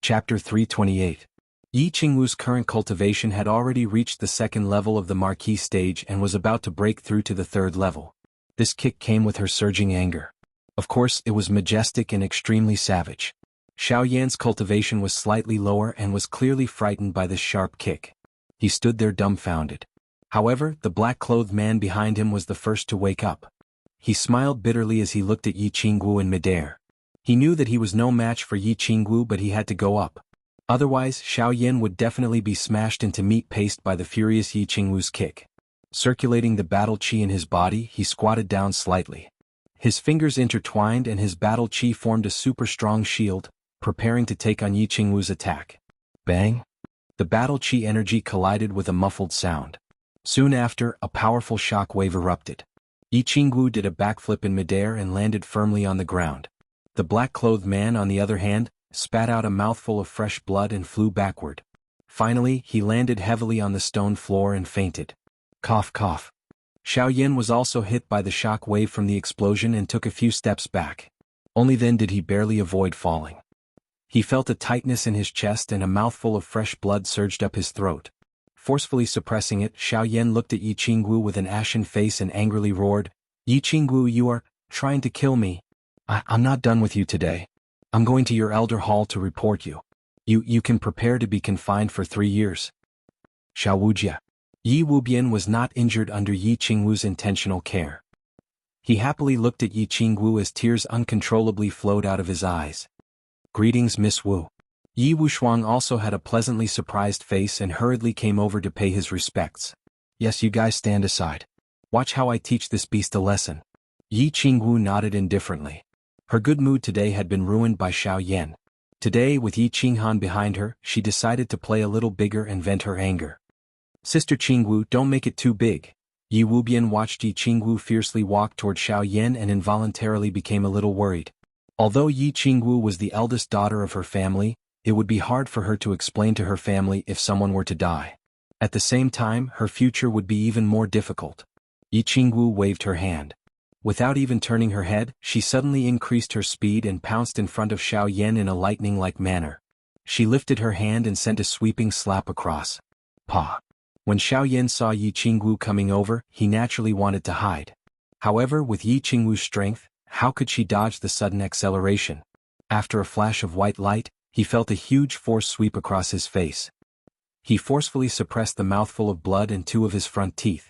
Chapter 328. Yi Qingwu's current cultivation had already reached the second level of the Marquis stage and was about to break through to the third level. This kick came with her surging anger. Of course, it was majestic and extremely savage. Xiao Yan's cultivation was slightly lower and was clearly frightened by this sharp kick. He stood there dumbfounded. However, the black-clothed man behind him was the first to wake up. He smiled bitterly as he looked at Yi Qingwu in midair. He knew that he was no match for Yi Qingwu, but he had to go up. Otherwise, Xiao Yan would definitely be smashed into meat paste by the furious Yi Qingwu's kick. Circulating the battle qi in his body, he squatted down slightly. His fingers intertwined and his battle qi formed a super strong shield, preparing to take on Yi Qingwu's attack. Bang! The battle qi energy collided with a muffled sound. Soon after, a powerful shock wave erupted. Yi Qingwu did a backflip in midair and landed firmly on the ground. The black-clothed man, on the other hand, spat out a mouthful of fresh blood and flew backward. Finally, he landed heavily on the stone floor and fainted. Cough cough. Xiao Yan was also hit by the shock wave from the explosion and took a few steps back. Only then did he barely avoid falling. He felt a tightness in his chest and a mouthful of fresh blood surged up his throat. Forcefully suppressing it, Xiao Yan looked at Yi Qingwu with an ashen face and angrily roared, "Yi Qingwu, you are trying to kill me. I'm not done with you today. I'm going to your elder hall to report you. You can prepare to be confined for 3 years. Xiao Wujia." Yi Wubian was not injured under Yi Qingwu's intentional care. He happily looked at Yi Qingwu as tears uncontrollably flowed out of his eyes. "Greetings, Miss Wu." Yi Wushuang also had a pleasantly surprised face and hurriedly came over to pay his respects. "Yes, you guys stand aside. Watch how I teach this beast a lesson." Yi Qingwu nodded indifferently. Her good mood today had been ruined by Xiao Yan. Today, with Yi Qinghan behind her, she decided to play a little bigger and vent her anger. "Sister Qingwu, don't make it too big." Yi Wubian watched Yi Qingwu fiercely walk toward Xiao Yan and involuntarily became a little worried. Although Yi Qingwu was the eldest daughter of her family, it would be hard for her to explain to her family if someone were to die. At the same time, her future would be even more difficult. Yi Qingwu waved her hand. Without even turning her head, she suddenly increased her speed and pounced in front of Xiao Yan in a lightning-like manner. She lifted her hand and sent a sweeping slap across. Pa! When Xiao Yan saw Yi Qingwu coming over, he naturally wanted to hide. However, with Yi Qingwu's strength, how could she dodge the sudden acceleration? After a flash of white light, he felt a huge force sweep across his face. He forcefully suppressed the mouthful of blood and 2 of his front teeth.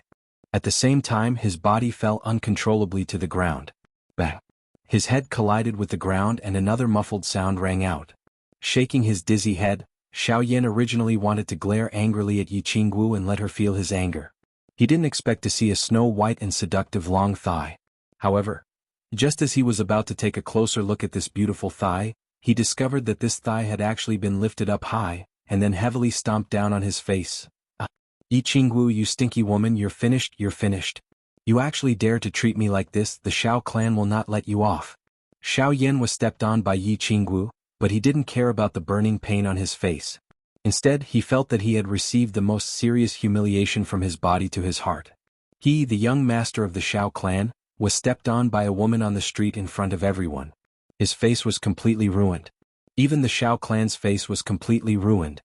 At the same time, his body fell uncontrollably to the ground. Bang! His head collided with the ground and another muffled sound rang out. Shaking his dizzy head, Xiao Yan originally wanted to glare angrily at Yi Qingwu and let her feel his anger. He didn't expect to see a snow-white and seductive long thigh. However, just as he was about to take a closer look at this beautiful thigh, he discovered that this thigh had actually been lifted up high, and then heavily stomped down on his face. "Yi Qingwu, you stinky woman, you're finished. You actually dare to treat me like this, the Xiao clan will not let you off." Xiao Yan was stepped on by Yi Qingwu, but he didn't care about the burning pain on his face. Instead, he felt that he had received the most serious humiliation from his body to his heart. He, the young master of the Xiao clan, was stepped on by a woman on the street in front of everyone. His face was completely ruined. Even the Xiao clan's face was completely ruined.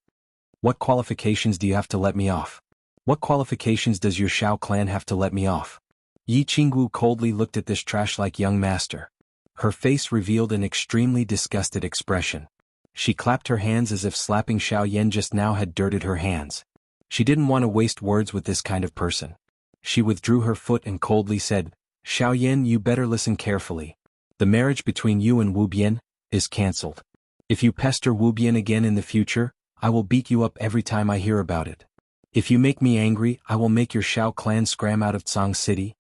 "What qualifications do you have to let me off? What qualifications does your Xiao clan have to let me off?" Yi Qingwu coldly looked at this trash-like young master. Her face revealed an extremely disgusted expression. She clapped her hands as if slapping Xiao Yan just now had dirted her hands. She didn't want to waste words with this kind of person. She withdrew her foot and coldly said, "Xiao Yan, you better listen carefully. The marriage between you and Wu Bian is cancelled. If you pester Wu Bian again in the future, I will beat you up every time I hear about it. If you make me angry, I will make your Xiao clan scram out of Tsang City."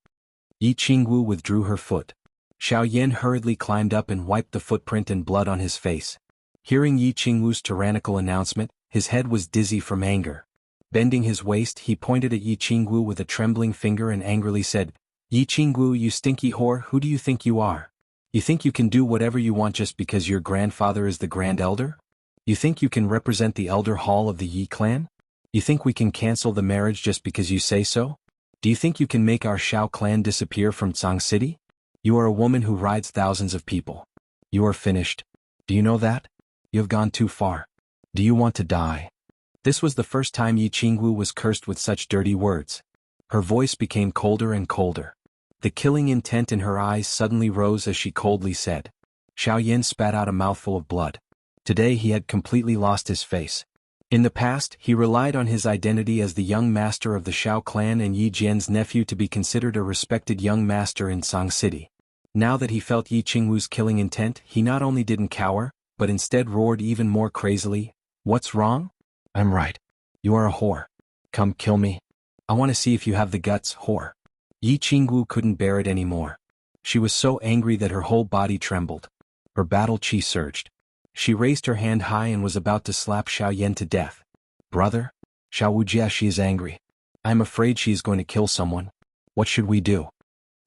Yi Qingwu withdrew her foot. Xiao Yan hurriedly climbed up and wiped the footprint and blood on his face. Hearing Yi Qingwu's tyrannical announcement, his head was dizzy from anger. Bending his waist, he pointed at Yi Qingwu with a trembling finger and angrily said, "Yi Qingwu, you stinky whore, who do you think you are? You think you can do whatever you want just because your grandfather is the Grand Elder? You think you can represent the Elder Hall of the Yi clan? You think we can cancel the marriage just because you say so? Do you think you can make our Xiao clan disappear from Tsang City? You are a woman who rides thousands of people. You are finished. Do you know that? You have gone too far." Do you want to die? This was the first time Yi Qingwu was cursed with such dirty words. Her voice became colder and colder. The killing intent in her eyes suddenly rose as she coldly said. Xiao Yan spat out a mouthful of blood. Today he had completely lost his face. In the past, he relied on his identity as the young master of the Xiao clan and Yi Jian's nephew to be considered a respected young master in Song City. Now that he felt Yi Qingwu's killing intent, he not only didn't cower, but instead roared even more crazily. What's wrong? I'm right. You are a whore. Come kill me. I want to see if you have the guts, whore. Yi Qingwu couldn't bear it anymore. She was so angry that her whole body trembled. Her battle chi surged. She raised her hand high and was about to slap Xiao Yan to death. Brother? Xiao Wujia, she is angry. I am afraid she is going to kill someone. What should we do?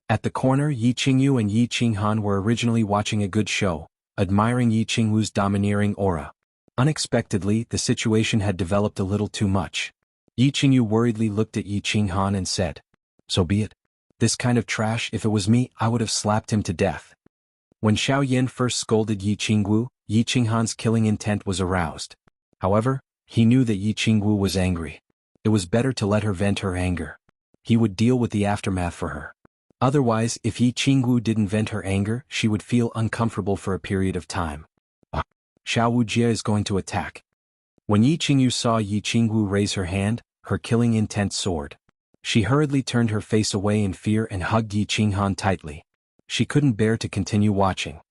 At the corner, Yi Qingyu and Yi Qinghan were originally watching a good show, admiring Yi Qingwu's domineering aura. Unexpectedly, the situation had developed a little too much. Yi Qingyu worriedly looked at Yi Qinghan and said, So be it. This kind of trash, if it was me, I would have slapped him to death. When Xiao Yan first scolded Yi Qingwu, Yi Qinghan's killing intent was aroused. However, he knew that Yi Qingwu was angry. It was better to let her vent her anger. He would deal with the aftermath for her. Otherwise, if Yi Qingwu didn't vent her anger, she would feel uncomfortable for a period of time. Xiao Wujia is going to attack. When Yi Qingyu saw Yi Qingwu raise her hand, her killing intent soared. She hurriedly turned her face away in fear and hugged Yi Qinghan tightly. She couldn't bear to continue watching.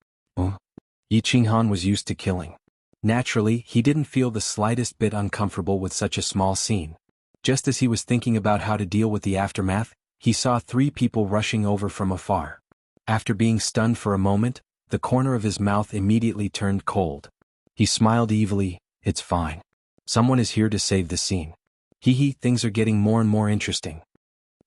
Yi Qinghan was used to killing. Naturally, he didn't feel the slightest bit uncomfortable with such a small scene. Just as he was thinking about how to deal with the aftermath, he saw 3 people rushing over from afar. After being stunned for a moment, the corner of his mouth immediately turned cold. He smiled evilly. It's fine. Someone is here to save the scene. Hee, things are getting more and more interesting.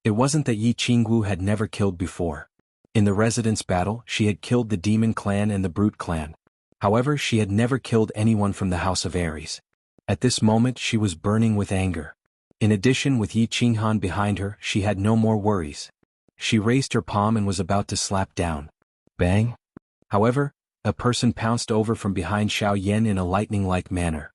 It wasn't that Yi Qingwu had never killed before. In the residence battle, she had killed the Demon Clan and the Brute Clan. However, she had never killed anyone from the House of Ares. At this moment, she was burning with anger. In addition, with Yi Qinghan behind her, she had no more worries. She raised her palm and was about to slap down. Bang! However, a person pounced over from behind Xiao Yan in a lightning-like manner.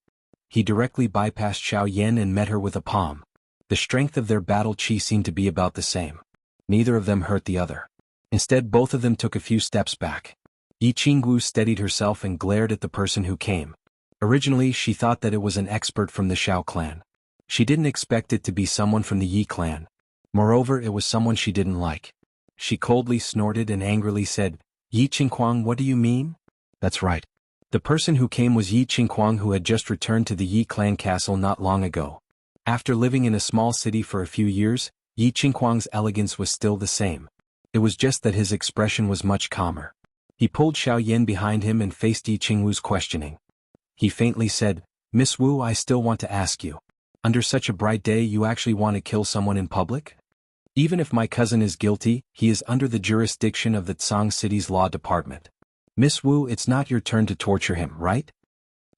He directly bypassed Xiao Yan and met her with a palm. The strength of their battle chi seemed to be about the same. Neither of them hurt the other. Instead, both of them took a few steps back. Yi Qingwu steadied herself and glared at the person who came. Originally, she thought that it was an expert from the Xiao clan. She didn't expect it to be someone from the Yi clan. Moreover, it was someone she didn't like. She coldly snorted and angrily said, Yi Qinghuang, what do you mean? That's right. The person who came was Yi Qinghuang, who had just returned to the Yi clan castle not long ago. After living in a small city for a few years, Yi Qinghuang's elegance was still the same. It was just that his expression was much calmer. He pulled Xiao Yan behind him and faced Yi Qingwu's questioning. He faintly said, Miss Wu, I still want to ask you. Under such a bright day, you actually want to kill someone in public? Even if my cousin is guilty, he is under the jurisdiction of the Tsang City's law department. Miss Wu, it's not your turn to torture him, right?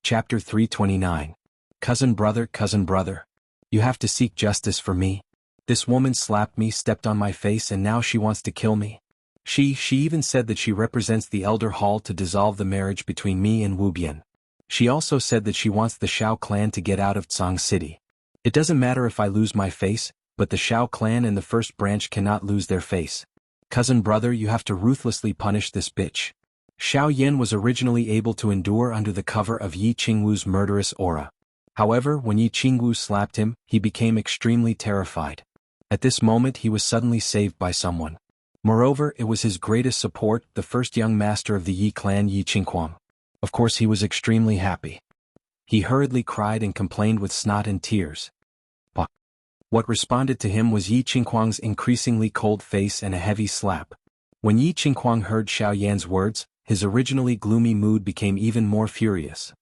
Chapter 329. Cousin brother, you have to seek justice for me. This woman slapped me, stepped on my face, and now she wants to kill me. She even said that she represents the Elder Hall to dissolve the marriage between me and Wu Bian. She also said that she wants the Xiao clan to get out of Tsang City. It doesn't matter if I lose my face, but the Xiao clan and the first branch cannot lose their face. Cousin brother, you have to ruthlessly punish this bitch. Xiao Yan was originally able to endure under the cover of Yi Qingwu's murderous aura. However, when Yi Qingwu slapped him, he became extremely terrified. At this moment he was suddenly saved by someone. Moreover, it was his greatest support, the first young master of the Yi clan, Yi Qinghuang. Of course he was extremely happy. He hurriedly cried and complained with snot and tears. But what responded to him was Yi Qinghuang's increasingly cold face and a heavy slap. When Yi Qinghuang heard Xiao Yan's words, his originally gloomy mood became even more furious.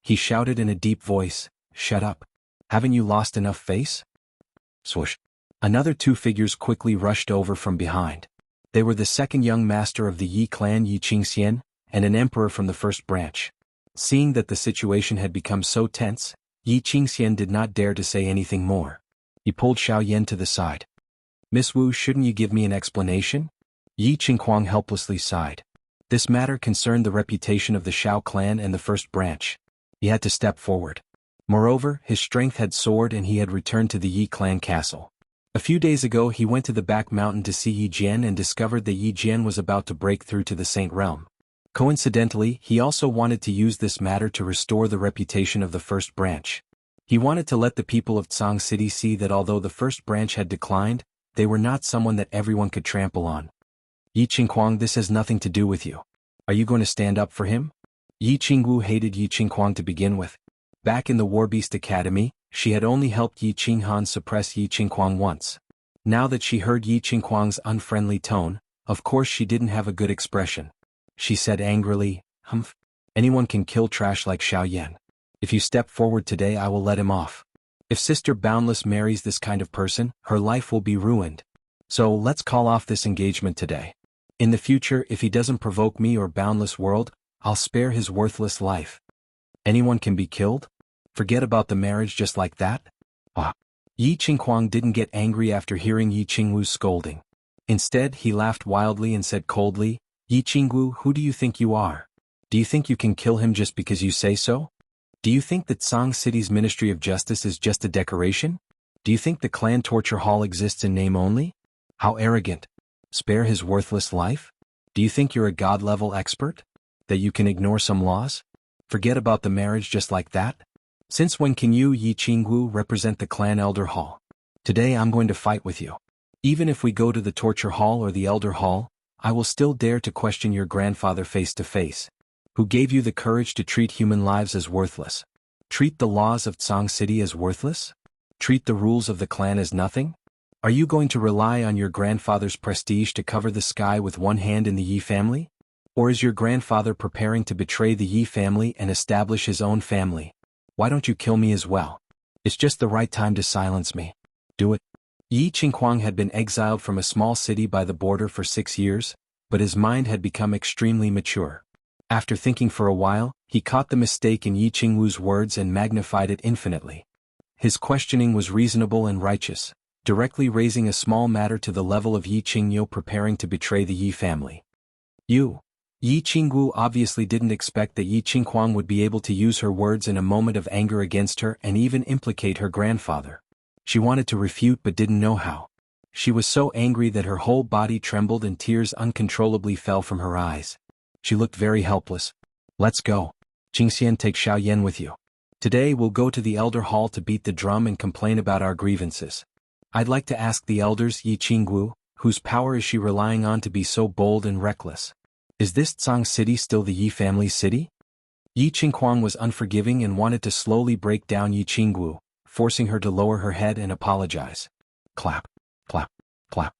He shouted in a deep voice, Shut up. Haven't you lost enough face? Swoosh. Another 2 figures quickly rushed over from behind. They were the second young master of the Yi clan, Yi Qingxian, and an emperor from the first branch. Seeing that the situation had become so tense, Yi Qingxian did not dare to say anything more. He pulled Xiao Yan to the side. Miss Wu, shouldn't you give me an explanation? Yi Qinghuang helplessly sighed. This matter concerned the reputation of the Xiao clan and the first branch. He had to step forward. Moreover, his strength had soared and he had returned to the Yi clan castle. A few days ago he went to the back mountain to see Yi Jian and discovered that Yi Jian was about to break through to the Saint Realm. Coincidentally, he also wanted to use this matter to restore the reputation of the first branch. He wanted to let the people of Tsang City see that although the first branch had declined, they were not someone that everyone could trample on. Yi Qinghuang, this has nothing to do with you. Are you going to stand up for him? Yi Qingwu hated Yi Qinghuang to begin with. Back in the Warbeast Academy, she had only helped Yi Qinghan suppress Yi Qinghuang once. Now that she heard Yi Qinghuang's unfriendly tone, of course she didn't have a good expression. She said angrily, "Humph. Anyone can kill trash like Xiao Yan. If you step forward today I will let him off. If Sister Boundless marries this kind of person, her life will be ruined. So let's call off this engagement today. In the future, if he doesn't provoke me or Boundless World, I'll spare his worthless life." Anyone can be killed? Forget about the marriage just like that? Ah. Yi Qinghuang didn't get angry after hearing Yi Qingwu's scolding. Instead, he laughed wildly and said coldly, "Yi Qingwu, who do you think you are? Do you think you can kill him just because you say so? Do you think that Tsang City's Ministry of Justice is just a decoration? Do you think the clan torture hall exists in name only? How arrogant. Spare his worthless life? Do you think you're a god-level expert? That you can ignore some laws? Forget about the marriage just like that? Since when can you, Yi Qingwu, represent the clan elder hall? Today I'm going to fight with you. Even if we go to the torture hall or the elder hall, I will still dare to question your grandfather face to face. Who gave you the courage to treat human lives as worthless? Treat the laws of Tsang City as worthless? Treat the rules of the clan as nothing? Are you going to rely on your grandfather's prestige to cover the sky with one hand in the Yi family? Or is your grandfather preparing to betray the Yi family and establish his own family? Why don't you kill me as well? It's just the right time to silence me. Do it. Yi Qinghuang had been exiled from a small city by the border for 6 years, but his mind had become extremely mature. After thinking for a while, he caught the mistake in Yi Qingwu's words and magnified it infinitely. His questioning was reasonable and righteous, directly raising a small matter to the level of Yi Qingyu preparing to betray the Yi family. Yi Qingwu obviously didn't expect that Yi Qinghuang would be able to use her words in a moment of anger against her and even implicate her grandfather. She wanted to refute but didn't know how. She was so angry that her whole body trembled and tears uncontrollably fell from her eyes. She looked very helpless. "Let's go. Qingxian, take Xiao Yan with you. Today we'll go to the elder hall to beat the drum and complain about our grievances. I'd like to ask the elders, Yi Qingwu, whose power is she relying on to be so bold and reckless? Is this Tsang City still the Yi family's city?" Yi Qinghuang was unforgiving and wanted to slowly break down Yi Qingwu, forcing her to lower her head and apologize. Clap, clap, clap.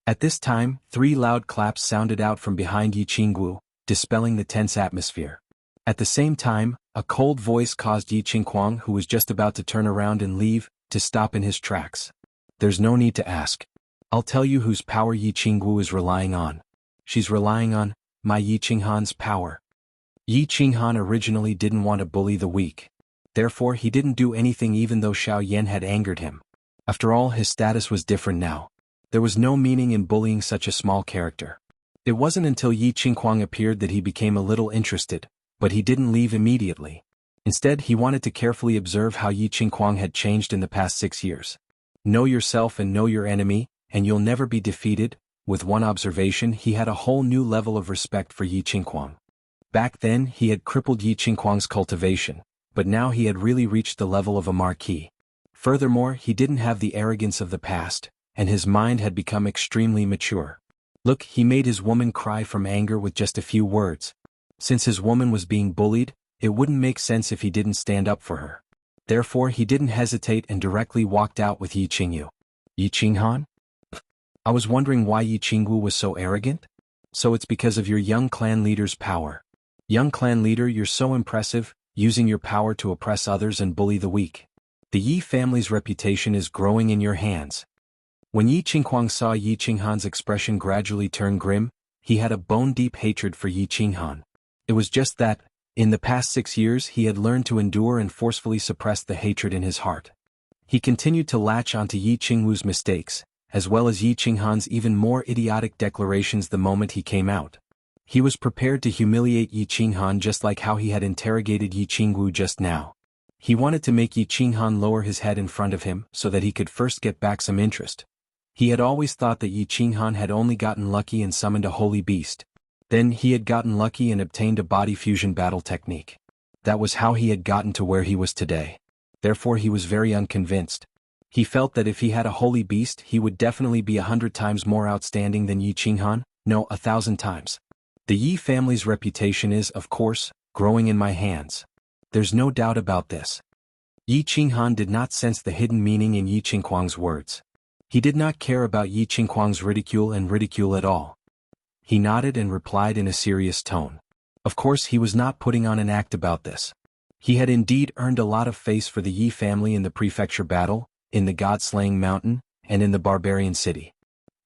At this time, 3 loud claps sounded out from behind Yi Qingwu, dispelling the tense atmosphere. At the same time, a cold voice caused Yi Qinghuang, who was just about to turn around and leave, to stop in his tracks. "There's no need to ask. I'll tell you whose power Yi Qingwu is relying on. She's relying on my Yi Qinghan's power." Yi Qinghan originally didn't want to bully the weak. Therefore he didn't do anything even though Xiao Yan had angered him. After all, his status was different now. There was no meaning in bullying such a small character. It wasn't until Yi Qinghuang appeared that he became a little interested, but he didn't leave immediately. Instead, he wanted to carefully observe how Yi Qinghuang had changed in the past 6 years. Know yourself and know your enemy, and you'll never be defeated. With one observation, he had a whole new level of respect for Yi Qinghuang. Back then, he had crippled Yi Qinghuang's cultivation, but now he had really reached the level of a marquis. Furthermore, he didn't have the arrogance of the past, and his mind had become extremely mature. Look, he made his woman cry from anger with just a few words. Since his woman was being bullied, it wouldn't make sense if he didn't stand up for her. Therefore, he didn't hesitate and directly walked out with Yi Qingyu. "Yi Qinghan? I was wondering why Yi Qingwu was so arrogant? So it's because of your young clan leader's power. Young clan leader, you're so impressive, using your power to oppress others and bully the weak. The Yi family's reputation is growing in your hands." When Yi Qinghuang saw Yi Qinghan's expression gradually turn grim, he had a bone-deep hatred for Yi Qinghan. It was just that, in the past 6 years he had learned to endure and forcefully suppress the hatred in his heart. He continued to latch onto Yi Qingwu's mistakes, as well as Yi Qinghan's even more idiotic declarations the moment he came out. He was prepared to humiliate Yi Qinghan just like how he had interrogated Yi Qingwu just now. He wanted to make Yi Qinghan lower his head in front of him so that he could first get back some interest. He had always thought that Yi Qinghan had only gotten lucky and summoned a holy beast. Then he had gotten lucky and obtained a body fusion battle technique. That was how he had gotten to where he was today. Therefore he was very unconvinced. He felt that if he had a holy beast he would definitely be 100 times more outstanding than Yi Qinghan, no, 1,000 times. The Yi family's reputation is, of course, growing in my hands. There's no doubt about this. Yi Qinghan did not sense the hidden meaning in Yi Qinghuang's words. He did not care about Yi Qinghuang's ridicule at all. He nodded and replied in a serious tone. Of course he was not putting on an act about this. He had indeed earned a lot of face for the Yi family in the prefecture battle, in the god-slaying mountain, and in the barbarian city.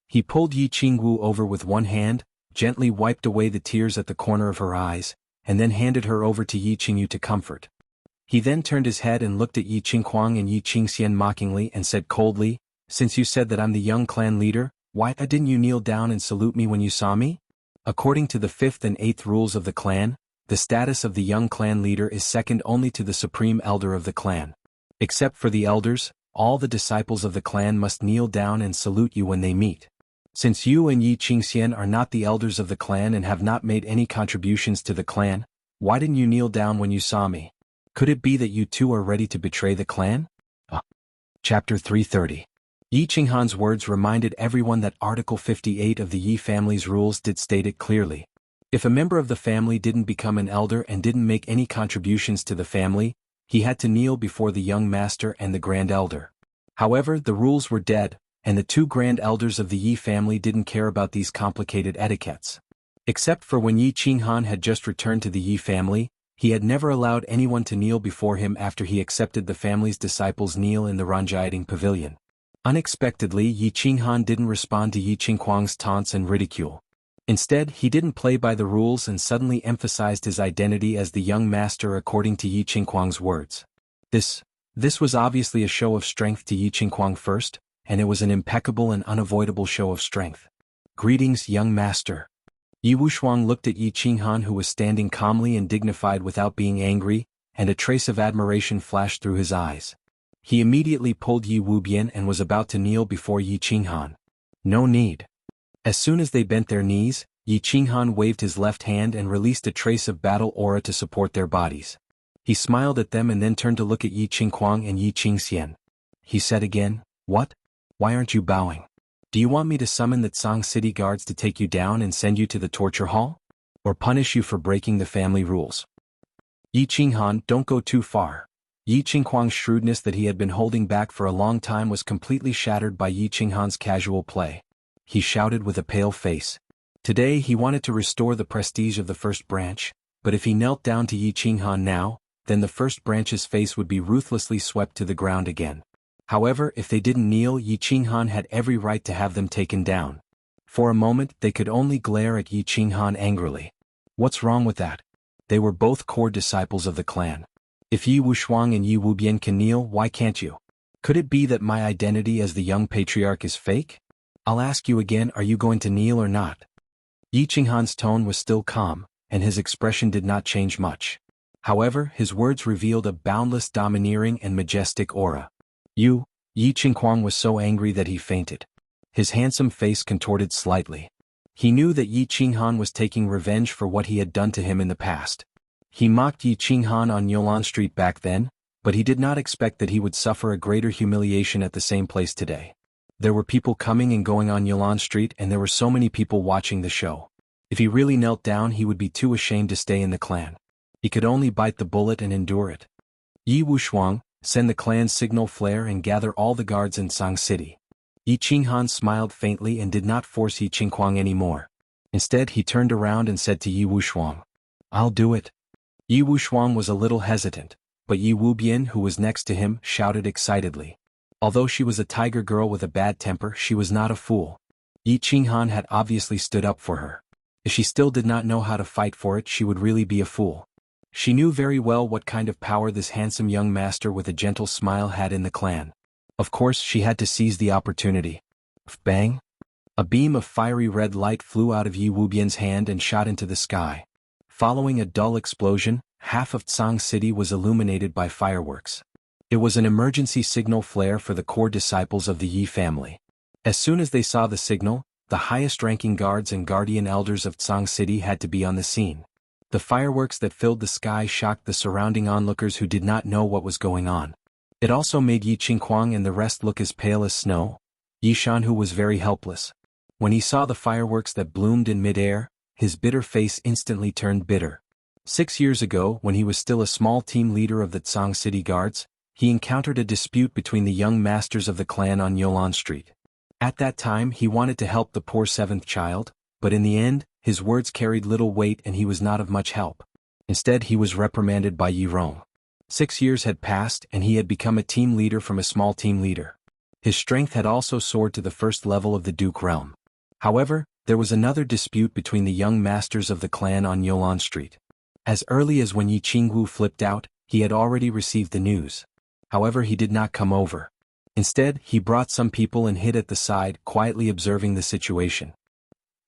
He pulled Yi Qingwu over with one hand, gently wiped away the tears at the corner of her eyes, and then handed her over to Yi Qingyu to comfort. He then turned his head and looked at Yi Qinghuang and Yi Qingxian mockingly and said coldly, "Since you said that I'm the young clan leader, why didn't you kneel down and salute me when you saw me?" According to the 5th and 8th rules of the clan, the status of the young clan leader is second only to the supreme elder of the clan. Except for the elders, all the disciples of the clan must kneel down and salute you when they meet. Since you and Yi Qingxian are not the elders of the clan and have not made any contributions to the clan, why didn't you kneel down when you saw me? Could it be that you two are ready to betray the clan? Chapter 330. Yi Qinghan's words reminded everyone that Article 58 of the Yi family's rules did state it clearly. If a member of the family didn't become an elder and didn't make any contributions to the family, he had to kneel before the young master and the grand elder. However, the rules were dead, and the two grand elders of the Yi family didn't care about these complicated etiquettes. Except for when Yi Qinghan had just returned to the Yi family, he had never allowed anyone to kneel before him after he accepted the family's disciples kneel in the Ranjiating pavilion. Unexpectedly, Yi Qinghan didn't respond to Yi Qinghuang's taunts and ridicule. Instead, he didn't play by the rules and suddenly emphasized his identity as the young master according to Yi Qinghuang's words. This was obviously a show of strength to Yi Qinghuang first, and it was an impeccable and unavoidable show of strength. "Greetings, young master." Yi Wuxuang looked at Yi Qinghan, who was standing calmly and dignified without being angry, and a trace of admiration flashed through his eyes. He immediately pulled Yi Wubian and was about to kneel before Yi Qinghan. No need. As soon as they bent their knees, Yi Qinghan waved his left hand and released a trace of battle aura to support their bodies. He smiled at them and then turned to look at Yi Qinghuang and Yi Qingxian. He said again, "What? Why aren't you bowing? Do you want me to summon the Tsang city guards to take you down and send you to the torture hall? Or punish you for breaking the family rules?" "Yi Qinghan, don't go too far." Yi Qinghuang's shrewdness that he had been holding back for a long time was completely shattered by Yi Qinghan's casual play. He shouted with a pale face. Today he wanted to restore the prestige of the first branch, but if he knelt down to Yi Qinghan now, then the first branch's face would be ruthlessly swept to the ground again. However, if they didn't kneel, Yi Qinghan had every right to have them taken down. For a moment they could only glare at Yi Qinghan angrily. What's wrong with that? They were both core disciples of the clan. If Yi Wuxuang and Yi Wubian can kneel, why can't you? Could it be that my identity as the young patriarch is fake? I'll ask you again, are you going to kneel or not? Yi Qinghan's tone was still calm, and his expression did not change much. However, his words revealed a boundless domineering and majestic aura. Yi Qinghuang was so angry that he fainted. His handsome face contorted slightly. He knew that Yi Qinghan was taking revenge for what he had done to him in the past. He mocked Yi Qinghan on Yolan Street back then, but he did not expect that he would suffer a greater humiliation at the same place today. There were people coming and going on Yolan Street, and there were so many people watching the show. If he really knelt down, he would be too ashamed to stay in the clan. He could only bite the bullet and endure it. Yi Wuxuang, send the clan's signal flare and gather all the guards in Tsang City. Yi Qinghan smiled faintly and did not force Yi Qinghuang anymore. Instead, he turned around and said to Yi Wuxuang, "I'll do it." Yi Wuxuang was a little hesitant, but Yi Wubian, who was next to him, shouted excitedly. Although she was a tiger girl with a bad temper, she was not a fool. Yi Qinghan had obviously stood up for her. If she still did not know how to fight for it, she would really be a fool. She knew very well what kind of power this handsome young master with a gentle smile had in the clan. Of course, she had to seize the opportunity. Bang! A beam of fiery red light flew out of Yi Wubian's hand and shot into the sky. Following a dull explosion, half of Tsang City was illuminated by fireworks. It was an emergency signal flare for the core disciples of the Yi family. As soon as they saw the signal, the highest-ranking guards and guardian elders of Tsang City had to be on the scene. The fireworks that filled the sky shocked the surrounding onlookers who did not know what was going on. It also made Yi Qinghuang and the rest look as pale as snow. Yi Shanhu was very helpless. When he saw the fireworks that bloomed in mid-air, his bitter face instantly turned bitter. 6 years ago, when he was still a small team leader of the Tsang City Guards, he encountered a dispute between the young masters of the clan on Yolan Street. At that time he wanted to help the poor seventh child, but in the end, his words carried little weight and he was not of much help. Instead he was reprimanded by Yi Rong. 6 years had passed and he had become a team leader from a small team leader. His strength had also soared to the first level of the Duke realm. However, there was another dispute between the young masters of the clan on Yolan Street. As early as when Yi Qingwu flipped out, he had already received the news. However, he did not come over. Instead, he brought some people and hid at the side, quietly observing the situation.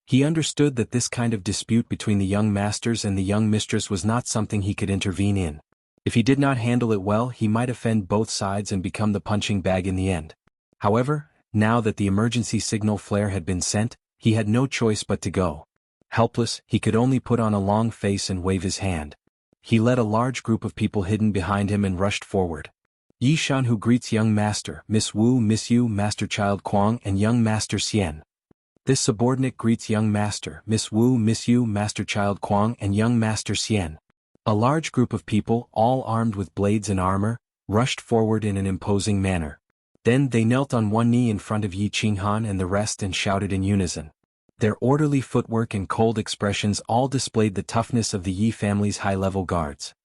He understood that this kind of dispute between the young masters and the young mistress was not something he could intervene in. If he did not handle it well, he might offend both sides and become the punching bag in the end. However, now that the emergency signal flare had been sent, he had no choice but to go. Helpless, he could only put on a long face and wave his hand. He led a large group of people hidden behind him and rushed forward. Yi Shanhu greets young master, Miss Wu, Miss Yu, Master Child Kuang and young Master Xian. This subordinate greets young master, Miss Wu, Miss Yu, Master Child Kuang and young Master Xian. A large group of people, all armed with blades and armor, rushed forward in an imposing manner. Then they knelt on one knee in front of Yi Qinghan and the rest and shouted in unison. Their orderly footwork and cold expressions all displayed the toughness of the Yi family's high-level guards.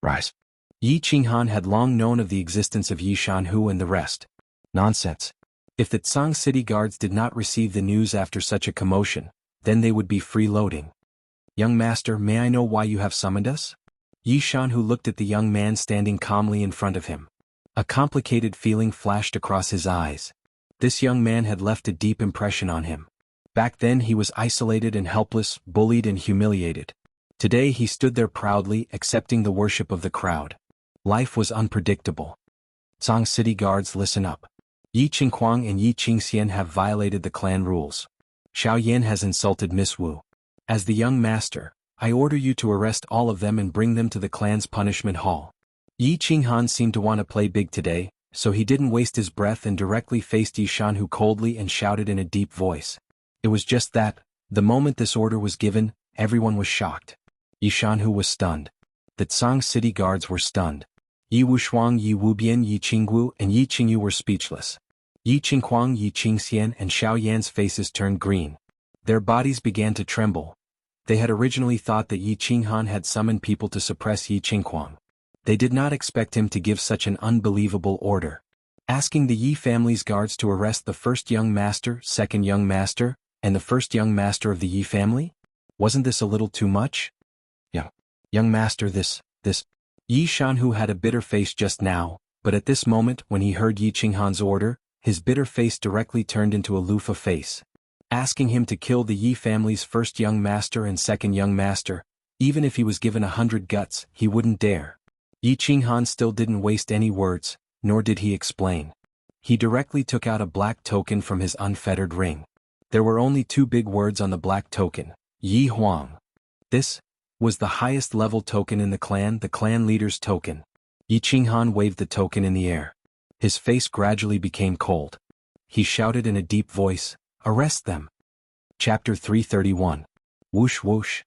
Rise. Yi Qinghan had long known of the existence of Yi Shanhu and the rest. Nonsense. If the Tsang City Guards did not receive the news after such a commotion, then they would be freeloading. Young master, may I know why you have summoned us? Yi Shanhu looked at the young man standing calmly in front of him. A complicated feeling flashed across his eyes. This young man had left a deep impression on him. Back then he was isolated and helpless, bullied and humiliated. Today he stood there proudly, accepting the worship of the crowd. Life was unpredictable. Tsang City Guards, listen up. Yi Qinghuang and Yi Qingxian have violated the clan rules. Xiao Yan has insulted Miss Wu. As the young master, I order you to arrest all of them and bring them to the clan's punishment hall. Yi Qinghan seemed to want to play big today, so he didn't waste his breath and directly faced Yi Shanhu coldly and shouted in a deep voice. It was just that, the moment this order was given, everyone was shocked. Yi Shanhu was stunned. The Tsang City Guards were stunned. Yi Wushuang, Yi Wubian, Yi Qingwu and Yi Qingyu were speechless. Yi Qinghuang, Yi Qingxian and Xiao Yan's faces turned green. Their bodies began to tremble. They had originally thought that Yi Qinghan had summoned people to suppress Yi Qinghuang. They did not expect him to give such an unbelievable order. Asking the Yi family's guards to arrest the first young master, second young master, and the first young master of the Yi family? Wasn't this a little too much? Young master, this. Yi Shanhu had a bitter face just now, but at this moment when he heard Yi Qinghan's order, his bitter face directly turned into a loofah face. Asking him to kill the Yi family's first young master and second young master, even if he was given 100 guts, he wouldn't dare. Yi Qinghan still didn't waste any words, nor did he explain. He directly took out a black token from his unfettered ring. There were only 2 big words on the black token, Yi Huang. This was the highest level token in the clan leader's token. Yi Qinghan waved the token in the air. His face gradually became cold. He shouted in a deep voice, arrest them. Chapter 331. Whoosh whoosh.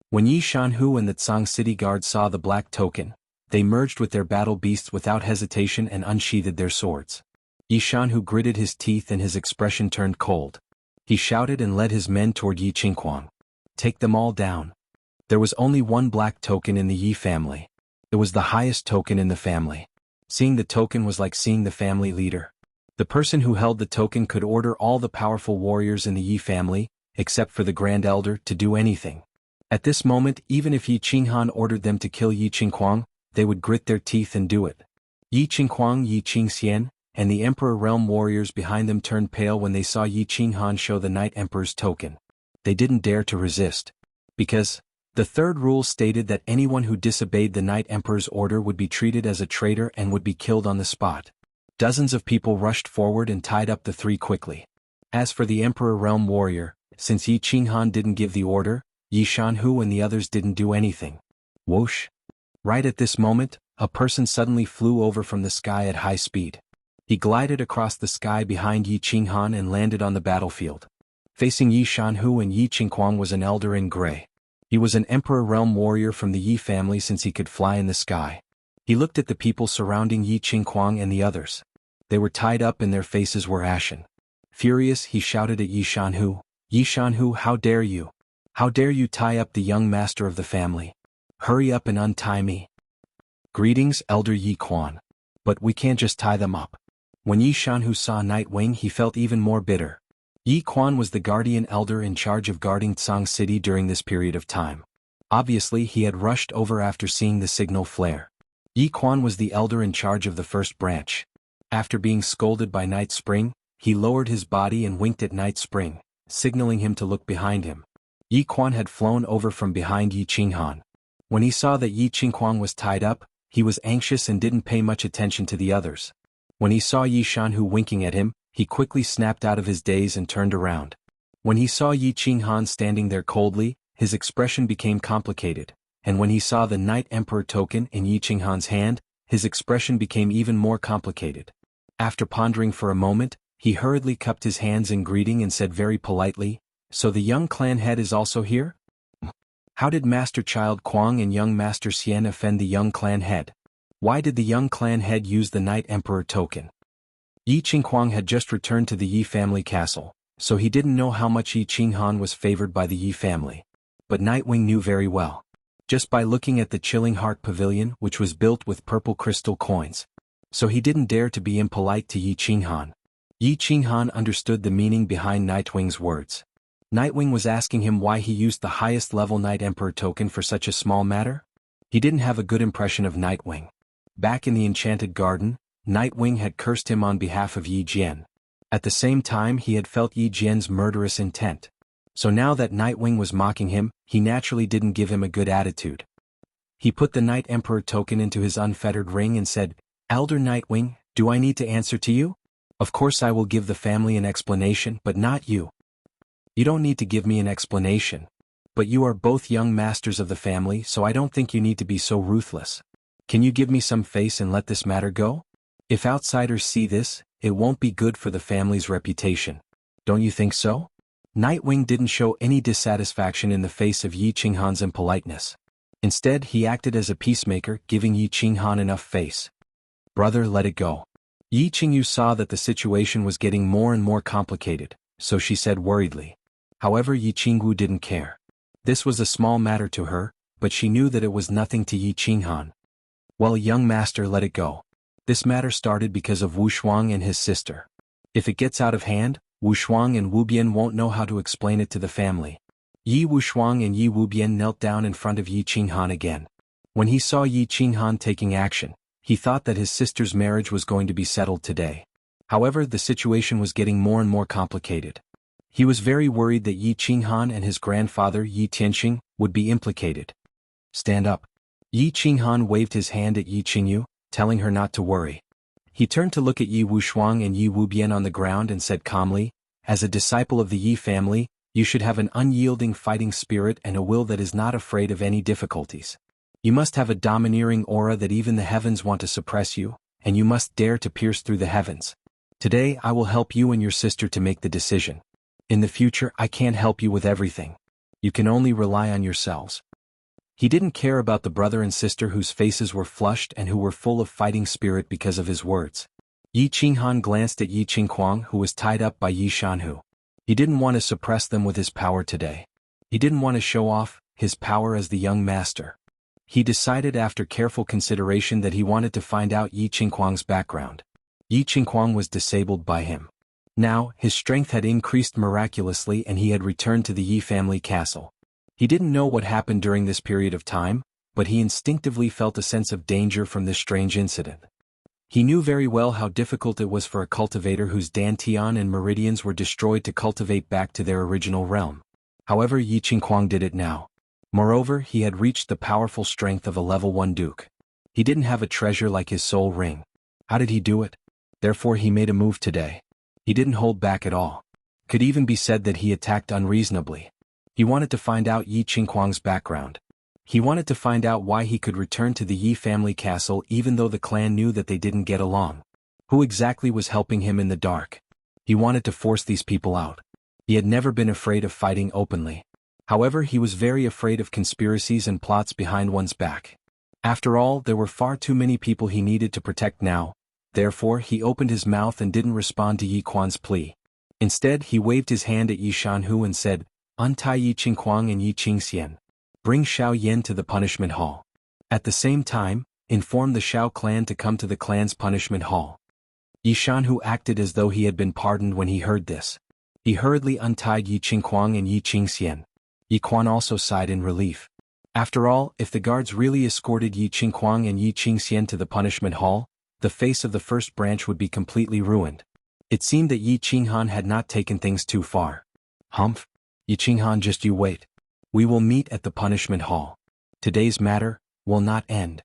When Yi Shanhu and the Tsang City Guard saw the black token, they merged with their battle beasts without hesitation and unsheathed their swords. Yi Shanhu gritted his teeth and his expression turned cold. He shouted and led his men toward Yi Qinghuang. Take them all down. There was only one black token in the Yi family. It was the highest token in the family. Seeing the token was like seeing the family leader. The person who held the token could order all the powerful warriors in the Yi family, except for the Grand Elder, to do anything. At this moment, even if Yi Qinghan ordered them to kill Yi Qinghuang, they would grit their teeth and do it. Yi Qinghuang, Yi Qingxian, and the Emperor Realm warriors behind them turned pale when they saw Yi Qinghan show the Night Emperor's token. They didn't dare to resist. Because The third rule stated that anyone who disobeyed the Night Emperor's order would be treated as a traitor and would be killed on the spot. Dozens of people rushed forward and tied up the three quickly. As for the Emperor Realm Warrior, since Yi Qinghan didn't give the order, Yi Shanhu and the others didn't do anything. Whoosh! Right at this moment, a person suddenly flew over from the sky at high speed. He glided across the sky behind Yi Qinghan and landed on the battlefield. Facing Yi Shanhu and Yi Qingquang was an elder in gray. He was an Emperor Realm Warrior from the Yi family since he could fly in the sky. He looked at the people surrounding Yi Qingquang and the others. They were tied up and their faces were ashen. Furious, he shouted at Yi Shanhu, "Yi Shanhu, how dare you? How dare you tie up the young master of the family? Hurry up and untie me." "Greetings, Elder Yi Quan. But we can't just tie them up." When Yi Shanhu saw Nightwing, he felt even more bitter. Yi Quan was the guardian elder in charge of guarding Tsang City during this period of time. Obviously, he had rushed over after seeing the signal flare. Yi Quan was the elder in charge of the first branch. After being scolded by Night Spring, he lowered his body and winked at Night Spring, signaling him to look behind him. Yi Quan had flown over from behind Yi Qinghan. When he saw that Yi Qingquang was tied up, he was anxious and didn't pay much attention to the others. When he saw Yi Shanhu winking at him, he quickly snapped out of his daze and turned around. When he saw Yi Qinghan standing there coldly, his expression became complicated, and when he saw the Night Emperor token in Yi Qinghan's hand, his expression became even more complicated. After pondering for a moment, he hurriedly cupped his hands in greeting and said very politely, "So the young clan head is also here? How did Master Child Quang and young Master Xian offend the young clan head? Why did the young clan head use the Night Emperor token?" Yi Qingquang had just returned to the Yi family castle, so he didn't know how much Yi Qinghan was favored by the Yi family. But Nightwing knew very well. Just by looking at the Chilling Heart Pavilion, which was built with purple crystal coins. So he didn't dare to be impolite to Yi Qinghan. Yi Qinghan understood the meaning behind Nightwing's words. Nightwing was asking him why he used the highest level Night Emperor token for such a small matter? He didn't have a good impression of Nightwing. Back in the Enchanted Garden, Nightwing had cursed him on behalf of Yi Jian. At the same time, he had felt Yi Jian's murderous intent. So now that Nightwing was mocking him, he naturally didn't give him a good attitude. He put the Night Emperor token into his unfettered ring and said, "Elder Nightwing, do I need to answer to you? Of course I will give the family an explanation, but not you." "You don't need to give me an explanation. But you are both young masters of the family, so I don't think you need to be so ruthless. Can you give me some face and let this matter go? If outsiders see this, it won't be good for the family's reputation. Don't you think so?" Nightwing didn't show any dissatisfaction in the face of Yi Qinghan's impoliteness. Instead, he acted as a peacemaker, giving Yi Qinghan enough face. "Brother, let it go." Yi Qingyu saw that the situation was getting more and more complicated, so she said worriedly. However, Yi Qingyu didn't care. This was a small matter to her, but she knew that it was nothing to Yi Qinghan. "Well, young master, let it go. This matter started because of Wu Shuang and his sister. If it gets out of hand, Wu Shuang and Wu Bian won't know how to explain it to the family." Yi Wu Shuang and Yi Wu Bian knelt down in front of Yi Qinghan again. When he saw Yi Qinghan taking action, he thought that his sister's marriage was going to be settled today. However, the situation was getting more and more complicated. He was very worried that Yi Qinghan and his grandfather Yi Tianxing would be implicated. "Stand up." Yi Qinghan waved his hand at Yi Qingyu, telling her not to worry. He turned to look at Yi Wushuang and Yi Wubian on the ground and said calmly, "As a disciple of the Yi family, you should have an unyielding fighting spirit and a will that is not afraid of any difficulties. You must have a domineering aura that even the heavens want to suppress you, and you must dare to pierce through the heavens. Today I will help you and your sister to make the decision. In the future I can't help you with everything. You can only rely on yourselves." He didn't care about the brother and sister whose faces were flushed and who were full of fighting spirit because of his words. Yi Qinghan glanced at Yi Qingquang, who was tied up by Yi Shanhu. He didn't want to suppress them with his power today. He didn't want to show off his power as the young master. He decided after careful consideration that he wanted to find out Yi Qingquang's background. Yi Qingquang was disabled by him. Now, his strength had increased miraculously and he had returned to the Yi family castle. He didn't know what happened during this period of time, but he instinctively felt a sense of danger from this strange incident. He knew very well how difficult it was for a cultivator whose dantian and meridians were destroyed to cultivate back to their original realm. However, Yi Qingquang did it now. Moreover, he had reached the powerful strength of a level 1 duke. He didn't have a treasure like his soul ring. How did he do it? Therefore he made a move today. He didn't hold back at all. Could even be said that he attacked unreasonably. He wanted to find out Yi Qinghuang's background. He wanted to find out why he could return to the Yi family castle even though the clan knew that they didn't get along. Who exactly was helping him in the dark? He wanted to force these people out. He had never been afraid of fighting openly. However, he was very afraid of conspiracies and plots behind one's back. After all, there were far too many people he needed to protect now. Therefore, he opened his mouth and didn't respond to Yi Quan's plea. Instead, he waved his hand at Yi Shanhu and said, "Untie Yi Qinghuang and Yi Qingxian. Bring Xiao Yan to the punishment hall. At the same time, inform the Xiao clan to come to the clan's punishment hall." Yi Shanhu acted as though he had been pardoned when he heard this. He hurriedly untied Yi Qinghuang and Yi Qingxian. Yi Quan also sighed in relief. After all, if the guards really escorted Yi Qinghuang and Yi Qingxian to the punishment hall, the face of the first branch would be completely ruined. It seemed that Yi Qinghan had not taken things too far. "Humph! Yi Qinghan, just you wait. We will meet at the punishment hall. Today's matter will not end."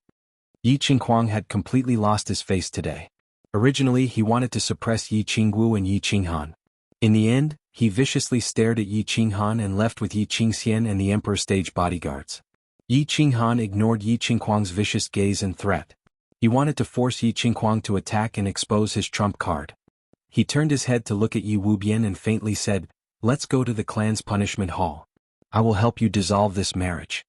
Yi Qinghuang had completely lost his face today. Originally he wanted to suppress Yi Qingwu and Yi Qinghan. In the end, he viciously stared at Yi Qinghan and left with Yi Qingxian and the Emperor's stage bodyguards. Yi Qinghan ignored Yi Qinghuang's vicious gaze and threat. He wanted to force Yi Qinghuang to attack and expose his trump card. He turned his head to look at Yi Wubian and faintly said, "Let's go to the clan's punishment hall. I will help you dissolve this marriage."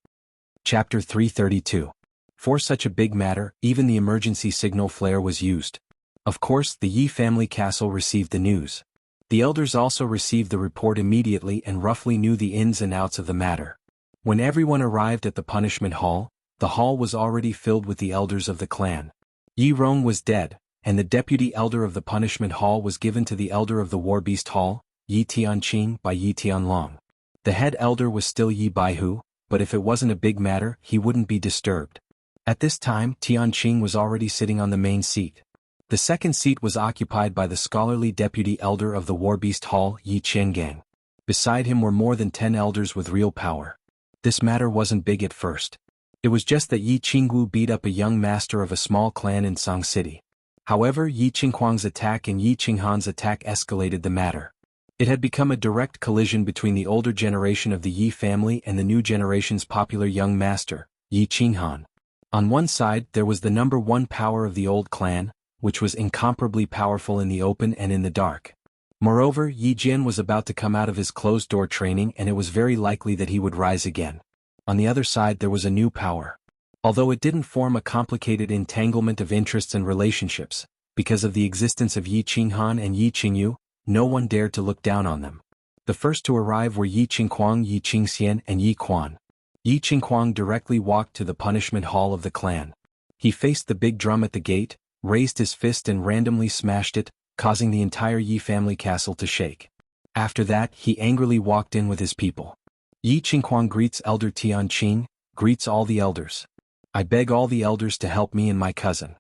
Chapter 332. For such a big matter, even the emergency signal flare was used. Of course, the Yi family castle received the news. The elders also received the report immediately and roughly knew the ins and outs of the matter. When everyone arrived at the punishment hall, the hall was already filled with the elders of the clan. Yi Rong was dead, and the deputy elder of the punishment hall was given to the elder of the war beast hall, Yi Tianqing, by Yi Tianlong. The head elder was still Yi Baihu, but if it wasn't a big matter, he wouldn't be disturbed. At this time, Tianqing was already sitting on the main seat. The second seat was occupied by the scholarly deputy elder of the war beast hall, Yi Qiangang. Beside him were more than 10 elders with real power. This matter wasn't big at first. It was just that Yi Qingwu beat up a young master of a small clan in Song City. However, Yi Qinghuang's attack and Yi Qinghan's attack escalated the matter. It had become a direct collision between the older generation of the Yi family and the new generation's popular young master, Yi Qinghan. On one side, there was the number one power of the old clan, which was incomparably powerful in the open and in the dark. Moreover, Yi Jian was about to come out of his closed-door training and it was very likely that he would rise again. On the other side there was a new power. Although it didn't form a complicated entanglement of interests and relationships, because of the existence of Yi Qinghan and Yi Qingyu, no one dared to look down on them. The first to arrive were Yi Qinghuang, Yi Qingxian, and Yi Quan. Yi Qinghuang directly walked to the punishment hall of the clan. He faced the big drum at the gate, raised his fist and randomly smashed it, causing the entire Yi family castle to shake. After that, he angrily walked in with his people. Yi Qinghuang greets Elder Tianqing, greets all the elders. "I beg all the elders to help me and my cousin.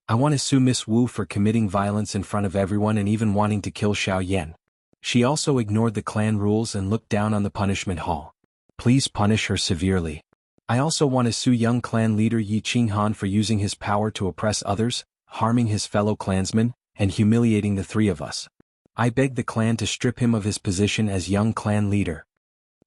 I want to sue Miss Wu for committing violence in front of everyone and even wanting to kill Xiao Yan." She also ignored the clan rules and looked down on the punishment hall. "Please punish her severely. I also want to sue young clan leader Yi Qinghan for using his power to oppress others, harming his fellow clansmen, and humiliating the three of us. I beg the clan to strip him of his position as young clan leader."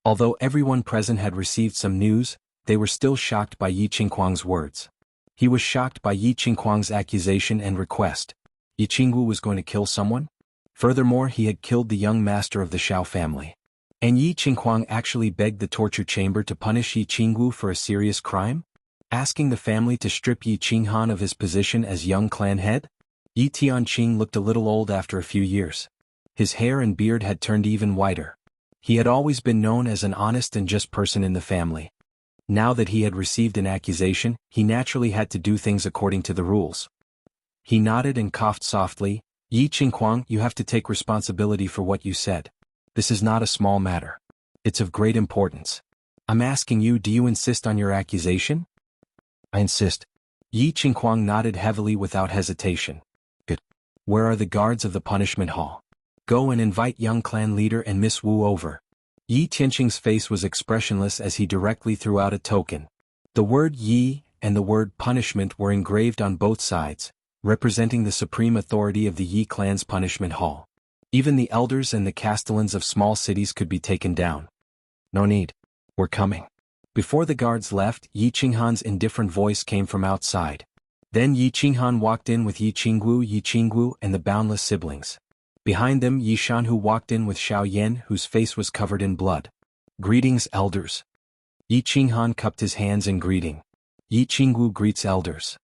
Although everyone present had received some news, they were still shocked by Yi Qinghuang's words. He was shocked by Yi Qinghuang's accusation and request. Yi Qingwu was going to kill someone? Furthermore, he had killed the young master of the Xiao family. And Yi Qinghuang actually begged the torture chamber to punish Yi Qingwu for a serious crime? Asking the family to strip Yi Qinghan of his position as young clan head? Yi Tianqing looked a little old after a few years. His hair and beard had turned even whiter. He had always been known as an honest and just person in the family. Now that he had received an accusation, he naturally had to do things according to the rules. He nodded and coughed softly. "Yi Qinghuang, you have to take responsibility for what you said. This is not a small matter. It's of great importance. I'm asking you, do you insist on your accusation?" "I insist." Yi Qinghuang nodded heavily without hesitation. "Good. Where are the guards of the punishment hall? Go and invite young clan leader and Miss Wu over." Yi Tianqing's face was expressionless as he directly threw out a token. The word Yi and the word punishment were engraved on both sides, representing the supreme authority of the Yi clan's punishment hall. Even the elders and the castellans of small cities could be taken down. No need. We're coming. Before the guards left, Yi Qinghan's indifferent voice came from outside. Then Yi Qinghan walked in with Yi Qinggu, and the boundless siblings. Behind them Yi Shanhu walked in with Xiao Yan, whose face was covered in blood. Greetings, elders. Yi Qinghan cupped his hands in greeting. Yi Qinggu greets elders.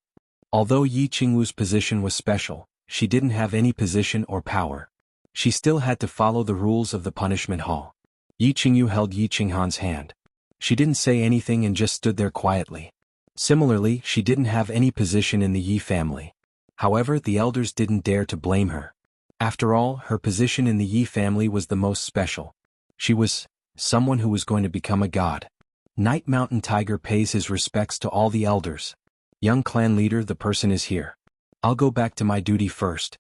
Although Yi Qingwu's position was special, she didn't have any position or power. She still had to follow the rules of the punishment hall. Yi Qingyu held Yi Qinghan's hand. She didn't say anything and just stood there quietly. Similarly, she didn't have any position in the Yi family. However, the elders didn't dare to blame her. After all, her position in the Yi family was the most special. She was someone who was going to become a god. Night Mountain Tiger pays his respects to all the elders. Young clan leader, the person is here. I'll go back to my duty first.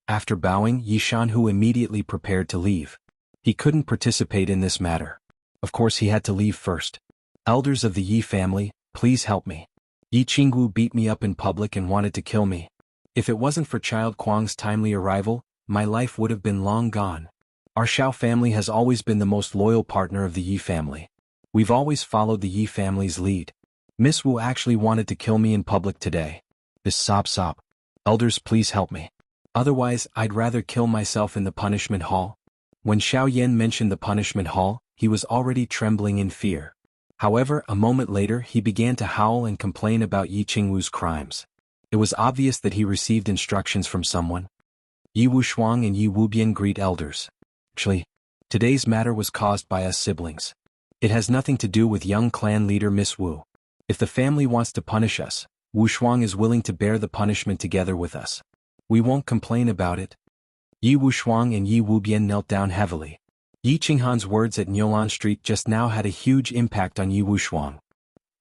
After bowing, Yi Shanhu immediately prepared to leave. He couldn't participate in this matter. Of course he had to leave first. Elders of the Yi family, please help me. Yi Qinggu beat me up in public and wanted to kill me. If it wasn't for Child Kuang's timely arrival, my life would have been long gone. Our Xiao family has always been the most loyal partner of the Yi family. We've always followed the Yi family's lead. Miss Wu actually wanted to kill me in public today. This sob. Elders, please help me. Otherwise, I'd rather kill myself in the punishment hall. When Xiao Yan mentioned the punishment hall, he was already trembling in fear. However, a moment later he began to howl and complain about Yi Qingwu's crimes. It was obvious that he received instructions from someone. Yi Wushuang and Yi Wubian greet elders. Actually, today's matter was caused by us siblings. It has nothing to do with young clan leader Miss Wu. If the family wants to punish us, Wushuang is willing to bear the punishment together with us. We won't complain about it. Yi Wushuang and Yi Wubian knelt down heavily. Yi Qinghan's words at Nyolan Street just now had a huge impact on Yi Wushuang.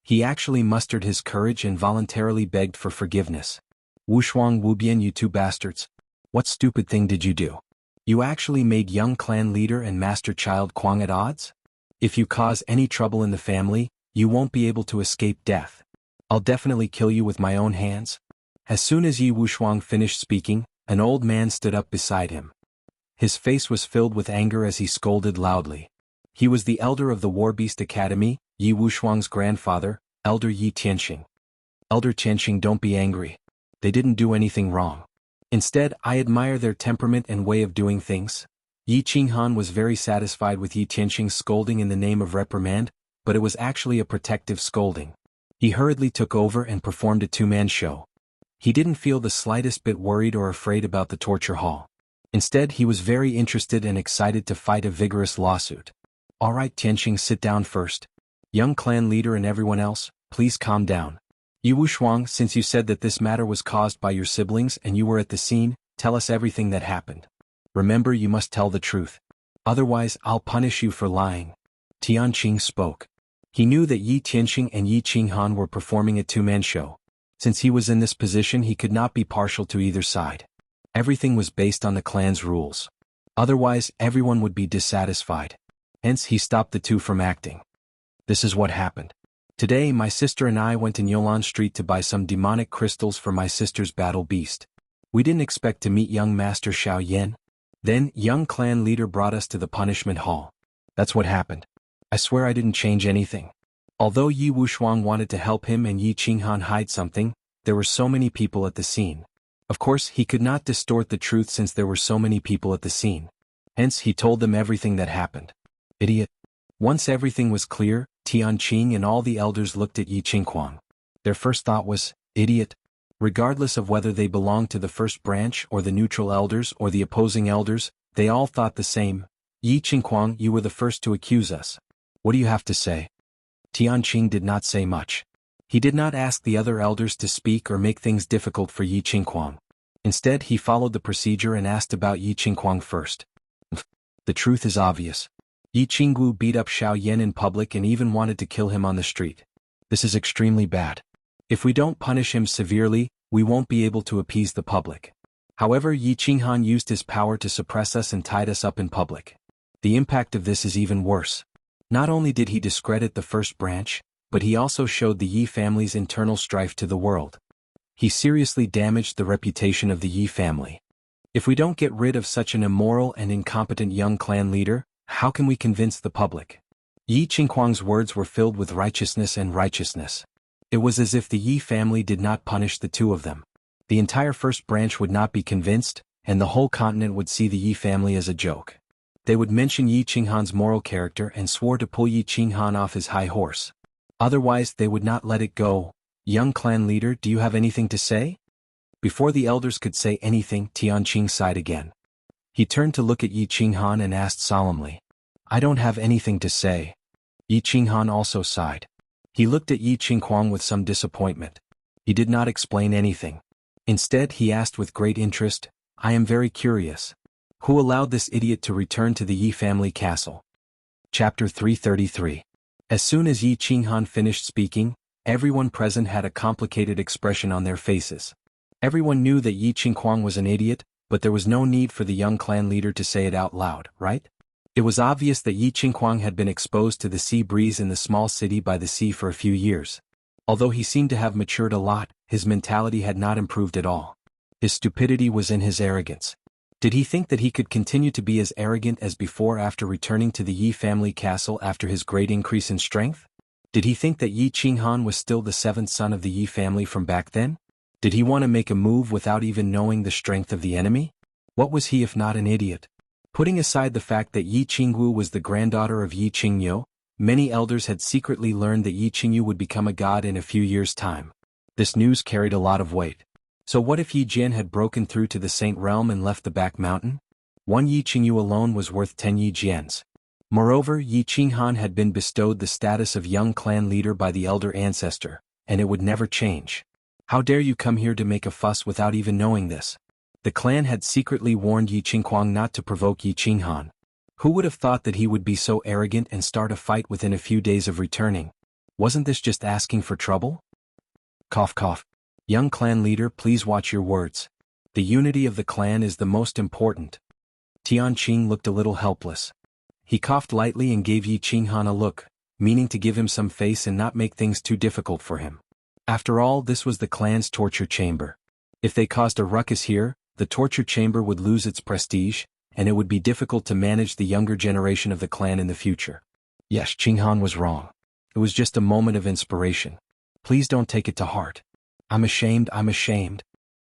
He actually mustered his courage and voluntarily begged for forgiveness. Wushuang, Wubian, you two bastards. What stupid thing did you do? You actually made young clan leader and Master Child Kuang at odds? If you cause any trouble in the family, you won't be able to escape death. I'll definitely kill you with my own hands. As soon as Yi Wushuang finished speaking, an old man stood up beside him. His face was filled with anger as he scolded loudly. He was the elder of the Warbeast Academy, Yi Wushuang's grandfather, Elder Yi Tianqing. Elder Tianqing, don't be angry. They didn't do anything wrong. Instead, I admire their temperament and way of doing things. Yi Qinghan was very satisfied with Yi Tianqing's scolding in the name of reprimand, but it was actually a protective scolding. He hurriedly took over and performed a two-man show. He didn't feel the slightest bit worried or afraid about the torture hall. Instead, he was very interested and excited to fight a vigorous lawsuit. All right, Tianqing, sit down first. Young clan leader and everyone else, please calm down. Yi Wushuang, since you said that this matter was caused by your siblings and you were at the scene, tell us everything that happened. Remember, you must tell the truth. Otherwise, I'll punish you for lying. Tianqing spoke. He knew that Yi Tianqing and Yi Qinghan were performing a two-man show. Since he was in this position, he could not be partial to either side. Everything was based on the clan's rules. Otherwise, everyone would be dissatisfied. Hence, he stopped the two from acting. This is what happened. Today, my sister and I went to Nyolan Street to buy some demonic crystals for my sister's battle beast. We didn't expect to meet young Master Xiao Yan. Then, young clan leader brought us to the punishment hall. That's what happened. I swear I didn't change anything. Although Yi Wushuang wanted to help him and Yi Qinghan hide something, there were so many people at the scene. Of course, he could not distort the truth since there were so many people at the scene. Hence, he told them everything that happened. Idiot. Once everything was clear, Tianqing and all the elders looked at Yi Qinghuang. Their first thought was, idiot. Regardless of whether they belonged to the first branch or the neutral elders or the opposing elders, they all thought the same. Yi Qinghuang, you were the first to accuse us. What do you have to say? Tianqing did not say much. He did not ask the other elders to speak or make things difficult for Yi Qinghuang. Instead, he followed the procedure and asked about Yi Qinghuang first. The truth is obvious. Yi Qinggu beat up Xiao Yan in public and even wanted to kill him on the street. This is extremely bad. If we don't punish him severely, we won't be able to appease the public. However, Yi Qinghan used his power to suppress us and tied us up in public. The impact of this is even worse. Not only did he discredit the first branch, but he also showed the Yi family's internal strife to the world. He seriously damaged the reputation of the Yi family. If we don't get rid of such an immoral and incompetent young clan leader, how can we convince the public? Yi Qinghuang's words were filled with righteousness and righteousness. It was as if the Yi family did not punish the two of them. The entire first branch would not be convinced, and the whole continent would see the Yi family as a joke. They would mention Yi Qinghan's moral character and swore to pull Yi Qinghan off his high horse. Otherwise they would not let it go. Young clan leader, do you have anything to say? Before the elders could say anything, Tianqing sighed again. He turned to look at Yi Qinghan and asked solemnly, I don't have anything to say. Yi Qinghan also sighed. He looked at Yi Qinghuang with some disappointment. He did not explain anything. Instead he asked with great interest, I am very curious. Who allowed this idiot to return to the Yi family castle? Chapter 333. As soon as Yi Qinghan finished speaking, everyone present had a complicated expression on their faces. Everyone knew that Yi Qinghuang was an idiot, but there was no need for the young clan leader to say it out loud, right? It was obvious that Yi Qinghuang had been exposed to the sea breeze in the small city by the sea for a few years. Although he seemed to have matured a lot, his mentality had not improved at all. His stupidity was in his arrogance. Did he think that he could continue to be as arrogant as before after returning to the Yi family castle after his great increase in strength? Did he think that Yi Qinghan was still the seventh son of the Yi family from back then? Did he want to make a move without even knowing the strength of the enemy? What was he if not an idiot? Putting aside the fact that Yi Qingwu was the granddaughter of Yi Qingyu, many elders had secretly learned that Yi Qingyu would become a god in a few years' time. This news carried a lot of weight. So what if Yi Jian had broken through to the Saint Realm and left the back mountain? One Yi Qingyu alone was worth 10 Yi Jians. Moreover, Yi Qinghan had been bestowed the status of young clan leader by the elder ancestor, and it would never change. How dare you come here to make a fuss without even knowing this? The clan had secretly warned Yi Qinghuang not to provoke Yi Qinghan. Who would have thought that he would be so arrogant and start a fight within a few days of returning? Wasn't this just asking for trouble? Cough cough. Young clan leader, please watch your words. The unity of the clan is the most important. Tianqing looked a little helpless. He coughed lightly and gave Yi Qinghan a look, meaning to give him some face and not make things too difficult for him. After all, this was the clan's torture chamber. If they caused a ruckus here, the torture chamber would lose its prestige, and it would be difficult to manage the younger generation of the clan in the future. Yes, Qinghan was wrong. It was just a moment of inspiration. Please don't take it to heart. I'm ashamed.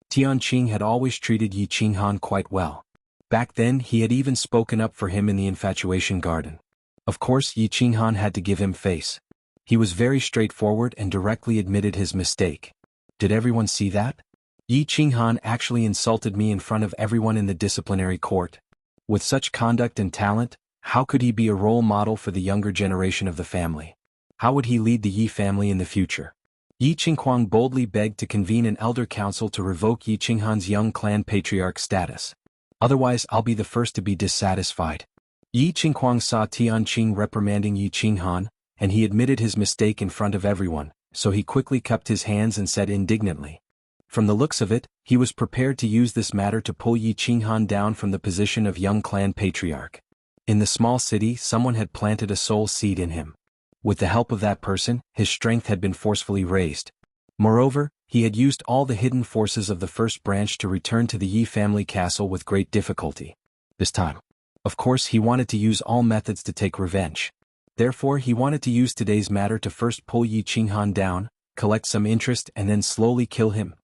Tianqing had always treated Yi Qinghan quite well. Back then he had even spoken up for him in the infatuation garden. Of course Yi Qinghan had to give him face. He was very straightforward and directly admitted his mistake. Did everyone see that? Yi Qinghan actually insulted me in front of everyone in the disciplinary court. With such conduct and talent, how could he be a role model for the younger generation of the family? How would he lead the Yi family in the future? Yi Qinghuang boldly begged to convene an elder council to revoke Yi Qinghan's young clan patriarch status. Otherwise I'll be the first to be dissatisfied. Yi Qinghuang saw Tianqing reprimanding Yi Qinghan, and he admitted his mistake in front of everyone, so he quickly cupped his hands and said indignantly. From the looks of it, he was prepared to use this matter to pull Yi Qinghan down from the position of young clan patriarch. In the small city, someone had planted a soul seed in him. With the help of that person, his strength had been forcefully raised. Moreover, he had used all the hidden forces of the first branch to return to the Yi family castle with great difficulty. This time, of course, he wanted to use all methods to take revenge. Therefore, he wanted to use today's matter to first pull Yi Qinghan down, collect some interest, and then slowly kill him.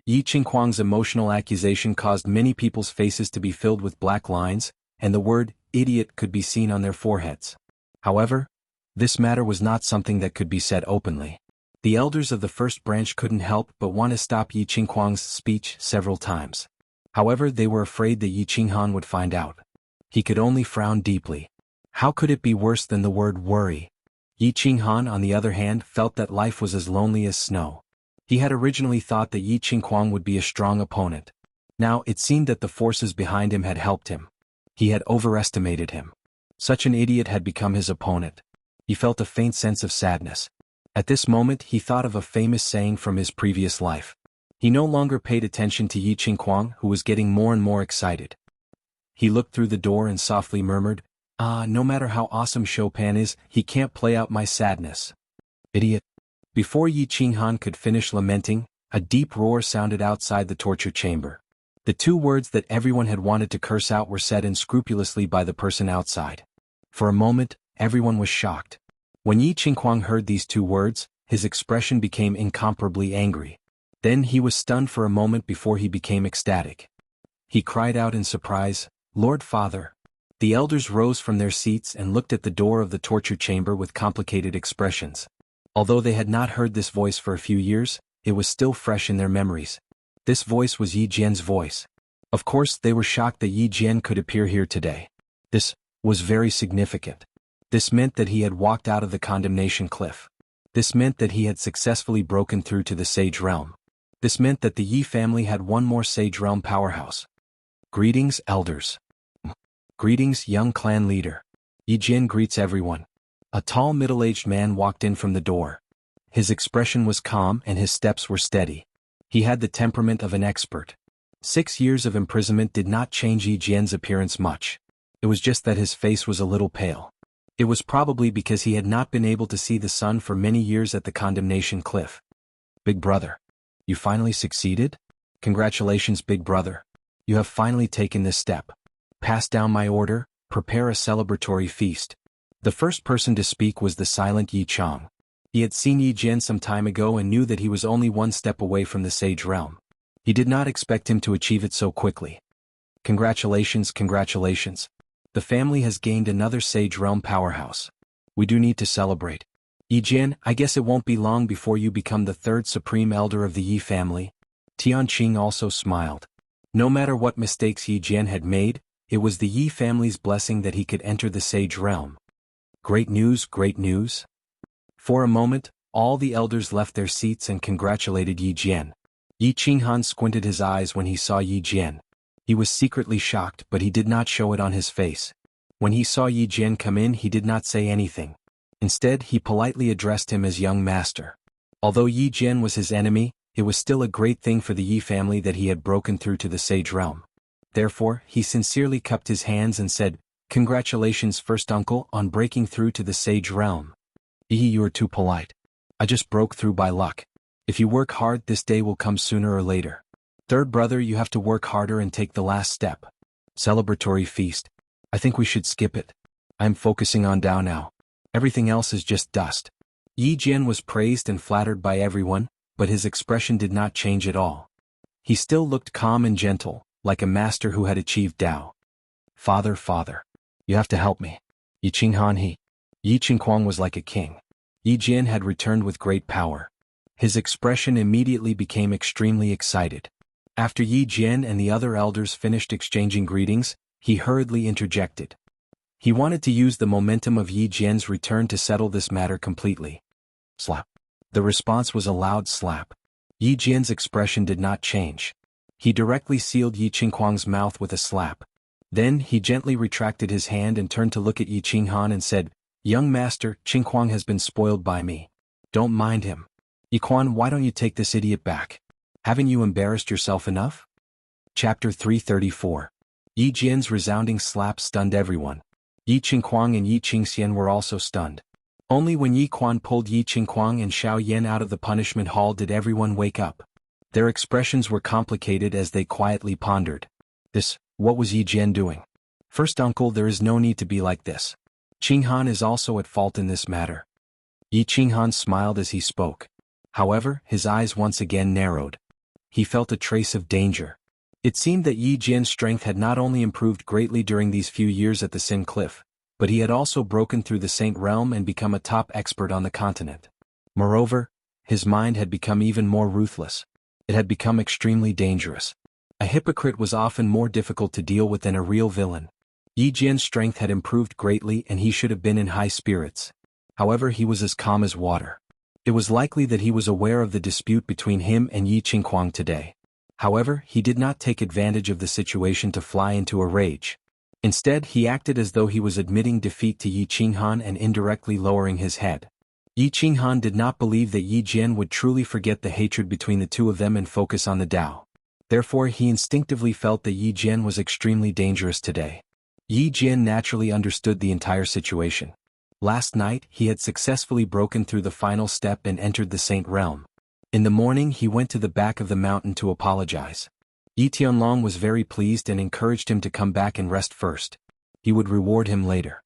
Yi Qinghuang's emotional accusation caused many people's faces to be filled with black lines, and the word idiot could be seen on their foreheads. However, this matter was not something that could be said openly. The elders of the first branch couldn't help but want to stop Yi Qinghuang's speech several times. However, they were afraid that Yi Qinghan would find out. He could only frown deeply. How could it be worse than the word worry? Yi Qinghan, on the other hand, felt that life was as lonely as snow. He had originally thought that Yi Qinghuang would be a strong opponent. Now it seemed that the forces behind him had helped him. He had overestimated him. Such an idiot had become his opponent. He felt a faint sense of sadness. At this moment he thought of a famous saying from his previous life. He no longer paid attention to Yi Qinghuang, who was getting more and more excited. He looked through the door and softly murmured, No matter how awesome Chopin is, he can't play out my sadness. Idiot. Before Yi Qinghan could finish lamenting, a deep roar sounded outside the torture chamber. The two words that everyone had wanted to curse out were said unscrupulously by the person outside. For a moment, everyone was shocked. When Yi Qinghuang heard these two words, his expression became incomparably angry. Then he was stunned for a moment before he became ecstatic. He cried out in surprise, "Lord Father!" The elders rose from their seats and looked at the door of the torture chamber with complicated expressions. Although they had not heard this voice for a few years, it was still fresh in their memories. This voice was Yi Jian's voice. Of course, they were shocked that Yi Jian could appear here today. This was very significant. This meant that he had walked out of the condemnation cliff. This meant that he had successfully broken through to the Sage Realm. This meant that the Yi family had one more Sage Realm powerhouse. Greetings, elders. Greetings, young clan leader. Yi Jian greets everyone. A tall middle-aged man walked in from the door. His expression was calm and his steps were steady. He had the temperament of an expert. 6 years of imprisonment did not change Yi Jian's appearance much. It was just that his face was a little pale. It was probably because he had not been able to see the sun for many years at the condemnation cliff. Big brother. You finally succeeded? Congratulations, big brother. You have finally taken this step. Pass down my order, prepare a celebratory feast. The first person to speak was the silent Yi Chang. He had seen Yi Jian some time ago and knew that he was only one step away from the Sage Realm. He did not expect him to achieve it so quickly. Congratulations, congratulations. The family has gained another Sage Realm powerhouse. We do need to celebrate. Yi Jian, I guess it won't be long before you become the third supreme elder of the Yi family. Tianqing also smiled. No matter what mistakes Yi Jian had made, it was the Yi family's blessing that he could enter the Sage Realm. Great news, great news. For a moment, all the elders left their seats and congratulated Yi Jian. Yi Qinghan squinted his eyes when he saw Yi Jian. He was secretly shocked, but he did not show it on his face. When he saw Yi Jian come in, he did not say anything. Instead, he politely addressed him as young master. Although Yi Jian was his enemy, it was still a great thing for the Yi family that he had broken through to the Sage Realm. Therefore, he sincerely cupped his hands and said, "Congratulations, first uncle, on breaking through to the Sage Realm." "Yi, you are too polite. I just broke through by luck. If you work hard, this day will come sooner or later. Third brother, you have to work harder and take the last step. Celebratory feast. I think we should skip it. I am focusing on Dao now. Everything else is just dust." Yi Jian was praised and flattered by everyone, but his expression did not change at all. He still looked calm and gentle, like a master who had achieved Dao. "Father, father. You have to help me. Yi Qinghan Yi Qinghuang was like a king. Yi Jian had returned with great power. His expression immediately became extremely excited. After Yi Jian and the other elders finished exchanging greetings, he hurriedly interjected. He wanted to use the momentum of Yi Jian's return to settle this matter completely. Slap. The response was a loud slap. Yi Jian's expression did not change. He directly sealed Yi Qinghuang's mouth with a slap. Then he gently retracted his hand and turned to look at Yi Qinghan and said, "Young master, Qinghuang has been spoiled by me. Don't mind him. Yi Quan, why don't you take this idiot back? Haven't you embarrassed yourself enough?" Chapter 334. Yi Jian's resounding slap stunned everyone. Yi Qinghuang and Yi Qingxian were also stunned. Only when Yi Quan pulled Yi Qinghuang and Xiao Yan out of the punishment hall did everyone wake up. Their expressions were complicated as they quietly pondered. What was Yi Jian doing? First uncle, there is no need to be like this. Qinghan is also at fault in this matter. Yi Qinghan smiled as he spoke. However, his eyes once again narrowed. He felt a trace of danger. It seemed that Yi Jian's strength had not only improved greatly during these few years at the Sin Cliff, but he had also broken through the Saint Realm and become a top expert on the continent. Moreover, his mind had become even more ruthless. It had become extremely dangerous. A hypocrite was often more difficult to deal with than a real villain. Yi Jian's strength had improved greatly and he should have been in high spirits. However, he was as calm as water. It was likely that he was aware of the dispute between him and Yi Qinghuang today. However, he did not take advantage of the situation to fly into a rage. Instead, he acted as though he was admitting defeat to Yi Qinghan and indirectly lowering his head. Yi Qinghan did not believe that Yi Jian would truly forget the hatred between the two of them and focus on the Tao. Therefore, he instinctively felt that Yi Jian was extremely dangerous today. Yi Jian naturally understood the entire situation. Last night, he had successfully broken through the final step and entered the Saint Realm. In the morning he went to the back of the mountain to apologize. Yi Tianlong was very pleased and encouraged him to come back and rest first. He would reward him later.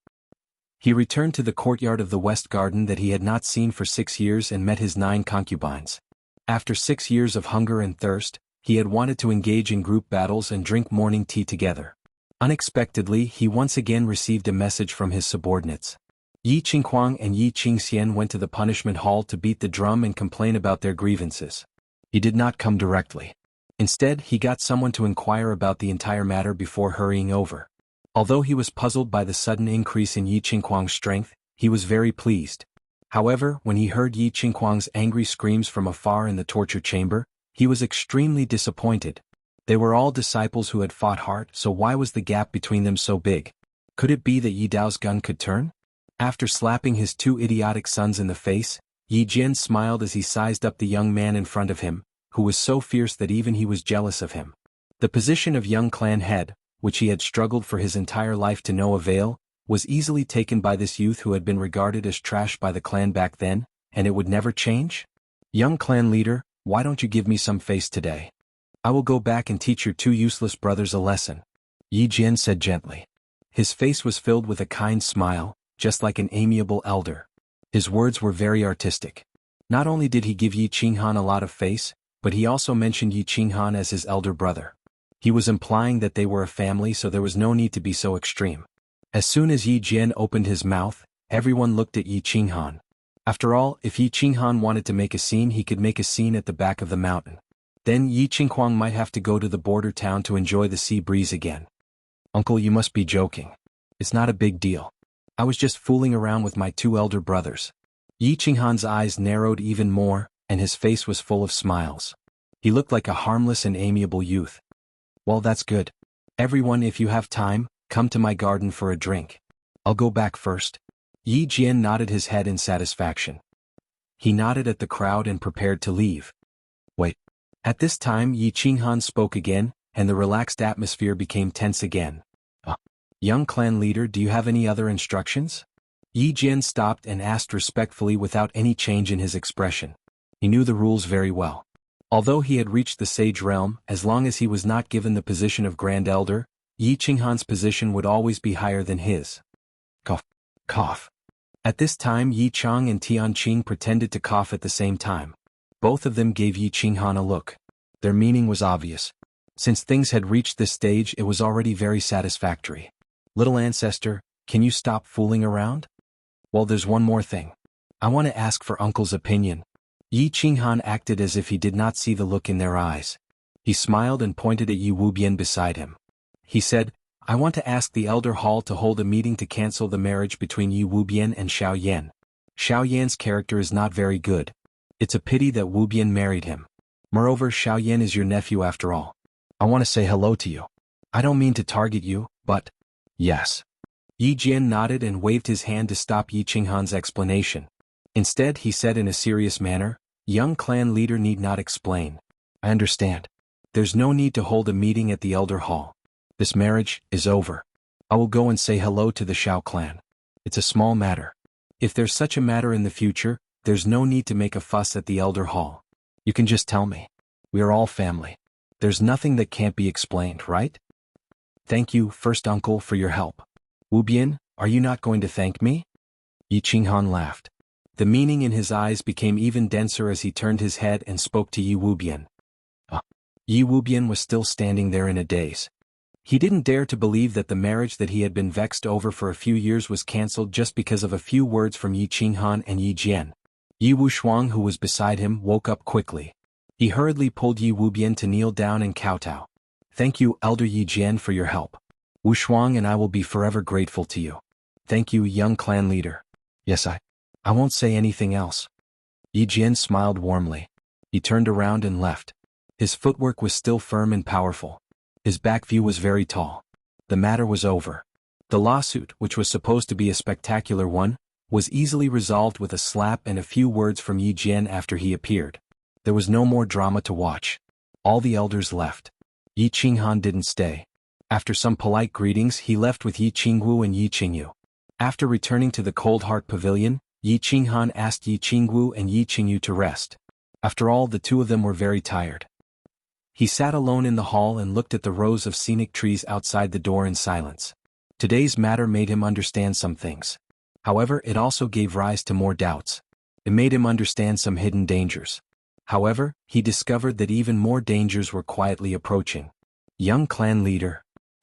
He returned to the courtyard of the West Garden that he had not seen for 6 years and met his 9 concubines. After 6 years of hunger and thirst, he had wanted to engage in group battles and drink morning tea together. Unexpectedly, he once again received a message from his subordinates. Yi Qinghuang and Yi Qingxian went to the punishment hall to beat the drum and complain about their grievances. He did not come directly. Instead, he got someone to inquire about the entire matter before hurrying over. Although he was puzzled by the sudden increase in Yi Qinghuang's strength, he was very pleased. However, when he heard Yi Qinghuang's angry screams from afar in the torture chamber, he was extremely disappointed. They were all disciples who had fought hard, so why was the gap between them so big? Could it be that Yi Dao's gun could turn? After slapping his 2 idiotic sons in the face, Yi Jian smiled as he sized up the young man in front of him, who was so fierce that even he was jealous of him. The position of young clan head, which he had struggled for his entire life to no avail, was easily taken by this youth who had been regarded as trash by the clan back then, and it would never change? Young clan leader, why don't you give me some face today? I will go back and teach your 2 useless brothers a lesson. Yi Jian said gently. His face was filled with a kind smile, just like an amiable elder. His words were very artistic. Not only did he give Yi Qinghan a lot of face, but he also mentioned Yi Qinghan as his elder brother. He was implying that they were a family, so there was no need to be so extreme. As soon as Yi Jian opened his mouth, everyone looked at Yi Qinghan. After all, if Yi Qinghan wanted to make a scene, he could make a scene at the back of the mountain. Then Yi Qinghuang might have to go to the border town to enjoy the sea breeze again. Uncle, you must be joking. It's not a big deal. I was just fooling around with my 2 elder brothers. Yi Qinghan's eyes narrowed even more, and his face was full of smiles. He looked like a harmless and amiable youth. Well, that's good. Everyone, if you have time, come to my garden for a drink. I'll go back first. Yi Jian nodded his head in satisfaction. He nodded at the crowd and prepared to leave. Wait. At this time Yi Qinghan spoke again, and the relaxed atmosphere became tense again. Young clan leader, do you have any other instructions? Yi Jian stopped and asked respectfully without any change in his expression. He knew the rules very well. Although he had reached the sage realm, as long as he was not given the position of Grand Elder, Yi Qinghan's position would always be higher than his. Cough. Cough. At this time Yi Chang and Tianqing pretended to cough at the same time. Both of them gave Yi Qinghan a look. Their meaning was obvious. Since things had reached this stage, it was already very satisfactory. Little ancestor, can you stop fooling around? Well, there's one more thing. I want to ask for Uncle's opinion. Yi Qinghan acted as if he did not see the look in their eyes. He smiled and pointed at Yi Wubian beside him. He said, I want to ask the Elder Hall to hold a meeting to cancel the marriage between Yi Wubian and Xiao Yan. Xiao Yan's character is not very good. It's a pity that Wubian married him. Moreover, Xiao Yan is your nephew after all. I want to say hello to you. I don't mean to target you, but... Yes. Yi Jian nodded and waved his hand to stop Yi Qinghan's explanation. Instead, he said in a serious manner, Young clan leader need not explain. I understand. There's no need to hold a meeting at the Elder Hall. This marriage is over. I will go and say hello to the Xiao clan. It's a small matter. If there's such a matter in the future, there's no need to make a fuss at the Elder Hall. You can just tell me. We are all family. There's nothing that can't be explained, right? Thank you, first uncle, for your help. Wubian, are you not going to thank me? Yi Qinghan laughed. The meaning in his eyes became even denser as he turned his head and spoke to Yi Wubian. Yi Wubian was still standing there in a daze. He didn't dare to believe that the marriage that he had been vexed over for a few years was cancelled just because of a few words from Yi Qinghan and Yi Jian. Yi Wushuang, who was beside him, woke up quickly. He hurriedly pulled Yi Wubian to kneel down and kowtow. Thank you, Elder Yi Jian, for your help. Wushuang and I will be forever grateful to you. Thank you, young clan leader. Yes, I won't say anything else. Yi Jian smiled warmly. He turned around and left. His footwork was still firm and powerful. His back view was very tall. The matter was over. The lawsuit, which was supposed to be a spectacular one, was easily resolved with a slap and a few words from Yi Jian after he appeared. There was no more drama to watch. All the elders left. Yi Qinghan didn't stay. After some polite greetings, he left with Yi Qingwu and Yi Qingyu. After returning to the Cold Heart Pavilion, Yi Qinghan asked Yi Qingwu and Yi Qingyu to rest. After all, the two of them were very tired. He sat alone in the hall and looked at the rows of scenic trees outside the door in silence. Today's matter made him understand some things. However, it also gave rise to more doubts. It made him understand some hidden dangers. However, he discovered that even more dangers were quietly approaching. Young clan leader.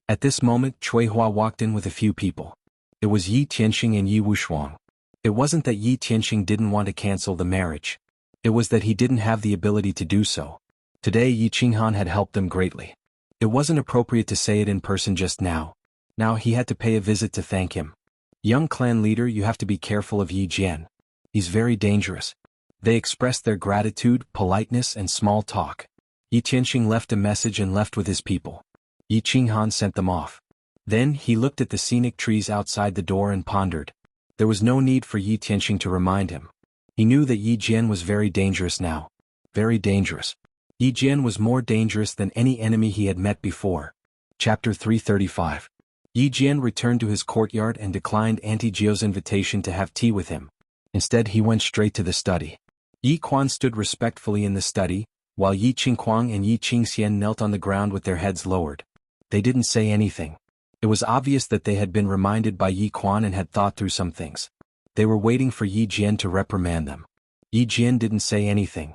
At this moment, Cui Hua walked in with a few people. It was Yi Tianxing and Yi Wushuang. It wasn't that Yi Tianxing didn't want to cancel the marriage. It was that he didn't have the ability to do so. Today Yi Qinghan had helped them greatly. It wasn't appropriate to say it in person just now. Now he had to pay a visit to thank him. Young clan leader, you have to be careful of Yi Jian. He's very dangerous. They expressed their gratitude, politeness, and small talk. Yi Tianxing left a message and left with his people. Yi Qinghan sent them off. Then he looked at the scenic trees outside the door and pondered. There was no need for Yi Tianxing to remind him. He knew that Yi Jian was very dangerous now. Very dangerous. Yi Jian was more dangerous than any enemy he had met before. Chapter 335. Yi Jian returned to his courtyard and declined Auntie Jio's invitation to have tea with him. Instead, he went straight to the study. Yi Quan stood respectfully in the study, while Yi Qingquang and Yi Qingxian knelt on the ground with their heads lowered. They didn't say anything. It was obvious that they had been reminded by Yi Quan and had thought through some things. They were waiting for Yi Jian to reprimand them. Yi Jian didn't say anything.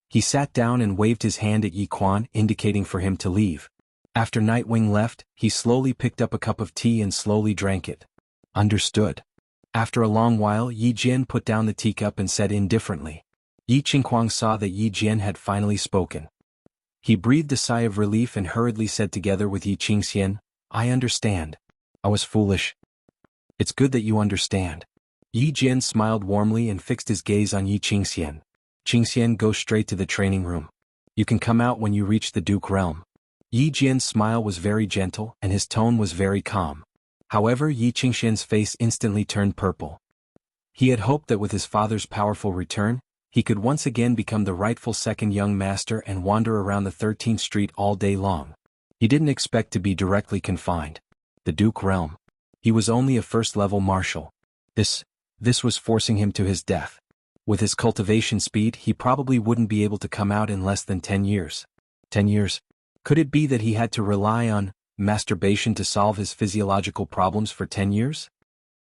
He sat down and waved his hand at Yi Quan, indicating for him to leave. After Nightwing left, he slowly picked up a cup of tea and slowly drank it. Understood. After a long while, Yi Jian put down the teacup and said indifferently. Yi Qingquang saw that Yi Jian had finally spoken. He breathed a sigh of relief and hurriedly said together with Yi Qingxian, I understand. I was foolish. It's good that you understand. Yi Jian smiled warmly and fixed his gaze on Yi Qingxian. Qingxian, go straight to the training room. You can come out when you reach the Duke realm. Yi Jian's smile was very gentle and his tone was very calm. However, Yi Qingxian's face instantly turned purple. He had hoped that with his father's powerful return, he could once again become the rightful second young master and wander around the 13th Street all day long. He didn't expect to be directly confined. The Duke realm. He was only a first-level marshal. This was forcing him to his death. With his cultivation speed, he probably wouldn't be able to come out in less than 10 years. 10 years? Could it be that he had to rely on masturbation to solve his physiological problems for 10 years?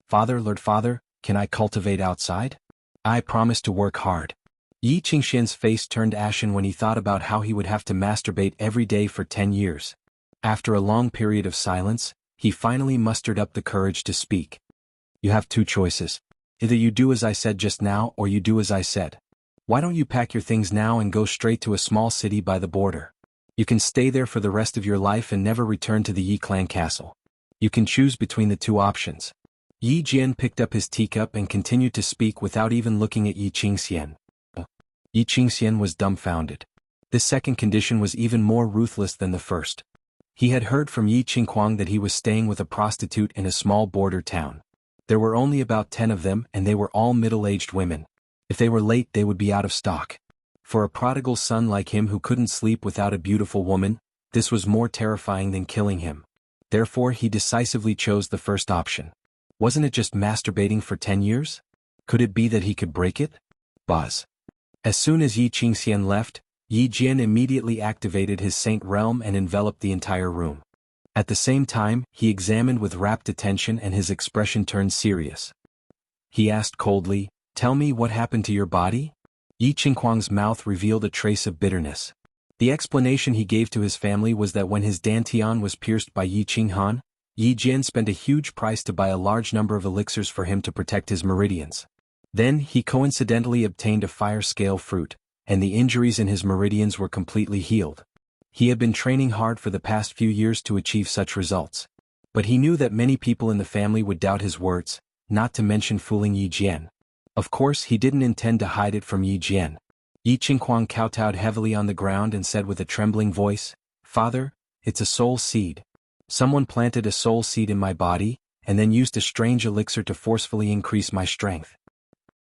Father, Lord Father, can I cultivate outside? I promise to work hard. Yi Qingxian's face turned ashen when he thought about how he would have to masturbate every day for 10 years. After a long period of silence, he finally mustered up the courage to speak. You have two choices. Either you do as I said just now or you do as I said. Why don't you pack your things now and go straight to a small city by the border? You can stay there for the rest of your life and never return to the Yi clan castle. You can choose between the two options. Yi Jian picked up his teacup and continued to speak without even looking at Yi Qingxian. Yi Qingxian was dumbfounded. This second condition was even more ruthless than the first. He had heard from Yi Qingquang that he was staying with a prostitute in a small border town. There were only about 10 of them and they were all middle-aged women. If they were late, they would be out of stock. For a prodigal son like him who couldn't sleep without a beautiful woman, this was more terrifying than killing him. Therefore he decisively chose the first option. Wasn't it just masturbating for 10 years? Could it be that he could break it? Buzz. As soon as Yi Qingxian left, Yi Jian immediately activated his Saint Realm and enveloped the entire room. At the same time, he examined with rapt attention and his expression turned serious. He asked coldly, Tell me what happened to your body? Yi Qingquang's mouth revealed a trace of bitterness. The explanation he gave to his family was that when his dantian was pierced by Yi Qinghan, Yi Jian spent a huge price to buy a large number of elixirs for him to protect his meridians. Then he coincidentally obtained a fire scale fruit, and the injuries in his meridians were completely healed. He had been training hard for the past few years to achieve such results. But he knew that many people in the family would doubt his words, not to mention fooling Yi Jian. Of course, he didn't intend to hide it from Yi Jian. Yi Qingquang kowtowed heavily on the ground and said with a trembling voice, Father, it's a soul seed. Someone planted a soul seed in my body, and then used a strange elixir to forcefully increase my strength.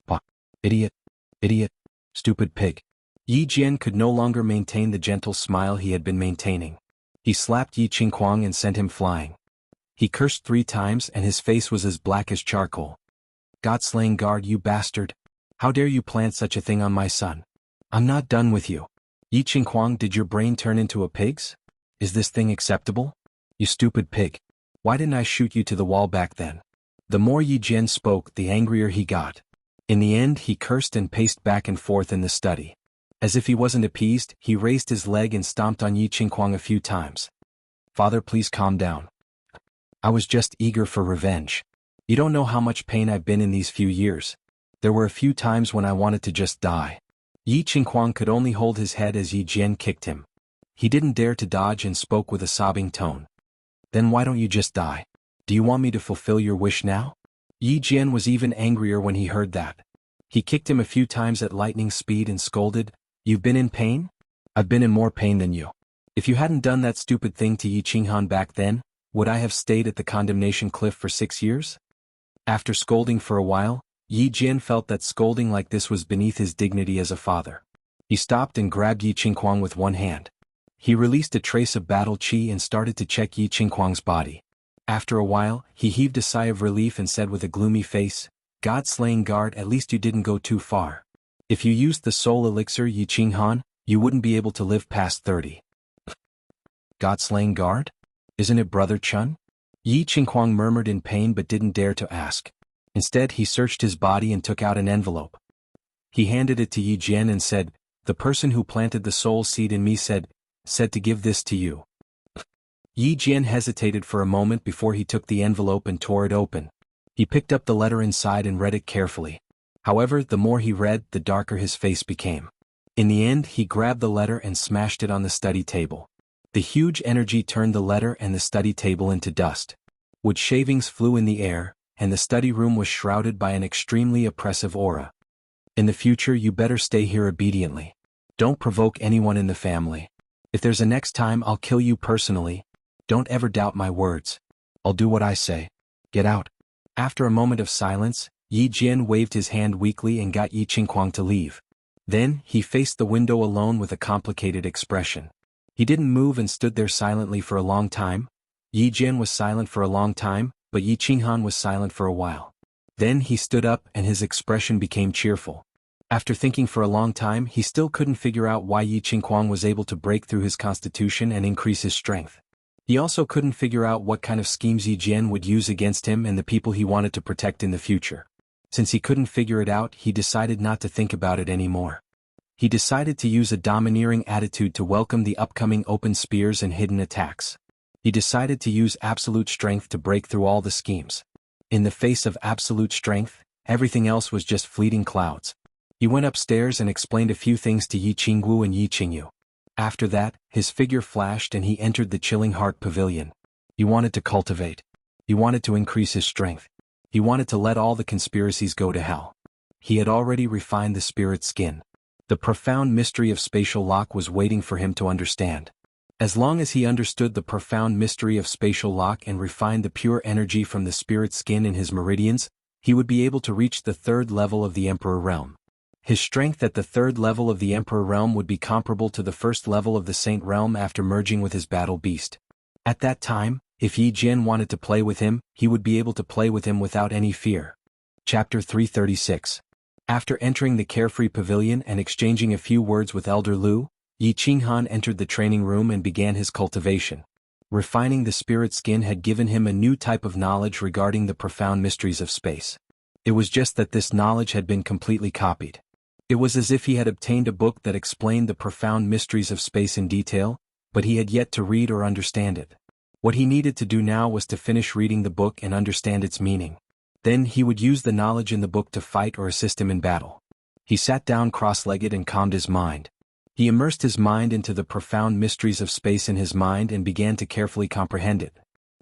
Bah! Idiot! Idiot! Stupid pig! Yi Jian could no longer maintain the gentle smile he had been maintaining. He slapped Yi Qinghuang and sent him flying. He cursed 3 times and his face was as black as charcoal. God-slaying guard, you bastard! How dare you plant such a thing on my son? I'm not done with you. Yi Qinghuang, did your brain turn into a pig's? Is this thing acceptable? You stupid pig. Why didn't I shoot you to the wall back then? The more Yi Jian spoke, the angrier he got. In the end, he cursed and paced back and forth in the study. As if he wasn't appeased, he raised his leg and stomped on Yi Qinghuang a few times. Father, please calm down. I was just eager for revenge. You don't know how much pain I've been in these few years. There were a few times when I wanted to just die. Yi Qinghuang could only hold his head as Yi Jian kicked him. He didn't dare to dodge and spoke with a sobbing tone. Then why don't you just die? Do you want me to fulfill your wish now? Yi Jian was even angrier when he heard that. He kicked him a few times at lightning speed and scolded, You've been in pain? I've been in more pain than you. If you hadn't done that stupid thing to Yi Qinghan back then, would I have stayed at the condemnation cliff for 6 years? After scolding for a while, Yi Jian felt that scolding like this was beneath his dignity as a father. He stopped and grabbed Yi Qinghuang with one hand. He released a trace of battle qi and started to check Yi Qinghuang's body. After a while, he heaved a sigh of relief and said with a gloomy face, God-slaying guard, at least you didn't go too far. If you used the soul elixir, Yi Qinghan, you wouldn't be able to live past 30. God-slaying guard? Isn't it Brother Chun? Yi Qinghuang murmured in pain but didn't dare to ask. Instead, he searched his body and took out an envelope. He handed it to Yi Jian and said, The person who planted the soul seed in me said to give this to you. Yi Jian hesitated for a moment before he took the envelope and tore it open. He picked up the letter inside and read it carefully. However, the more he read, the darker his face became. In the end, he grabbed the letter and smashed it on the study table. The huge energy turned the letter and the study table into dust. Wood shavings flew in the air, and the study room was shrouded by an extremely oppressive aura. In the future, you better stay here obediently. Don't provoke anyone in the family. If there's a next time, I'll kill you personally. Don't ever doubt my words. I'll do what I say. Get out. After a moment of silence, Yi Jian waved his hand weakly and got Yi Qinghuang to leave. Then, he faced the window alone with a complicated expression. He didn't move and stood there silently for a long time. Yi Jian was silent for a long time, but Yi Qinghan was silent for a while. Then he stood up and his expression became cheerful. After thinking for a long time, he still couldn't figure out why Yi Qinghuang was able to break through his constitution and increase his strength. He also couldn't figure out what kind of schemes Yi Jian would use against him and the people he wanted to protect in the future. Since he couldn't figure it out, he decided not to think about it anymore. He decided to use a domineering attitude to welcome the upcoming open spears and hidden attacks. He decided to use absolute strength to break through all the schemes. In the face of absolute strength, everything else was just fleeting clouds. He went upstairs and explained a few things to Yi Qingwu and Yi Qingyu. After that, his figure flashed and he entered the Chilling Heart Pavilion. He wanted to cultivate. He wanted to increase his strength. He wanted to let all the conspiracies go to hell. He had already refined the spirit skin. The profound mystery of spatial lock was waiting for him to understand. As long as he understood the profound mystery of spatial lock and refined the pure energy from the spirit skin in his meridians, he would be able to reach the 3rd level of the Emperor Realm. His strength at the 3rd level of the Emperor Realm would be comparable to the 1st level of the Saint Realm after merging with his battle beast. At that time, if Yi Jian wanted to play with him, he would be able to play with him without any fear. Chapter 336. After entering the carefree pavilion and exchanging a few words with Elder Lu, Yi Qinghan entered the training room and began his cultivation. Refining the spirit skin had given him a new type of knowledge regarding the profound mysteries of space. It was just that this knowledge had been completely copied. It was as if he had obtained a book that explained the profound mysteries of space in detail, but he had yet to read or understand it. What he needed to do now was to finish reading the book and understand its meaning. Then he would use the knowledge in the book to fight or assist him in battle. He sat down cross-legged and calmed his mind. He immersed his mind into the profound mysteries of space in his mind and began to carefully comprehend it.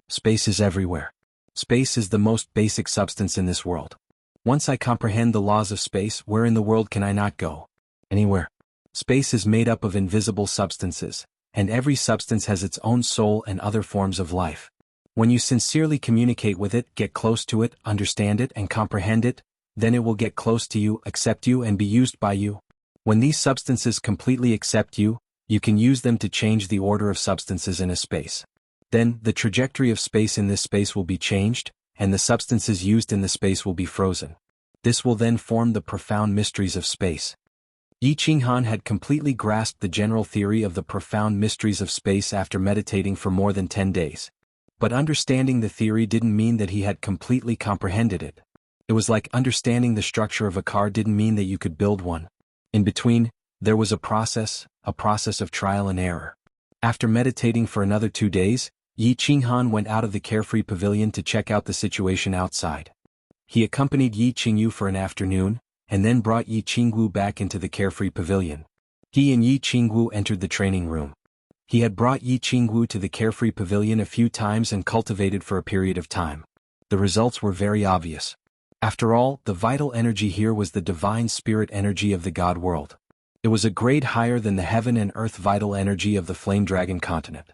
Space is everywhere. Space is the most basic substance in this world. Once I comprehend the laws of space, where in the world can I not go? Anywhere. Space is made up of invisible substances, and every substance has its own soul and other forms of life. When you sincerely communicate with it, get close to it, understand it and comprehend it, then it will get close to you, accept you and be used by you. When these substances completely accept you, You can use them to change the order of substances in a space. Then, the trajectory of space in this space will be changed, and the substances used in the space will be frozen. This will then form the profound mysteries of space. Yi Qinghan had completely grasped the general theory of the profound mysteries of space after meditating for more than 10 days. But understanding the theory didn't mean that he had completely comprehended it. It was like understanding the structure of a car didn't mean that you could build one. In between, there was a process of trial and error. After meditating for another 2 days, Yi Qinghan went out of the carefree pavilion to check out the situation outside. He accompanied Yi Qingyu for an afternoon, and then brought Yi Qingwu back into the carefree pavilion. He and Yi Qingwu entered the training room. He had brought Yi Qingwu to the carefree pavilion a few times and cultivated for a period of time. The results were very obvious. After all, the vital energy here was the divine spirit energy of the God world. It was a grade higher than the heaven and earth vital energy of the flame dragon continent.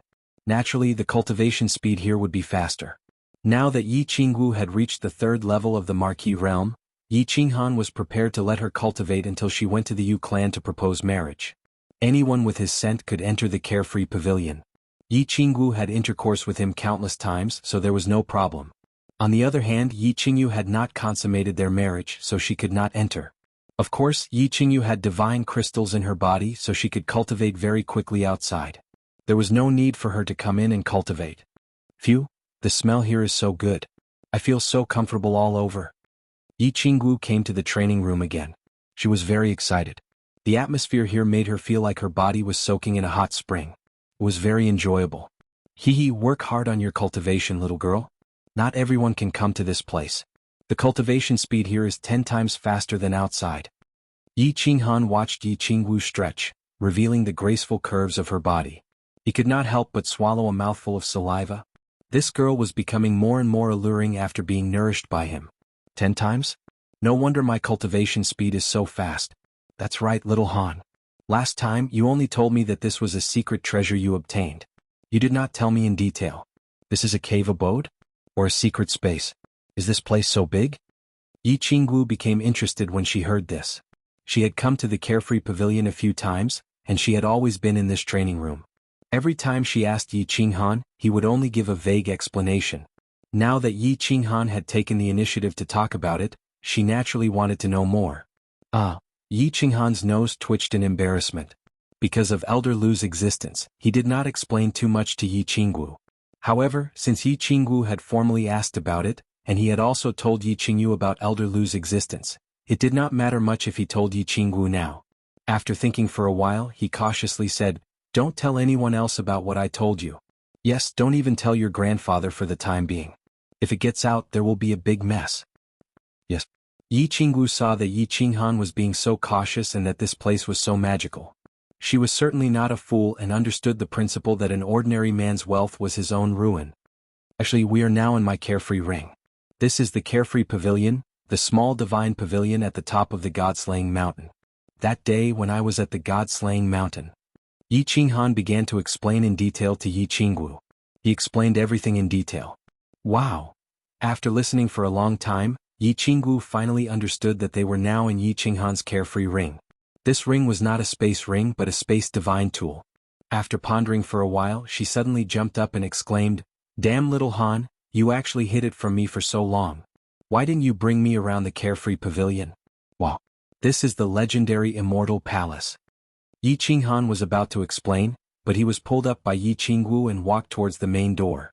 Naturally, the cultivation speed here would be faster. Now that Yi Qingwu had reached the 3rd level of the Marquis realm, Yi Qinghan was prepared to let her cultivate until she went to the Yu clan to propose marriage. Anyone with his scent could enter the carefree pavilion. Yi Qingwu had intercourse with him countless times, so there was no problem. On the other hand, Yi Qingyu had not consummated their marriage, so she could not enter. Of course, Yi Qingyu had divine crystals in her body, so she could cultivate very quickly outside. There was no need for her to come in and cultivate. Phew, the smell here is so good. I feel so comfortable all over. Yi Qingwu came to the training room again. She was very excited. The atmosphere here made her feel like her body was soaking in a hot spring. It was very enjoyable. Work hard on your cultivation, little girl. Not everyone can come to this place. The cultivation speed here is 10 times faster than outside. Yi Qinghan watched Yi Qingwu stretch, revealing the graceful curves of her body. He could not help but swallow a mouthful of saliva. This girl was becoming more and more alluring after being nourished by him. 10 times? No wonder my cultivation speed is so fast. That's right, little Han. Last time, you only told me that this was a secret treasure you obtained. You did not tell me in detail. This is a cave abode? Or a secret space? Is this place so big? Yi Qingwu became interested when she heard this. She had come to the carefree pavilion a few times, and she had always been in this training room. Every time she asked Yi Qinghan, he would only give a vague explanation. Now that Yi Qinghan had taken the initiative to talk about it, she naturally wanted to know more. Yi Qinghan's nose twitched in embarrassment. Because of Elder Lu's existence, he did not explain too much to Yi Qingwu. However, since Yi Qingwu had formally asked about it, and he had also told Yi Qingyu about Elder Lu's existence, it did not matter much if he told Yi Qingwu now. After thinking for a while, he cautiously said, "Don't tell anyone else about what I told you. Yes, don't even tell your grandfather for the time being. If it gets out, there will be a big mess." Yes. Yi Qingwu saw that Yi Qinghan was being so cautious and that this place was so magical. She was certainly not a fool and understood the principle that an ordinary man's wealth was his own ruin. Actually, we are now in my carefree ring. This is the carefree pavilion, the small divine pavilion at the top of the God-slaying mountain. That day when I was at the God-slaying mountain. Yi Qinghan began to explain in detail to Yi Qingwu. He explained everything in detail. Wow! After listening for a long time, Yi Qingwu finally understood that they were now in Yi Qinghan's carefree ring. This ring was not a space ring but a space divine tool. After pondering for a while, she suddenly jumped up and exclaimed, "Damn little Han, you actually hid it from me for so long. Why didn't you bring me around the carefree pavilion?" Wow! This is the legendary Immortal Palace. Yi Qinghan was about to explain, but he was pulled up by Yi Qingwu and walked towards the main door.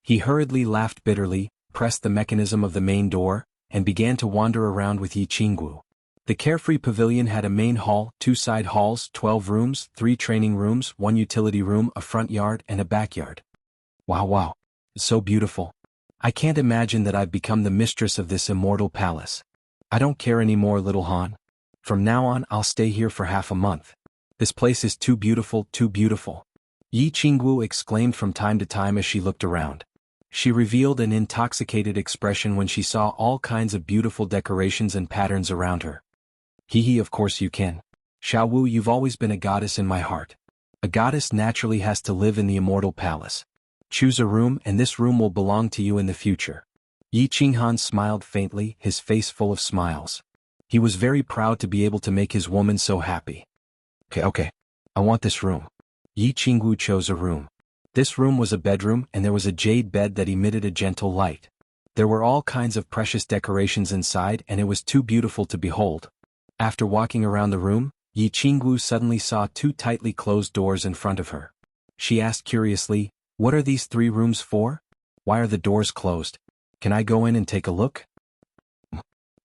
He hurriedly laughed bitterly, pressed the mechanism of the main door, and began to wander around with Yi Qingwu. The carefree pavilion had a main hall, 2 side halls, 12 rooms, 3 training rooms, 1 utility room, a front yard, and a backyard. Wow! It's so beautiful. I can't imagine that I've become the mistress of this immortal palace. I don't care anymore, little Han. From now on, I'll stay here for half a month. This place is too beautiful, too beautiful. Yi Qingwu exclaimed from time to time as she looked around. She revealed an intoxicated expression when she saw all kinds of beautiful decorations and patterns around her. Of course you can. Xiaowu, you've always been a goddess in my heart. A goddess naturally has to live in the immortal palace. Choose a room and this room will belong to you in the future. Yi Qinghan smiled faintly, his face full of smiles. He was very proud to be able to make his woman so happy. Okay. I want this room. Yi Qingwu chose a room. This room was a bedroom and there was a jade bed that emitted a gentle light. There were all kinds of precious decorations inside and it was too beautiful to behold. After walking around the room, Yi Qingwu suddenly saw two tightly closed doors in front of her. She asked curiously, "What are these 3 rooms for? Why are the doors closed? Can I go in and take a look?"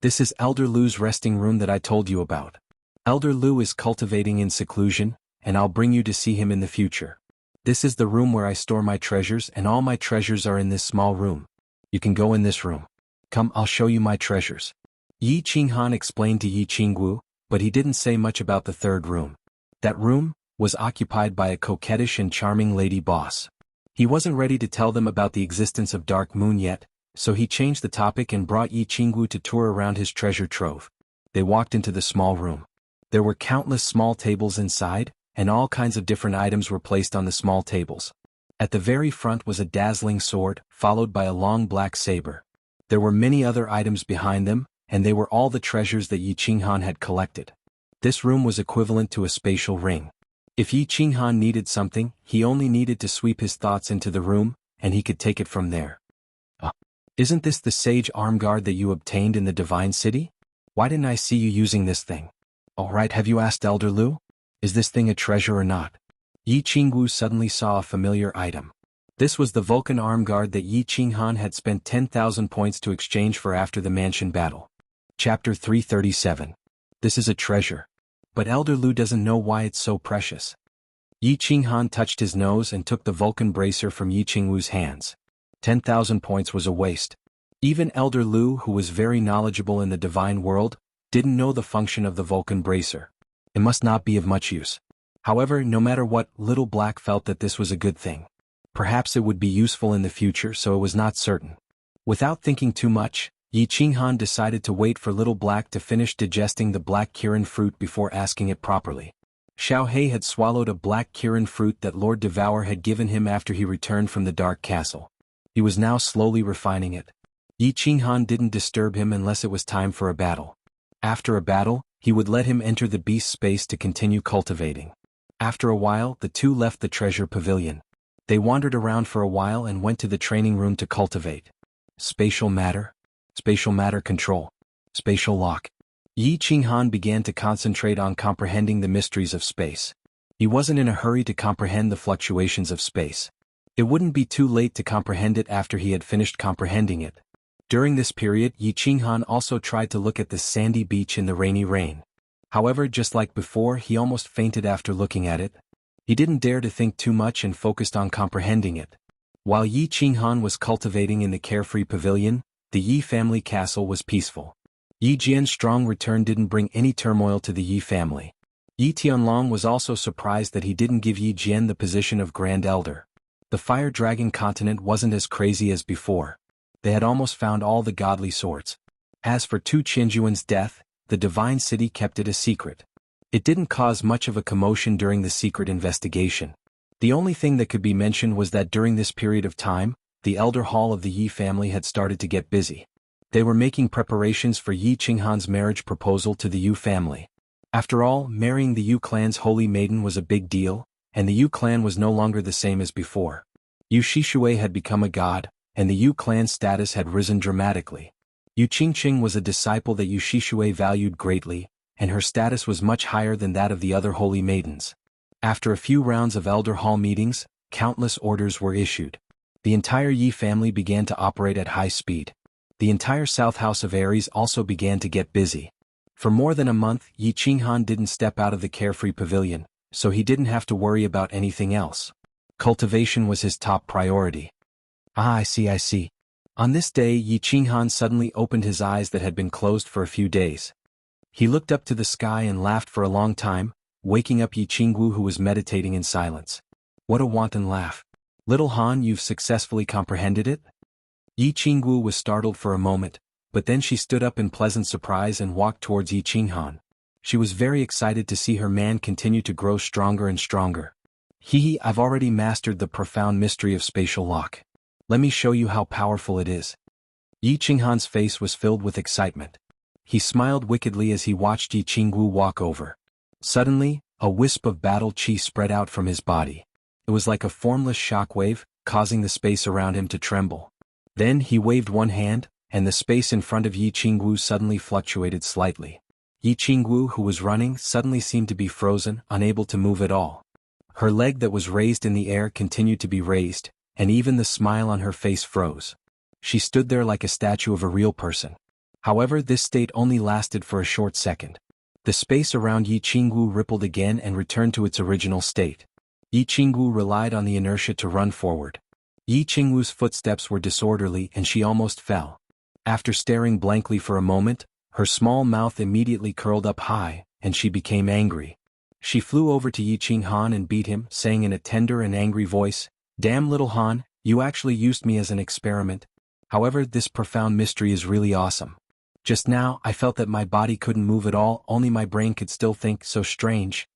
"This is Elder Lu's resting room that I told you about. Elder Lu is cultivating in seclusion, and I'll bring you to see him in the future. This is the room where I store my treasures and all my treasures are in this small room. You can go in this room. Come, I'll show you my treasures." Yi Qinghan explained to Yi Qingwu, but he didn't say much about the 3rd room. That room was occupied by a coquettish and charming lady boss. He wasn't ready to tell them about the existence of Dark Moon yet, so he changed the topic and brought Yi Qingwu to tour around his treasure trove. They walked into the small room. There were countless small tables inside, and all kinds of different items were placed on the small tables. At the very front was a dazzling sword, followed by a long black saber. There were many other items behind them, and they were all the treasures that Yi Qinghan had collected. This room was equivalent to a spatial ring. If Yi Qinghan needed something, he only needed to sweep his thoughts into the room, and he could take it from there. Isn't this the sage arm guard that you obtained in the Divine City? Why didn't I see you using this thing? Alright, have you asked Elder Lu? Is this thing a treasure or not?" Yi Qingwu suddenly saw a familiar item. This was the Vulcan arm guard that Yi Qinghan had spent 10,000 points to exchange for after the mansion battle. Chapter 337. This is a treasure. But Elder Lu doesn't know why it's so precious. Yi Qinghan touched his nose and took the Vulcan bracer from Yi Qingwu's hands. 10,000 points was a waste. Even Elder Lu, who was very knowledgeable in the divine world, didn't know the function of the Vulcan bracer. It must not be of much use. However, no matter what, Little Black felt that this was a good thing. Perhaps it would be useful in the future, so it was not certain. Without thinking too much, Yi Qinghan decided to wait for Little Black to finish digesting the black Kirin fruit before asking it properly. Xiao Hei had swallowed a black Kirin fruit that Lord Devour had given him after he returned from the Dark Castle. He was now slowly refining it. Yi Qinghan didn't disturb him unless it was time for a battle. After a battle, he would let him enter the beast space to continue cultivating. After a while, the two left the treasure pavilion. They wandered around for a while and went to the training room to cultivate. Spatial matter control. Spatial lock. Yi Qinghan began to concentrate on comprehending the mysteries of space. He wasn't in a hurry to comprehend the fluctuations of space. It wouldn't be too late to comprehend it after he had finished comprehending it. During this period, Yi Qinghan also tried to look at the sandy beach in the rainy rain. However, just like before, he almost fainted after looking at it. He didn't dare to think too much and focused on comprehending it. While Yi Qinghan was cultivating in the carefree pavilion, the Yi family castle was peaceful. Yi Jian's strong return didn't bring any turmoil to the Yi family. Yi Tianlong was also surprised that he didn't give Yi Jian the position of Grand Elder. The Fire Dragon continent wasn't as crazy as before. They had almost found all the godly swords. As for Tu Qinjuan's death, the Divine City kept it a secret. It didn't cause much of a commotion during the secret investigation. The only thing that could be mentioned was that during this period of time, the Elder Hall of the Yi family had started to get busy. They were making preparations for Yi Qinghan's marriage proposal to the Yu family. After all, marrying the Yu clan's holy maiden was a big deal, and the Yu clan was no longer the same as before. Yu Shishui had become a god, and the Yu clan's status had risen dramatically. Yu Qingqing was a disciple that Yu Shishui valued greatly, and her status was much higher than that of the other holy maidens. After a few rounds of Elder Hall meetings, countless orders were issued. The entire Yi family began to operate at high speed. The entire South House of Aries also began to get busy. For more than a month, Yi Qinghan didn't step out of the carefree pavilion, so he didn't have to worry about anything else. Cultivation was his top priority. I see. On this day, Yi Qinghan suddenly opened his eyes that had been closed for a few days. He looked up to the sky and laughed for a long time, waking up Yi Qingwu, who was meditating in silence. What a wanton laugh. Little Han, you've successfully comprehended it? Yi Qingwu was startled for a moment, but then she stood up in pleasant surprise and walked towards Yi Qinghan. She was very excited to see her man continue to grow stronger and stronger. I've already mastered the profound mystery of spatial lock. Let me show you how powerful it is. Yi Qinghan's face was filled with excitement. He smiled wickedly as he watched Yi Qingwu walk over. Suddenly, A wisp of battle chi spread out from his body. It was like a formless shockwave, causing the space around him to tremble. Then he waved one hand, and the space in front of Yi Qingwu suddenly fluctuated slightly. Yi Qingwu, who was running, suddenly seemed to be frozen, unable to move at all. Her leg that was raised in the air continued to be raised, and even the smile on her face froze. She stood there like a statue of a real person. However, this state only lasted for a short second. The space around Yi Qingwu rippled again and returned to its original state. Yi Qingwu relied on the inertia to run forward. Yi Qingwu's footsteps were disorderly and she almost fell. After staring blankly for a moment, her small mouth immediately curled up high, and she became angry. She flew over to Yi Qinghan and beat him, saying in a tender and angry voice, "Damn little Han, you actually used me as an experiment. However, this profound mystery is really awesome. Just now, I felt that my body couldn't move at all, only my brain could still think, so strange.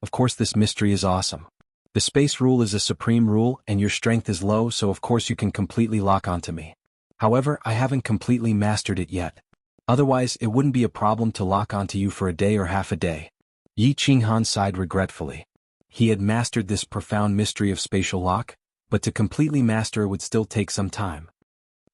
Of course this mystery is awesome. The space rule is a supreme rule and your strength is low, so of course you can completely lock onto me. However, I haven't completely mastered it yet. Otherwise, it wouldn't be a problem to lock onto you for a day or half a day." Yi Qinghan sighed regretfully. He had mastered this profound mystery of spatial lock, but to completely master it would still take some time.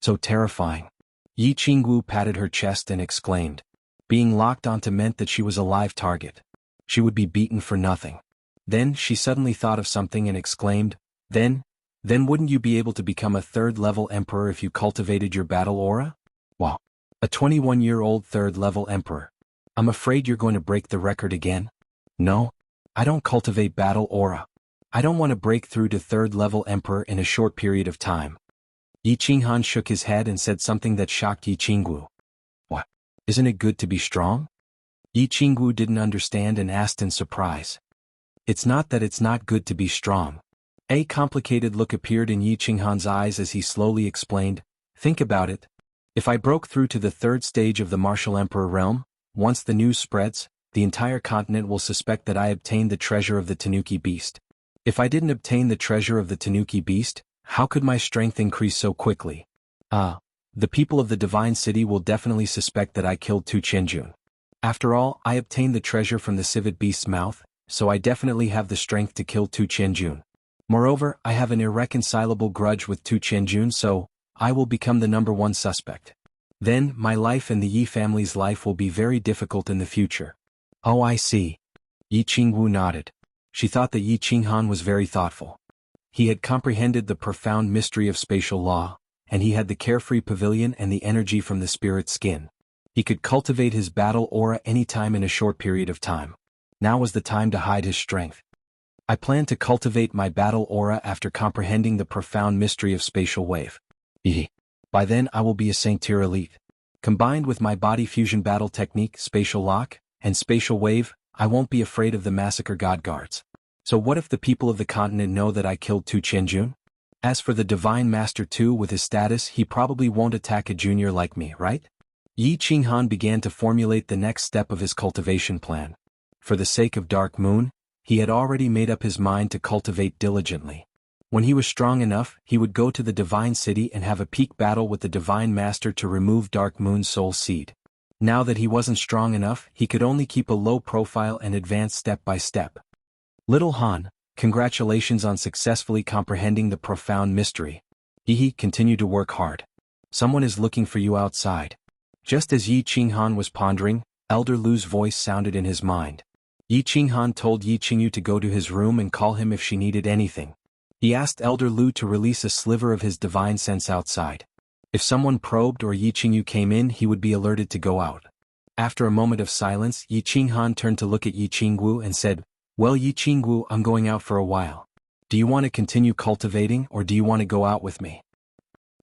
So terrifying. Yi Qingwu patted her chest and exclaimed. Being locked onto meant that she was a live target. She would be beaten for nothing. Then she suddenly thought of something and exclaimed, Then wouldn't you be able to become a third-level emperor if you cultivated your battle aura? Wow. A 21-year-old third-level emperor. I'm afraid you're going to break the record again. No. I don't cultivate battle aura. I don't want to break through to third-level emperor in a short period of time. Yi Qinghan shook his head and said something that shocked Yi Qingwu. What? Isn't it good to be strong? Yi Qingwu didn't understand and asked in surprise. It's not that it's not good to be strong. A complicated look appeared in Yi Qinghan's eyes as he slowly explained, Think about it. If I broke through to the third stage of the martial emperor realm, once the news spreads, the entire continent will suspect that I obtained the treasure of the Tanuki beast. If I didn't obtain the treasure of the Tanuki beast, how could my strength increase so quickly? The people of the divine city will definitely suspect that I killed Tu Qianjun. After all, I obtained the treasure from the civet beast's mouth, so I definitely have the strength to kill Tu Qianjun. Moreover, I have an irreconcilable grudge with Tu Qianjun, so I will become the #1 suspect. Then, my life and the Yi family's life will be very difficult in the future. Oh, I see. Yi Qingwu nodded. She thought that Yi Qinghan was very thoughtful. He had comprehended the profound mystery of spatial law, and he had the carefree pavilion and the energy from the spirit skin. He could cultivate his battle aura anytime in a short period of time. Now was the time to hide his strength. I plan to cultivate my battle aura after comprehending the profound mystery of spatial wave. By then I will be a Saint-Tier elite. Combined with my body fusion battle technique, spatial lock, and spatial wave, I won't be afraid of the massacre god guards. So what if the people of the continent know that I killed Tu Qianjun? As for the Divine Master too, with his status, he probably won't attack a junior like me, right? Yi Qinghan began to formulate the next step of his cultivation plan. For the sake of Dark Moon, he had already made up his mind to cultivate diligently. When he was strong enough, he would go to the Divine City and have a peak battle with the Divine Master to remove Dark Moon's soul seed. Now that he wasn't strong enough, he could only keep a low profile and advance step by step. Little Han, congratulations on successfully comprehending the profound mystery. Yi continue to work hard. Someone is looking for you outside. Just as Yi Qinghan was pondering, Elder Lu's voice sounded in his mind. Yi Qinghan told Yi Qingyu to go to his room and call him if she needed anything. He asked Elder Lu to release a sliver of his divine sense outside. If someone probed or Yi Qingyu came in, he would be alerted to go out. After a moment of silence, Yi Qinghan turned to look at Yi Qingwu and said, Well, Yi Qingwu, I'm going out for a while. Do you want to continue cultivating or do you want to go out with me?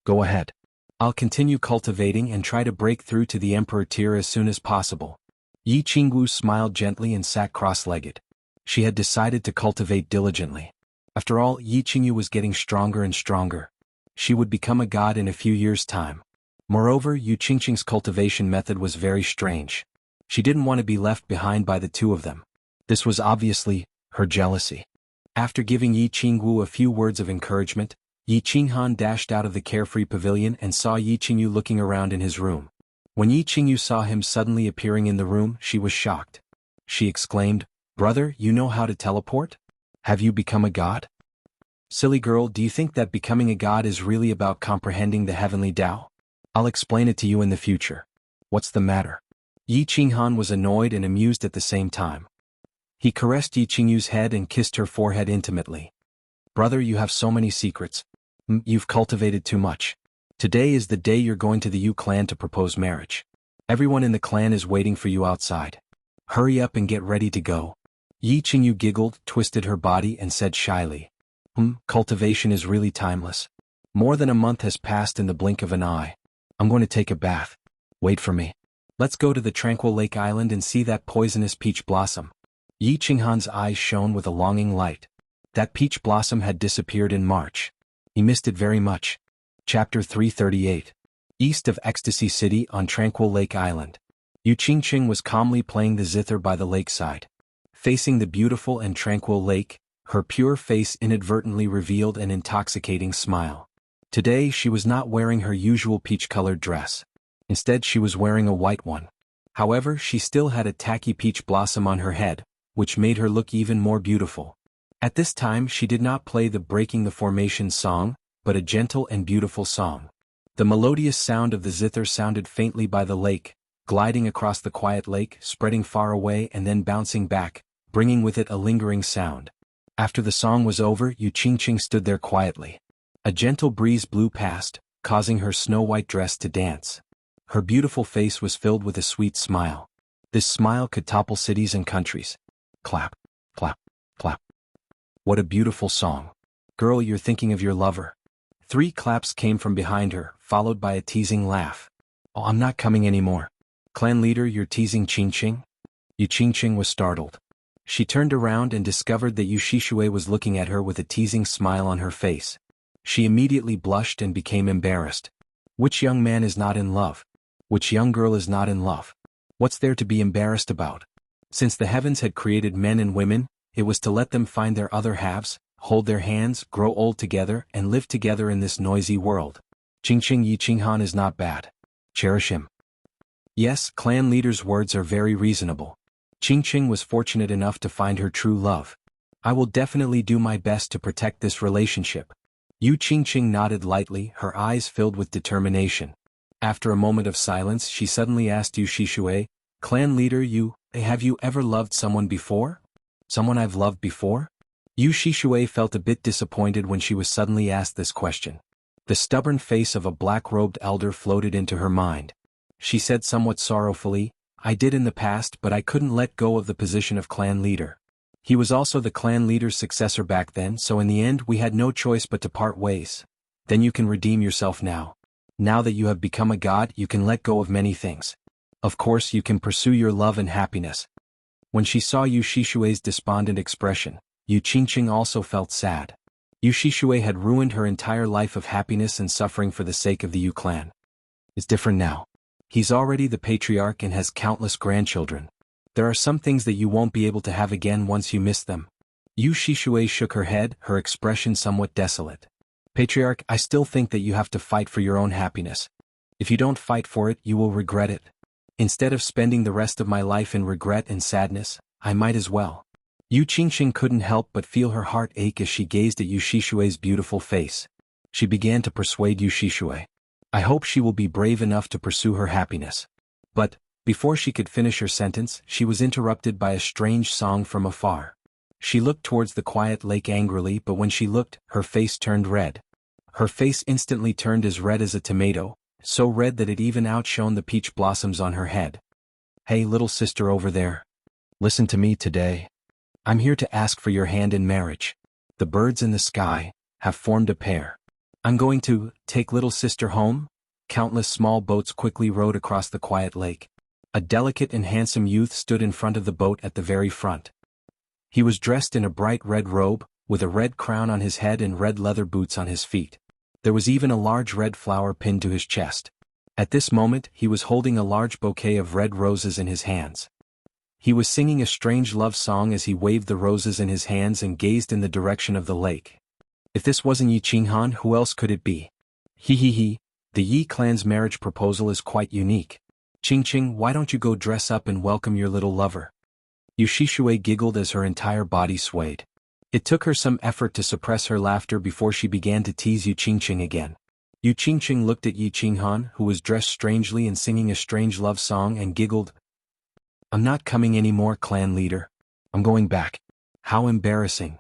Go ahead. I'll continue cultivating and try to break through to the Emperor tier as soon as possible. Yi Qingwu smiled gently and sat cross-legged. She had decided to cultivate diligently. After all, Yi Qingyu was getting stronger and stronger. She would become a god in a few years' time. Moreover, Yu Qingqing's cultivation method was very strange. She didn't want to be left behind by the two of them. This was obviously her jealousy. After giving Yi Qingwu a few words of encouragement, Yi Qinghan dashed out of the carefree pavilion and saw Yi Qingyu looking around in his room. When Yi Qingyu saw him suddenly appearing in the room, she was shocked. She exclaimed, Brother, you know how to teleport? Have you become a god? Silly girl, do you think that becoming a god is really about comprehending the heavenly Tao? I'll explain it to you in the future. What's the matter? Yi Qinghan was annoyed and amused at the same time. He caressed Yi Qingyu's head and kissed her forehead intimately. Brother, you have so many secrets. You've cultivated too much. Today is the day you're going to the Yu clan to propose marriage. Everyone in the clan is waiting for you outside. Hurry up and get ready to go. Yi Qingyu giggled, twisted her body and said shyly. Cultivation is really timeless. More than a month has passed in the blink of an eye. I'm going to take a bath. Wait for me. Let's go to the tranquil lake island and see that poisonous peach blossom. Yi Qinghan's eyes shone with a longing light. That peach blossom had disappeared in March. He missed it very much. Chapter 338. East of Ecstasy City on Tranquil Lake Island. Yu Qingqing was calmly playing the zither by the lakeside. Facing the beautiful and tranquil lake, her pure face inadvertently revealed an intoxicating smile. Today she was not wearing her usual peach-colored dress. Instead she was wearing a white one. However, she still had a tacky peach blossom on her head, which made her look even more beautiful. At this time she did not play the Breaking the Formation song, but a gentle and beautiful song. The melodious sound of the zither sounded faintly by the lake, gliding across the quiet lake, spreading far away and then bouncing back, bringing with it a lingering sound. After the song was over, Yu Qingqing stood there quietly. A gentle breeze blew past, causing her snow-white dress to dance. Her beautiful face was filled with a sweet smile. This smile could topple cities and countries. Clap, clap, clap. What a beautiful song. Girl, you're thinking of your lover. 3 claps came from behind her, followed by a teasing laugh. Oh, I'm not coming anymore. Clan leader, you're teasing Qingqing? Yu Qingqing was startled. She turned around and discovered that Yu Shishui was looking at her with a teasing smile on her face. She immediately blushed and became embarrassed. Which young man is not in love? Which young girl is not in love? What's there to be embarrassed about? Since the heavens had created men and women, it was to let them find their other halves, hold their hands, grow old together, and live together in this noisy world. Qingqing Yi Qinghan is not bad. Cherish him. Yes, clan leader's words are very reasonable. Qingqing was fortunate enough to find her true love. I will definitely do my best to protect this relationship. Yu Qingqing nodded lightly, her eyes filled with determination. After a moment of silence, she suddenly asked Yu Shishui, Clan leader Yu, have you ever loved someone before? Someone I've loved before? Yu Shishui felt a bit disappointed when she was suddenly asked this question. The stubborn face of a black-robed elder floated into her mind. She said somewhat sorrowfully, I did in the past, but I couldn't let go of the position of clan leader. He was also the clan leader's successor back then, so in the end we had no choice but to part ways. Then you can redeem yourself now. Now that you have become a god, you can let go of many things. Of course, you can pursue your love and happiness. When she saw Yu Shishui's despondent expression, Yu Qingqing also felt sad. Yu Shishui had ruined her entire life of happiness and suffering for the sake of the Yu clan. It's different now. He's already the patriarch and has countless grandchildren. There are some things that you won't be able to have again once you miss them. Yu Shishui shook her head, her expression somewhat desolate. Patriarch, I still think that you have to fight for your own happiness. If you don't fight for it, you will regret it. Instead of spending the rest of my life in regret and sadness, I might as well. Yu Qingqing couldn't help but feel her heart ache as she gazed at Yu Shishui's beautiful face. She began to persuade Yu Shishui. I hope she will be brave enough to pursue her happiness. But, before she could finish her sentence, she was interrupted by a strange song from afar. She looked towards the quiet lake angrily, but when she looked, her face turned red. Her face instantly turned as red as a tomato, so red that it even outshone the peach blossoms on her head. Hey, little sister over there. Listen to me today. I'm here to ask for your hand in marriage. The birds in the sky have formed a pair. I'm going to take little sister home. Countless small boats quickly rowed across the quiet lake. A delicate and handsome youth stood in front of the boat at the very front. He was dressed in a bright red robe, with a red crown on his head and red leather boots on his feet. There was even a large red flower pinned to his chest. At this moment, he was holding a large bouquet of red roses in his hands. He was singing a strange love song as he waved the roses in his hands and gazed in the direction of the lake. If this wasn't Yi Qinghan, who else could it be? He. The Yi clan's marriage proposal is quite unique. Qingqing, why don't you go dress up and welcome your little lover? Yu Shishui giggled as her entire body swayed. It took her some effort to suppress her laughter before she began to tease Yu Qingqing again. Yu Qingqing looked at Yi Qinghan, who was dressed strangely and singing a strange love song, and giggled. I'm not coming anymore, clan leader. I'm going back. How embarrassing.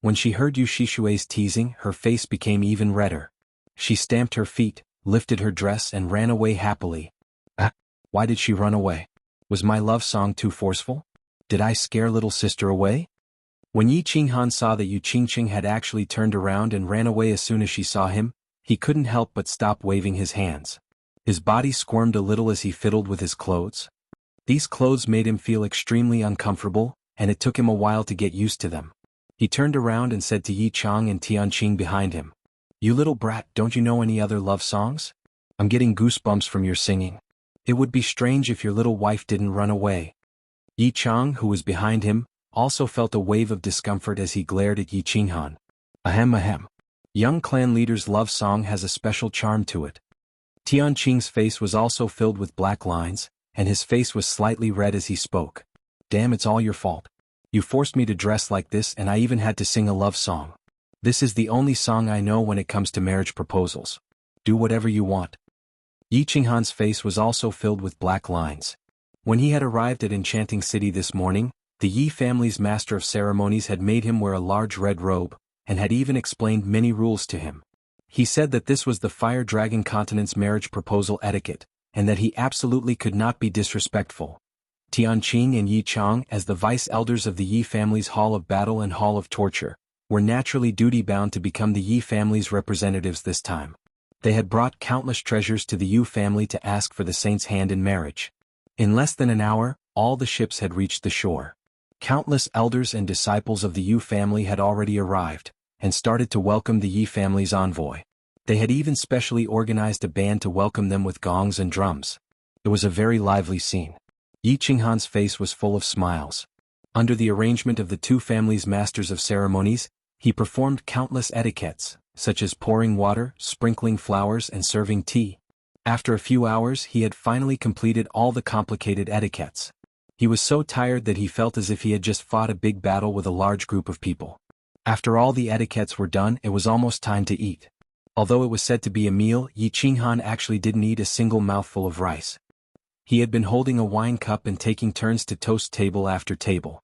When she heard Yu Shishui's teasing, her face became even redder. She stamped her feet, lifted her dress and ran away happily. Why did she run away? Was my love song too forceful? Did I scare little sister away? When Yi Qinghan saw that Yu Qingqing had actually turned around and ran away as soon as she saw him, he couldn't help but stop waving his hands. His body squirmed a little as he fiddled with his clothes. These clothes made him feel extremely uncomfortable, and it took him a while to get used to them. He turned around and said to Yi Chang and Tianqing behind him, You little brat, don't you know any other love songs? I'm getting goosebumps from your singing. It would be strange if your little wife didn't run away. Yi Chang, who was behind him, also felt a wave of discomfort as he glared at Yi Qinghan. Ahem ahem. Young clan leader's love song has a special charm to it. Tianqing's face was also filled with black lines, and his face was slightly red as he spoke. Damn, it's all your fault. You forced me to dress like this and I even had to sing a love song. This is the only song I know when it comes to marriage proposals. Do whatever you want. Yi Qinghan's face was also filled with black lines. When he had arrived at Enchanting City this morning, the Yi family's master of ceremonies had made him wear a large red robe, and had even explained many rules to him. He said that this was the Fire Dragon Continent's marriage proposal etiquette, and that he absolutely could not be disrespectful. Tianqing and Yi Chang, as the vice elders of the Yi family's Hall of Battle and Hall of Torture, were naturally duty-bound to become the Yi family's representatives this time. They had brought countless treasures to the Yu family to ask for the saint's hand in marriage. In less than an hour, all the ships had reached the shore. Countless elders and disciples of the Yu family had already arrived, and started to welcome the Yi family's envoy. They had even specially organized a band to welcome them with gongs and drums. It was a very lively scene. Yi Qinghan's face was full of smiles. Under the arrangement of the two families' masters of ceremonies, he performed countless etiquettes, such as pouring water, sprinkling flowers and serving tea. After a few hours he had finally completed all the complicated etiquettes. He was so tired that he felt as if he had just fought a big battle with a large group of people. After all the etiquettes were done, it was almost time to eat. Although it was said to be a meal, Yi Qinghan actually didn't eat a single mouthful of rice. He had been holding a wine cup and taking turns to toast table after table.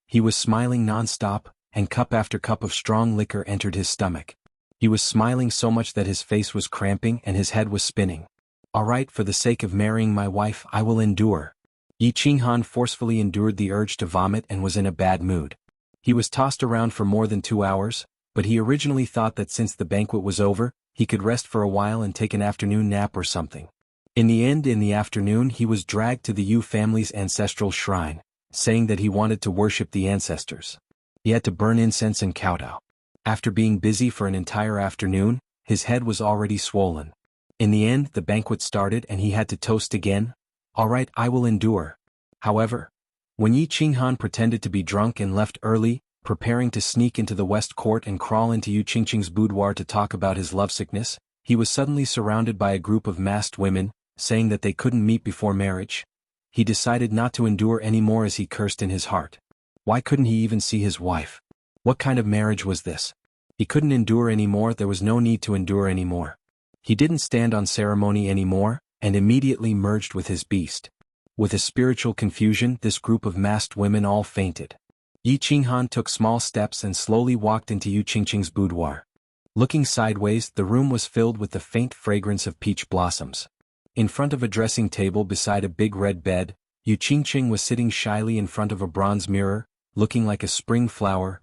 He was smiling non-stop, and cup after cup of strong liquor entered his stomach. He was smiling so much that his face was cramping and his head was spinning. All right, for the sake of marrying my wife, I will endure. Yi Qinghan forcefully endured the urge to vomit and was in a bad mood. He was tossed around for more than 2 hours, but he originally thought that since the banquet was over, he could rest for a while and take an afternoon nap or something. In the end, in the afternoon he was dragged to the Yu family's ancestral shrine, saying that he wanted to worship the ancestors. He had to burn incense and kowtow. After being busy for an entire afternoon, his head was already swollen. In the end, the banquet started and he had to toast again. All right, I will endure. However, when Yi Qinghan pretended to be drunk and left early, preparing to sneak into the west court and crawl into Yu Qingqing's boudoir to talk about his lovesickness, he was suddenly surrounded by a group of masked women, saying that they couldn't meet before marriage. He decided not to endure any more as he cursed in his heart. Why couldn't he even see his wife? What kind of marriage was this? He couldn't endure anymore, there was no need to endure anymore. He didn't stand on ceremony anymore, and immediately merged with his beast. With a spiritual confusion, this group of masked women all fainted. Yi Qinghan took small steps and slowly walked into Yu Qingqing's boudoir. Looking sideways, the room was filled with the faint fragrance of peach blossoms. In front of a dressing table beside a big red bed, Yu Qingqing was sitting shyly in front of a bronze mirror, looking like a spring flower.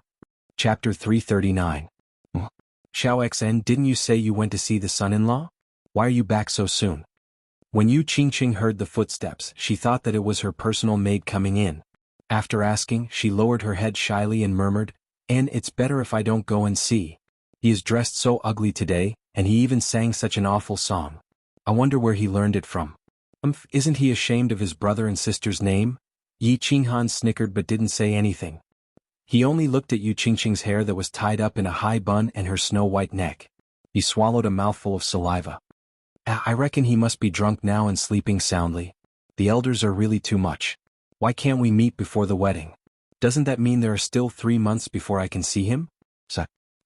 Chapter 339. Xiao Xn, didn't you say you went to see the son-in-law? Why are you back so soon? When Yu Qingqing heard the footsteps, she thought that it was her personal maid coming in. After asking, she lowered her head shyly and murmured, "And it's better if I don't go and see. He is dressed so ugly today, and he even sang such an awful song. I wonder where he learned it from. Isn't he ashamed of his brother and sister's name?" Yi Qinghan snickered but didn't say anything. He only looked at Yu Qingqing's hair that was tied up in a high bun and her snow-white neck. He swallowed a mouthful of saliva. I reckon he must be drunk now and sleeping soundly. The elders are really too much. Why can't we meet before the wedding? Doesn't that mean there are still 3 months before I can see him?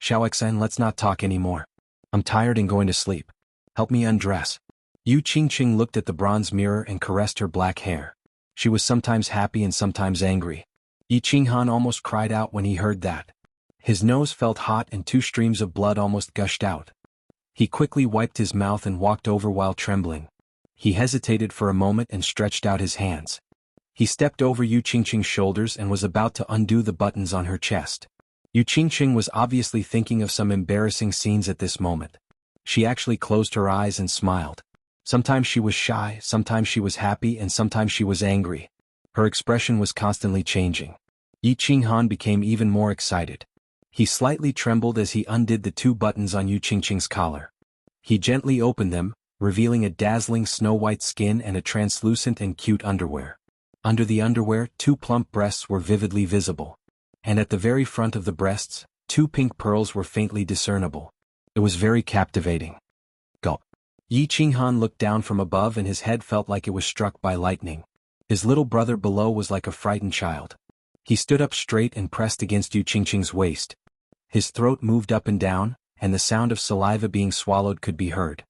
Xiaoxan, let's not talk anymore. I'm tired and going to sleep. Help me undress. Yu Qingqing looked at the bronze mirror and caressed her black hair. She was sometimes happy and sometimes angry. Yi Qinghan almost cried out when he heard that. His nose felt hot and 2 streams of blood almost gushed out. He quickly wiped his mouth and walked over while trembling. He hesitated for a moment and stretched out his hands. He stepped over Yu Qingqing's shoulders and was about to undo the buttons on her chest. Yu Qingqing was obviously thinking of some embarrassing scenes at this moment. She actually closed her eyes and smiled. Sometimes she was shy, sometimes she was happy, and sometimes she was angry. Her expression was constantly changing. Yi Qinghan became even more excited. He slightly trembled as he undid the 2 buttons on Yu Qingqing's collar. He gently opened them, revealing a dazzling snow-white skin and a translucent and cute underwear. Under the underwear, 2 plump breasts were vividly visible. And at the very front of the breasts, 2 pink pearls were faintly discernible. It was very captivating. Gulp. Yi Qinghan looked down from above and his head felt like it was struck by lightning. His little brother below was like a frightened child. He stood up straight and pressed against Yu Qingqing's waist. His throat moved up and down, and the sound of saliva being swallowed could be heard.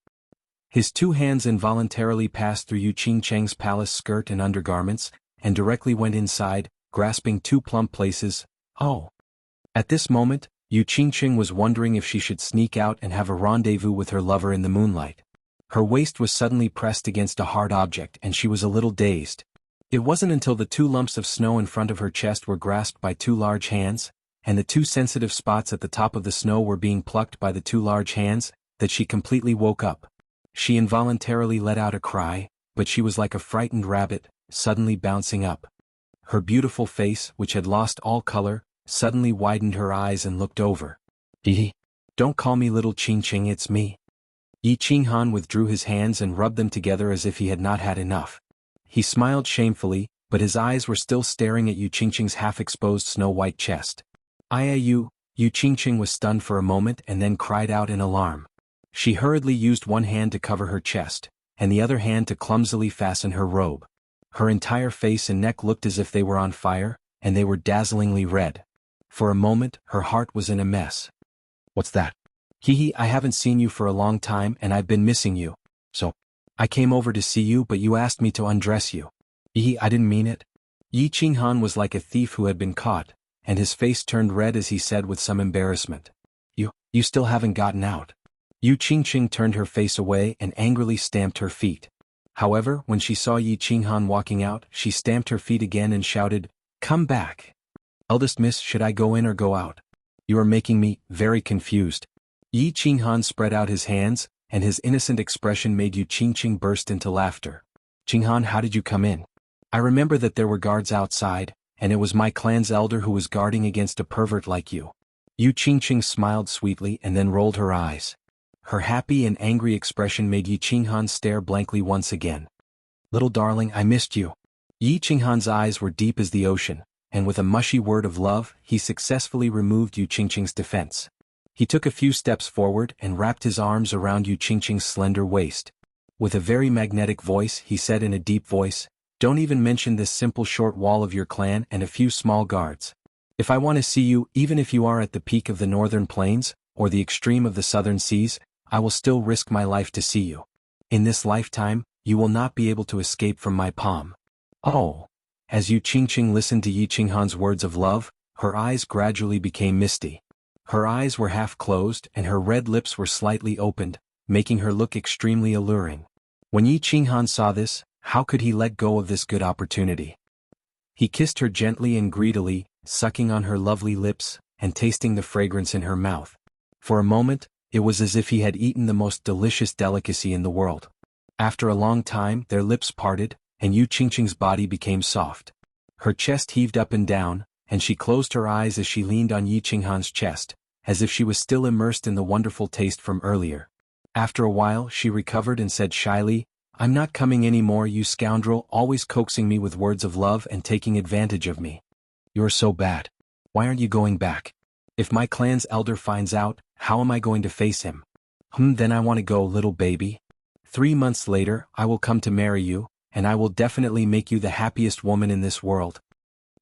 His 2 hands involuntarily passed through Yu Qingqing's palace skirt and undergarments, and directly went inside, grasping 2 plump places. Oh! At this moment, Yu Qingqing was wondering if she should sneak out and have a rendezvous with her lover in the moonlight. Her waist was suddenly pressed against a hard object and she was a little dazed. It wasn't until the 2 lumps of snow in front of her chest were grasped by 2 large hands, and the 2 sensitive spots at the top of the snow were being plucked by the 2 large hands, that she completely woke up. She involuntarily let out a cry, but she was like a frightened rabbit, suddenly bouncing up. Her beautiful face, which had lost all color, suddenly widened her eyes and looked over. Don't call me little Qingqing, it's me. Yi Qinghan withdrew his hands and rubbed them together as if he had not had enough. He smiled shamefully, but his eyes were still staring at Yu Qingqing's half-exposed snow-white chest. Yu Qingqing was stunned for a moment and then cried out in alarm. She hurriedly used one hand to cover her chest, and the other hand to clumsily fasten her robe. Her entire face and neck looked as if they were on fire, and they were dazzlingly red. For a moment, her heart was in a mess. What's that? I haven't seen you for a long time and I've been missing you. So, I came over to see you but you asked me to undress you. I didn't mean it. Yi Qinghan was like a thief who had been caught, and his face turned red as he said with some embarrassment. You still haven't gotten out. Yu Qingqing turned her face away and angrily stamped her feet. However, when she saw Yi Qinghan walking out, she stamped her feet again and shouted, "Come back! Eldest miss, should I go in or go out? You are making me very confused." Yi Qinghan spread out his hands, and his innocent expression made Yu Qingqing burst into laughter. "Qinghan, how did you come in? I remember that there were guards outside, and it was my clan's elder who was guarding against a pervert like you." Yu Qingqing smiled sweetly and then rolled her eyes. Her happy and angry expression made Yi Qinghan stare blankly once again. "Little darling, I missed you." Yi Qinghan's eyes were deep as the ocean, and with a mushy word of love, he successfully removed Yu Qingqing's defense. He took a few steps forward and wrapped his arms around Yu Qingqing's slender waist. With a very magnetic voice, he said in a deep voice, "Don't even mention this simple short wall of your clan and a few small guards. If I want to see you, even if you are at the peak of the northern plains, or the extreme of the southern seas, I will still risk my life to see you. In this lifetime, you will not be able to escape from my palm." Oh! As Yu Qingqing listened to Yi Qinghan's words of love, her eyes gradually became misty. Her eyes were half closed and her red lips were slightly opened, making her look extremely alluring. When Yi Qinghan saw this, how could he let go of this good opportunity? He kissed her gently and greedily, sucking on her lovely lips, and tasting the fragrance in her mouth. For a moment, it was as if he had eaten the most delicious delicacy in the world. After a long time, their lips parted, and Yu Qingqing's body became soft. Her chest heaved up and down, and she closed her eyes as she leaned on Yi Qinghan's chest, as if she was still immersed in the wonderful taste from earlier. After a while, she recovered and said shyly, "I'm not coming anymore, you scoundrel, always coaxing me with words of love and taking advantage of me. You're so bad. Why aren't you going back? If my clan's elder finds out, how am I going to face him? Then I want to go, little baby. 3 months later, I will come to marry you, and I will definitely make you the happiest woman in this world."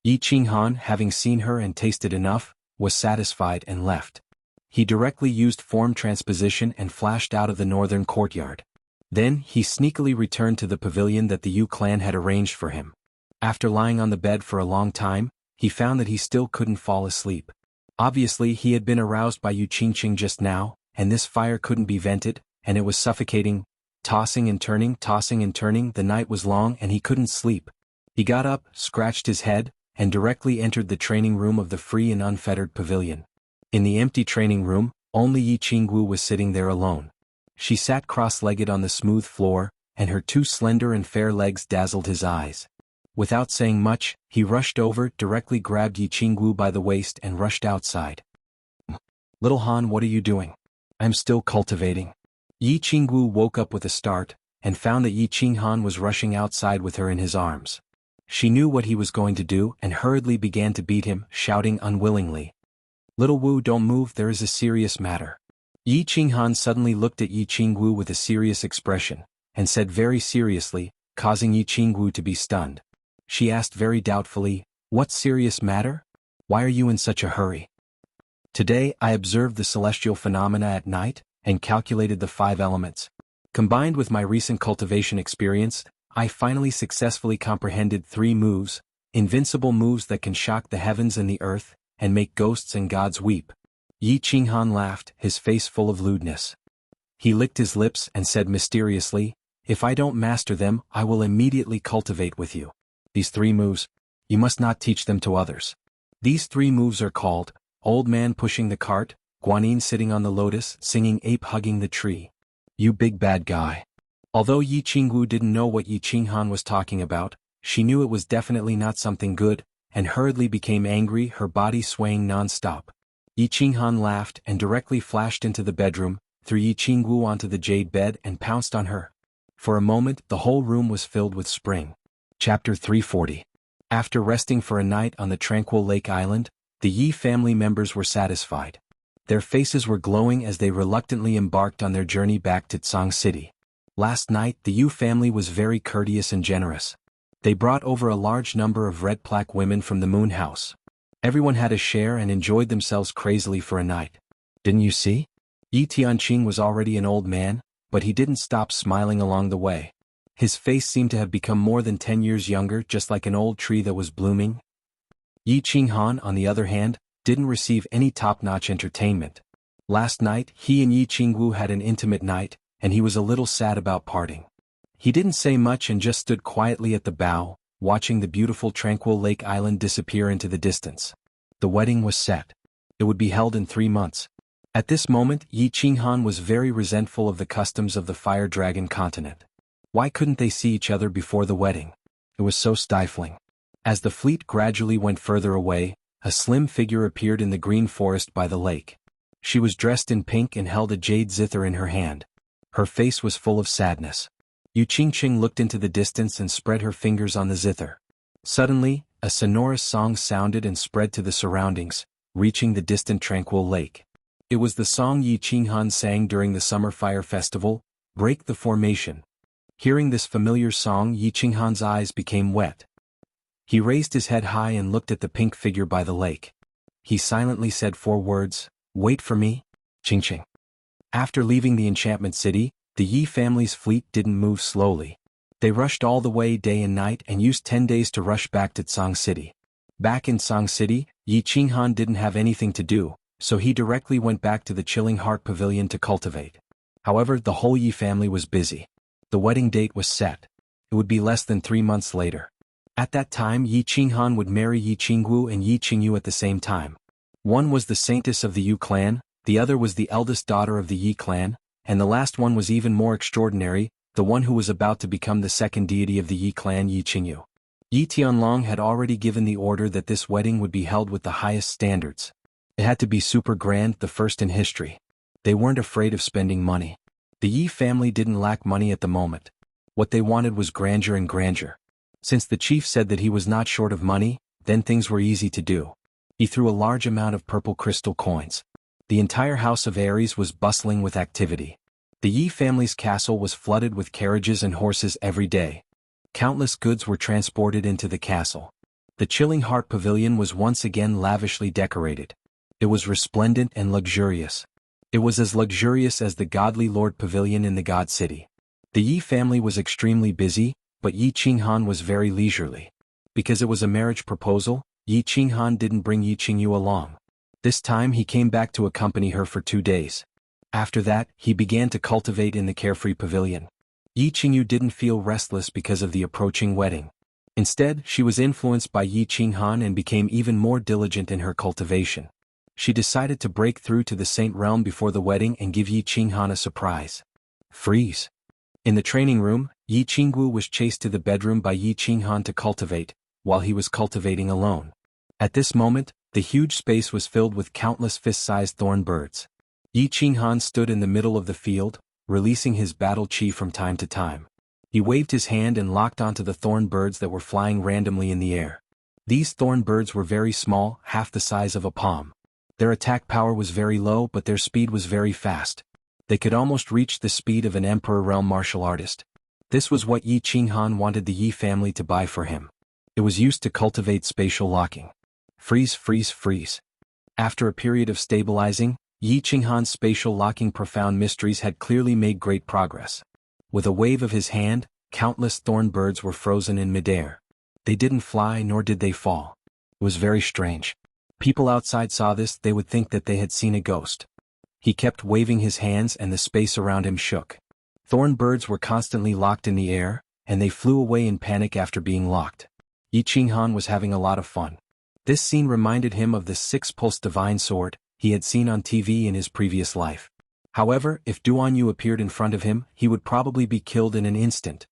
Yi Qinghan, having seen her and tasted enough, was satisfied and left. He directly used form transposition and flashed out of the northern courtyard. Then he sneakily returned to the pavilion that the Yu clan had arranged for him. After lying on the bed for a long time, he found that he still couldn't fall asleep. Obviously he had been aroused by Yu Qingqing just now, and this fire couldn't be vented, and it was suffocating. Tossing and turning, the night was long and he couldn't sleep. He got up, scratched his head, and directly entered the training room of the free and unfettered pavilion. In the empty training room, only Yi Qingwu was sitting there alone. She sat cross-legged on the smooth floor, and her two slender and fair legs dazzled his eyes. Without saying much, he rushed over, directly grabbed Yi Qingwu by the waist and rushed outside. "Little Han, what are you doing?" "I'm still cultivating." Yi Qingwu woke up with a start, and found that Yi Qinghan was rushing outside with her in his arms. She knew what he was going to do and hurriedly began to beat him, shouting unwillingly, "Little Wu, don't move, there is a serious matter." Yi Qinghan suddenly looked at Yi Qingwu with a serious expression, and said very seriously, causing Yi Qingwu to be stunned. She asked very doubtfully, "What serious matter? Why are you in such a hurry?" "Today I observed the celestial phenomena at night, and calculated the 5 elements. Combined with my recent cultivation experience, I finally successfully comprehended 3 moves, invincible moves that can shock the heavens and the earth, and make ghosts and gods weep." Yi Qinghan laughed, his face full of lewdness. He licked his lips and said mysteriously, "If I don't master them, I will immediately cultivate with you. These 3 moves, you must not teach them to others. These 3 moves are called, Old Man Pushing the Cart, Guanyin Sitting on the Lotus, Singing Ape Hugging the Tree. You big bad guy." Although Yi Qingwu didn't know what Yi Qinghan was talking about, she knew it was definitely not something good, and hurriedly became angry, her body swaying non-stop. Yi Qinghan laughed and directly flashed into the bedroom, threw Yi Qingwu onto the jade bed and pounced on her. For a moment the whole room was filled with spring. Chapter 340. After resting for a night on the tranquil lake island, the Yi family members were satisfied. Their faces were glowing as they reluctantly embarked on their journey back to Tsang City. Last night the Yu family was very courteous and generous. They brought over a large number of red plaque women from the Moon House. Everyone had a share and enjoyed themselves crazily for a night. Didn't you see? Yi Tianqing was already an old man, but he didn't stop smiling along the way. His face seemed to have become more than 10 years younger, just like an old tree that was blooming. Yi Qinghan, on the other hand, didn't receive any top-notch entertainment. Last night he and Yi Qingwu had an intimate night, and he was a little sad about parting. He didn't say much and just stood quietly at the bow, watching the beautiful tranquil lake island disappear into the distance. The wedding was set. It would be held in 3 months. At this moment Yi Qinghan was very resentful of the customs of the Fire Dragon continent. Why couldn't they see each other before the wedding? It was so stifling. As the fleet gradually went further away, a slim figure appeared in the green forest by the lake. She was dressed in pink and held a jade zither in her hand. Her face was full of sadness. Yu Qingqing looked into the distance and spread her fingers on the zither. Suddenly, a sonorous song sounded and spread to the surroundings, reaching the distant tranquil lake. It was the song Yi Qinghan sang during the Summer Fire Festival, "Break the Formation." Hearing this familiar song, Yi Qinghan's eyes became wet. He raised his head high and looked at the pink figure by the lake. He silently said 4 words, "Wait for me, Qingqing." After leaving the enchantment city, the Yi family's fleet didn't move slowly. They rushed all the way day and night and used 10 days to rush back to Tsang City. Back in Tsang City, Yi Qinghan didn't have anything to do, so he directly went back to the Chilling Heart Pavilion to cultivate. However, the whole Yi family was busy. The wedding date was set. It would be less than 3 months later. At that time Yi Qinghan would marry Yi Qingwu and Yi Qingyu at the same time. One was the saintess of the Yu clan, the other was the eldest daughter of the Yi clan, and the last one was even more extraordinary, the one who was about to become the second deity of the Yi clan, Yi Qingyu. Yi Tianlong had already given the order that this wedding would be held with the highest standards. It had to be super grand, the first in history. They weren't afraid of spending money. The Yi family didn't lack money at the moment. What they wanted was grandeur and grandeur. Since the chief said that he was not short of money, then things were easy to do. He threw a large amount of purple crystal coins. The entire house of Aries was bustling with activity. The Yi family's castle was flooded with carriages and horses every day. Countless goods were transported into the castle. The Chilling Heart Pavilion was once again lavishly decorated. It was resplendent and luxurious. It was as luxurious as the Godly Lord Pavilion in the God City. The Yi family was extremely busy, but Yi Qinghan was very leisurely. Because it was a marriage proposal, Yi Qinghan didn't bring Yi Qingyu along. This time he came back to accompany her for 2 days. After that, he began to cultivate in the carefree pavilion. Yi Qingyu didn't feel restless because of the approaching wedding. Instead, she was influenced by Yi Qinghan and became even more diligent in her cultivation. She decided to break through to the Saint Realm before the wedding and give Yi Qinghan a surprise. Freeze. In the training room, Yi Qinggu was chased to the bedroom by Yi Qinghan to cultivate, while he was cultivating alone. At this moment, the huge space was filled with countless fist-sized thorn birds. Yi Qinghan stood in the middle of the field, releasing his battle chi from time to time. He waved his hand and locked onto the thorn birds that were flying randomly in the air. These thorn birds were very small, half the size of a palm. Their attack power was very low, but their speed was very fast. They could almost reach the speed of an Emperor Realm martial artist. This was what Yi Qinghan wanted the Yi family to buy for him. It was used to cultivate spatial locking. Freeze, freeze, freeze. After a period of stabilizing, Yi Qinghan's spatial locking profound mysteries had clearly made great progress. With a wave of his hand, countless thorn birds were frozen in midair. They didn't fly nor did they fall. It was very strange. People outside saw this, they would think that they had seen a ghost. He kept waving his hands and the space around him shook. Thorn birds were constantly locked in the air, and they flew away in panic after being locked. Yi Qinghan was having a lot of fun. This scene reminded him of the six-pulse divine sword he had seen on TV in his previous life. However, if Duan Yu appeared in front of him, he would probably be killed in an instant.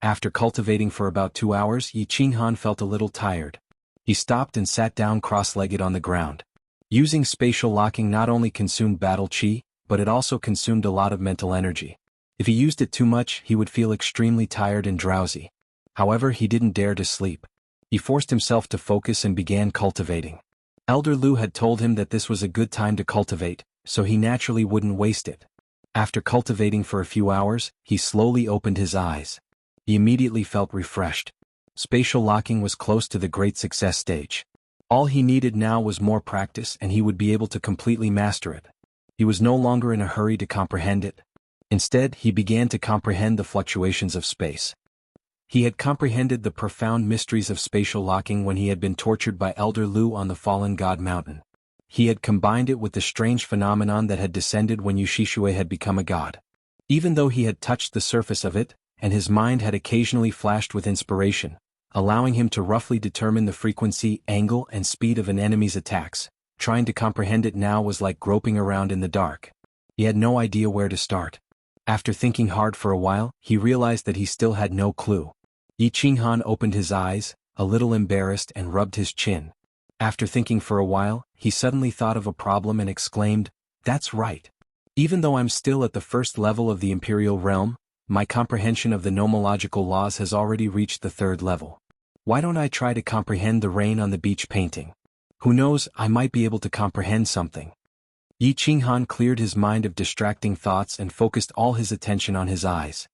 After cultivating for about 2 hours, Yi Qinghan felt a little tired. He stopped and sat down cross-legged on the ground. Using spatial locking not only consumed battle chi, but it also consumed a lot of mental energy. If he used it too much, he would feel extremely tired and drowsy. However, he didn't dare to sleep. He forced himself to focus and began cultivating. Elder Lu had told him that this was a good time to cultivate, so he naturally wouldn't waste it. After cultivating for a few hours, he slowly opened his eyes. He immediately felt refreshed. Spatial locking was close to the great success stage. All he needed now was more practice and he would be able to completely master it. He was no longer in a hurry to comprehend it. Instead, he began to comprehend the fluctuations of space. He had comprehended the profound mysteries of spatial locking when he had been tortured by Elder Lu on the Fallen God Mountain. He had combined it with the strange phenomenon that had descended when Yushishue had become a god. Even though he had touched the surface of it, and his mind had occasionally flashed with inspiration, allowing him to roughly determine the frequency, angle, and speed of an enemy's attacks, trying to comprehend it now was like groping around in the dark. He had no idea where to start. After thinking hard for a while, he realized that he still had no clue. Yi Qinghan opened his eyes, a little embarrassed, and rubbed his chin. After thinking for a while, he suddenly thought of a problem and exclaimed, "That's right. Even though I'm still at the first level of the Imperial Realm, my comprehension of the nomological laws has already reached the 3rd level. Why don't I try to comprehend the rain on the beach painting? Who knows, I might be able to comprehend something." Yi Qinghan cleared his mind of distracting thoughts and focused all his attention on his eyes.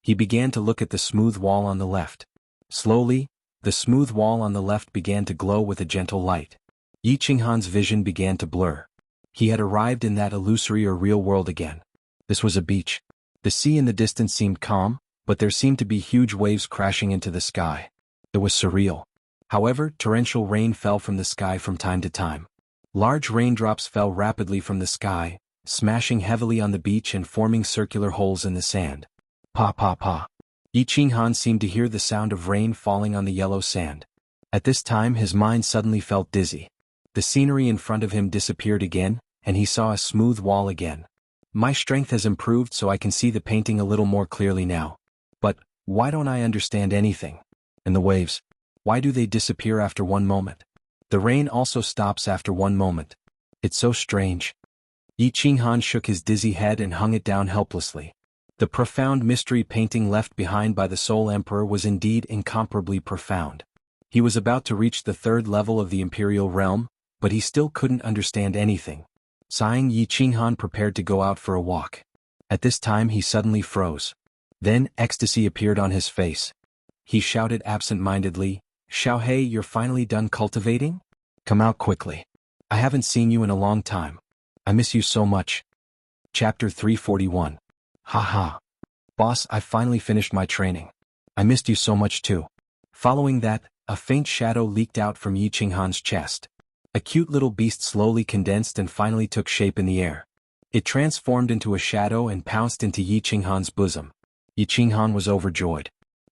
He began to look at the smooth wall on the left. Slowly, the smooth wall on the left began to glow with a gentle light. Yi Qinghan's vision began to blur. He had arrived in that illusory or real world again. This was a beach. The sea in the distance seemed calm, but there seemed to be huge waves crashing into the sky. It was surreal. However, torrential rain fell from the sky from time to time. Large raindrops fell rapidly from the sky, smashing heavily on the beach and forming circular holes in the sand. Pa pa pa. Yi Qinghan seemed to hear the sound of rain falling on the yellow sand. At this time his mind suddenly felt dizzy. The scenery in front of him disappeared again, and he saw a smooth wall again. My strength has improved so I can see the painting a little more clearly now. But, why don't I understand anything? And the waves? Why do they disappear after one moment? The rain also stops after one moment. It's so strange. Yi Qinghan shook his dizzy head and hung it down helplessly. The profound mystery painting left behind by the Soul Emperor was indeed incomparably profound. He was about to reach the 3rd level of the Imperial Realm, but he still couldn't understand anything. Sighing, Yi Qinghan prepared to go out for a walk. At this time he suddenly froze. Then, ecstasy appeared on his face. he shouted absent-mindedly. Xiaohei, you're finally done cultivating? Come out quickly. I haven't seen you in a long time. I miss you so much. Chapter 341. Haha. Boss, I finally finished my training. I missed you so much too. Following that, a faint shadow leaked out from Yi Qinghan's chest. A cute little beast slowly condensed and finally took shape in the air. It transformed into a shadow and pounced into Yi Qinghan's bosom. Yi Qinghan was overjoyed.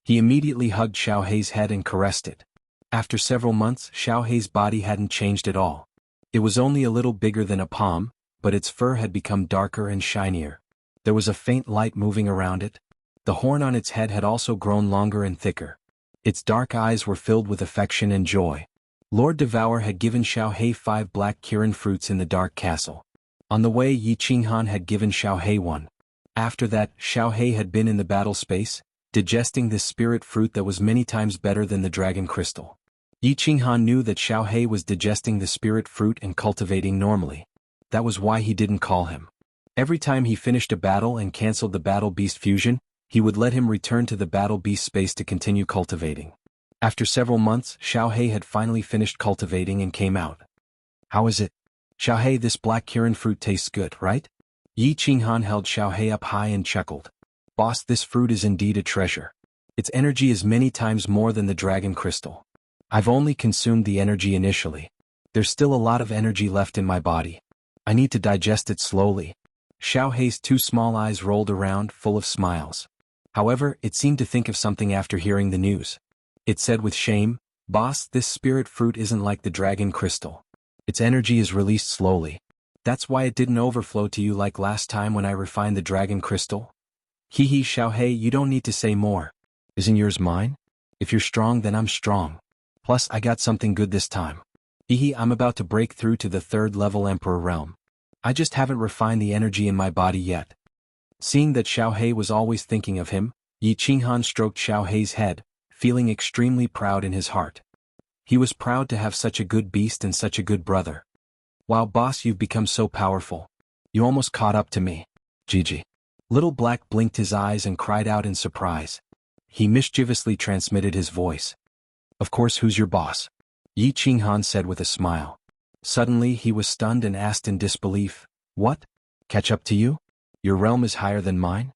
He immediately hugged Xiaohei's head and caressed it. After several months, Xiaohei's body hadn't changed at all. It was only a little bigger than a palm, but its fur had become darker and shinier. There was a faint light moving around it. The horn on its head had also grown longer and thicker. Its dark eyes were filled with affection and joy. Lord Devour had given Xiaohei 5 black Kirin fruits in the Dark Castle. On the way, Yi Qinghan had given Xiaohei one. After that, Xiaohei had been in the battle space, digesting this spirit fruit that was many times better than the dragon crystal. Yi Qinghan knew that Xiaohei was digesting the spirit fruit and cultivating normally. That was why he didn't call him. Every time he finished a battle and cancelled the battle beast fusion, he would let him return to the battle beast space to continue cultivating. After several months, Xiaohei had finally finished cultivating and came out. How is it? Xiaohei, this black Kirin fruit tastes good, right? Yi Qinghan held Xiaohei up high and chuckled. Boss, this fruit is indeed a treasure. Its energy is many times more than the dragon crystal. I've only consumed the energy initially. There's still a lot of energy left in my body. I need to digest it slowly. Xiaohei's 2 small eyes rolled around, full of smiles. However, it seemed to think of something after hearing the news. It said with shame, Boss, this spirit fruit isn't like the dragon crystal. Its energy is released slowly. That's why it didn't overflow to you like last time when I refined the dragon crystal? Hee Xiaohei, you don't need to say more. Isn't yours mine? If you're strong, then I'm strong. Plus, I got something good this time. I'm about to break through to the 3rd level Emperor realm. I just haven't refined the energy in my body yet. Seeing that Xiaohei was always thinking of him, Yi Qinghan stroked Xiaohei's head, feeling extremely proud in his heart. He was proud to have such a good beast and such a good brother. Wow, boss, you've become so powerful. You almost caught up to me. Gigi. Little Black blinked his eyes and cried out in surprise. He mischievously transmitted his voice. Of course, who's your boss? Yi Qinghan said with a smile. Suddenly he was stunned and asked in disbelief, What? Catch up to you? Your realm is higher than mine?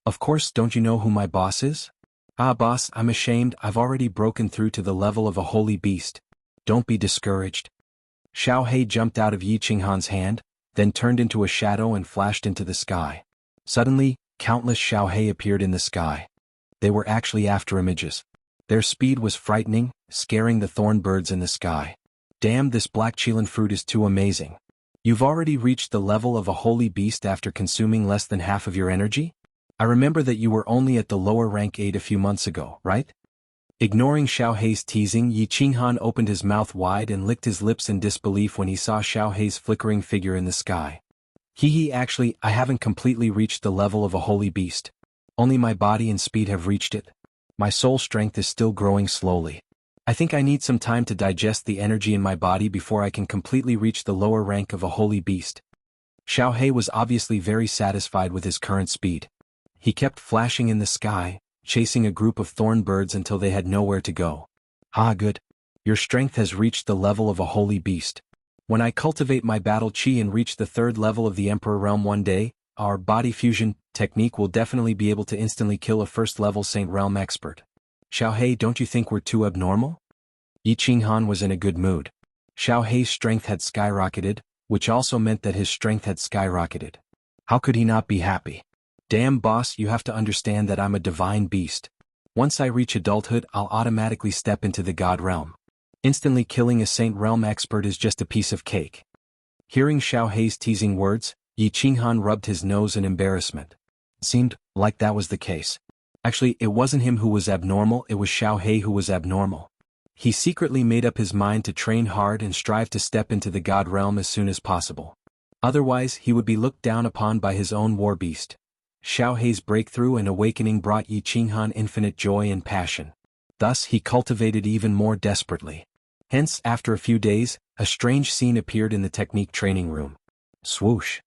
Of course, don't you know who my boss is? Ah, boss, I'm ashamed, I've already broken through to the level of a holy beast. Don't be discouraged. Xiaohei jumped out of Yi Qinghan's hand, then turned into a shadow and flashed into the sky. Suddenly, countless Xiaohei appeared in the sky. They were actually after images. Their speed was frightening, scaring the thorn birds in the sky. Damn, this black Qilin fruit is too amazing. You've already reached the level of a holy beast after consuming less than half of your energy? I remember that you were only at the lower rank 8 a few months ago, right? Ignoring Xiaohei's teasing, Yi Qinghan opened his mouth wide and licked his lips in disbelief when he saw Xiaohei's flickering figure in the sky. Actually, I haven't completely reached the level of a holy beast. Only my body and speed have reached it. My soul strength is still growing slowly. I think I need some time to digest the energy in my body before I can completely reach the lower rank of a holy beast. Xiaohei was obviously very satisfied with his current speed. He kept flashing in the sky, chasing a group of thorn birds until they had nowhere to go. Ah, good. Your strength has reached the level of a holy beast. When I cultivate my battle chi and reach the 3rd level of the Emperor realm one day, our body fusion technique will definitely be able to instantly kill a 1st level Saint realm expert. Xiaohei, don't you think we're too abnormal? Yi Qinghan was in a good mood. Xiaohei's strength had skyrocketed, which also meant that his strength had skyrocketed. How could he not be happy? Damn, boss, you have to understand that I'm a divine beast. Once I reach adulthood, I'll automatically step into the god realm. Instantly killing a Saint realm expert is just a piece of cake. Hearing Xiaohei's teasing words, Yi Qinghan rubbed his nose in embarrassment. It seemed like that was the case. Actually, it wasn't him who was abnormal, it was Xiaohei who was abnormal. He secretly made up his mind to train hard and strive to step into the god realm as soon as possible. Otherwise, he would be looked down upon by his own war beast. Xiaohei's breakthrough and awakening brought Yi Qinghan infinite joy and passion. Thus, he cultivated even more desperately. Hence, after a few days, a strange scene appeared in the technique training room. Swoosh!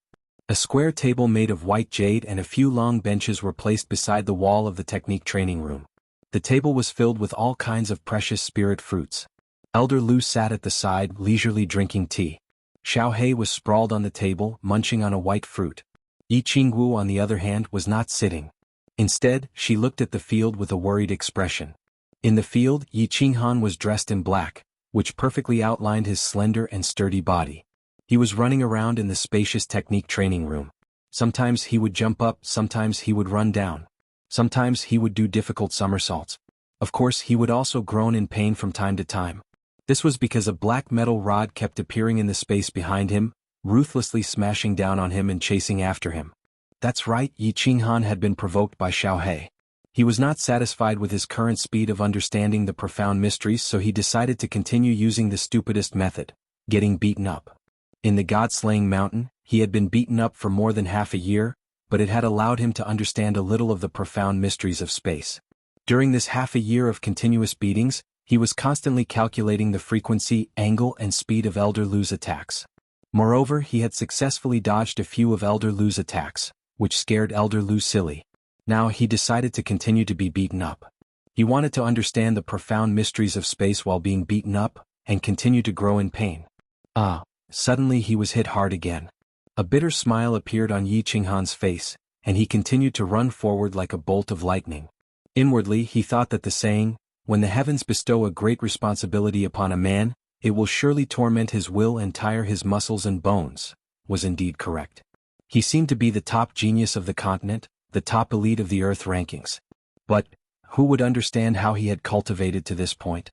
A square table made of white jade and a few long benches were placed beside the wall of the technique training room. The table was filled with all kinds of precious spirit fruits. Elder Lu sat at the side, leisurely drinking tea. Xiao He was sprawled on the table, munching on a white fruit. Yi Qingwu, on the other hand, was not sitting. Instead, she looked at the field with a worried expression. In the field, Yi Qinghan was dressed in black, which perfectly outlined his slender and sturdy body. He was running around in the spacious technique training room. Sometimes he would jump up, sometimes he would run down. Sometimes he would do difficult somersaults. Of course, he would also groan in pain from time to time. This was because a black metal rod kept appearing in the space behind him, ruthlessly smashing down on him and chasing after him. That's right, Yi Qinghan had been provoked by Xiao He. He was not satisfied with his current speed of understanding the profound mysteries, so he decided to continue using the stupidest method, getting beaten up. In the God-slaying mountain, he had been beaten up for more than half a year, but it had allowed him to understand a little of the profound mysteries of space. During this half a year of continuous beatings, he was constantly calculating the frequency, angle, and speed of Elder Lu's attacks. Moreover, he had successfully dodged a few of Elder Lu's attacks, which scared Elder Lu silly. Now he decided to continue to be beaten up. He wanted to understand the profound mysteries of space while being beaten up, and continue to grow in pain. Suddenly he was hit hard again. A bitter smile appeared on Yi Qinghan's face, and he continued to run forward like a bolt of lightning. Inwardly he thought that the saying, "When the heavens bestow a great responsibility upon a man, it will surely torment his will and tire his muscles and bones," was indeed correct. He seemed to be the top genius of the continent, the top elite of the Earth rankings. But, who would understand how he had cultivated to this point?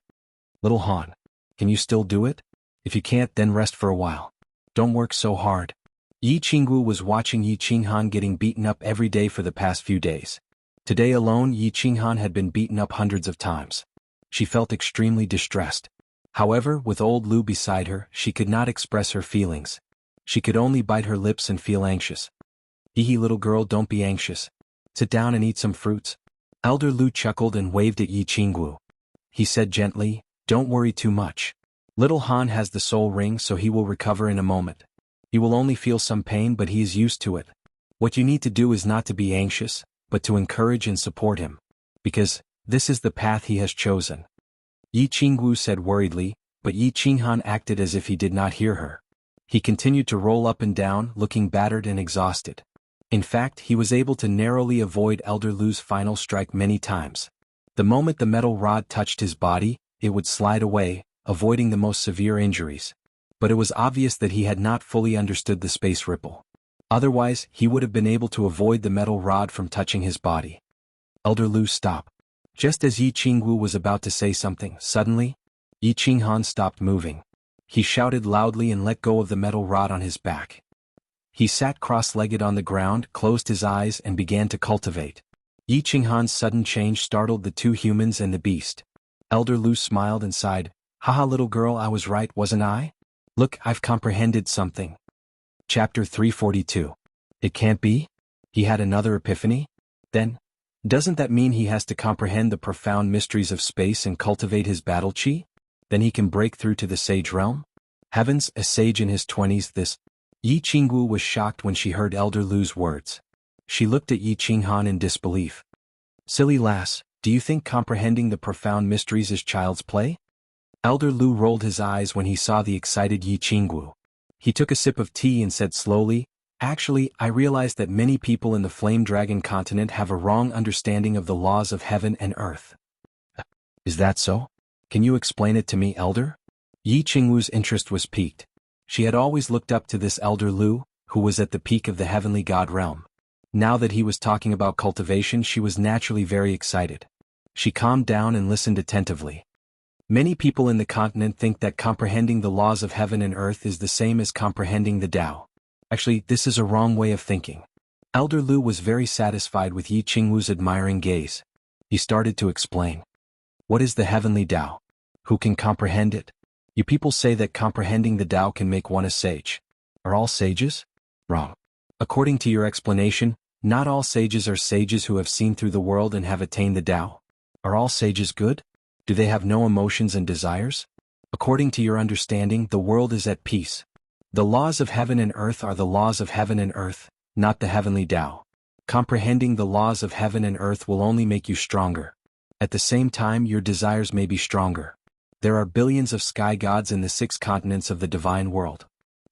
"Little Han, can you still do it? If you can't, then rest for a while. Don't work so hard." Yi Qingwu was watching Yi Qinghan getting beaten up every day for the past few days. Today alone, Yi Qinghan had been beaten up hundreds of times. She felt extremely distressed. However, with old Lu beside her, she could not express her feelings. She could only bite her lips and feel anxious. "Yi, little girl, don't be anxious. Sit down and eat some fruits." Elder Lu chuckled and waved at Yi Qingwu. He said gently, "Don't worry too much. Little Han has the soul ring, so he will recover in a moment. He will only feel some pain, but he is used to it. What you need to do is not to be anxious, but to encourage and support him. Because, this is the path he has chosen." Yi Qingwu said worriedly, but Yi Qinghan acted as if he did not hear her. He continued to roll up and down, looking battered and exhausted. In fact, he was able to narrowly avoid Elder Lu's final strike many times. The moment the metal rod touched his body, it would slide away, avoiding the most severe injuries. But it was obvious that he had not fully understood the space ripple. Otherwise, he would have been able to avoid the metal rod from touching his body. Elder Lu stopped. Just as Yi Qingwu was about to say something, suddenly, Yi Qinghan stopped moving. He shouted loudly and let go of the metal rod on his back. He sat cross-legged on the ground, closed his eyes, and began to cultivate. Yi Qinghan's sudden change startled the two humans and the beast. Elder Lu smiled and sighed, "Haha, little girl, I was right, wasn't I? Look, I've comprehended something." Chapter 342. It can't be? He had another epiphany? Then, doesn't that mean he has to comprehend the profound mysteries of space and cultivate his battle chi? Then he can break through to the sage realm? Heavens, a sage in his 20s, this? Yi Qingwu was shocked when she heard Elder Lu's words. She looked at Yi Qinghan in disbelief. "Silly lass, do you think comprehending the profound mysteries is child's play?" Elder Lu rolled his eyes when he saw the excited Yi Qingwu. He took a sip of tea and said slowly, "Actually, I realize that many people in the Flame Dragon continent have a wrong understanding of the laws of heaven and earth." "Is that so? Can you explain it to me, Elder?" Yi Qingwu's interest was piqued. She had always looked up to this Elder Lu, who was at the peak of the heavenly god realm. Now that he was talking about cultivation, she was naturally very excited. She calmed down and listened attentively. Many people in the continent think that comprehending the laws of heaven and earth is the same as comprehending the Tao. Actually, this is a wrong way of thinking. Elder Lu was very satisfied with Yi Qingwu's admiring gaze. He started to explain. "What is the heavenly Tao? Who can comprehend it? You people say that comprehending the Tao can make one a sage. Are all sages? Wrong. According to your explanation, not all sages are sages who have seen through the world and have attained the Tao. Are all sages good? Do they have no emotions and desires? According to your understanding, the world is at peace. The laws of heaven and earth are the laws of heaven and earth, not the heavenly Tao. Comprehending the laws of heaven and earth will only make you stronger. At the same time, your desires may be stronger. There are billions of sky gods in the 6 continents of the divine world.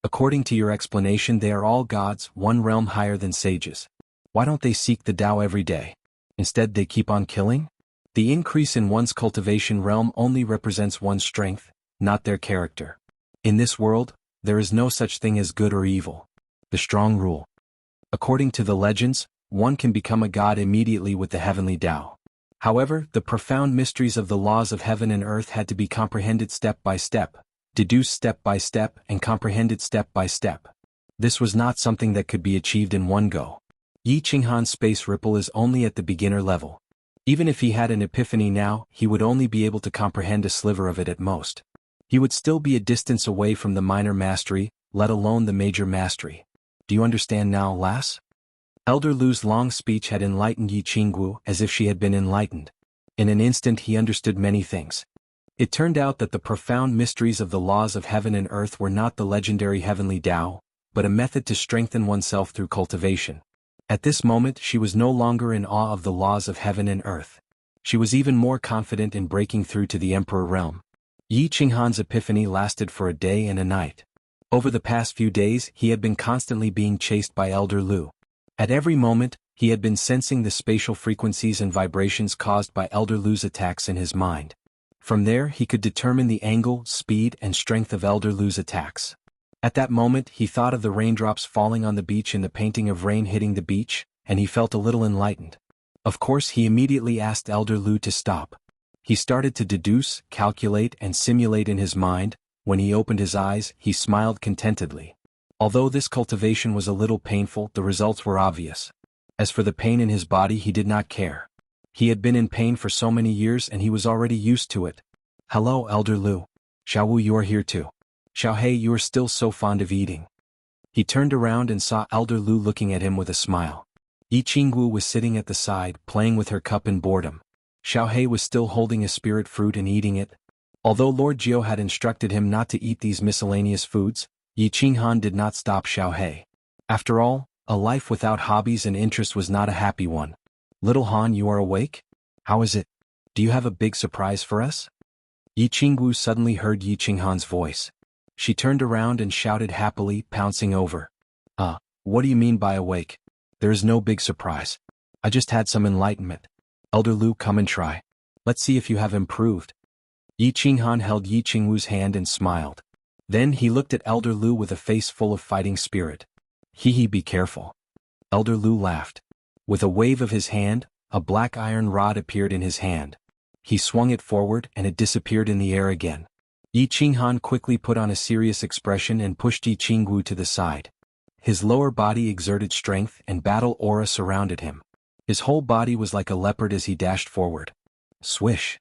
According to your explanation, they are all gods, one realm higher than sages. Why don't they seek the Tao every day? Instead, they keep on killing? The increase in one's cultivation realm only represents one's strength, not their character. In this world, there is no such thing as good or evil. The strong rule. According to the legends, one can become a god immediately with the heavenly Tao. However, the profound mysteries of the laws of heaven and earth had to be comprehended step by step, deduced step by step, and comprehended step by step. This was not something that could be achieved in one go. Yi Qinghan's space ripple is only at the beginner level. Even if he had an epiphany now, he would only be able to comprehend a sliver of it at most. He would still be a distance away from the minor mastery, let alone the major mastery. Do you understand now, lass? Elder Lu's long speech had enlightened Yi Qingwu as if she had been enlightened. In an instant he understood many things. It turned out that the profound mysteries of the laws of heaven and earth were not the legendary heavenly Tao, but a method to strengthen oneself through cultivation. At this moment she was no longer in awe of the laws of heaven and earth. She was even more confident in breaking through to the Emperor realm. Yi Qinghan's epiphany lasted for a day and a night. Over the past few days he had been constantly being chased by Elder Lu. At every moment, he had been sensing the spatial frequencies and vibrations caused by Elder Lu's attacks in his mind. From there he could determine the angle, speed, and strength of Elder Lu's attacks. At that moment he thought of the raindrops falling on the beach in the painting of rain hitting the beach, and he felt a little enlightened. Of course he immediately asked Elder Lu to stop. He started to deduce, calculate, and simulate in his mind. When he opened his eyes, he smiled contentedly. Although this cultivation was a little painful, the results were obvious. As for the pain in his body, he did not care. He had been in pain for so many years and he was already used to it. Hello, Elder Lu. Xiaowu, you are here too. Xiaohei, you are still so fond of eating. He turned around and saw Elder Lu looking at him with a smile. Yi Qingwu was sitting at the side, playing with her cup in boredom. Xiaohei was still holding a spirit fruit and eating it. Although Lord Jiao had instructed him not to eat these miscellaneous foods, Yi Qinghan did not stop Xiaohei. After all, a life without hobbies and interests was not a happy one. Little Han, you are awake? How is it? Do you have a big surprise for us? Yi Qingwu suddenly heard Yi Qinghan's voice. She turned around and shouted happily, pouncing over. What do you mean by awake? There is no big surprise. I just had some enlightenment. Elder Lu, come and try. Let's see if you have improved. Yi Qinghan held Yi Qingwu's hand and smiled. Then he looked at Elder Lu with a face full of fighting spirit. Hee, be careful. Elder Lu laughed. With a wave of his hand, a black iron rod appeared in his hand. He swung it forward and it disappeared in the air again. Yi Qinghan quickly put on a serious expression and pushed Yi Qingwu to the side. His lower body exerted strength and battle aura surrounded him. His whole body was like a leopard as he dashed forward. Swish.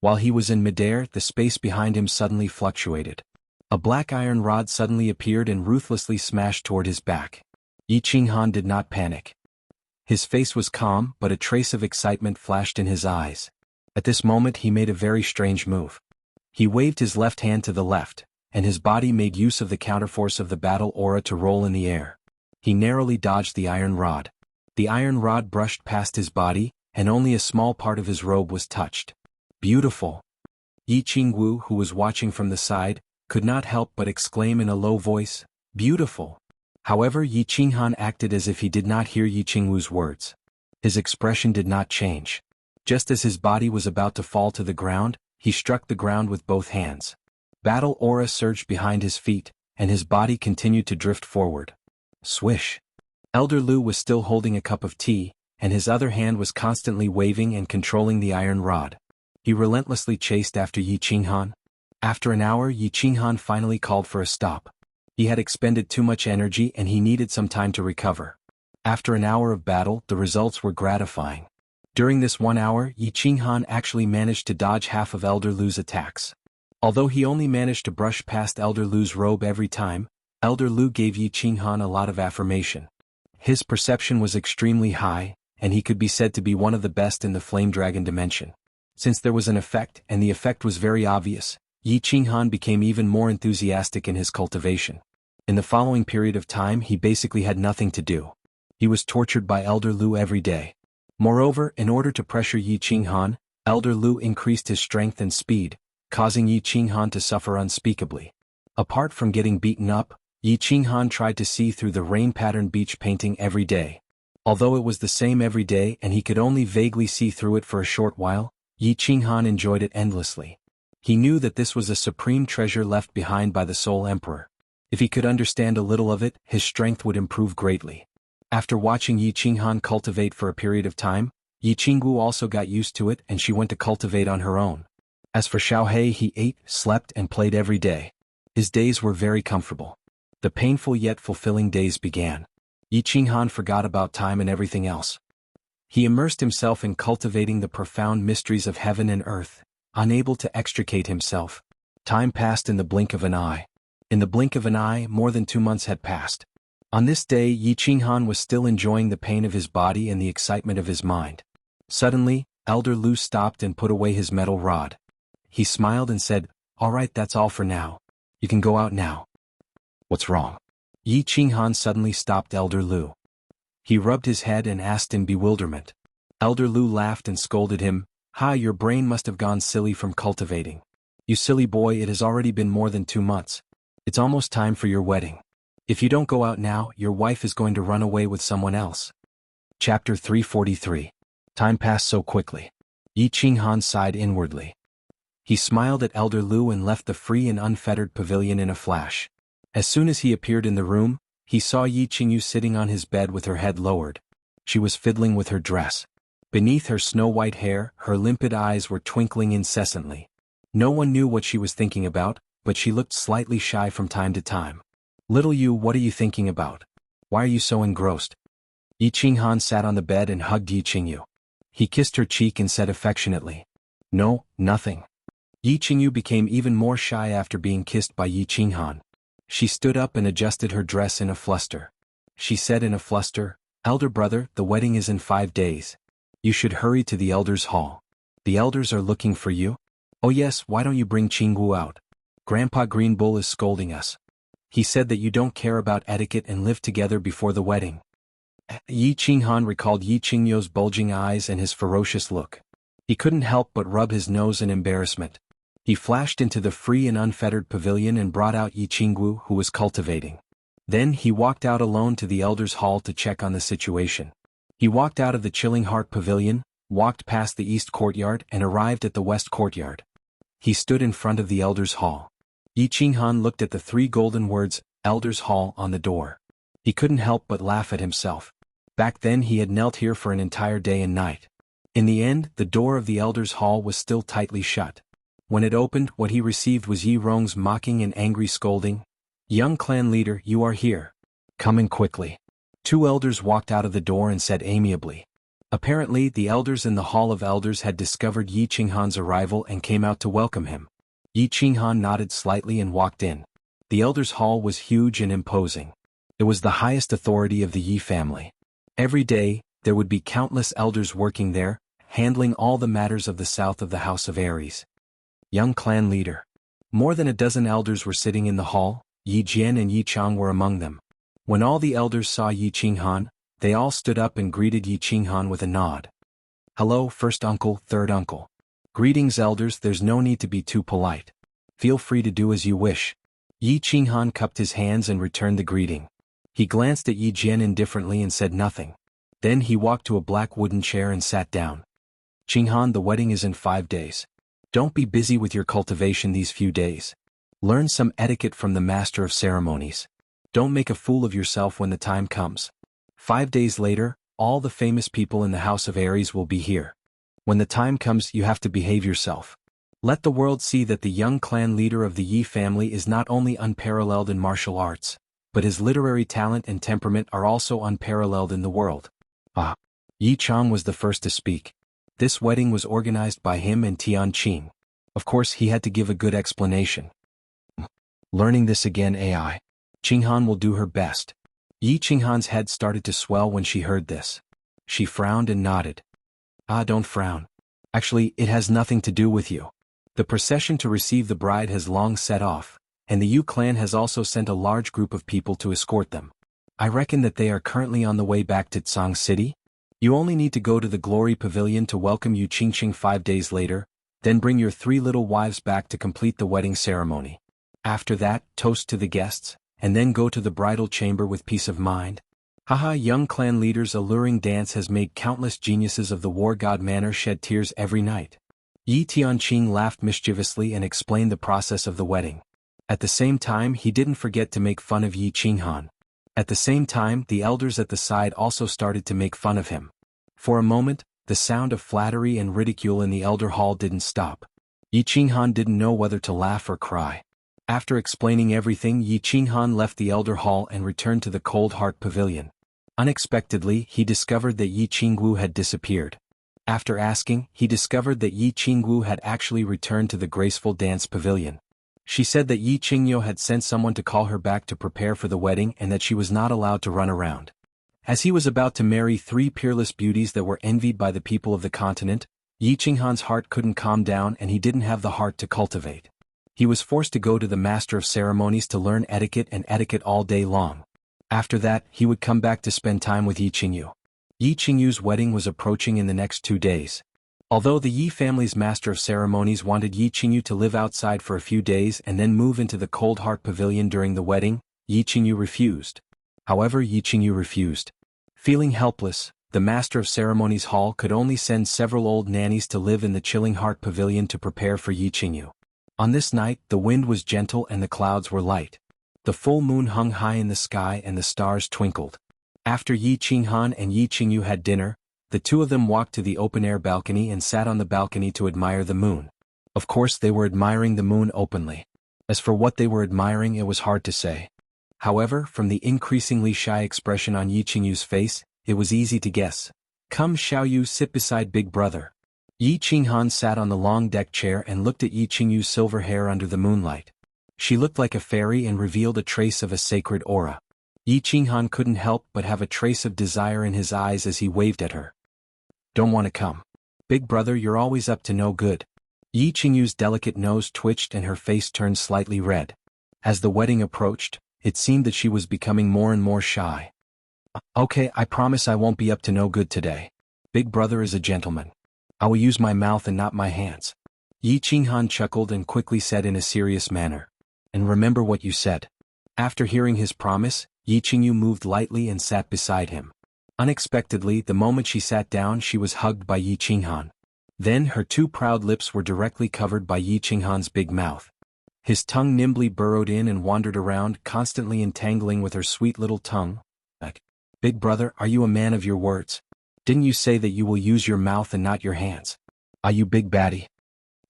While he was in midair, the space behind him suddenly fluctuated. A black iron rod suddenly appeared and ruthlessly smashed toward his back. Yi Qinghan did not panic. His face was calm, but a trace of excitement flashed in his eyes. At this moment he made a very strange move. He waved his left hand to the left, and his body made use of the counterforce of the battle aura to roll in the air. He narrowly dodged the iron rod. The iron rod brushed past his body, and only a small part of his robe was touched. Beautiful. Yi Qingwu, who was watching from the side, could not help but exclaim in a low voice, beautiful. However, Yi Qinghan acted as if he did not hear Yi Qingwu's words. His expression did not change. Just as his body was about to fall to the ground, he struck the ground with both hands. Battle aura surged behind his feet, and his body continued to drift forward. Swish. Elder Lu was still holding a cup of tea, and his other hand was constantly waving and controlling the iron rod. He relentlessly chased after Yi Qinghan. After an hour, Yi Qinghan finally called for a stop. He had expended too much energy and he needed some time to recover. After an hour of battle, the results were gratifying. During this 1 hour, Yi Qinghan actually managed to dodge half of Elder Lu's attacks. Although he only managed to brush past Elder Lu's robe every time, Elder Lu gave Yi Qinghan a lot of affirmation. His perception was extremely high, and he could be said to be one of the best in the Flame Dragon dimension. Since there was an effect, and the effect was very obvious, Yi Qinghan became even more enthusiastic in his cultivation. In the following period of time he basically had nothing to do. He was tortured by Elder Lu every day. Moreover, in order to pressure Yi Qinghan, Elder Lu increased his strength and speed, causing Yi Qinghan to suffer unspeakably. Apart from getting beaten up, Yi Qinghan tried to see through the rain-patterned beach painting every day. Although it was the same every day and he could only vaguely see through it for a short while, Yi Qinghan enjoyed it endlessly. He knew that this was a supreme treasure left behind by the Soul Emperor. If he could understand a little of it, his strength would improve greatly. After watching Yi Qinghan cultivate for a period of time, Yi Qinggu also got used to it and she went to cultivate on her own. As for Xiaohei, he ate, slept and played every day. His days were very comfortable. The painful yet fulfilling days began. Yi Qinghan forgot about time and everything else. He immersed himself in cultivating the profound mysteries of heaven and earth, unable to extricate himself. Time passed in the blink of an eye. In the blink of an eye, more than 2 months had passed. On this day, Yi Qinghan was still enjoying the pain of his body and the excitement of his mind. Suddenly, Elder Lu stopped and put away his metal rod. He smiled and said, "All right, that's all for now. You can go out now." "What's wrong?" Yi Qinghan suddenly stopped Elder Lu. He rubbed his head and asked in bewilderment. Elder Lu laughed and scolded him, "Ha, your brain must have gone silly from cultivating. You silly boy, it has already been more than 2 months. It's almost time for your wedding. If you don't go out now, your wife is going to run away with someone else." Chapter 343. Time passed so quickly. Yi Qinghan sighed inwardly. He smiled at Elder Lu and left the free and unfettered pavilion in a flash. As soon as he appeared in the room, he saw Yi Qingyu sitting on his bed with her head lowered. She was fiddling with her dress. Beneath her snow-white hair, her limpid eyes were twinkling incessantly. No one knew what she was thinking about, but she looked slightly shy from time to time. "Little Yu, what are you thinking about? Why are you so engrossed?" Yi Qinghan sat on the bed and hugged Yi Qingyu. He kissed her cheek and said affectionately, "No, nothing." Yi Qingyu became even more shy after being kissed by Yi Qinghan. She stood up and adjusted her dress in a fluster. She said in a fluster, "Elder brother, the wedding is in 5 days. You should hurry to the elders' hall. The elders are looking for you." "Oh yes, why don't you bring Qinggu out? Grandpa Green Bull is scolding us. He said that you don't care about etiquette and live together before the wedding." Yi Qinghan recalled Yi Qingyu's bulging eyes and his ferocious look. He couldn't help but rub his nose in embarrassment. He flashed into the free and unfettered pavilion and brought out Yi Qinggu, who was cultivating. Then he walked out alone to the elders' hall to check on the situation. He walked out of the Chilling Heart Pavilion, walked past the east courtyard and arrived at the west courtyard. He stood in front of the elders' hall. Yi Qinghan looked at the 3 golden words, "Elders' Hall," on the door. He couldn't help but laugh at himself. Back then he had knelt here for an entire day and night. In the end, the door of the elders' hall was still tightly shut. When it opened, what he received was Yi Rong's mocking and angry scolding. "Young clan leader, you are here. Come in quickly." 2 elders walked out of the door and said amiably. Apparently, the elders in the Hall of Elders had discovered Yi Qinghan's arrival and came out to welcome him. Yi Qinghan nodded slightly and walked in. The elders' hall was huge and imposing. It was the highest authority of the Yi family. Every day, there would be countless elders working there, handling all the matters of the south of the House of Aries. Young clan leader. More than a dozen elders were sitting in the hall. Yi Jian and Yi Chang were among them. When all the elders saw Yi Qinghan, they all stood up and greeted Yi Qinghan with a nod. "Hello, first uncle, third uncle. Greetings elders, there's no need to be too polite. Feel free to do as you wish." Yi Qinghan cupped his hands and returned the greeting. He glanced at Yi Jian indifferently and said nothing. Then he walked to a black wooden chair and sat down. "Qinghan, the wedding is in 5 days. Don't be busy with your cultivation these few days. Learn some etiquette from the master of ceremonies. Don't make a fool of yourself when the time comes. 5 days later, all the famous people in the House of Aries will be here. When the time comes, you have to behave yourself. Let the world see that the young clan leader of the Yi family is not only unparalleled in martial arts, but his literary talent and temperament are also unparalleled in the world." Yi Chang was the first to speak. This wedding was organized by him and Tian Qing. Of course, he had to give a good explanation. "Learning this again, AI. Qinghan will do her best." Yi Qinghan's head started to swell when she heard this. She frowned and nodded. Don't frown. Actually, it has nothing to do with you. The procession to receive the bride has long set off, and the Yu clan has also sent a large group of people to escort them. I reckon that they are currently on the way back to Tsang City. You only need to go to the Glory Pavilion to welcome Yu Qingqing 5 days later, then bring your 3 little wives back to complete the wedding ceremony. After that, toast to the guests, and then go to the bridal chamber with peace of mind. Haha, young clan leader's alluring dance has made countless geniuses of the war god manor shed tears every night. Yi Tianqing laughed mischievously and explained the process of the wedding. At the same time, he didn't forget to make fun of Yi Qinghan. At the same time, the elders at the side also started to make fun of him. For a moment, the sound of flattery and ridicule in the elder hall didn't stop. Yi Qinghan didn't know whether to laugh or cry. After explaining everything, Yi Qinghan left the elder hall and returned to the Cold Heart Pavilion. Unexpectedly, he discovered that Yi Qingwu had disappeared. After asking, he discovered that Yi Qingwu had actually returned to the graceful dance pavilion. She said that Yi Qingyo had sent someone to call her back to prepare for the wedding and that she was not allowed to run around. As he was about to marry 3 peerless beauties that were envied by the people of the continent, Yi Qinghan's heart couldn't calm down and he didn't have the heart to cultivate. He was forced to go to the master of ceremonies to learn etiquette all day long. After that, he would come back to spend time with Yi Qingyu. Yi Qingyu's wedding was approaching in the next 2 days. Although the Yi family's master of ceremonies wanted Yi Qingyu to live outside for a few days and then move into the Cold Heart Pavilion during the wedding, Yi Qingyu refused. However, Yi Qingyu refused. Feeling helpless, the master of ceremonies hall could only send several old nannies to live in the Chilling Heart Pavilion to prepare for Yi Qingyu. On this night, the wind was gentle and the clouds were light. The full moon hung high in the sky and the stars twinkled. After Yi Qinghan and Yi Qingyu had dinner, the 2 of them walked to the open-air balcony and sat on the balcony to admire the moon. Of course, they were admiring the moon openly. As for what they were admiring, it was hard to say. However, from the increasingly shy expression on Yi Qingyu's face, it was easy to guess. Come, Xiaoyu, sit beside Big Brother. Yi Qinghan sat on the long deck chair and looked at Yi Qingyu's silver hair under the moonlight. She looked like a fairy and revealed a trace of a sacred aura. Yi Qinghan couldn't help but have a trace of desire in his eyes as he waved at her. Don't want to come. Big Brother, you're always up to no good. Yi Qingyu's delicate nose twitched and her face turned slightly red. As the wedding approached, it seemed that she was becoming more and more shy. Okay, I promise I won't be up to no good today. Big Brother is a gentleman. I will use my mouth and not my hands. Yi Qinghan chuckled and quickly said in a serious manner. And remember what you said. After hearing his promise, Yi Qingyu moved lightly and sat beside him. Unexpectedly, the moment she sat down, she was hugged by Yi Qinghan. Then her 2 proud lips were directly covered by Yi Qinghan's big mouth. His tongue nimbly burrowed in and wandered around, constantly entangling with her sweet little tongue. Big Brother, are you a man of your words? Didn't you say that you will use your mouth and not your hands? Are you big baddie?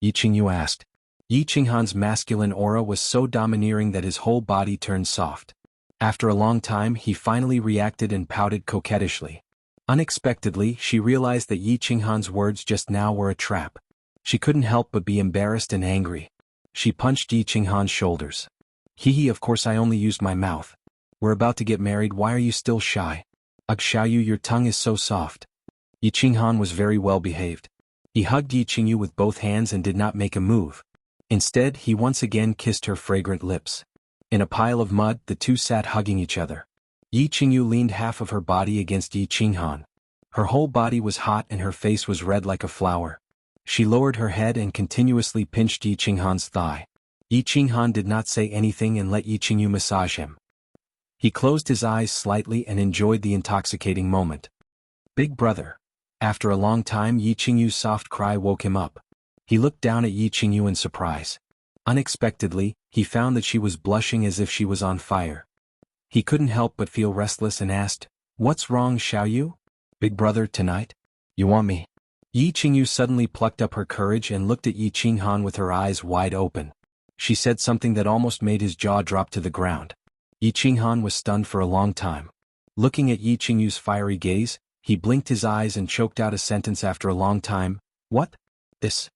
Yi Qingyu asked. Yi Qinghan's masculine aura was so domineering that his whole body turned soft. After a long time, he finally reacted and pouted coquettishly. Unexpectedly, she realized that Yi Qinghan's words just now were a trap. She couldn't help but be embarrassed and angry. She punched Yi Qinghan's shoulders. Hee, of course I only used my mouth. We're about to get married, why are you still shy? Ugh, Xiaoyu, your tongue is so soft. Yi Qinghan was very well behaved. He hugged Yi Qingyu with both hands and did not make a move. Instead, he once again kissed her fragrant lips. In a pile of mud, the 2 sat hugging each other. Yi Qingyu leaned half of her body against Yi Qinghan. Her whole body was hot and her face was red like a flower. She lowered her head and continuously pinched Yi Qinghan's thigh. Yi Qinghan did not say anything and let Yi Qingyu massage him. He closed his eyes slightly and enjoyed the intoxicating moment. Big Brother. After a long time, Yi Qingyu's soft cry woke him up. He looked down at Yi Qingyu in surprise. Unexpectedly, he found that she was blushing as if she was on fire. He couldn't help but feel restless and asked, What's wrong, Xiaoyu? Big Brother, tonight? You want me? Yi Qingyu suddenly plucked up her courage and looked at Yi Qinghan with her eyes wide open. She said something that almost made his jaw drop to the ground. Yi Qinghan was stunned for a long time. Looking at Yi Qingyu's fiery gaze, he blinked his eyes and choked out a sentence after a long time. What? This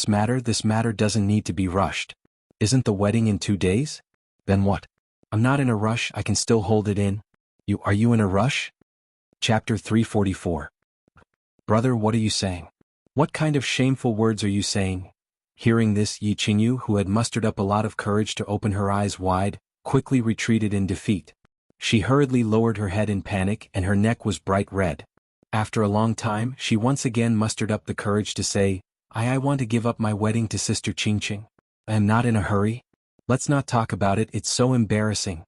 matter doesn't need to be rushed. Isn't the wedding in 2 days? Then what? I'm not in a rush, I can still hold it in. Are you in a rush? Chapter 344. Brother, what are you saying? What kind of shameful words are you saying? Hearing this, Yi Qingyu, who had mustered up a lot of courage to open her eyes wide, quickly retreated in defeat. She hurriedly lowered her head in panic and her neck was bright red. After a long time, she once again mustered up the courage to say, I want to give up my wedding to Sister Qingqing. I am not in a hurry. Let's not talk about it, it's so embarrassing.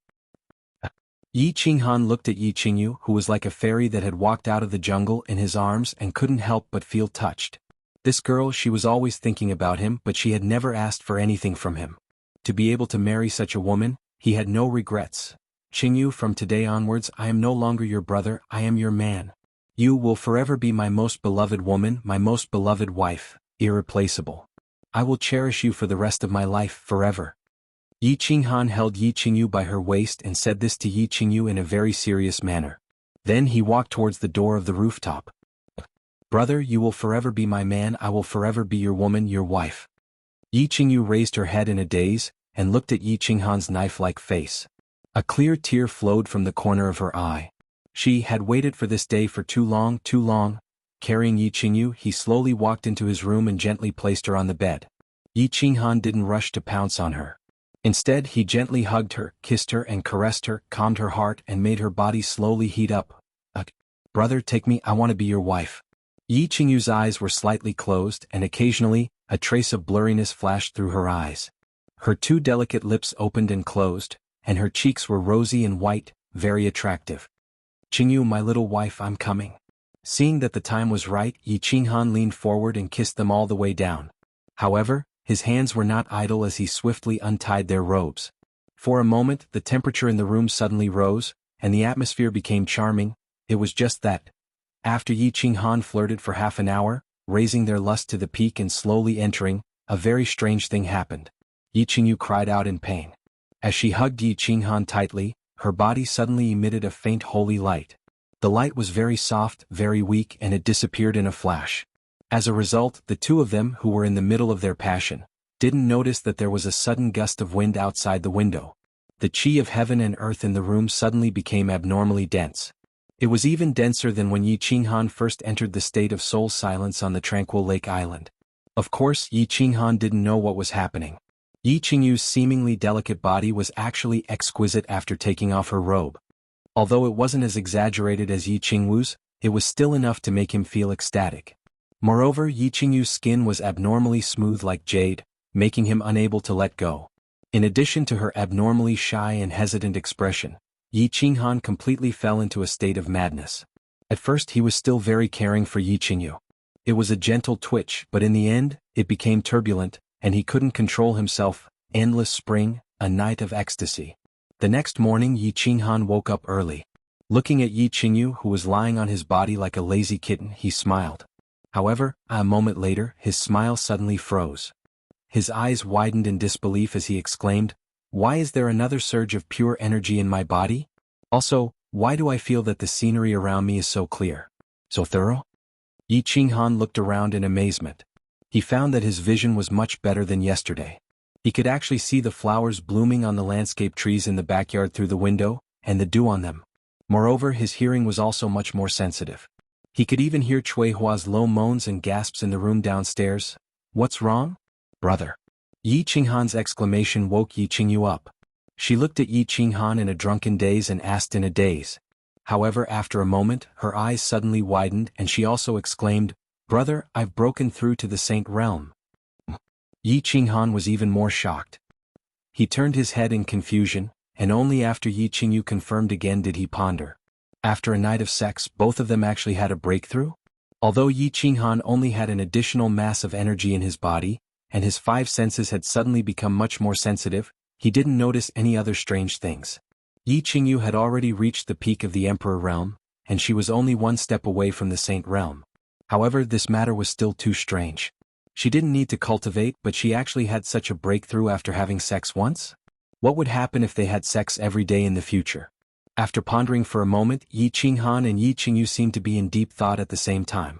Yi Qinghan looked at Yi Qingyu, who was like a fairy that had walked out of the jungle, in his arms and couldn't help but feel touched. This girl, she was always thinking about him, but she had never asked for anything from him. To be able to marry such a woman, he had no regrets. Qingyu, from today onwards, I am no longer your brother, I am your man. You will forever be my most beloved woman, my most beloved wife, irreplaceable. I will cherish you for the rest of my life, forever. Yi Qinghan held Yi Qingyu by her waist and said this to Yi Qingyu in a very serious manner. Then he walked towards the door of the rooftop. Brother, you will forever be my man, I will forever be your woman, your wife. Yi Qingyu raised her head in a daze, and looked at Yi Qinghan's knife-like face. A clear tear flowed from the corner of her eye. She had waited for this day for too long, too long. Carrying Yi Qingyu, he slowly walked into his room and gently placed her on the bed. Yi Qinghan didn't rush to pounce on her. Instead, he gently hugged her, kissed her and caressed her, calmed her heart and made her body slowly heat up. Brother, take me, I want to be your wife. Yi Qingyu's eyes were slightly closed and occasionally, a trace of blurriness flashed through her eyes. Her two delicate lips opened and closed, and her cheeks were rosy and white, very attractive. Qingyu, my little wife, I'm coming. Seeing that the time was right, Yi Qinghan leaned forward and kissed them all the way down. However, his hands were not idle as he swiftly untied their robes. For a moment, the temperature in the room suddenly rose, and the atmosphere became charming. It was just that. After Yi Qinghan flirted for half an hour, raising their lust to the peak and slowly entering, a very strange thing happened. Yi Qingyu cried out in pain. As she hugged Yi Qinghan tightly, her body suddenly emitted a faint holy light. The light was very soft, very weak, and it disappeared in a flash. As a result, the two of them, who were in the middle of their passion, didn't notice that there was a sudden gust of wind outside the window. The qi of heaven and earth in the room suddenly became abnormally dense. It was even denser than when Yi Qinghan first entered the state of soul silence on the tranquil lake island. Of course, Yi Qinghan didn't know what was happening. Yi Qingyu's seemingly delicate body was actually exquisite after taking off her robe. Although it wasn't as exaggerated as Yi Qingwu's, it was still enough to make him feel ecstatic. Moreover, Yi Qingyu's skin was abnormally smooth like jade, making him unable to let go. In addition to her abnormally shy and hesitant expression, Yi Qinghan completely fell into a state of madness. At first he was still very caring for Yi Qingyu. It was a gentle twitch, but in the end, it became turbulent, and he couldn't control himself. Endless spring, a night of ecstasy. The next morning Yi Qinghan woke up early. Looking at Yi Qingyu, who was lying on his body like a lazy kitten, he smiled. However, a moment later, his smile suddenly froze. His eyes widened in disbelief as he exclaimed, "Why is there another surge of pure energy in my body? Also, why do I feel that the scenery around me is so clear? So thorough?" Yi Qinghan looked around in amazement. He found that his vision was much better than yesterday. He could actually see the flowers blooming on the landscape trees in the backyard through the window, and the dew on them. Moreover, his hearing was also much more sensitive. He could even hear Cui Hua's low moans and gasps in the room downstairs. "What's wrong, brother?" Yi Qinghan's exclamation woke Yi Qingyu up. She looked at Yi Qinghan in a drunken daze and asked in a daze. However, after a moment, her eyes suddenly widened and she also exclaimed, "Brother, I've broken through to the Saint Realm." Yi Qinghan was even more shocked. He turned his head in confusion, and only after Yi Qingyu confirmed again did he ponder. After a night of sex, both of them actually had a breakthrough? Although Yi Qinghan only had an additional mass of energy in his body, and his five senses had suddenly become much more sensitive, he didn't notice any other strange things. Yi Qingyu had already reached the peak of the Emperor Realm, and she was only one step away from the Saint Realm. However, this matter was still too strange. She didn't need to cultivate, but she actually had such a breakthrough after having sex once? What would happen if they had sex every day in the future? After pondering for a moment, Yi Qinghan and Yi Qingyu seemed to be in deep thought at the same time.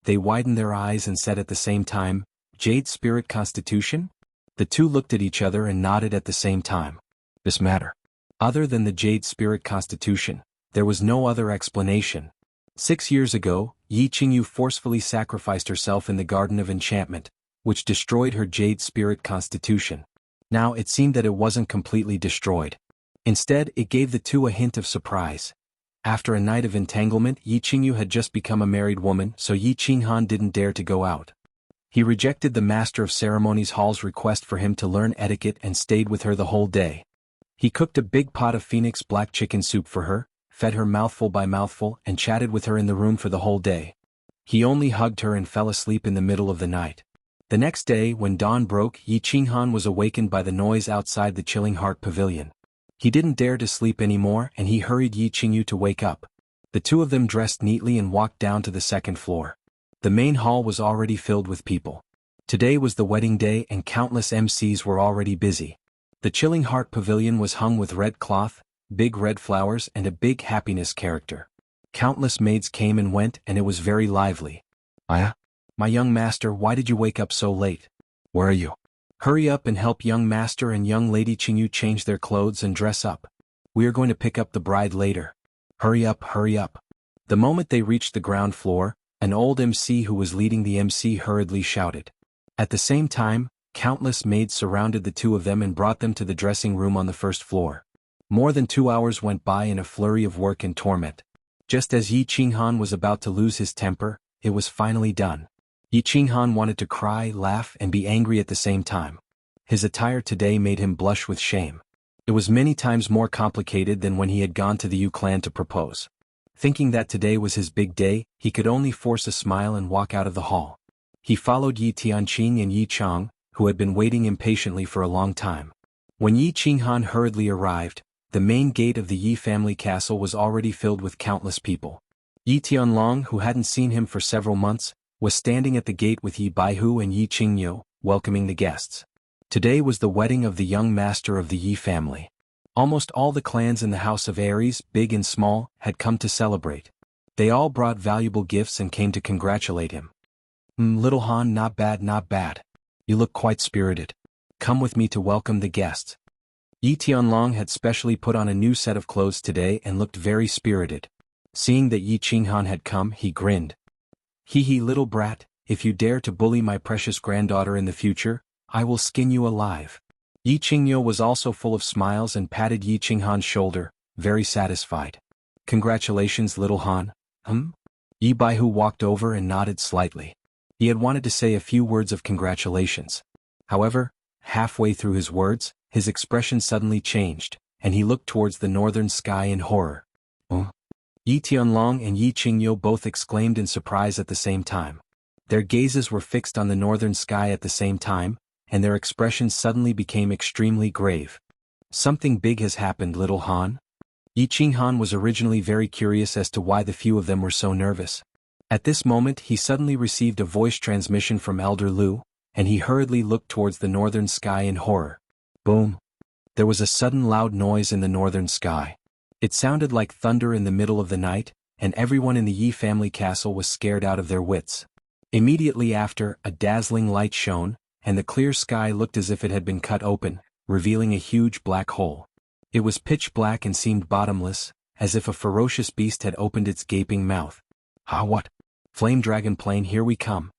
They widened their eyes and said at the same time, "Jade Spirit Constitution?" The two looked at each other and nodded at the same time. This matter. Other than the Jade Spirit Constitution, there was no other explanation. 6 years ago, Yi Qingyu forcefully sacrificed herself in the Garden of Enchantment, which destroyed her Jade Spirit Constitution. Now it seemed that it wasn't completely destroyed. Instead, it gave the two a hint of surprise. After a night of entanglement, Yi Qingyu had just become a married woman, so Yi Qinghan didn't dare to go out. He rejected the Master of Ceremonies Hall's request for him to learn etiquette and stayed with her the whole day. He cooked a big pot of Phoenix black chicken soup for her, fed her mouthful by mouthful, and chatted with her in the room for the whole day. He only hugged her and fell asleep in the middle of the night. The next day, when dawn broke, Yi Qinghan was awakened by the noise outside the Chilling Heart Pavilion. He didn't dare to sleep anymore, and he hurried Yi Qingyu to wake up. The two of them dressed neatly and walked down to the second floor. The main hall was already filled with people. Today was the wedding day and countless MCs were already busy. The Chilling Heart Pavilion was hung with red cloth, big red flowers and a big happiness character. Countless maids came and went and it was very lively. My young master, why did you wake up so late? Where are you? Hurry up and help young master and young lady Qingyu change their clothes and dress up. We are going to pick up the bride later. Hurry up, hurry up. The moment they reached the ground floor, an old MC who was leading the MC hurriedly shouted. At the same time, countless maids surrounded the two of them and brought them to the dressing room on the first floor. More than 2 hours went by in a flurry of work and torment. Just as Yi Qinghan was about to lose his temper, it was finally done. Yi Qinghan wanted to cry, laugh, and be angry at the same time. His attire today made him blush with shame. It was many times more complicated than when he had gone to the Yu clan to propose. Thinking that today was his big day, he could only force a smile and walk out of the hall. He followed Yi Tianqing and Yi Chang, who had been waiting impatiently for a long time. When Yi Qinghan hurriedly arrived, the main gate of the Yi family castle was already filled with countless people. Yi Tianlong, who hadn't seen him for several months, was standing at the gate with Yi Baihu and Yi Qingyu, welcoming the guests. Today was the wedding of the young master of the Yi family. Almost all the clans in the House of Aries, big and small, had come to celebrate. They all brought valuable gifts and came to congratulate him. Little Han, not bad, not bad. You look quite spirited. Come with me to welcome the guests. Yi Tianlong had specially put on a new set of clothes today and looked very spirited. Seeing that Yi Qinghan had come, he grinned. Hee little brat, if you dare to bully my precious granddaughter in the future, I will skin you alive. Yi Qingyu was also full of smiles and patted Yi Qinghan's shoulder, very satisfied. Congratulations, little Han. Yi Baihu walked over and nodded slightly. He had wanted to say a few words of congratulations. However, halfway through his words, his expression suddenly changed, and he looked towards the northern sky in horror. Yi Tianlong and Yi Qingyu both exclaimed in surprise at the same time. Their gazes were fixed on the northern sky at the same time, and their expressions suddenly became extremely grave. Something big has happened, little Han. Yi Qinghan was originally very curious as to why the few of them were so nervous. At this moment he suddenly received a voice transmission from Elder Lu, and he hurriedly looked towards the northern sky in horror. Boom! There was a sudden loud noise in the northern sky. It sounded like thunder in the middle of the night, and everyone in the Yi family castle was scared out of their wits. Immediately after, a dazzling light shone, and the clear sky looked as if it had been cut open, revealing a huge black hole. It was pitch black and seemed bottomless, as if a ferocious beast had opened its gaping mouth. What? Flame dragon plane, here we come.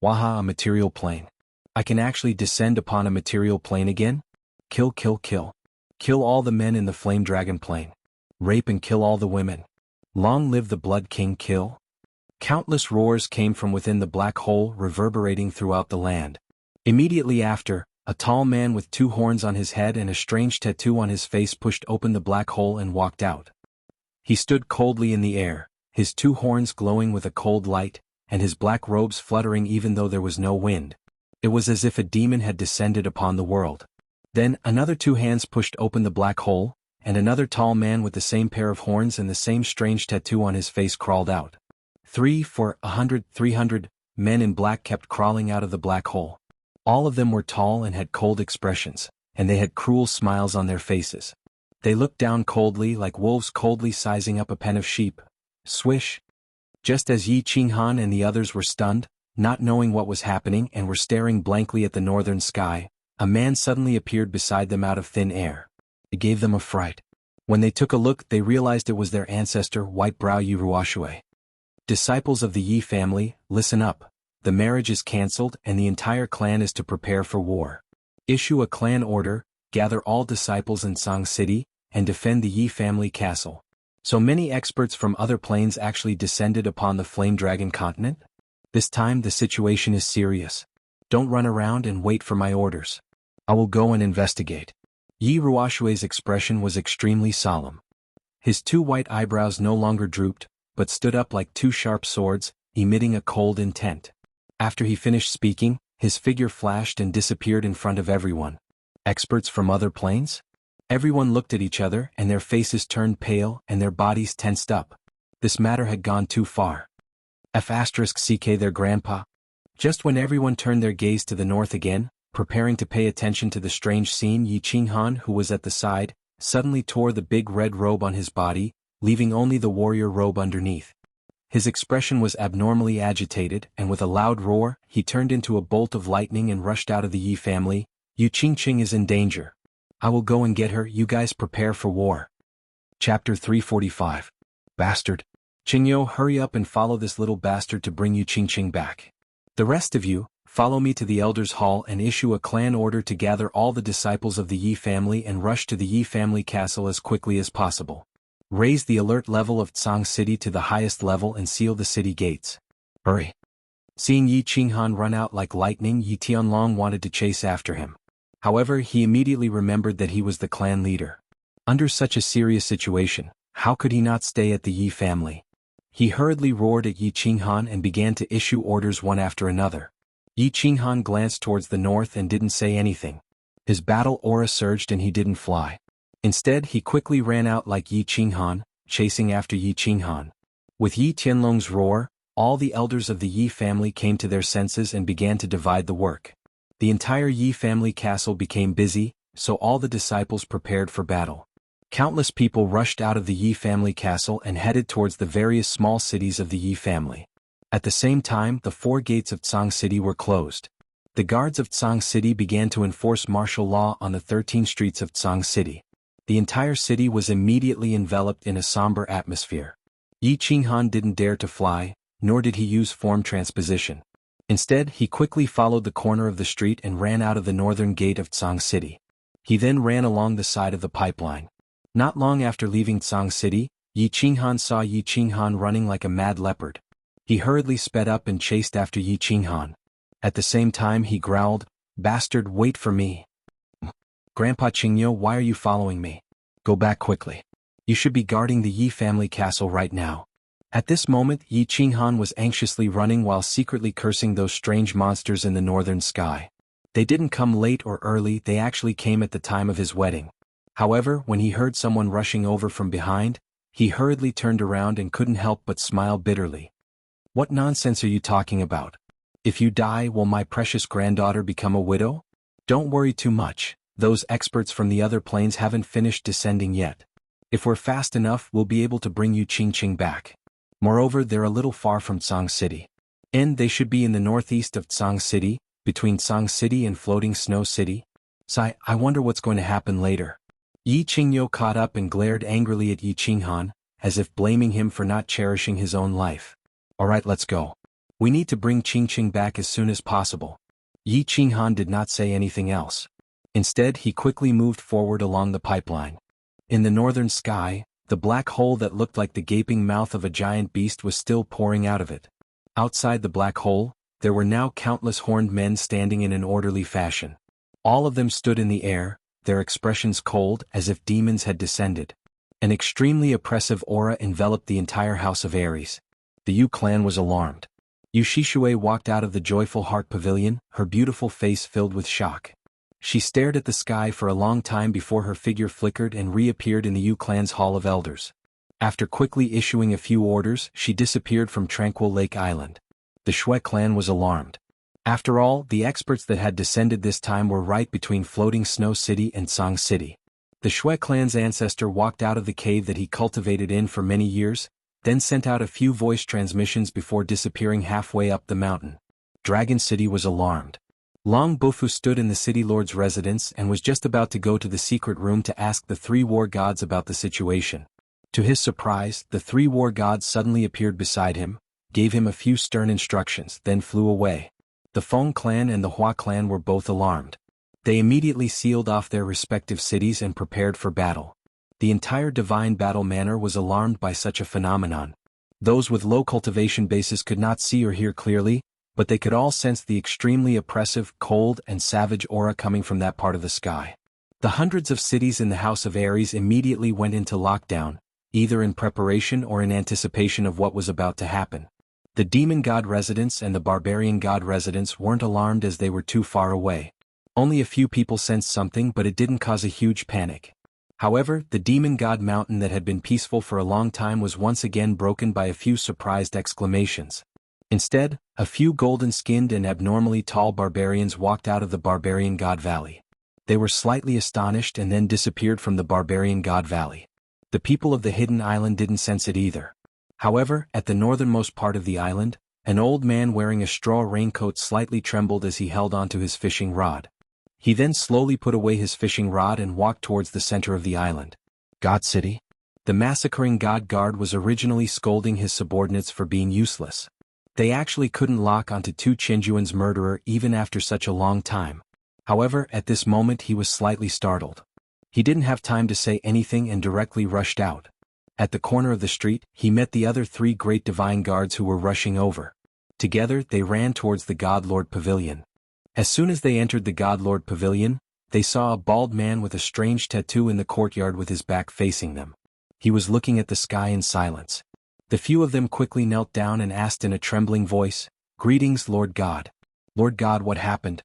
Waha, a material plane. I can actually descend upon a material plane again? Kill, kill, kill. Kill all the men in the flame dragon plane. Rape and kill all the women. Long live the Blood King, kill. Countless roars came from within the black hole, reverberating throughout the land. Immediately after, a tall man with 2 horns on his head and a strange tattoo on his face pushed open the black hole and walked out. He stood coldly in the air, his 2 horns glowing with a cold light, and his black robes fluttering even though there was no wind. It was as if a demon had descended upon the world. Then another 2 hands pushed open the black hole, and another tall man with the same pair of horns and the same strange tattoo on his face crawled out. 300 men in black kept crawling out of the black hole. All of them were tall and had cold expressions, and they had cruel smiles on their faces. They looked down coldly like wolves coldly sizing up a pen of sheep. Swish! Just as Yi Qinghan and the others were stunned, not knowing what was happening and were staring blankly at the northern sky, a man suddenly appeared beside them out of thin air. It gave them a fright. When they took a look, they realized it was their ancestor, White Brow Yi Ruoxue. Disciples of the Yi family, listen up. The marriage is cancelled and the entire clan is to prepare for war. Issue a clan order, gather all disciples in Song City, and defend the Yi family castle. So many experts from other planes actually descended upon the Flame Dragon continent? This time the situation is serious. Don't run around and wait for my orders. I will go and investigate. Yi Ruoshui's expression was extremely solemn. His two white eyebrows no longer drooped, but stood up like two sharp swords, emitting a cold intent. After he finished speaking, his figure flashed and disappeared in front of everyone. Experts from other planes? Everyone looked at each other and their faces turned pale and their bodies tensed up. This matter had gone too far. F*ck their grandpa. Just when everyone turned their gaze to the north again, preparing to pay attention to the strange scene, Yi Qinghan, who was at the side, suddenly tore the big red robe on his body, leaving only the warrior robe underneath. His expression was abnormally agitated, and with a loud roar, he turned into a bolt of lightning and rushed out of the Yi family. Yu Qingqing is in danger. I will go and get her. You guys prepare for war. Chapter 345. Bastard. Qingyo, hurry up and follow this little bastard to bring Yu Qingqing back. The rest of you, follow me to the Elders' Hall and issue a clan order to gather all the disciples of the Yi family and rush to the Yi family castle as quickly as possible. Raise the alert level of Tsang City to the highest level and seal the city gates. Hurry. Seeing Yi Qinghan run out like lightning, Yi Tianlong wanted to chase after him. However, he immediately remembered that he was the clan leader. Under such a serious situation, how could he not stay at the Yi family? He hurriedly roared at Yi Qinghan and began to issue orders one after another. Yi Qinghan glanced towards the north and didn't say anything. His battle aura surged and he didn't fly. Instead, he quickly ran out like Yi Qinghan, chasing after Yi Qinghan. With Yi Tianlong's roar, all the elders of the Yi family came to their senses and began to divide the work. The entire Yi family castle became busy, so all the disciples prepared for battle. Countless people rushed out of the Yi family castle and headed towards the various small cities of the Yi family. At the same time, the 4 gates of Tsang City were closed. The guards of Tsang City began to enforce martial law on the 13 streets of Tsang City. The entire city was immediately enveloped in a somber atmosphere. Yi Qinghan didn't dare to fly, nor did he use form transposition. Instead, he quickly followed the corner of the street and ran out of the northern gate of Tsang City. He then ran along the side of the pipeline. Not long after leaving Tsang City, Yi Qinghan saw Yi Qinghan running like a mad leopard. He hurriedly sped up and chased after Yi Qinghan. At the same time he growled, "Bastard, wait for me." "Grandpa Qingyo, why are you following me? Go back quickly. You should be guarding the Yi family castle right now." At this moment Yi Qinghan was anxiously running while secretly cursing those strange monsters in the northern sky. They didn't come late or early, they actually came at the time of his wedding. However, when he heard someone rushing over from behind, he hurriedly turned around and couldn't help but smile bitterly. "What nonsense are you talking about? If you die, will my precious granddaughter become a widow? Don't worry too much, those experts from the other planes haven't finished descending yet. If we're fast enough, we'll be able to bring you Qingqing back. Moreover, they're a little far from Tsang City. And they should be in the northeast of Tsang City, between Tsang City and Floating Snow City. I wonder what's going to happen later." Yi Qingyo caught up and glared angrily at Yi Qinghan, as if blaming him for not cherishing his own life. "Alright, let's go. We need to bring Qingqing back as soon as possible." Yi Qinghan did not say anything else. Instead, he quickly moved forward along the pipeline. In the northern sky, the black hole that looked like the gaping mouth of a giant beast was still pouring out of it. Outside the black hole, there were now countless horned men standing in an orderly fashion. All of them stood in the air, their expressions cold as if demons had descended. An extremely oppressive aura enveloped the entire house of Ares. The Yu clan was alarmed. Yu Shishue walked out of the Joyful Heart Pavilion, her beautiful face filled with shock. She stared at the sky for a long time before her figure flickered and reappeared in the Yu clan's Hall of Elders. After quickly issuing a few orders, she disappeared from Tranquil Lake Island. The Shui clan was alarmed. After all, the experts that had descended this time were right between Floating Snow City and Tsang City. The Shui clan's ancestor walked out of the cave that he cultivated in for many years, then sent out a few voice transmissions before disappearing halfway up the mountain. Dragon City was alarmed. Long Bufu stood in the city lord's residence and was just about to go to the secret room to ask the 3 war gods about the situation. To his surprise, the 3 war gods suddenly appeared beside him, gave him a few stern instructions, then flew away. The Feng clan and the Hua clan were both alarmed. They immediately sealed off their respective cities and prepared for battle. The entire divine battle manor was alarmed by such a phenomenon. Those with low cultivation bases could not see or hear clearly, but they could all sense the extremely oppressive, cold, and savage aura coming from that part of the sky. The hundreds of cities in the House of Ares immediately went into lockdown, either in preparation or in anticipation of what was about to happen. The demon god residents and the barbarian god residents weren't alarmed as they were too far away. Only a few people sensed something, but it didn't cause a huge panic. However, the demon god mountain that had been peaceful for a long time was once again broken by a few surprised exclamations. Instead, a few golden-skinned and abnormally tall barbarians walked out of the barbarian god valley. They were slightly astonished and then disappeared from the barbarian god valley. The people of the hidden island didn't sense it either. However, at the northernmost part of the island, an old man wearing a straw raincoat slightly trembled as he held onto his fishing rod. He then slowly put away his fishing rod and walked towards the center of the island. God City? The massacring god guard was originally scolding his subordinates for being useless. They actually couldn't lock onto Tu Qinjuan's murderer even after such a long time. However, at this moment he was slightly startled. He didn't have time to say anything and directly rushed out. At the corner of the street, he met the other 3 great divine guards who were rushing over. Together, they ran towards the God Lord Pavilion. As soon as they entered the God Lord Pavilion, they saw a bald man with a strange tattoo in the courtyard with his back facing them. He was looking at the sky in silence. The few of them quickly knelt down and asked in a trembling voice, "Greetings, Lord God." "Lord God, what happened?"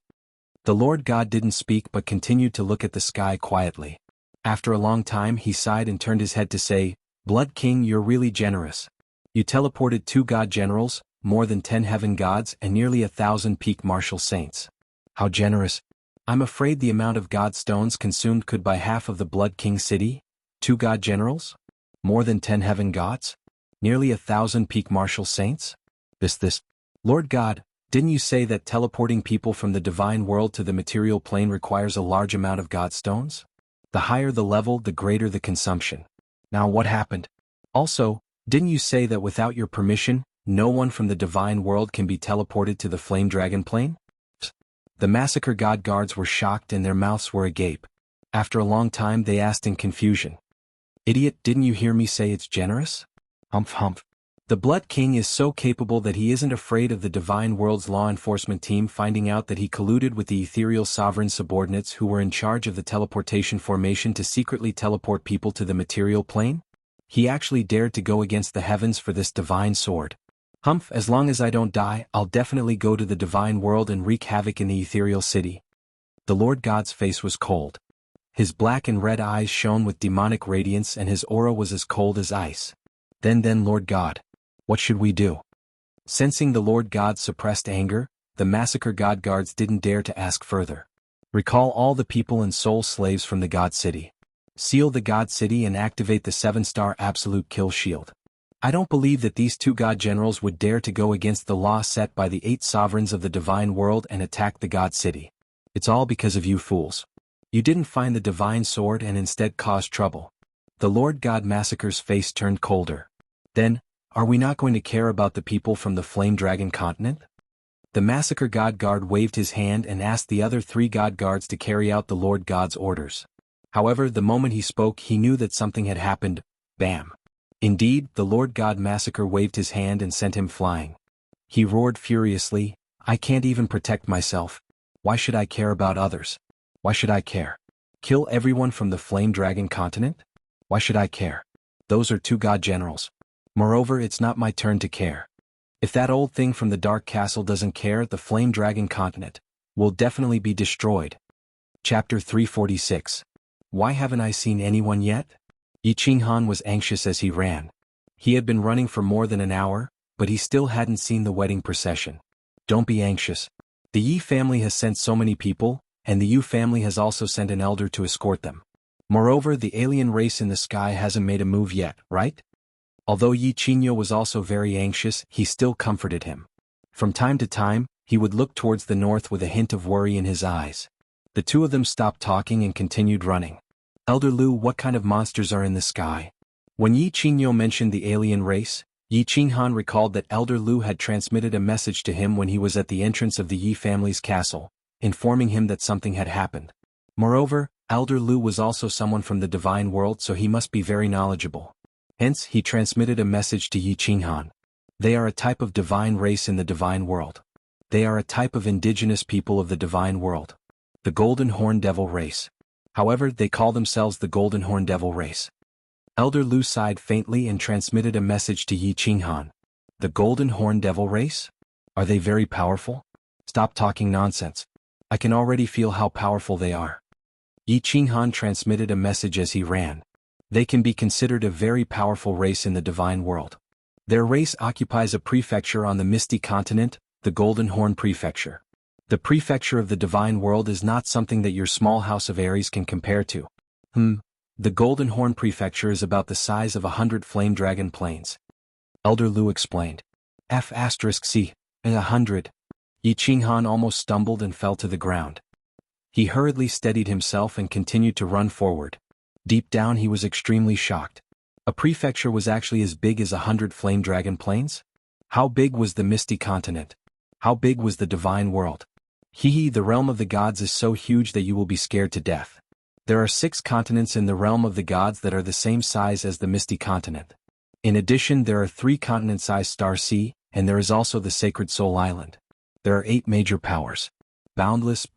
The Lord God didn't speak but continued to look at the sky quietly. After a long time he sighed and turned his head to say, "Blood King, you're really generous. You teleported 2 god generals, more than 10 heaven gods and nearly 1,000 peak martial saints. How generous. I'm afraid the amount of god stones consumed could buy half of the Blood King city. 2 god generals? More than 10 heaven gods? Nearly 1,000 peak martial saints? This. Lord God, didn't you say that teleporting people from the divine world to the material plane requires a large amount of god stones? The higher the level, the greater the consumption. Now what happened? Also, didn't you say that without your permission, no one from the divine world can be teleported to the flame dragon plane?" The massacre god guards were shocked and their mouths were agape. After a long time they asked in confusion, "Idiot, didn't you hear me say it's generous?" Humph. The Blood King is so capable that he isn't afraid of the divine world's law enforcement team finding out that he colluded with the ethereal sovereign subordinates who were in charge of the teleportation formation to secretly teleport people to the material plane? He actually dared to go against the heavens for this divine sword. Humph, as long as I don't die, I'll definitely go to the divine world and wreak havoc in the ethereal city. The Lord God's face was cold. His black and red eyes shone with demonic radiance and his aura was as cold as ice. Then Lord God, what should we do? Sensing the Lord God's suppressed anger, the massacre god guards didn't dare to ask further. Recall all the people and soul slaves from the God City. Seal the God City and activate the 7-star absolute kill shield. I don't believe that these 2 god generals would dare to go against the law set by the 8 sovereigns of the divine world and attack the God City. It's all because of you fools. You didn't find the divine sword and instead caused trouble. The Lord God Massacre's face turned colder. Then, are we not going to care about the people from the Flame Dragon continent? The Massacre God Guard waved his hand and asked the other 3 God Guards to carry out the Lord God's orders. However, the moment he spoke he knew that something had happened. Bam! Indeed, the Lord God Massacre waved his hand and sent him flying. He roared furiously, "I can't even protect myself. Why should I care about others? Why should I care? Kill everyone from the Flame Dragon continent? Why should I care? Those are 2 god generals. Moreover, it's not my turn to care. If that old thing from the Dark Castle doesn't care, the Flame Dragon continent will definitely be destroyed." Chapter 346. Why haven't I seen anyone yet? Yi Qinghan was anxious as he ran. He had been running for more than an hour, but he still hadn't seen the wedding procession. Don't be anxious. The Yi family has sent so many people, and the Yu family has also sent an elder to escort them. Moreover, the alien race in the sky hasn't made a move yet, right? Although Yi Qingyo was also very anxious, he still comforted him. From time to time, he would look towards the north with a hint of worry in his eyes. The 2 of them stopped talking and continued running. "Elder Lu, what kind of monsters are in the sky?" When Yi Qingyo mentioned the alien race, Yi Qinghan recalled that Elder Lu had transmitted a message to him when he was at the entrance of the Yi family's castle, informing him that something had happened. Moreover, Elder Lu was also someone from the divine world, so he must be very knowledgeable. Hence, he transmitted a message to Yi Qinghan. They are a type of divine race in the divine world. They are a type of indigenous people of the divine world. The Golden Horn Devil race. However, they call themselves the Golden Horn Devil race. Elder Lu sighed faintly and transmitted a message to Yi Qinghan. The Golden Horn Devil race? Are they very powerful? Stop talking nonsense. I can already feel how powerful they are. Yi Qinghan transmitted a message as he ran. They can be considered a very powerful race in the divine world. Their race occupies a prefecture on the Misty Continent, the Golden Horn Prefecture. The prefecture of the divine world is not something that your small house of Aries can compare to. The Golden Horn Prefecture is about the size of 100 flame dragon plains. Elder Lu explained. F*C, 100. Yi Qinghan almost stumbled and fell to the ground. He hurriedly steadied himself and continued to run forward. Deep down he was extremely shocked. A prefecture was actually as big as 100 flame dragon plains? How big was the Misty Continent? How big was the divine world? The realm of the gods is so huge that you will be scared to death. There are 6 continents in the realm of the gods that are the same size as the Misty Continent. In addition, there are 3 continent-sized Star Sea, and there is also the Sacred Soul Island. There are 8 major powers. Boundless.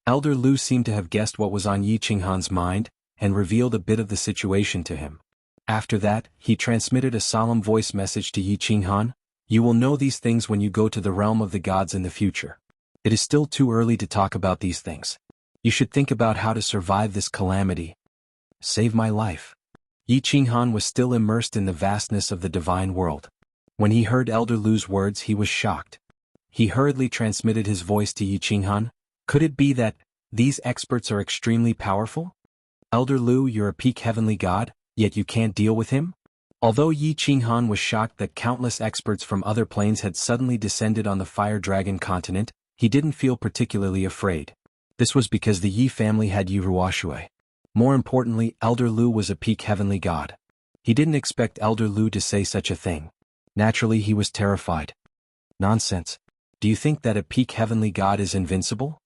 Elder Lu seemed to have guessed what was on Yi Qinghan's mind, and revealed a bit of the situation to him. After that, he transmitted a solemn voice message to Yi Qinghan. You will know these things when you go to the realm of the gods in the future. It is still too early to talk about these things. You should think about how to survive this calamity. Save my life. Yi Qinghan was still immersed in the vastness of the divine world. When he heard Elder Lu's words, he was shocked. He hurriedly transmitted his voice to Yi Qinghan. Could it be that these experts are extremely powerful? Elder Lu, you're a peak heavenly god, yet you can't deal with him? Although Yi Qinghan was shocked that countless experts from other planes had suddenly descended on the Fire Dragon continent, he didn't feel particularly afraid. This was because the Yi family had Yi Ruoshui. More importantly, Elder Lu was a peak heavenly god. He didn't expect Elder Lu to say such a thing. Naturally, he was terrified. Nonsense. Do you think that a peak heavenly god is invincible?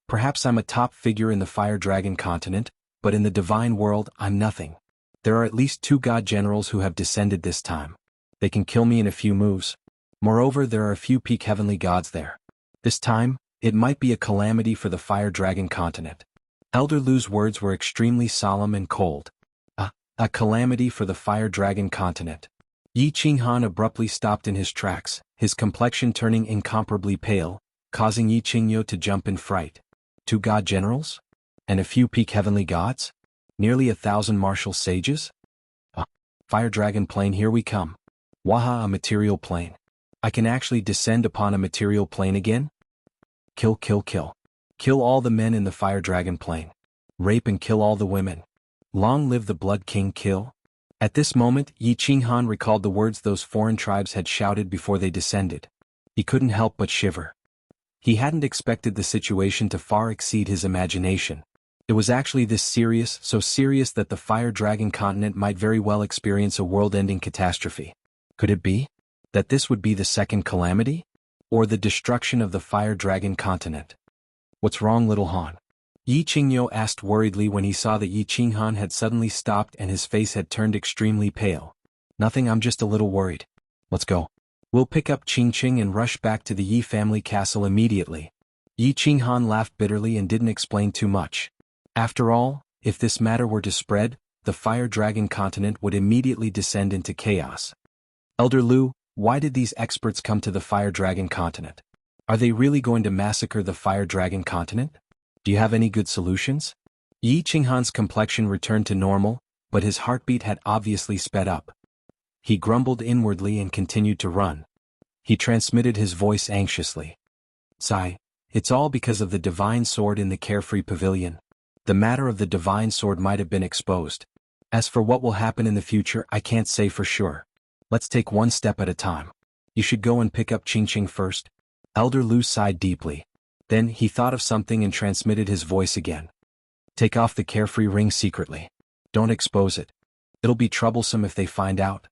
Perhaps I'm a top figure in the Fire Dragon continent, but in the divine world, I'm nothing. There are at least 2 god generals who have descended this time. They can kill me in a few moves. Moreover, there are a few peak heavenly gods there. This time, it might be a calamity for the Fire Dragon continent. Elder Lu's words were extremely solemn and cold. A calamity for the Fire Dragon continent. Yi Qinghan abruptly stopped in his tracks, his complexion turning incomparably pale, causing Yi Qingyo to jump in fright. 2 god generals? And a few peak heavenly gods? Nearly 1,000 martial sages? Fire Dragon plane, here we come. Waha, a material plane. I can actually descend upon a material plane again? Kill. Kill all the men in the Fire Dragon plane. Rape and kill all the women. Long live the Blood King, kill. At this moment, Yi Qinghan recalled the words those foreign tribes had shouted before they descended. He couldn't help but shiver. He hadn't expected the situation to far exceed his imagination. It was actually this serious, so serious that the Fire Dragon continent might very well experience a world-ending catastrophe. Could it be that this would be the second calamity? Or the destruction of the Fire Dragon continent? What's wrong, little Han? Yi Qingyo asked worriedly when he saw that Yi Qinghan had suddenly stopped and his face had turned extremely pale. Nothing, I'm just a little worried. Let's go. We'll pick up Qingqing and rush back to the Yi family castle immediately. Yi Qinghan laughed bitterly and didn't explain too much. After all, if this matter were to spread, the Fire Dragon continent would immediately descend into chaos. Elder Lu, why did these experts come to the Fire Dragon continent? Are they really going to massacre the Fire Dragon continent? Do you have any good solutions? Yi Qinghan's complexion returned to normal, but his heartbeat had obviously sped up. He grumbled inwardly and continued to run. He transmitted his voice anxiously. Sigh, it's all because of the divine sword in the Carefree Pavilion. The matter of the divine sword might have been exposed. As for what will happen in the future, I can't say for sure. Let's take one step at a time. You should go and pick up Qingqing first. Elder Lu sighed deeply. Then he thought of something and transmitted his voice again. Take off the Carefree ring secretly. Don't expose it. It'll be troublesome if they find out.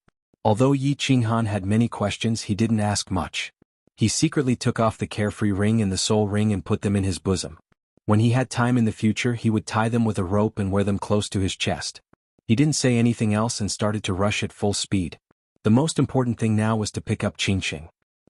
Although Yi Qinghan had many questions, he didn't ask much. He secretly took off the Carefree ring and the Soul ring and put them in his bosom. When he had time in the future, he would tie them with a rope and wear them close to his chest. He didn't say anything else and started to rush at full speed. The most important thing now was to pick up Qingqing.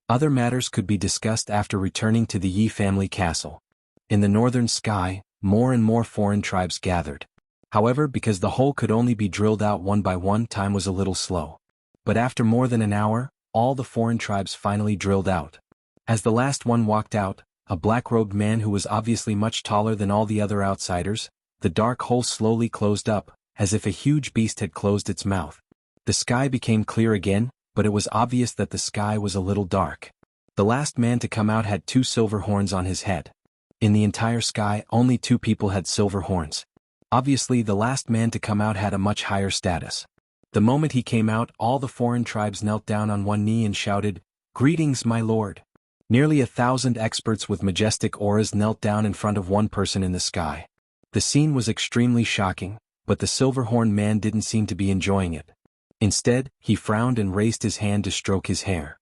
Other matters could be discussed after returning to the Yi family castle. In the northern sky, more and more foreign tribes gathered. However, because the hole could only be drilled out one by one, time was a little slow. But after more than an hour, all the foreign tribes finally drilled out. As the last one walked out, a black-robed man who was obviously much taller than all the other outsiders, the dark hole slowly closed up, as if a huge beast had closed its mouth. The sky became clear again, but it was obvious that the sky was a little dark. The last man to come out had 2 silver horns on his head. In the entire sky, only 2 people had silver horns. Obviously, the last man to come out had a much higher status. The moment he came out, all the foreign tribes knelt down on one knee and shouted, "Greetings, my lord." Nearly 1,000 experts with majestic auras knelt down in front of one person in the sky. The scene was extremely shocking, but the silver-horned man didn't seem to be enjoying it. Instead, he frowned and raised his hand to stroke his hair.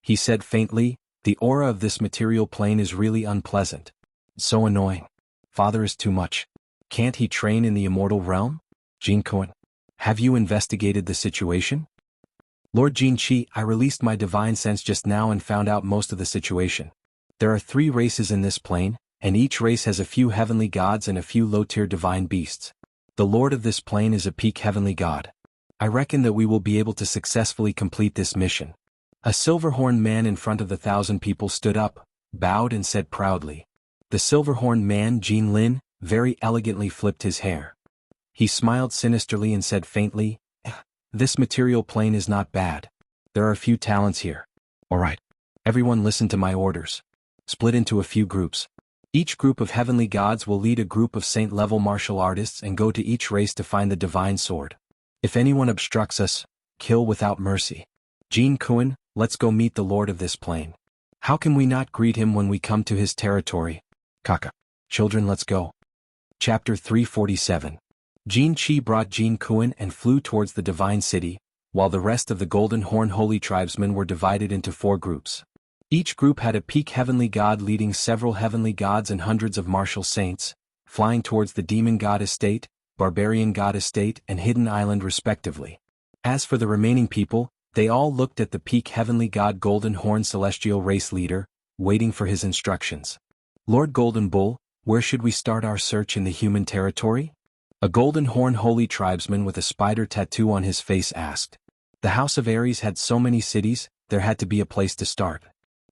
He said faintly, "The aura of this material plane is really unpleasant. So annoying. Father is too much. Can't he train in the immortal realm? Jinquan, have you investigated the situation?" "Lord Jinqi, I released my divine sense just now and found out most of the situation. There are 3 races in this plane, and each race has a few heavenly gods and a few low-tier divine beasts. The lord of this plane is a peak heavenly god. I reckon that we will be able to successfully complete this mission." A silver-horned man in front of the 1,000 people stood up, bowed and said proudly. The silver-horned man, Jin Lin, very elegantly flipped his hair. He smiled sinisterly and said faintly, "This material plane is not bad. There are a few talents here. Alright. Everyone listen to my orders. Split into a few groups. Each group of heavenly gods will lead a group of saint-level martial artists and go to each race to find the divine sword. If anyone obstructs us, kill without mercy. Jin Kuan, let's go meet the lord of this plane. How can we not greet him when we come to his territory? Kaka. Children, let's go." Chapter 347. Jin Qi brought Jin Kuan and flew towards the divine city, while the rest of the Golden Horn holy tribesmen were divided into 4 groups. Each group had a peak heavenly god leading several heavenly gods and hundreds of martial saints, flying towards the demon god estate, barbarian god estate and hidden island respectively. As for the remaining people, they all looked at the peak heavenly god Golden Horn celestial race leader, waiting for his instructions. "Lord Golden Bull, where should we start our search in the human territory?" A Golden Horn holy tribesman with a spider tattoo on his face asked. The House of Ares had so many cities, there had to be a place to start.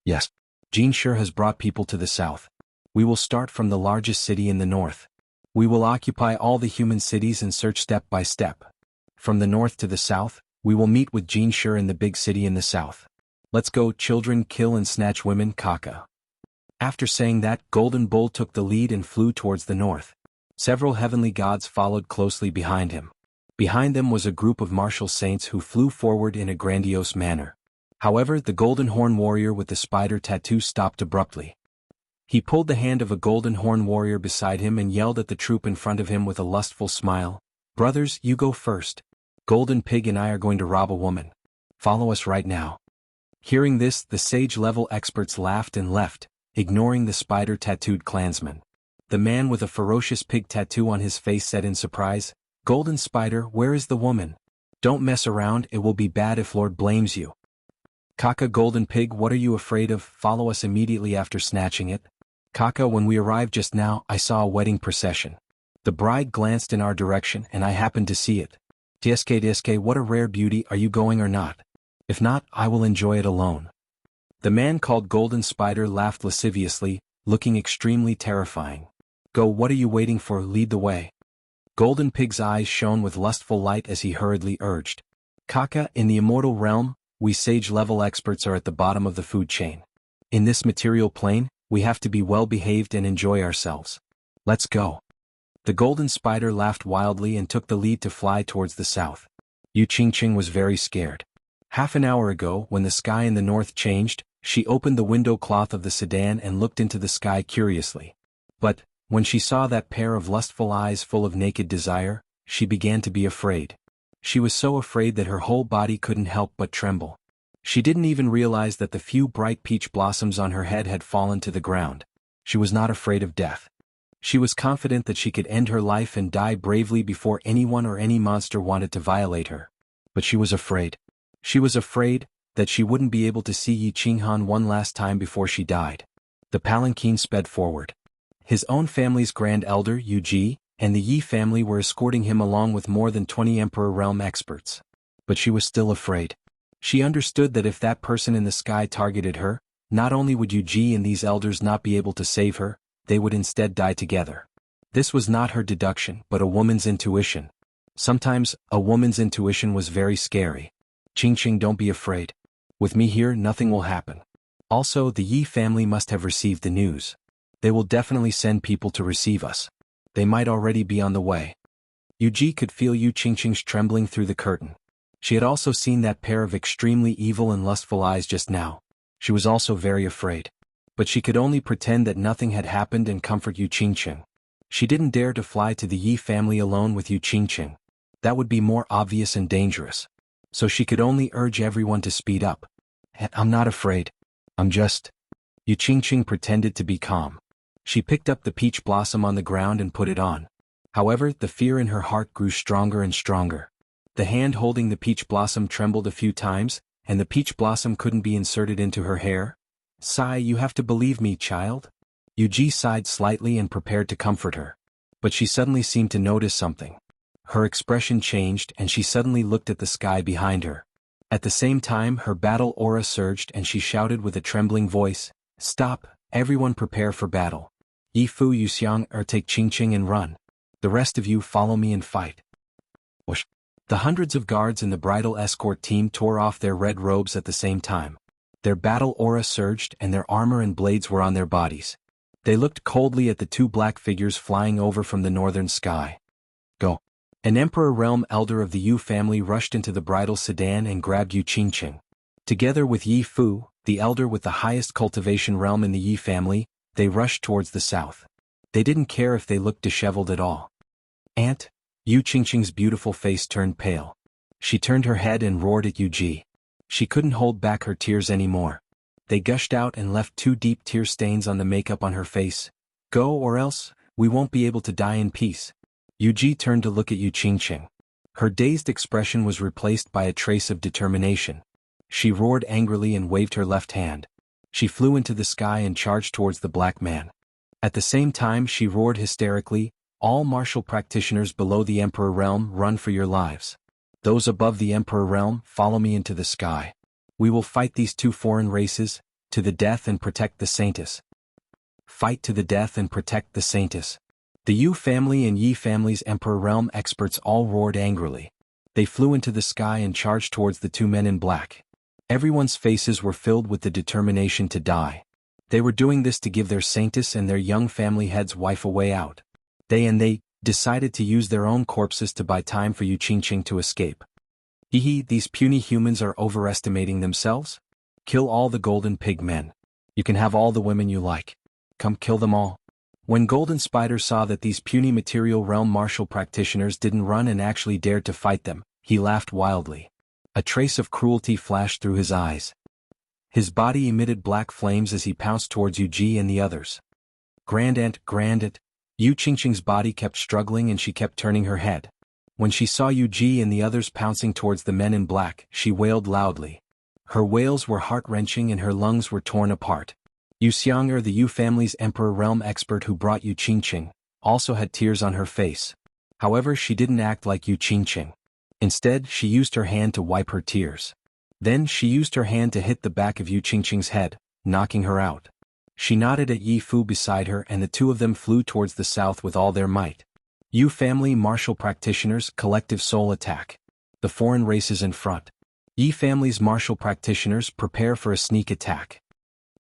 "Yes. Jin sure has brought people to the south. We will start from the largest city in the north. We will occupy all the human cities and search step by step. From the north to the south, we will meet with Jin Shur in the big city in the south. Let's go, children, kill and snatch women, Kaka." After saying that, Golden Bull took the lead and flew towards the north. Several heavenly gods followed closely behind him. Behind them was a group of martial saints who flew forward in a grandiose manner. However, the Golden Horn warrior with the spider tattoo stopped abruptly. He pulled the hand of a Golden Horn warrior beside him and yelled at the troop in front of him with a lustful smile, "Brothers, you go first. Golden Pig and I are going to rob a woman. Follow us right now." Hearing this, the sage-level experts laughed and left, ignoring the spider-tattooed clansman. The man with a ferocious pig tattoo on his face said in surprise, "Golden Spider, where is the woman? Don't mess around, it will be bad if Lord blames you." "Kaka, Golden Pig, what are you afraid of? Follow us immediately after snatching it." "Kaka, when we arrived just now, I saw a wedding procession. The bride glanced in our direction and I happened to see it. Tsk, what a rare beauty, are you going or not? If not, I will enjoy it alone." The man called Golden Spider laughed lasciviously, looking extremely terrifying. "Go, what are you waiting for? Lead the way." Golden Pig's eyes shone with lustful light as he hurriedly urged. "Kaka, in the immortal realm, we sage-level experts are at the bottom of the food chain. In this material plane, we have to be well-behaved and enjoy ourselves. Let's go." The Golden Spider laughed wildly and took the lead to fly towards the south. Yu Qingqing was very scared. Half an hour ago, when the sky in the north changed, she opened the window cloth of the sedan and looked into the sky curiously. But, when she saw that pair of lustful eyes full of naked desire, she began to be afraid. She was so afraid that her whole body couldn't help but tremble. She didn't even realize that the few bright peach blossoms on her head had fallen to the ground. She was not afraid of death. She was confident that she could end her life and die bravely before anyone or any monster wanted to violate her. But she was afraid. She was afraid that she wouldn't be able to see Yi Qinghan one last time before she died. The palanquin sped forward. His own family's grand elder, Yu Ji, and the Yi family were escorting him along with more than 20 Emperor Realm experts. But she was still afraid. She understood that if that person in the sky targeted her, not only would Yu Ji and these elders not be able to save her, they would instead die together. This was not her deduction, but a woman's intuition. Sometimes, a woman's intuition was very scary. Qingqing, don't be afraid. With me here, nothing will happen. Also, the Yi family must have received the news. They will definitely send people to receive us. They might already be on the way. Yu Ji could feel Yu Qingqing's trembling through the curtain. She had also seen that pair of extremely evil and lustful eyes just now. She was also very afraid. But she could only pretend that nothing had happened and comfort Yu Qingqing. She didn't dare to fly to the Yi family alone with Yu Qingqing. That would be more obvious and dangerous. So she could only urge everyone to speed up. I'm not afraid. I'm just... Yu Qingqing pretended to be calm. She picked up the peach blossom on the ground and put it on. However, the fear in her heart grew stronger and stronger. The hand holding the peach blossom trembled a few times, and the peach blossom couldn't be inserted into her hair. Sigh, you have to believe me, child. Yu Ji sighed slightly and prepared to comfort her. But she suddenly seemed to notice something. Her expression changed and she suddenly looked at the sky behind her. At the same time, her battle aura surged and she shouted with a trembling voice, "Stop, everyone prepare for battle. Yi Fu, Yu Xiang, take Qingqing and run. The rest of you follow me and fight." Whoosh. The hundreds of guards in the bridal escort team tore off their red robes at the same time. Their battle aura surged and their armor and blades were on their bodies. They looked coldly at the two black figures flying over from the northern sky. Go. An Emperor Realm elder of the Yu family rushed into the bridal sedan and grabbed Yu Qingqing. Together with Yi Fu, the elder with the highest cultivation realm in the Yi family, they rushed towards the south. They didn't care if they looked disheveled at all. Aunt? Yu Qingqing's beautiful face turned pale. She turned her head and roared at Yu Ji. She couldn't hold back her tears anymore. They gushed out and left 2 deep tear stains on the makeup on her face. Go, or else, we won't be able to die in peace. Yu Ji turned to look at Yu Qingqing. Her dazed expression was replaced by a trace of determination. She roared angrily and waved her left hand. She flew into the sky and charged towards the black man. At the same time she roared hysterically, "All martial practitioners below the Emperor Realm, run for your lives. Those above the Emperor Realm, follow me into the sky. We will fight these 2 foreign races, to the death and protect the Saintess. Fight to the death and protect the Saintess." The Yu family and Yi family's Emperor Realm experts all roared angrily. They flew into the sky and charged towards the 2 men in black. Everyone's faces were filled with the determination to die. They were doing this to give their Saintess and their young family head's wife a way out. They decided to use their own corpses to buy time for Yu Qingqing to escape. Hehe, these puny humans are overestimating themselves? Kill all the golden pig men. You can have all the women you like. Come kill them all. When Golden Spider saw that these puny material realm martial practitioners didn't run and actually dared to fight them, he laughed wildly. A trace of cruelty flashed through his eyes. His body emitted black flames as he pounced towards Yu Ji and the others. Grand Aunt, Yu Qingqing's body kept struggling and she kept turning her head. When she saw Yu Ji and the others pouncing towards the men in black, she wailed loudly. Her wails were heart-wrenching and her lungs were torn apart. Yu Xiang, the Yu family's Emperor Realm expert who brought Yu Qingqing, also had tears on her face. However, she didn't act like Yu Qingqing. Instead, she used her hand to wipe her tears. Then she used her hand to hit the back of Yu Qingqing's head, knocking her out. She nodded at Yi Fu beside her and the 2 of them flew towards the south with all their might. Yu family martial practitioners, collective soul attack. The foreign races in front. Yi family's martial practitioners prepare for a sneak attack.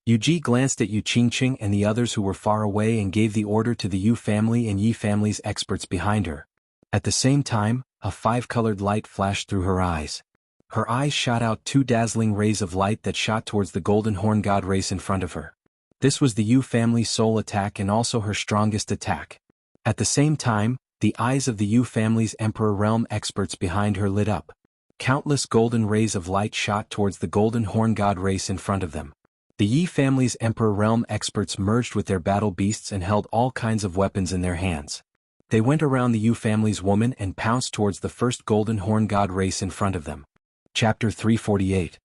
Yu Ji glanced at Yu Qingqing and the others who were far away and gave the order to the Yu family and Yi family's experts behind her. At the same time, a 5-colored light flashed through her eyes. Her eyes shot out 2 dazzling rays of light that shot towards the golden horn god race in front of her. This was the Yu family's soul attack and also her strongest attack. At the same time, the eyes of the Yu family's Emperor Realm experts behind her lit up. Countless golden rays of light shot towards the golden horn god race in front of them. The Yi family's Emperor Realm experts merged with their battle beasts and held all kinds of weapons in their hands. They went around the Yu family's woman and pounced towards the first Golden Horn God race in front of them. Chapter 348.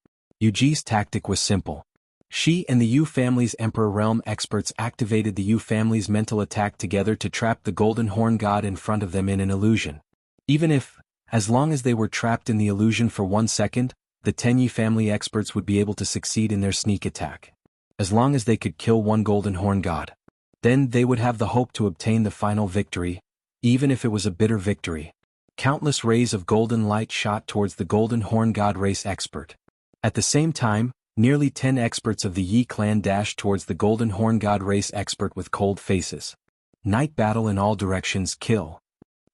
Yuji's tactic was simple. She and the Yu family's Emperor Realm experts activated the Yu family's mental attack together to trap the Golden Horn God in front of them in an illusion. As long as they were trapped in the illusion for 1 second, the 10 Yi family experts would be able to succeed in their sneak attack. As long as they could kill one Golden Horn God. Then they would have the hope to obtain the final victory, even if it was a bitter victory. Countless rays of golden light shot towards the Golden Horn God race expert. At the same time, nearly 10 experts of the Yi clan dashed towards the Golden Horn God race expert with cold faces. Night battle in all directions, kill.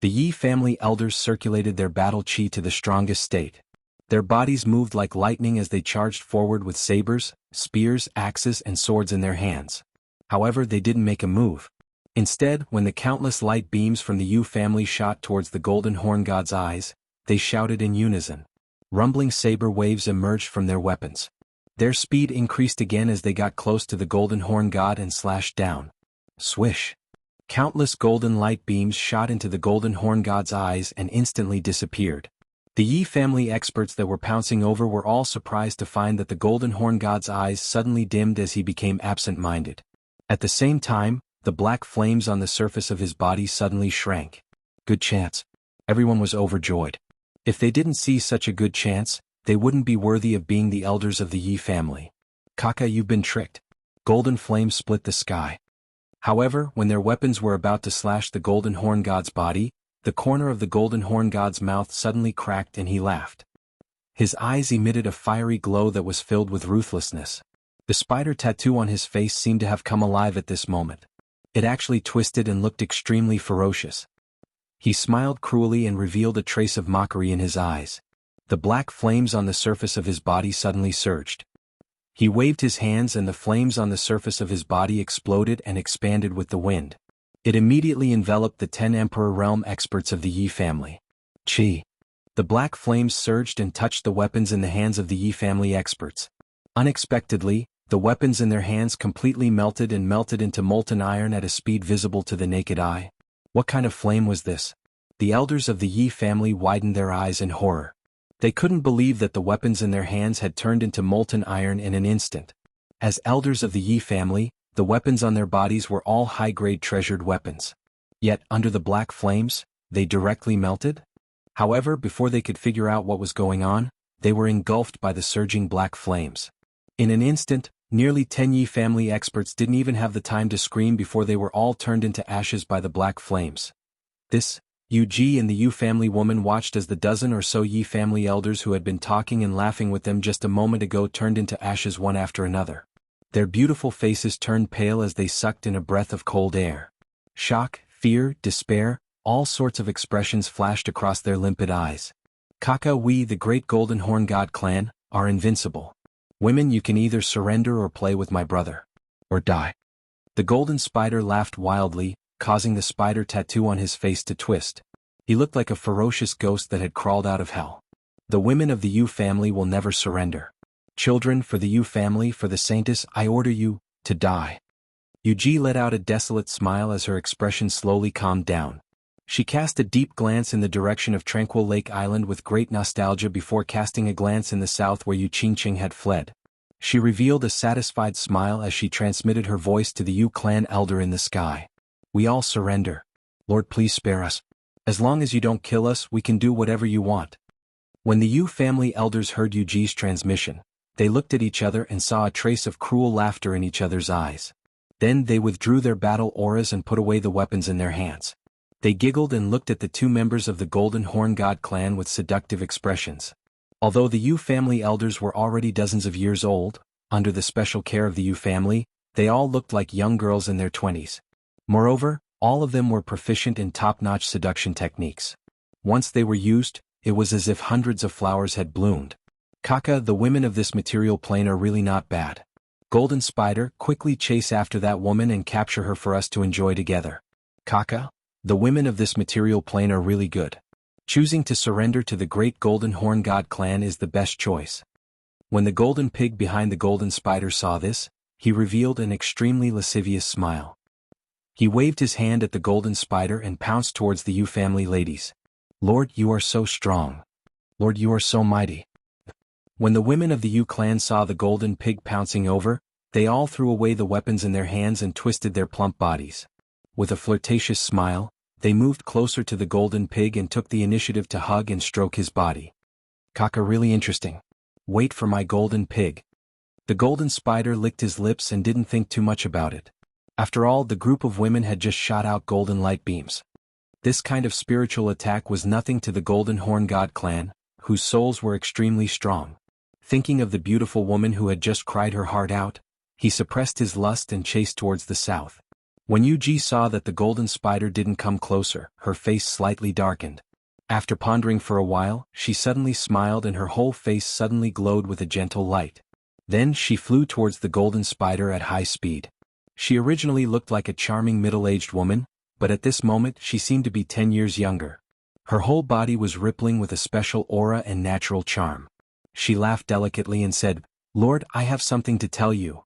The Yi family elders circulated their battle chi to the strongest state. Their bodies moved like lightning as they charged forward with sabers, spears, axes and swords in their hands. However, they didn't make a move. Instead, when the countless light beams from the Yu family shot towards the Golden Horn God's eyes, they shouted in unison. Rumbling saber waves emerged from their weapons. Their speed increased again as they got close to the Golden Horn God and slashed down. Swish! Countless golden light beams shot into the Golden Horn God's eyes and instantly disappeared. The Yi family experts that were pouncing over were all surprised to find that the Golden Horn God's eyes suddenly dimmed as he became absent-minded. At the same time, the black flames on the surface of his body suddenly shrank. Good chance. Everyone was overjoyed. If they didn't see such a good chance, they wouldn't be worthy of being the elders of the Yi family. Kaka, you've been tricked. Golden flames split the sky. However, when their weapons were about to slash the Golden Horn God's body, the corner of the Golden Horn God's mouth suddenly cracked and he laughed. His eyes emitted a fiery glow that was filled with ruthlessness. The spider tattoo on his face seemed to have come alive at this moment. It actually twisted and looked extremely ferocious. He smiled cruelly and revealed a trace of mockery in his eyes. The black flames on the surface of his body suddenly surged. He waved his hands and the flames on the surface of his body exploded and expanded with the wind. It immediately enveloped the 10 Emperor Realm experts of the Yi family. Chi! The black flames surged and touched the weapons in the hands of the Yi family experts. Unexpectedly, the weapons in their hands completely melted into molten iron at a speed visible to the naked eye. What kind of flame was this? The elders of the Yi family widened their eyes in horror. They couldn't believe that the weapons in their hands had turned into molten iron in an instant. As elders of the Yi family, the weapons on their bodies were all high-grade treasured weapons. Yet, under the black flames, they directly melted? However, before they could figure out what was going on, they were engulfed by the surging black flames. In an instant, nearly 10 Yi family experts didn't even have the time to scream before they were all turned into ashes by the black flames. Yuji and the Yu family woman watched as the dozen or so Yi family elders who had been talking and laughing with them just a moment ago turned into ashes one after another. Their beautiful faces turned pale as they sucked in a breath of cold air. Shock, fear, despair, all sorts of expressions flashed across their limpid eyes. Kaka, we, the great Golden Horn God clan, are invincible. Women, you can either surrender or play with my brother. Or die. The golden spider laughed wildly, causing the spider tattoo on his face to twist. He looked like a ferocious ghost that had crawled out of hell. The women of the Yu family will never surrender. Children, for the Yu family, for the Saintess, I order you, to die. Yuji let out a desolate smile as her expression slowly calmed down. She cast a deep glance in the direction of Tranquil Lake Island with great nostalgia before casting a glance in the south where Yu Qingqing had fled. She revealed a satisfied smile as she transmitted her voice to the Yu clan elder in the sky. We all surrender. Lord, please spare us. As long as you don't kill us, we can do whatever you want. When the Yu family elders heard Yuji's transmission, they looked at each other and saw a trace of cruel laughter in each other's eyes. Then they withdrew their battle auras and put away the weapons in their hands. They giggled and looked at the two members of the Golden Horn God clan with seductive expressions. Although the Yu family elders were already dozens of years old, under the special care of the Yu family, they all looked like young girls in their 20s. Moreover, all of them were proficient in top-notch seduction techniques. Once they were used, it was as if hundreds of flowers had bloomed. Kaka, the women of this material plane are really not bad. Golden Spider, quickly chase after that woman and capture her for us to enjoy together. Kaka, the women of this material plane are really good. Choosing to surrender to the great Golden Horn God clan is the best choice. When the golden pig behind the golden spider saw this, he revealed an extremely lascivious smile. He waved his hand at the golden spider and pounced towards the Yu family ladies. Lord, you are so strong. Lord, you are so mighty. When the women of the Yu clan saw the golden pig pouncing over, they all threw away the weapons in their hands and twisted their plump bodies. With a flirtatious smile, they moved closer to the golden pig and took the initiative to hug and stroke his body. Kaka, really interesting. Wait for my golden pig. The golden spider licked his lips and didn't think too much about it. After all, the group of women had just shot out golden light beams. This kind of spiritual attack was nothing to the Golden Horn God clan, whose souls were extremely strong. Thinking of the beautiful woman who had just cried her heart out, he suppressed his lust and chased towards the south. When Yuji saw that the golden spider didn't come closer, her face slightly darkened. After pondering for a while, she suddenly smiled and her whole face suddenly glowed with a gentle light. Then she flew towards the golden spider at high speed. She originally looked like a charming middle-aged woman, but at this moment she seemed to be 10 years younger. Her whole body was rippling with a special aura and natural charm. She laughed delicately and said, Lord, I have something to tell you.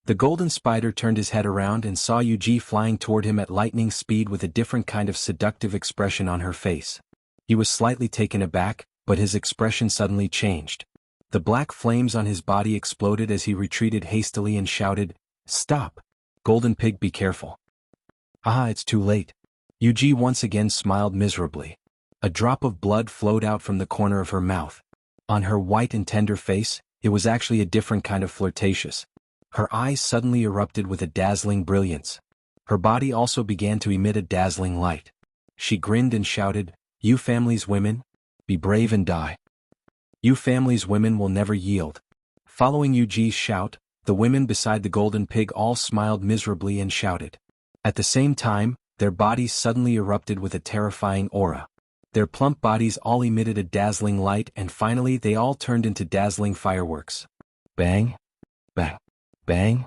The golden spider turned his head around and saw Yuji flying toward him at lightning speed with a different kind of seductive expression on her face. He was slightly taken aback, but his expression suddenly changed. The black flames on his body exploded as he retreated hastily and shouted, Stop! Golden pig, be careful. Ah, it's too late. Yuji once again smiled miserably. A drop of blood flowed out from the corner of her mouth. On her white and tender face, it was actually a different kind of flirtatious. Her eyes suddenly erupted with a dazzling brilliance. Her body also began to emit a dazzling light. She grinned and shouted, You family's women, be brave and die. You family's women will never yield. Following Yuji's shout, the women beside the golden pig all smiled miserably and shouted. At the same time, their bodies suddenly erupted with a terrifying aura. Their plump bodies all emitted a dazzling light and finally they all turned into dazzling fireworks. Bang! Bang! Bang!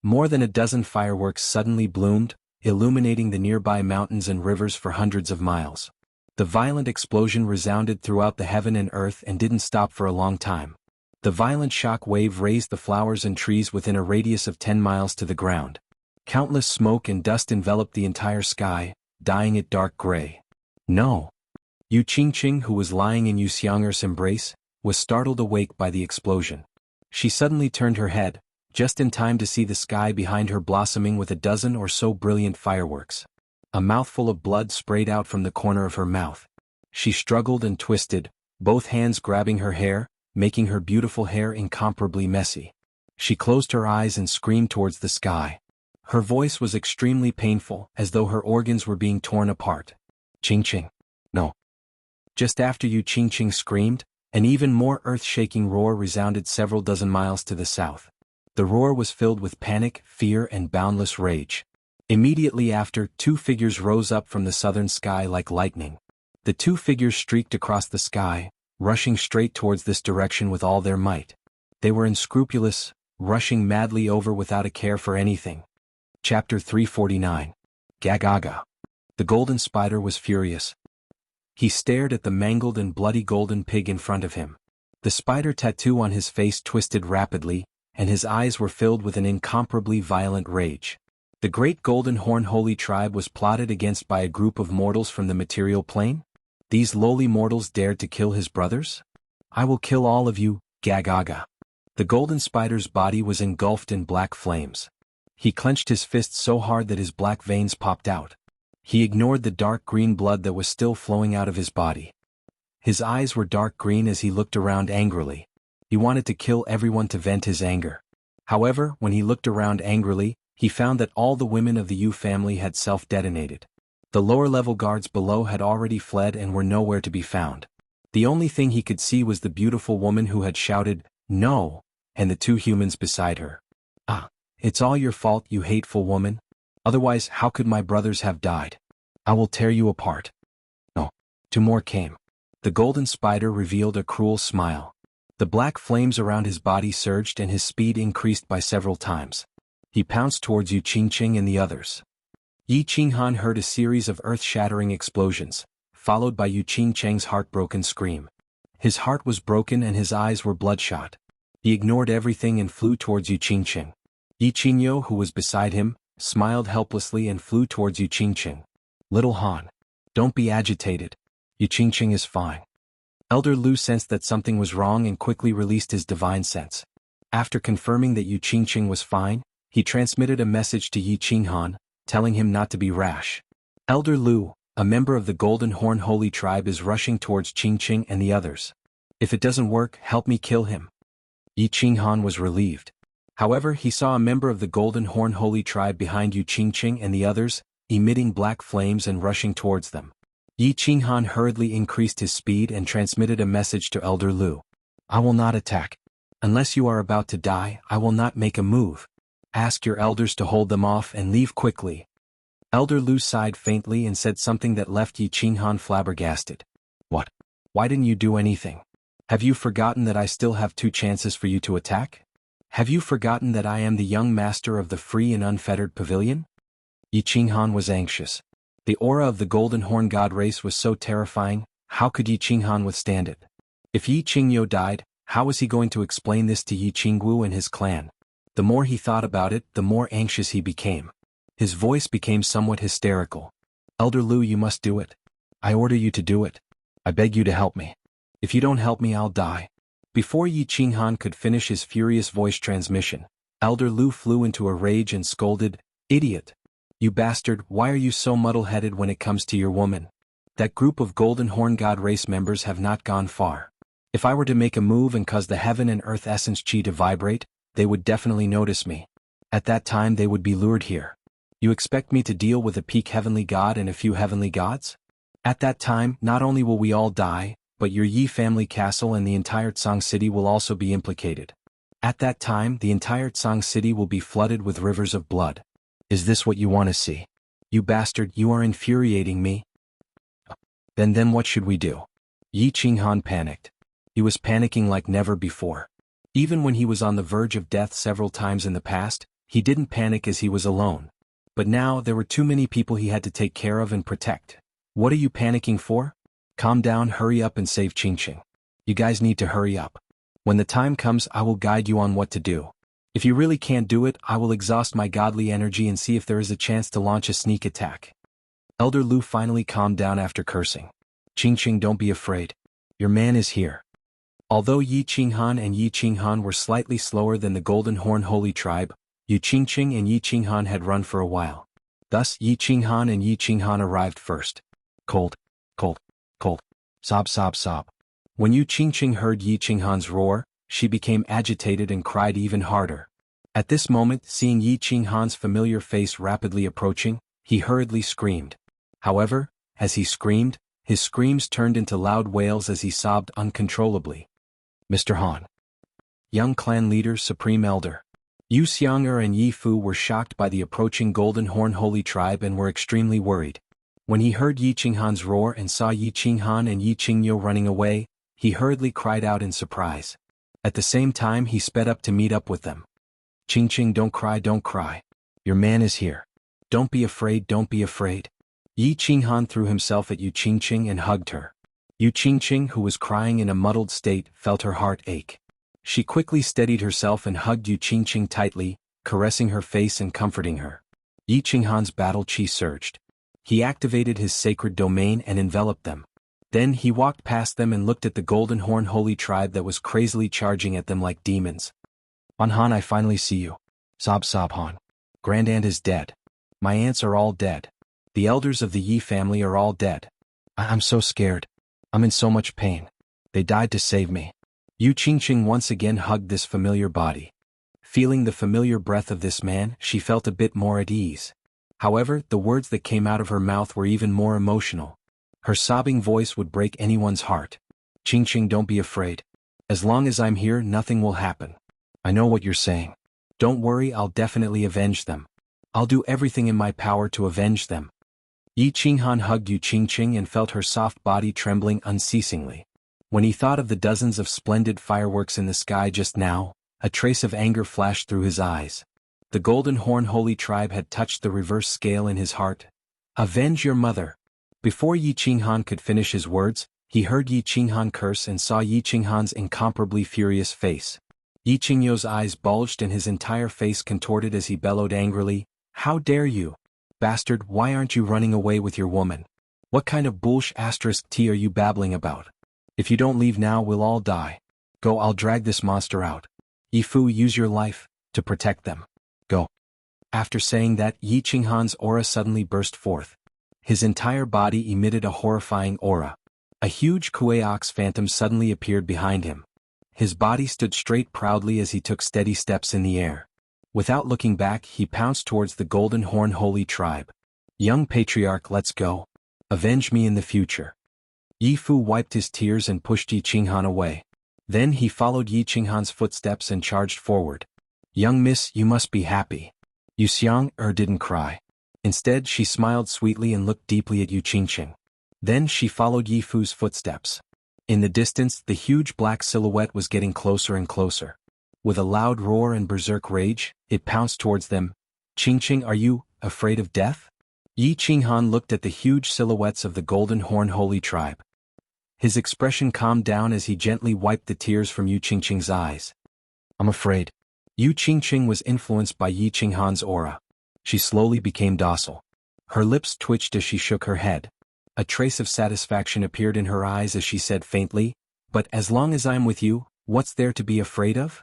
More than a dozen fireworks suddenly bloomed, illuminating the nearby mountains and rivers for hundreds of miles. The violent explosion resounded throughout the heaven and earth and didn't stop for a long time. The violent shock wave raised the flowers and trees within a radius of 10 miles to the ground. Countless smoke and dust enveloped the entire sky, dyeing it dark gray. No! Yu Qingqing, who was lying in Yu Xiang'er's embrace, was startled awake by the explosion. She suddenly turned her head, just in time to see the sky behind her blossoming with a dozen or so brilliant fireworks. A mouthful of blood sprayed out from the corner of her mouth. She struggled and twisted, both hands grabbing her hair, making her beautiful hair incomparably messy. She closed her eyes and screamed towards the sky. Her voice was extremely painful, as though her organs were being torn apart. Qingqing. No. Just after Yu Qingqing screamed, an even more earth-shaking roar resounded several dozen miles to the south. The roar was filled with panic, fear, and boundless rage. Immediately after, two figures rose up from the southern sky like lightning. The two figures streaked across the sky, rushing straight towards this direction with all their might. They were unscrupulous, rushing madly over without a care for anything. Chapter 349. Gagaga. The golden spider was furious. He stared at the mangled and bloody golden pig in front of him. The spider tattoo on his face twisted rapidly, and his eyes were filled with an incomparably violent rage. The great golden horn holy tribe was plotted against by a group of mortals from the material plane? These lowly mortals dared to kill his brothers? I will kill all of you, Gagaga. The golden spider's body was engulfed in black flames. He clenched his fists so hard that his black veins popped out. He ignored the dark green blood that was still flowing out of his body. His eyes were dark green as he looked around angrily. He wanted to kill everyone to vent his anger. However, when he looked around angrily, he found that all the women of the Yu family had self-detonated. The lower-level guards below had already fled and were nowhere to be found. The only thing he could see was the beautiful woman who had shouted, "No!" and the two humans beside her. Ah, it's all your fault, you hateful woman. Otherwise, how could my brothers have died? I will tear you apart. No. Two more came. The golden spider revealed a cruel smile. The black flames around his body surged and his speed increased by several times. He pounced towards Yu Qingqing and the others. Yi Qinghan heard a series of earth-shattering explosions, followed by Yu Qingcheng's heartbroken scream. His heart was broken and his eyes were bloodshot. He ignored everything and flew towards Yu Qingqing. Yi Qingyo, who was beside him, smiled helplessly and flew towards Yu Qingqing. Little Han. Don't be agitated. Yu Qingqing is fine. Elder Lu sensed that something was wrong and quickly released his divine sense. After confirming that Yu Qingqing was fine, he transmitted a message to Yi Qinghan, telling him not to be rash. Elder Lu, a member of the Golden Horn Holy Tribe, is rushing towards Qingqing and the others. If it doesn't work, help me kill him. Yi Qinghan was relieved. However, he saw a member of the Golden Horn Holy Tribe behind Yu Qingqing and the others, emitting black flames and rushing towards them. Yi Qinghan hurriedly increased his speed and transmitted a message to Elder Lu. I will not attack. Unless you are about to die, I will not make a move. Ask your elders to hold them off and leave quickly. Elder Lu sighed faintly and said something that left Yi Qinghan flabbergasted. What? Why didn't you do anything? Have you forgotten that I still have 2 chances for you to attack? Have you forgotten that I am the young master of the free and unfettered pavilion? Yi Qinghan was anxious. The aura of the Golden Horn God race was so terrifying, how could Yi Qinghan withstand it? If Yi Qingyo died, how was he going to explain this to Yi Qingwu and his clan? The more he thought about it, the more anxious he became. His voice became somewhat hysterical. Elder Lu, you must do it. I order you to do it. I beg you to help me. If you don't help me, I'll die. Before Yi Qinghan could finish his furious voice transmission, Elder Lu flew into a rage and scolded, Idiot! You bastard, why are you so muddle-headed when it comes to your woman? That group of Golden Horn God race members have not gone far. If I were to make a move and cause the heaven and earth essence chi to vibrate, they would definitely notice me. At that time they would be lured here. You expect me to deal with a peak heavenly god and a few heavenly gods? At that time, not only will we all die, but your Yi family castle and the entire Tsang city will also be implicated. At that time, the entire Tsang city will be flooded with rivers of blood. Is this what you want to see? You bastard, you are infuriating me. Then what should we do? Yi Qinghan panicked. He was panicking like never before. Even when he was on the verge of death several times in the past, he didn't panic as he was alone. But now there were too many people he had to take care of and protect. What are you panicking for? Calm down, hurry up and save Qingqing. You guys need to hurry up. When the time comes, I will guide you on what to do. If you really can't do it, I will exhaust my godly energy and see if there is a chance to launch a sneak attack. Elder Lu finally calmed down after cursing. Qingqing, don't be afraid. Your man is here. Although Yi Qinghan and Yi Qinghan were slightly slower than the Golden Horn Holy Tribe, Yu Qingqing and Yi Qinghan had run for a while. Thus, Yi Qinghan and Yi Qinghan arrived first. Cold, cold, cold. Sob, sob, sob. When Yu Qingqing heard Yi Qinghan's roar, she became agitated and cried even harder. At this moment, seeing Yi Qinghan's familiar face rapidly approaching, he hurriedly screamed. However, as he screamed, his screams turned into loud wails as he sobbed uncontrollably. Mr. Han. Young clan leader, supreme elder. Yu Xiang'er and Yi Fu were shocked by the approaching Golden Horn Holy Tribe and were extremely worried. When he heard Yi Qinghan's roar and saw Yi Qinghan and Yi Qingyo running away, he hurriedly cried out in surprise. At the same time, he sped up to meet up with them. Qingqing, don't cry, don't cry. Your man is here. Don't be afraid, don't be afraid. Yi Qinghan threw himself at Yu Qingqing and hugged her. Yu Qingqing, who was crying in a muddled state, felt her heart ache. She quickly steadied herself and hugged Yu Qingqing tightly, caressing her face and comforting her. Yi Qinghan's battle chi surged. He activated his sacred domain and enveloped them. Then he walked past them and looked at the Golden Horn Holy Tribe that was crazily charging at them like demons. Han, I finally see you. Sob, sob, Han. Grandaunt is dead. My aunts are all dead. The elders of the Yi family are all dead. I'm so scared. I'm in so much pain. They died to save me. Yu Qingqing once again hugged this familiar body. Feeling the familiar breath of this man, she felt a bit more at ease. However, the words that came out of her mouth were even more emotional. Her sobbing voice would break anyone's heart. Qingqing, don't be afraid. As long as I'm here, nothing will happen. I know what you're saying. Don't worry, I'll definitely avenge them. I'll do everything in my power to avenge them. Yi Qinghan hugged Yu Qingqing and felt her soft body trembling unceasingly. When he thought of the dozens of splendid fireworks in the sky just now, a trace of anger flashed through his eyes. The Golden Horn Holy Tribe had touched the reverse scale in his heart. Avenge your mother. Before Yi Qinghan could finish his words, he heard Yi Qinghan curse and saw Yi Qinghan's incomparably furious face. Yi Qingyo's eyes bulged and his entire face contorted as he bellowed angrily, "How dare you? Bastard, why aren't you running away with your woman? What kind of *T are you babbling about? If you don't leave now we'll all die. Go, I'll drag this monster out. Yi Fu, use your life to protect them. Go." After saying that, Yi Qinghan's aura suddenly burst forth. His entire body emitted a horrifying aura. A huge Kuei-Ox phantom suddenly appeared behind him. His body stood straight proudly as he took steady steps in the air. Without looking back, he pounced towards the Golden Horn Holy Tribe. "Young patriarch, let's go. Avenge me in the future." Yi Fu wiped his tears and pushed Yi Qinghan away. Then he followed Yi Qinghan's footsteps and charged forward. "Young miss, you must be happy." Yu Xiang didn't cry. Instead, she smiled sweetly and looked deeply at Yu Qingqing. Then she followed Yi Fu's footsteps. In the distance, the huge black silhouette was getting closer and closer. With a loud roar and berserk rage, it pounced towards them. "Qingqing, are you afraid of death?" Yi Qinghan looked at the huge silhouettes of the Golden Horn Holy Tribe. His expression calmed down as he gently wiped the tears from Yu Qingqing's eyes. "I'm afraid." Yu Qingqing was influenced by Yi Qinghan's aura. She slowly became docile. Her lips twitched as she shook her head. A trace of satisfaction appeared in her eyes as she said faintly, "But as long as I'm with you, what's there to be afraid of?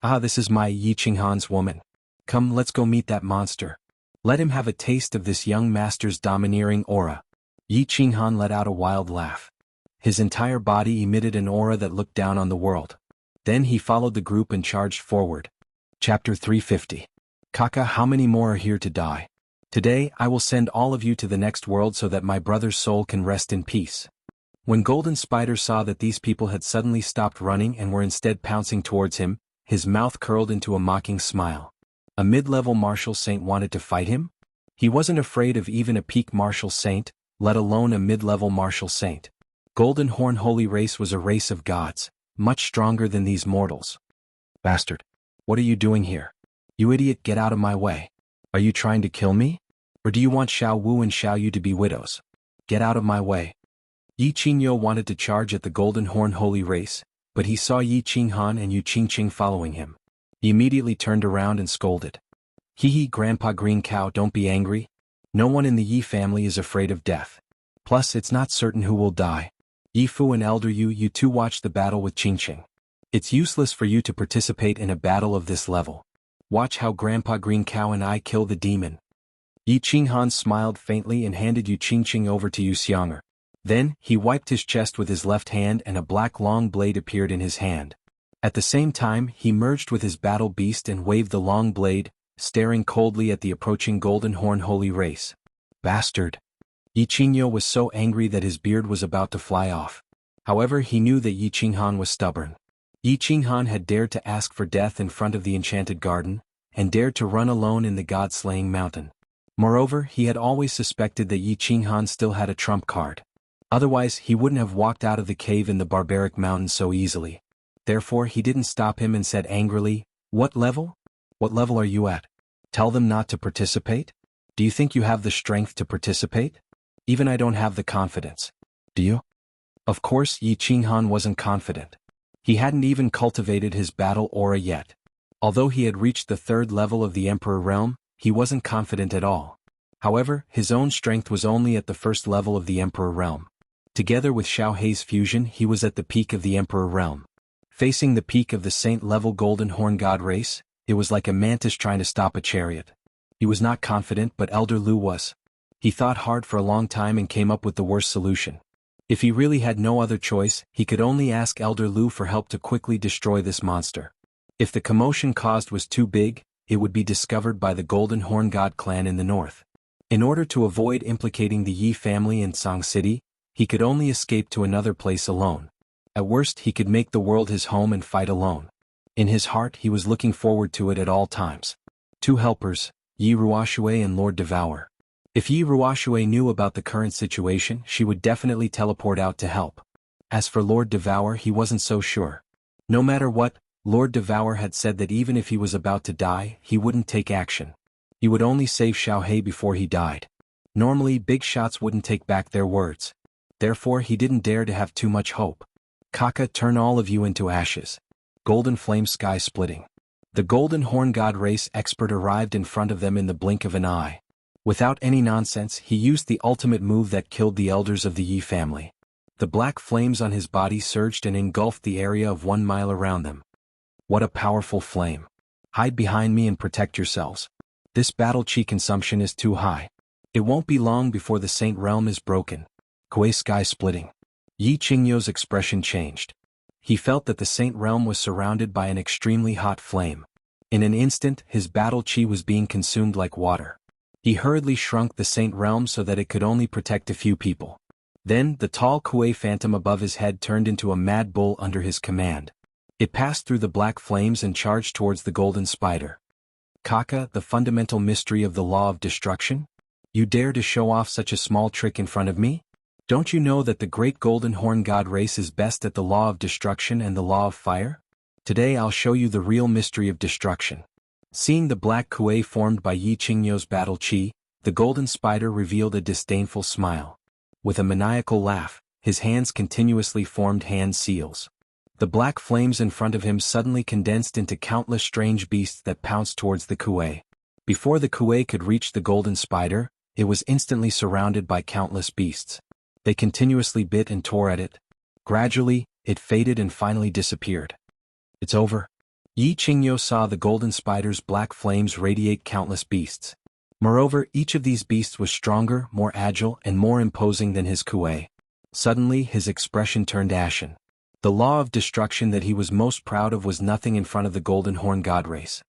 Ah, this is my Yi Qinghan's woman. Come, let's go meet that monster. Let him have a taste of this young master's domineering aura." Yi Qinghan let out a wild laugh. His entire body emitted an aura that looked down on the world. Then he followed the group and charged forward. Chapter 350. "Kaka, how many more are here to die? Today I will send all of you to the next world so that my brother's soul can rest in peace." When Golden Spider saw that these people had suddenly stopped running and were instead pouncing towards him, his mouth curled into a mocking smile. A mid-level martial saint wanted to fight him? He wasn't afraid of even a peak martial saint, let alone a mid-level martial saint. Golden Horn Holy Race was a race of gods, much stronger than these mortals. "Bastard. What are you doing here? You idiot, get out of my way. Are you trying to kill me? Or do you want Xiao Wu and Xiao Yu to be widows? Get out of my way." Yi Qingyo wanted to charge at the Golden Horn Holy Race, but he saw Yi Qinghan and Yu Qingqing following him. He immediately turned around and scolded. "Hee, Grandpa Green Cow, don't be angry. No one in the Yi family is afraid of death. Plus, it's not certain who will die. Yi Fu and Elder Yu, you two watch the battle with Qingqing. It's useless for you to participate in a battle of this level. Watch how Grandpa Green Cow and I kill the demon." Yi Qinghan smiled faintly and handed Yu Qingqing over to Yu Xianger. Then, he wiped his chest with his left hand and a black long blade appeared in his hand. At the same time, he merged with his battle beast and waved the long blade, staring coldly at the approaching Golden Horn Holy Race. "Bastard." Yi Qingyo was so angry that his beard was about to fly off. However, he knew that Yi Qinghan was stubborn. Yi Qinghan had dared to ask for death in front of the enchanted garden, and dared to run alone in the god-slaying mountain. Moreover, he had always suspected that Yi Qinghan still had a trump card. Otherwise, he wouldn't have walked out of the cave in the barbaric mountain so easily. Therefore, he didn't stop him and said angrily, "What level? What level are you at? Tell them not to participate? Do you think you have the strength to participate? Even I don't have the confidence. Do you?" Of course, Yi Qinghan wasn't confident. He hadn't even cultivated his battle aura yet. Although he had reached the third level of the Emperor Realm, he wasn't confident at all. However, his own strength was only at the first level of the Emperor Realm. Together with Xiao Hei's fusion, he was at the peak of the Emperor Realm. Facing the peak of the saint-level Golden Horn God race, it was like a mantis trying to stop a chariot. He was not confident, but Elder Lu was. He thought hard for a long time and came up with the worst solution. If he really had no other choice, he could only ask Elder Lu for help to quickly destroy this monster. If the commotion caused was too big, it would be discovered by the Golden Horn God clan in the north. In order to avoid implicating the Yi family in Song City, he could only escape to another place alone. At worst, he could make the world his home and fight alone. In his heart, he was looking forward to it at all times. Two helpers, Yi Ruoxue and Lord Devour. If Yi Ruoxue knew about the current situation, she would definitely teleport out to help. As for Lord Devour, he wasn't so sure. No matter what, Lord Devour had said that even if he was about to die, he wouldn't take action. He would only save Xiao Hei before he died. Normally, big shots wouldn't take back their words. Therefore, he didn't dare to have too much hope. "Kaka, turn all of you into ashes. Golden flame sky splitting. The golden horn god race expert arrived in front of them in the blink of an eye. Without any nonsense, he used the ultimate move that killed the elders of the Yi family. The black flames on his body surged and engulfed the area of 1 mile around them. What a powerful flame. Hide behind me and protect yourselves. This battle chi consumption is too high. It won't be long before the Saint Realm is broken. Kuei sky splitting. Yi Qingyo's expression changed. He felt that the Saint Realm was surrounded by an extremely hot flame. In an instant, his battle chi was being consumed like water. He hurriedly shrunk the Saint Realm so that it could only protect a few people. Then, the tall Kuei phantom above his head turned into a mad bull under his command. It passed through the black flames and charged towards the golden spider. Kaka, the fundamental mystery of the law of destruction? You dare to show off such a small trick in front of me? Don't you know that the great golden horn god race is best at the law of destruction and the law of fire? Today I'll show you the real mystery of destruction. Seeing the black kuei formed by Yi Qingyo's battle chi, the golden spider revealed a disdainful smile. With a maniacal laugh, his hands continuously formed hand seals. The black flames in front of him suddenly condensed into countless strange beasts that pounced towards the kuei. Before the kuei could reach the golden spider, it was instantly surrounded by countless beasts. They continuously bit and tore at it. Gradually, it faded and finally disappeared. It's over. Yi Qingyo saw the golden spider's black flames radiate countless beasts. Moreover, each of these beasts was stronger, more agile, and more imposing than his kuei. Suddenly, his expression turned ashen. The law of destruction that he was most proud of was nothing in front of the golden horn god race.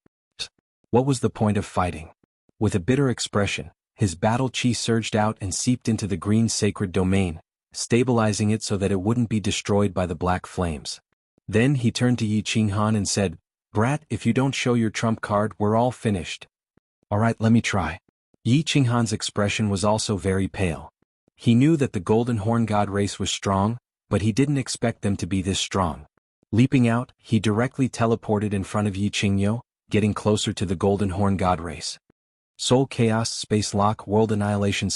What was the point of fighting? With a bitter expression, his battle chi surged out and seeped into the green sacred domain, stabilizing it so that it wouldn't be destroyed by the black flames. Then he turned to Yi Qinghan and said, "Brat, if you don't show your trump card, we're all finished." "Alright, let me try." Yi Qinghan's expression was also very pale. He knew that the golden horn god race was strong, but he didn't expect them to be this strong. Leaping out, he directly teleported in front of Yi Qingyo, getting closer to the golden horn god race. Soul Chaos Space Lock World Annihilation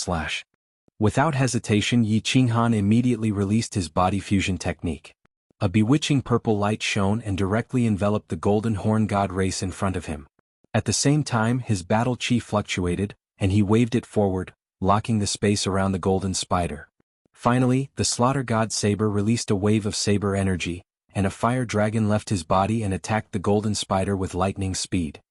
/ Without hesitation, Yi Qinghan immediately released his body fusion technique. A bewitching purple light shone and directly enveloped the golden horn god race in front of him. At the same time, his battle chi fluctuated, and he waved it forward, locking the space around the golden spider. Finally, the slaughter god saber released a wave of saber energy, and a fire dragon left his body and attacked the golden spider with lightning speed.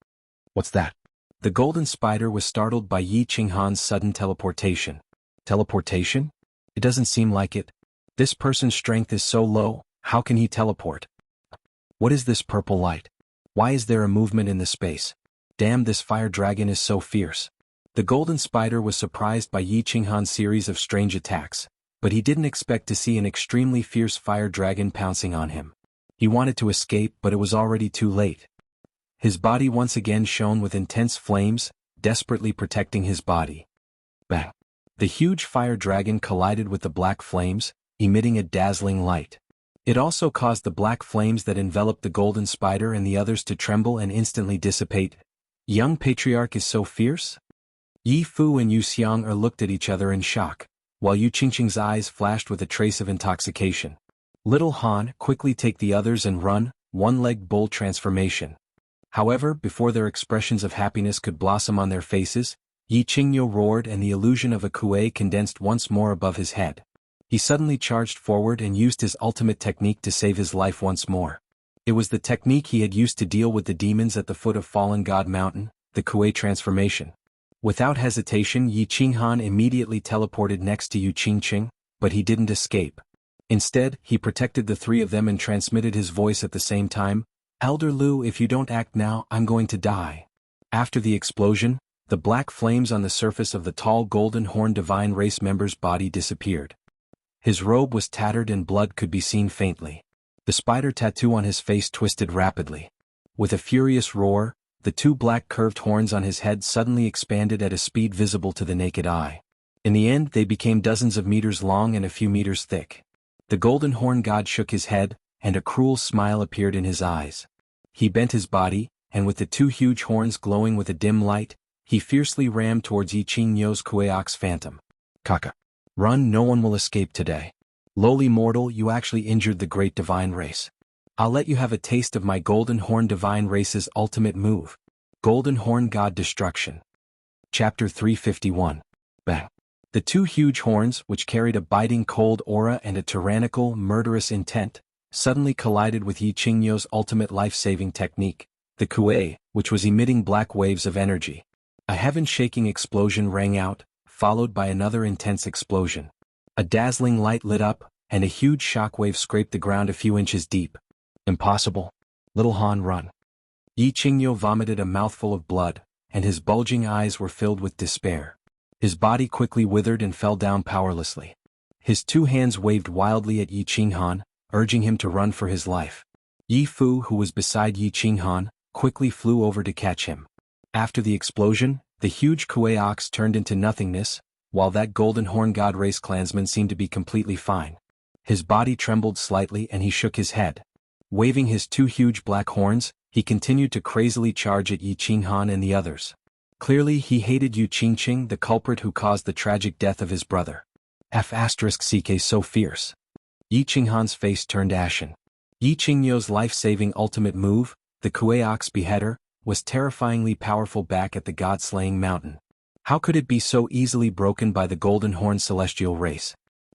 What's that? The golden spider was startled by Yi Qinghan's sudden teleportation. Teleportation? It doesn't seem like it. This person's strength is so low, how can he teleport? What is this purple light? Why is there a movement in the space? Damn, this fire dragon is so fierce. The golden spider was surprised by Yi Qinghan's series of strange attacks, but he didn't expect to see an extremely fierce fire dragon pouncing on him. He wanted to escape, but it was already too late. His body once again shone with intense flames, desperately protecting his body. Bang! The huge fire dragon collided with the black flames, emitting a dazzling light. It also caused the black flames that enveloped the golden spider and the others to tremble and instantly dissipate. Young patriarch is so fierce? Yi Fu and Yu Xiang looked at each other in shock, while Yu Qingqing's eyes flashed with a trace of intoxication. Little Han, quickly take the others and run, one-legged bull transformation. However, before their expressions of happiness could blossom on their faces, Yi Qingyo roared and the illusion of a kuei condensed once more above his head. He suddenly charged forward and used his ultimate technique to save his life once more. It was the technique he had used to deal with the demons at the foot of Fallen God Mountain, the kuei transformation. Without hesitation, Yi Qinghan immediately teleported next to Yu Qingqing, but he didn't escape. Instead, he protected the three of them and transmitted his voice at the same time, "Elder Lu, if you don't act now, I'm going to die." After the explosion, the black flames on the surface of the tall golden horn divine race member's body disappeared. His robe was tattered and blood could be seen faintly. The spider tattoo on his face twisted rapidly. With a furious roar, the two black curved horns on his head suddenly expanded at a speed visible to the naked eye. In the end, they became dozens of meters long and a few meters thick. The golden horn god shook his head, and a cruel smile appeared in his eyes. He bent his body, and with the two huge horns glowing with a dim light, he fiercely rammed towards Yi Qingyo's Kuei-Ox phantom. "Kaka. Run, no one will escape today. Lowly mortal, you actually injured the great divine race. I'll let you have a taste of my Golden Horn Divine Race's ultimate move. Golden Horn God Destruction. Chapter 351. Bang. The two huge horns, which carried a biting cold aura and a tyrannical, murderous intent, suddenly collided with Yi Qingyo's ultimate life-saving technique, the Kuei, which was emitting black waves of energy. A heaven-shaking explosion rang out, followed by another intense explosion. A dazzling light lit up, and a huge shockwave scraped the ground a few inches deep. Impossible. Little Han, run. Yi Qingyo vomited a mouthful of blood, and his bulging eyes were filled with despair. His body quickly withered and fell down powerlessly. His two hands waved wildly at Yi Qinghan, urging him to run for his life. Yi Fu, who was beside Yi Qinghan, quickly flew over to catch him. After the explosion, the huge Kuei ox turned into nothingness, while that Golden Horn God Race clansman seemed to be completely fine. His body trembled slightly and he shook his head. Waving his two huge black horns, he continued to crazily charge at Yi Qinghan and the others. Clearly he hated Yu Qingqing, the culprit who caused the tragic death of his brother. F***ck so fierce. Yi Qinghan's face turned ashen. Yi Qingyo's life-saving ultimate move, the Kuei Ox Beheader, was terrifyingly powerful back at the God-slaying mountain. How could it be so easily broken by the Golden Horn Celestial Race?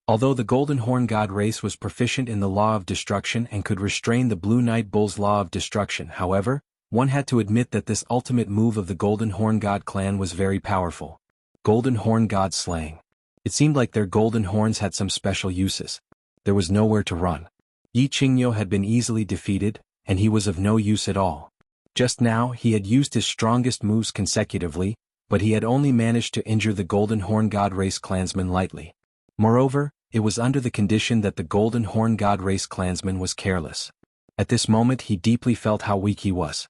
Although the Golden Horn God Race was proficient in the Law of Destruction and could restrain the Blue Night Bull's Law of Destruction, however, one had to admit that this ultimate move of the Golden Horn God clan was very powerful. Golden Horn God Slaying. It seemed like their golden horns had some special uses. There was nowhere to run. Yi Qingyo had been easily defeated, and he was of no use at all. Just now he had used his strongest moves consecutively, but he had only managed to injure the Golden Horn God Race clansman lightly. Moreover, it was under the condition that the Golden Horn God Race clansman was careless. At this moment he deeply felt how weak he was.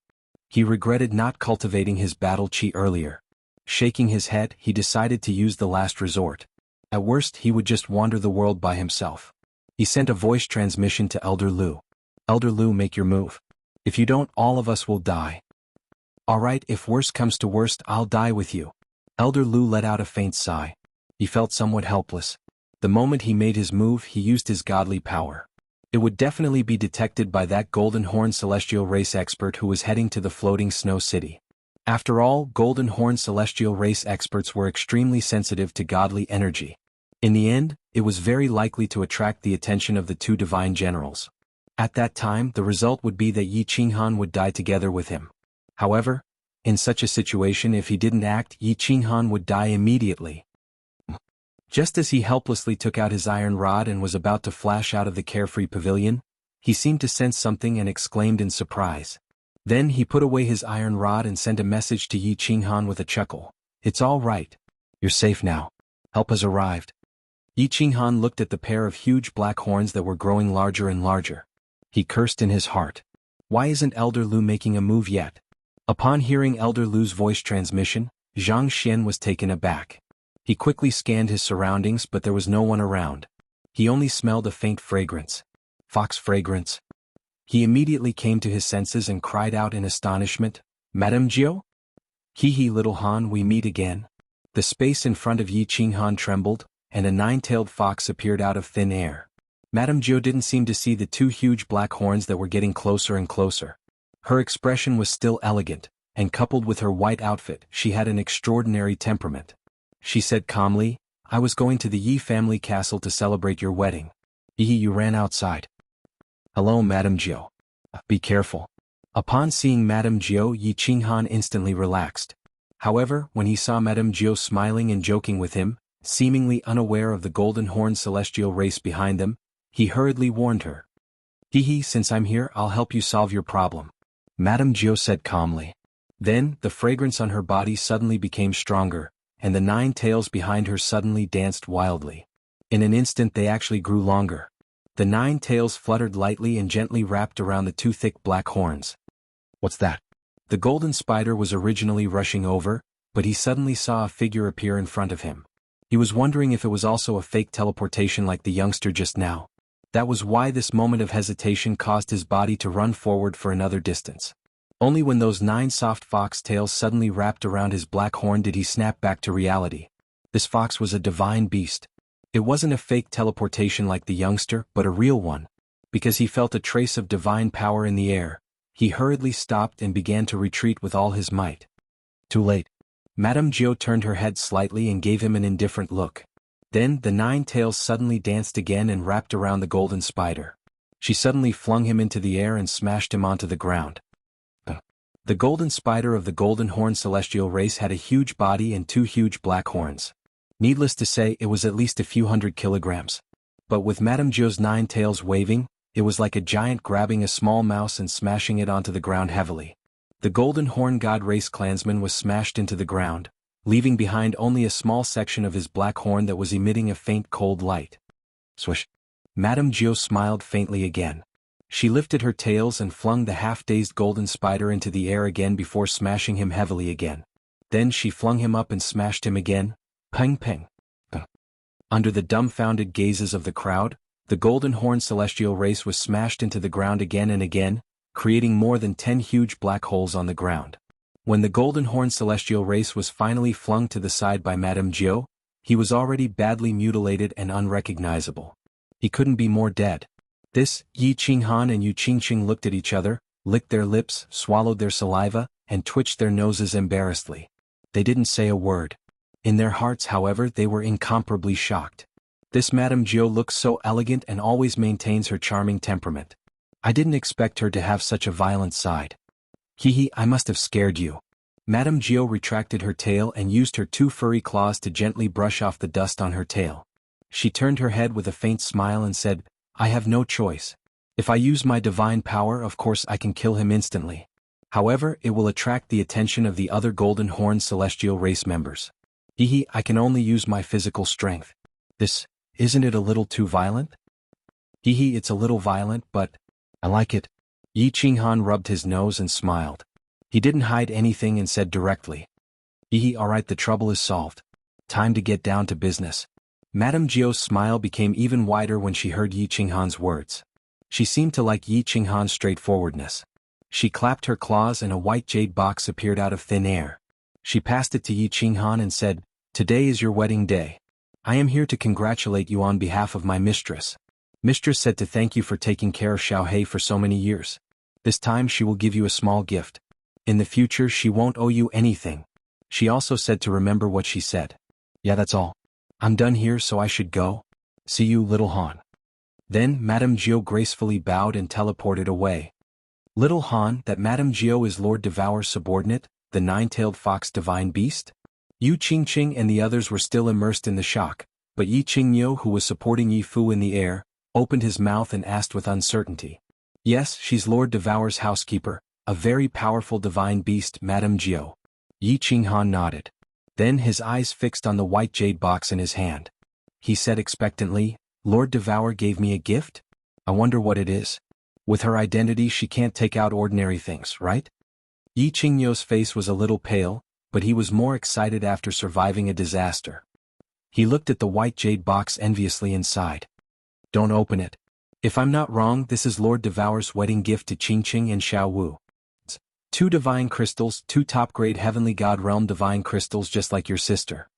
He regretted not cultivating his battle chi earlier. Shaking his head, he decided to use the last resort. At worst he would just wander the world by himself. He sent a voice transmission to Elder Lu. Elder Lu, make your move. If you don't, all of us will die. Alright, if worst comes to worst, I'll die with you. Elder Lu let out a faint sigh. He felt somewhat helpless. The moment he made his move, he used his godly power. It would definitely be detected by that Golden Horn Celestial Race expert who was heading to the floating snow city. After all, Golden Horn Celestial Race experts were extremely sensitive to godly energy. In the end, it was very likely to attract the attention of the two divine generals. At that time, the result would be that Yi Qinghan would die together with him. However, in such a situation, if he didn't act, Yi Qinghan would die immediately. Just as he helplessly took out his iron rod and was about to flash out of the carefree pavilion, he seemed to sense something and exclaimed in surprise. Then he put away his iron rod and sent a message to Yi Qinghan with a chuckle. It's all right. You're safe now. Help has arrived. Yi Qinghan looked at the pair of huge black horns that were growing larger and larger. He cursed in his heart. Why isn't Elder Lu making a move yet? Upon hearing Elder Lu's voice transmission, Zhang Xian was taken aback. He quickly scanned his surroundings, but there was no one around. He only smelled a faint fragrance. Fox fragrance. He immediately came to his senses and cried out in astonishment, Madame Jiao? Hee little Han, we meet again. The space in front of Yi Qinghan trembled, and a nine-tailed fox appeared out of thin air. Madame Jiao didn't seem to see the two huge black horns that were getting closer and closer. Her expression was still elegant, and coupled with her white outfit, she had an extraordinary temperament. She said calmly, I was going to the Yi family castle to celebrate your wedding. You ran outside. Hello, Madame Jiao. Be careful. Upon seeing Madame Jiao, Yi Qinghan instantly relaxed. However, when he saw Madame Jiao smiling and joking with him, seemingly unaware of the Golden Horn Celestial Race behind them, he hurriedly warned her. Since I'm here, I'll help you solve your problem. Madame Jiao said calmly. Then, the fragrance on her body suddenly became stronger, and the 9 tails behind her suddenly danced wildly. In an instant they actually grew longer. The 9 tails fluttered lightly and gently wrapped around the 2 thick black horns. What's that? The golden spider was originally rushing over, but he suddenly saw a figure appear in front of him. He was wondering if it was also a fake teleportation like the youngster just now. That was why this moment of hesitation caused his body to run forward for another distance. Only when those 9 soft fox tails suddenly wrapped around his black horn did he snap back to reality. This fox was a divine beast. It wasn't a fake teleportation like the youngster, but a real one. Because he felt a trace of divine power in the air, he hurriedly stopped and began to retreat with all his might. Too late. Madame Jiao turned her head slightly and gave him an indifferent look. Then the 9 tails suddenly danced again and wrapped around the golden spider. She suddenly flung him into the air and smashed him onto the ground. The golden spider of the golden horn celestial race had a huge body and 2 huge black horns. Needless to say, it was at least a few hundred kilograms. But with Madame Jiao's 9 tails waving, it was like a giant grabbing a small mouse and smashing it onto the ground heavily. The golden horn god race clansman was smashed into the ground, leaving behind only a small section of his black horn that was emitting a faint cold light. Swish! Madame Jiao smiled faintly again. She lifted her tails and flung the half-dazed golden spider into the air again before smashing him heavily again. Then she flung him up and smashed him again. Peng peng. Under the dumbfounded gazes of the crowd, the golden horn celestial race was smashed into the ground again and again, creating more than 10 huge black holes on the ground. When the golden horn celestial race was finally flung to the side by Madame Jiao, he was already badly mutilated and unrecognizable. He couldn't be more dead. This, Yi Qinghan and Yu Qingqing looked at each other, licked their lips, swallowed their saliva, and twitched their noses embarrassedly. They didn't say a word. In their hearts, however, they were incomparably shocked. This Madame Jiao looks so elegant and always maintains her charming temperament. I didn't expect her to have such a violent side. Hee, I must have scared you. Madame Jiao retracted her tail and used her 2 furry claws to gently brush off the dust on her tail. She turned her head with a faint smile and said, I have no choice. If I use my divine power, of course I can kill him instantly. However, it will attract the attention of the other golden horn celestial race members. Hee, I can only use my physical strength. This, isn't it a little too violent? Hee, it's a little violent, but I like it. Yi Qinghan rubbed his nose and smiled. He didn't hide anything and said directly. Hee, alright, the trouble is solved. Time to get down to business. Madame Jiao's smile became even wider when she heard Yi Qinghan's words. She seemed to like Yi Qinghan's straightforwardness. She clapped her claws and a white jade box appeared out of thin air. She passed it to Yi Qinghan and said, Today is your wedding day. I am here to congratulate you on behalf of my mistress. Mistress said to thank you for taking care of Xiaohei for so many years. This time she will give you a small gift. In the future she won't owe you anything. She also said to remember what she said. Yeah, that's all. I'm done here, so I should go. See you, little Han. Then Madame Jiao gracefully bowed and teleported away. Little Han, that Madame Jiao is Lord Devour's subordinate, the 9-tailed fox divine beast? Yu Qingqing and the others were still immersed in the shock, but Yi Qingniu, who was supporting Yi Fu in the air, opened his mouth and asked with uncertainty. Yes, she's Lord Devour's housekeeper, a very powerful divine beast, Madame Jiao. Yi Qinghan nodded. Then his eyes fixed on the white jade box in his hand. He said expectantly, Lord Devour gave me a gift? I wonder what it is. With her identity she can't take out ordinary things, right? Yi Qingniu's face was a little pale, but he was more excited after surviving a disaster. He looked at the white jade box enviously inside. Don't open it. If I'm not wrong, this is Lord Devour's wedding gift to Qingqing and Xiao Wu. 2 divine crystals, 2 top-grade heavenly god realm divine crystals just like your sister.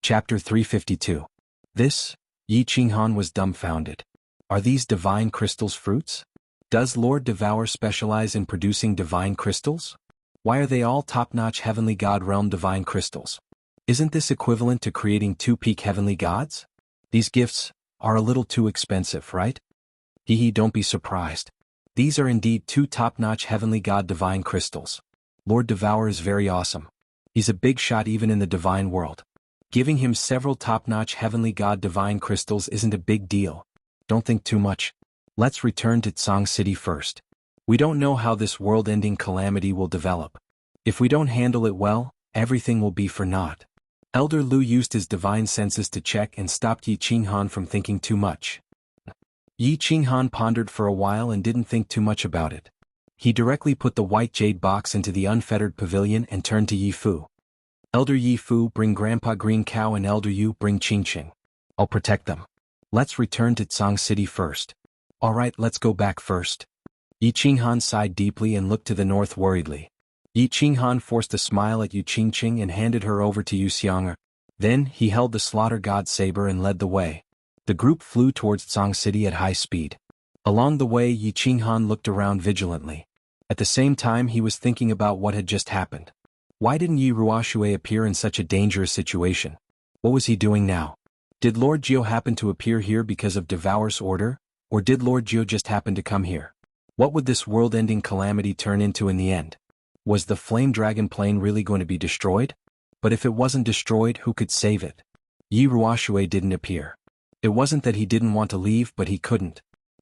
Chapter 352. This? Yi Qinghan was dumbfounded. Are these divine crystals fruits? Does Lord Devour specialize in producing divine crystals? Why are they all top-notch heavenly god realm divine crystals? Isn't this equivalent to creating 2 peak heavenly gods? These gifts are a little too expensive, right? Hee, don't be surprised. These are indeed 2 top-notch heavenly god divine crystals. Lord Devour is very awesome. He's a big shot even in the divine world. Giving him several top-notch heavenly god divine crystals isn't a big deal. Don't think too much. Let's return to Tsang City first. We don't know how this world-ending calamity will develop. If we don't handle it well, everything will be for naught. Elder Lu used his divine senses to check and stopped Yi Qinghan from thinking too much. Yi Qinghan pondered for a while and didn't think too much about it. He directly put the white jade box into the unfettered pavilion and turned to Yi Fu. Elder Yi Fu, bring Grandpa Green Cow, and Elder Yu, bring Qingqing. I'll protect them. Let's return to Tsang City first. Alright, let's go back first. Yi Qinghan sighed deeply and looked to the north worriedly. Yi Qinghan forced a smile at Yu Qingqing and handed her over to Yu Xiang'er. Then he held the slaughter god saber and led the way. The group flew towards Tsang City at high speed. Along the way, Yi Qinghan looked around vigilantly. At the same time, he was thinking about what had just happened. Why didn't Yi Ruoxue appear in such a dangerous situation? What was he doing now? Did Lord Jiu happen to appear here because of Devour's order, or did Lord Jiu just happen to come here? What would this world-ending calamity turn into in the end? Was the Flame Dragon plane really going to be destroyed? But if it wasn't destroyed, who could save it? Yi Ruoxue didn't appear. It wasn't that he didn't want to leave, but he couldn't.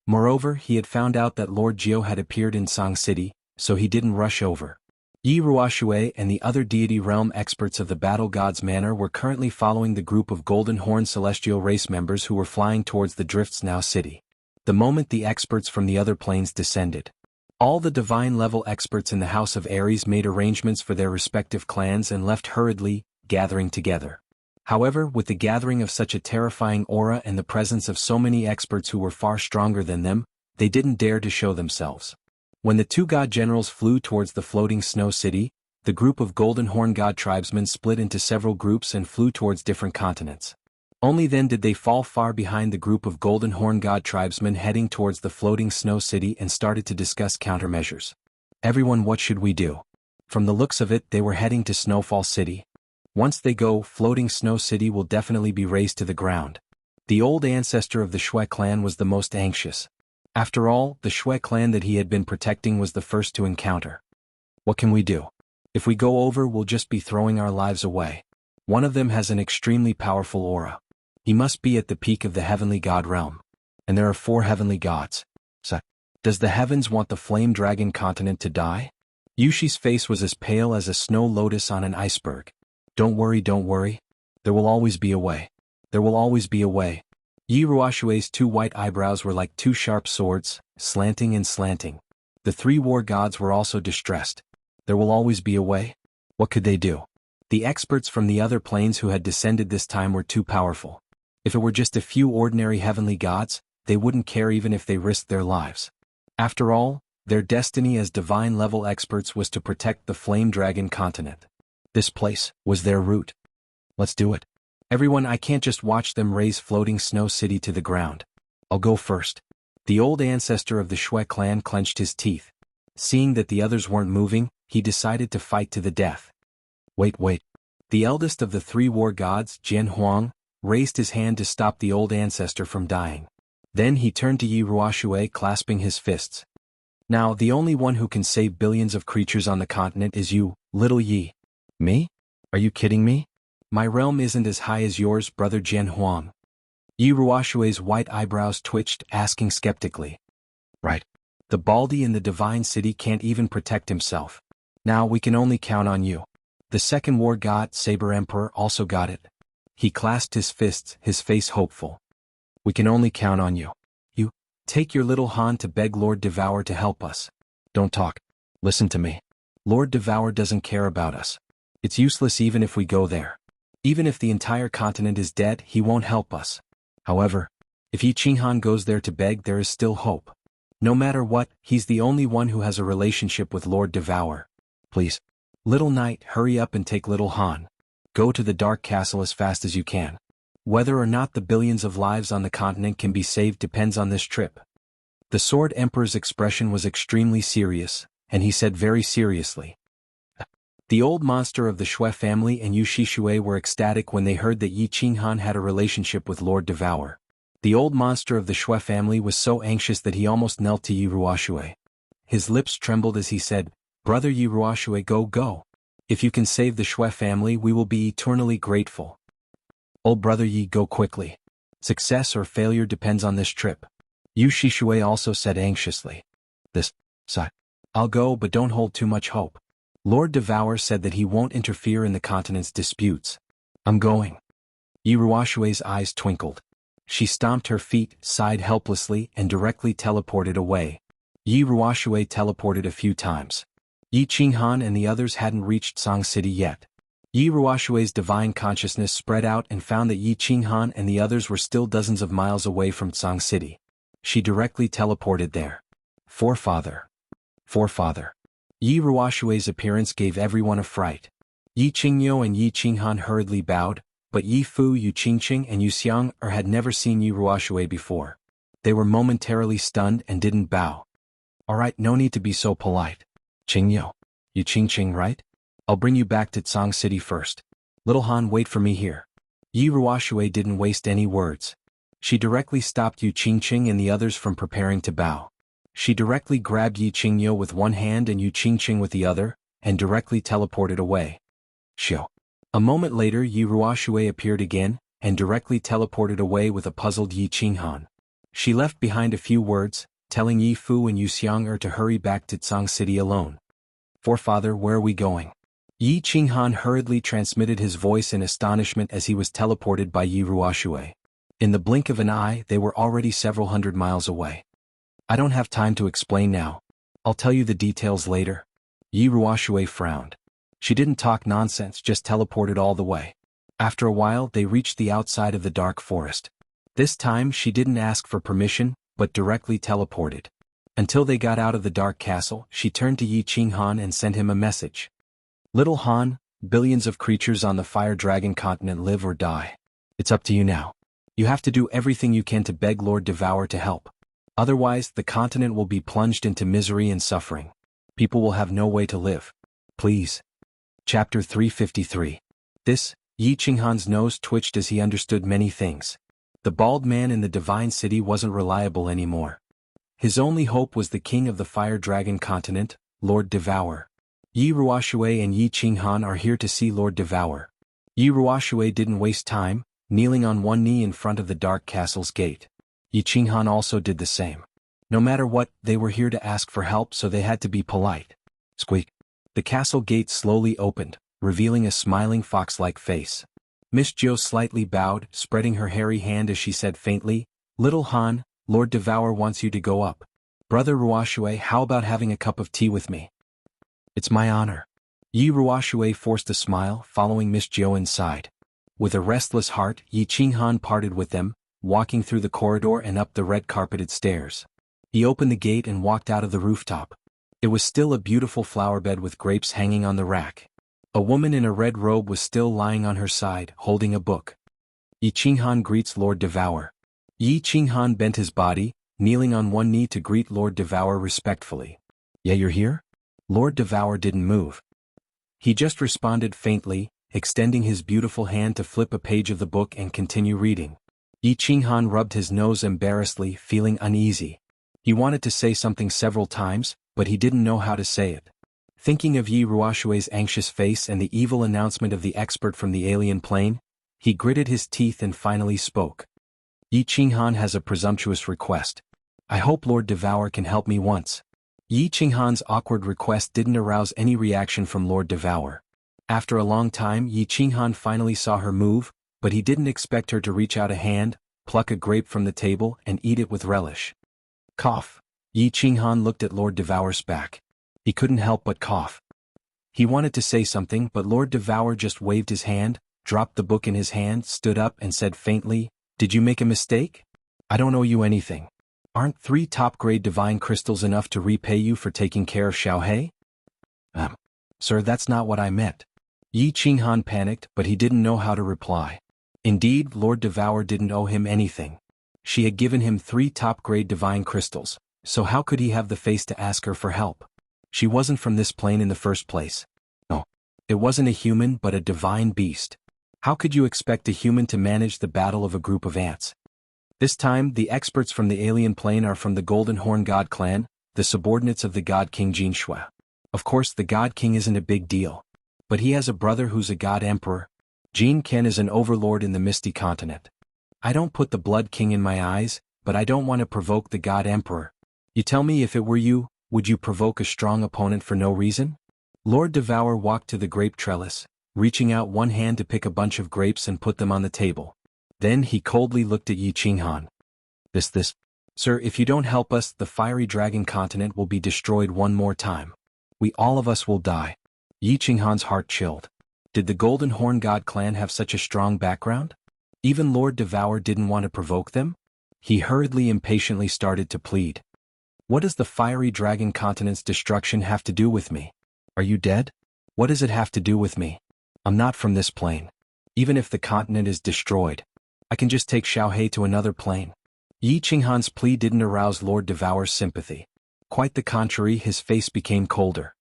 Moreover, he had found out that Lord Jiu had appeared in Song City, so he didn't rush over. Yi Ruoxue and the other deity realm experts of the Battle God's Manor were currently following the group of Golden Horn Celestial race members who were flying towards the Drifts Now City. The moment the experts from the other planes descended, all the divine-level experts in the House of Ares made arrangements for their respective clans and left hurriedly, gathering together. However, with the gathering of such a terrifying aura and the presence of so many experts who were far stronger than them, they didn't dare to show themselves. When the two god generals flew towards the floating snow city, the group of Golden Horn god tribesmen split into several groups and flew towards different continents. Only then did they fall far behind the group of Golden Horn god tribesmen heading towards the floating snow city and started to discuss countermeasures. Everyone, what should we do? From the looks of it, they were heading to Snowfall City. Once they go, floating Snow City will definitely be razed to the ground. The old ancestor of the Shui clan was the most anxious. After all, the Shui clan that he had been protecting was the first to encounter. What can we do? If we go over, we'll just be throwing our lives away. One of them has an extremely powerful aura. He must be at the peak of the heavenly god realm. And there are 4 heavenly gods. So, does the heavens want the Flame Dragon continent to die? Yushi's face was as pale as a snow lotus on an iceberg. Don't worry, don't worry. There will always be a way. There will always be a way. Yi Ruoxue's 2 white eyebrows were like 2 sharp swords, slanting and slanting. The 3 war gods were also distressed. There will always be a way? What could they do? The experts from the other planes who had descended this time were too powerful. If it were just a few ordinary heavenly gods, they wouldn't care even if they risked their lives. After all, their destiny as divine-level experts was to protect the Flame Dragon continent. This place was their route. Let's do it. Everyone, I can't just watch them raze floating Snow City to the ground. I'll go first. The old ancestor of the Shui clan clenched his teeth. Seeing that the others weren't moving, he decided to fight to the death. Wait. The eldest of the 3 war gods, Jian Huang, raised his hand to stop the old ancestor from dying. Then he turned to Yi Ruoxue, clasping his fists. Now, the only one who can save billions of creatures on the continent is you, little Yi. Me? Are you kidding me? My realm isn't as high as yours, brother Jian Huang. Yi Ruoxue's white eyebrows twitched, asking skeptically. Right. The Baldi in the Divine City can't even protect himself. Now we can only count on you. The second war god, Saber Emperor, also got it. He clasped his fists, his face hopeful. We can only count on you. You, take your little Han to beg Lord Devour to help us. Don't talk. Listen to me. Lord Devour doesn't care about us. It's useless even if we go there. Even if the entire continent is dead, he won't help us. However, if Yi Qinghan goes there to beg, there is still hope. No matter what, he's the only one who has a relationship with Lord Devour. Please. Little Knight, hurry up and take little Han. Go to the Dark Castle as fast as you can. Whether or not the billions of lives on the continent can be saved depends on this trip. The Sword Emperor's expression was extremely serious, and he said very seriously. The old monster of the Shui family and Yu Shishui were ecstatic when they heard that Yi Qinghan had a relationship with Lord Devour. The old monster of the Shui family was so anxious that he almost knelt to Yi Ruoxue. His lips trembled as he said, Brother Yi Ruoxue, go. If you can save the Shui family, we will be eternally grateful. Old brother Yi, go quickly. Success or failure depends on this trip. Yu Shishui also said anxiously. I'll go, but don't hold too much hope. Lord Devour said that he won't interfere in the continent's disputes. I'm going. Yi Ruoxue's eyes twinkled. She stomped her feet, sighed helplessly, and directly teleported away. Yi Ruoxue teleported a few times. Yi Qinghan and the others hadn't reached Song City yet. Yi Ruoxue's divine consciousness spread out and found that Yi Qinghan and the others were still dozens of miles away from Song City. She directly teleported there. Forefather. Yi Ruoxue's appearance gave everyone a fright. Yi Qingyo and Yi Qinghan hurriedly bowed, but Yi Fu, Yu Qingqing and Yu Xiang had never seen Yi Ruoxue before. They were momentarily stunned and didn't bow. Alright, no need to be so polite. Qingyo. You Qing, right? I'll bring you back to Tsang City first. Little Han, wait for me here. Yi Ruoshui didn't waste any words. She directly stopped Yu Qingqing and the others from preparing to bow. She directly grabbed Yi Qingyo with one hand and Yu Qingqing with the other, and directly teleported away. Shio. A moment later Yi Ruoshui appeared again, and directly teleported away with a puzzled Yi Qinghan. She left behind a few words, telling Yi Fu and Yu Xiang'er to hurry back to Tsang City alone. Forefather, where are we going? Yi Qinghan hurriedly transmitted his voice in astonishment as he was teleported by Yi Ruoshui. In the blink of an eye they were already several hundred miles away. I don't have time to explain now. I'll tell you the details later. Yi Ruoshui frowned. She didn't talk nonsense, just teleported all the way. After a while they reached the outside of the dark forest. This time she didn't ask for permission, but directly teleported. Until they got out of the dark castle, she turned to Yi Qinghan and sent him a message. Little Han, billions of creatures on the Fire Dragon continent live or die. It's up to you now. You have to do everything you can to beg Lord Devour to help. Otherwise, the continent will be plunged into misery and suffering. People will have no way to live. Please. Chapter 353. Yi Qinghan's nose twitched as he understood many things. The bald man in the Divine City wasn't reliable anymore. His only hope was the king of the Fire Dragon continent, Lord Devour. Yi Ruoshui and Yi Qinghan are here to see Lord Devour. Yi Ruoshui didn't waste time, kneeling on one knee in front of the dark castle's gate. Yi Qinghan also did the same. No matter what, they were here to ask for help, so they had to be polite. Squeak. The castle gate slowly opened, revealing a smiling fox-like face. Miss Jo slightly bowed, spreading her hairy hand as she said faintly, Little Han, Lord Devour wants you to go up. Brother Ruoshui, how about having a cup of tea with me? It's my honor. Yi Ruoshui forced a smile, following Miss Jo inside. With a restless heart, Yi Qinghan parted with them, walking through the corridor and up the red-carpeted stairs. He opened the gate and walked out of the rooftop. It was still a beautiful flower bed with grapes hanging on the rack. A woman in a red robe was still lying on her side, holding a book. Yi Qinghan greets Lord Devour. Yi Qinghan bent his body, kneeling on one knee to greet Lord Devour respectfully. Yeah, you're here? Lord Devour didn't move. He just responded faintly, extending his beautiful hand to flip a page of the book and continue reading. Yi Qinghan rubbed his nose embarrassedly, feeling uneasy. He wanted to say something several times, but he didn't know how to say it. Thinking of Yi Ruoshui's anxious face and the evil announcement of the expert from the alien plane, he gritted his teeth and finally spoke. Yi Qinghan has a presumptuous request. I hope Lord Devour can help me once. Yi Qinghan's awkward request didn't arouse any reaction from Lord Devour. After a long time Yi Qinghan finally saw her move, but he didn't expect her to reach out a hand, pluck a grape from the table and eat it with relish. Cough. Yi Qinghan looked at Lord Devour's back. He couldn't help but cough. He wanted to say something, but Lord Devour just waved his hand, dropped the book in his hand, stood up and said faintly, Did you make a mistake? I don't owe you anything. Aren't 3 top-grade divine crystals enough to repay you for taking care of Xiaohei? Sir, that's not what I meant. Yi Qinghan panicked, but he didn't know how to reply. Indeed, Lord Devour didn't owe him anything. She had given him 3 top-grade divine crystals, so how could he have the face to ask her for help? She wasn't from this plane in the first place. No. It wasn't a human but a divine beast. How could you expect a human to manage the battle of a group of ants? This time, the experts from the alien plane are from the Golden Horn God clan, the subordinates of the God King Jin Shui. Of course, the God King isn't a big deal. But he has a brother who's a God Emperor. Jin Ken is an overlord in the Misty Continent. I don't put the Blood King in my eyes, but I don't want to provoke the God Emperor. You tell me, if it were you, would you provoke a strong opponent for no reason? Lord Devour walked to the grape trellis, reaching out one hand to pick a bunch of grapes and put them on the table. Then he coldly looked at Yi Qinghan. Sir, if you don't help us, the fiery dragon continent will be destroyed one more time. All of us will die. Yi Qinghan's heart chilled. Did the Golden Horn God clan have such a strong background? Even Lord Devour didn't want to provoke them? He hurriedly impatiently started to plead. What does the fiery dragon continent's destruction have to do with me? Are you dead? What does it have to do with me? I'm not from this plane. Even if the continent is destroyed, I can just take Xiaohei to another plane. Yi Qinghan's plea didn't arouse Lord Devour's sympathy. Quite the contrary, his face became colder.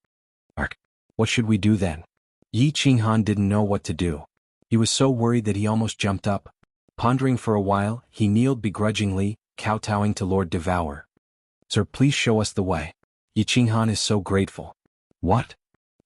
Ark, what should we do then? Yi Qinghan didn't know what to do. He was so worried that he almost jumped up. Pondering for a while, he kneeled begrudgingly, kowtowing to Lord Devour. Sir, please show us the way. Yi Qinghan is so grateful. What?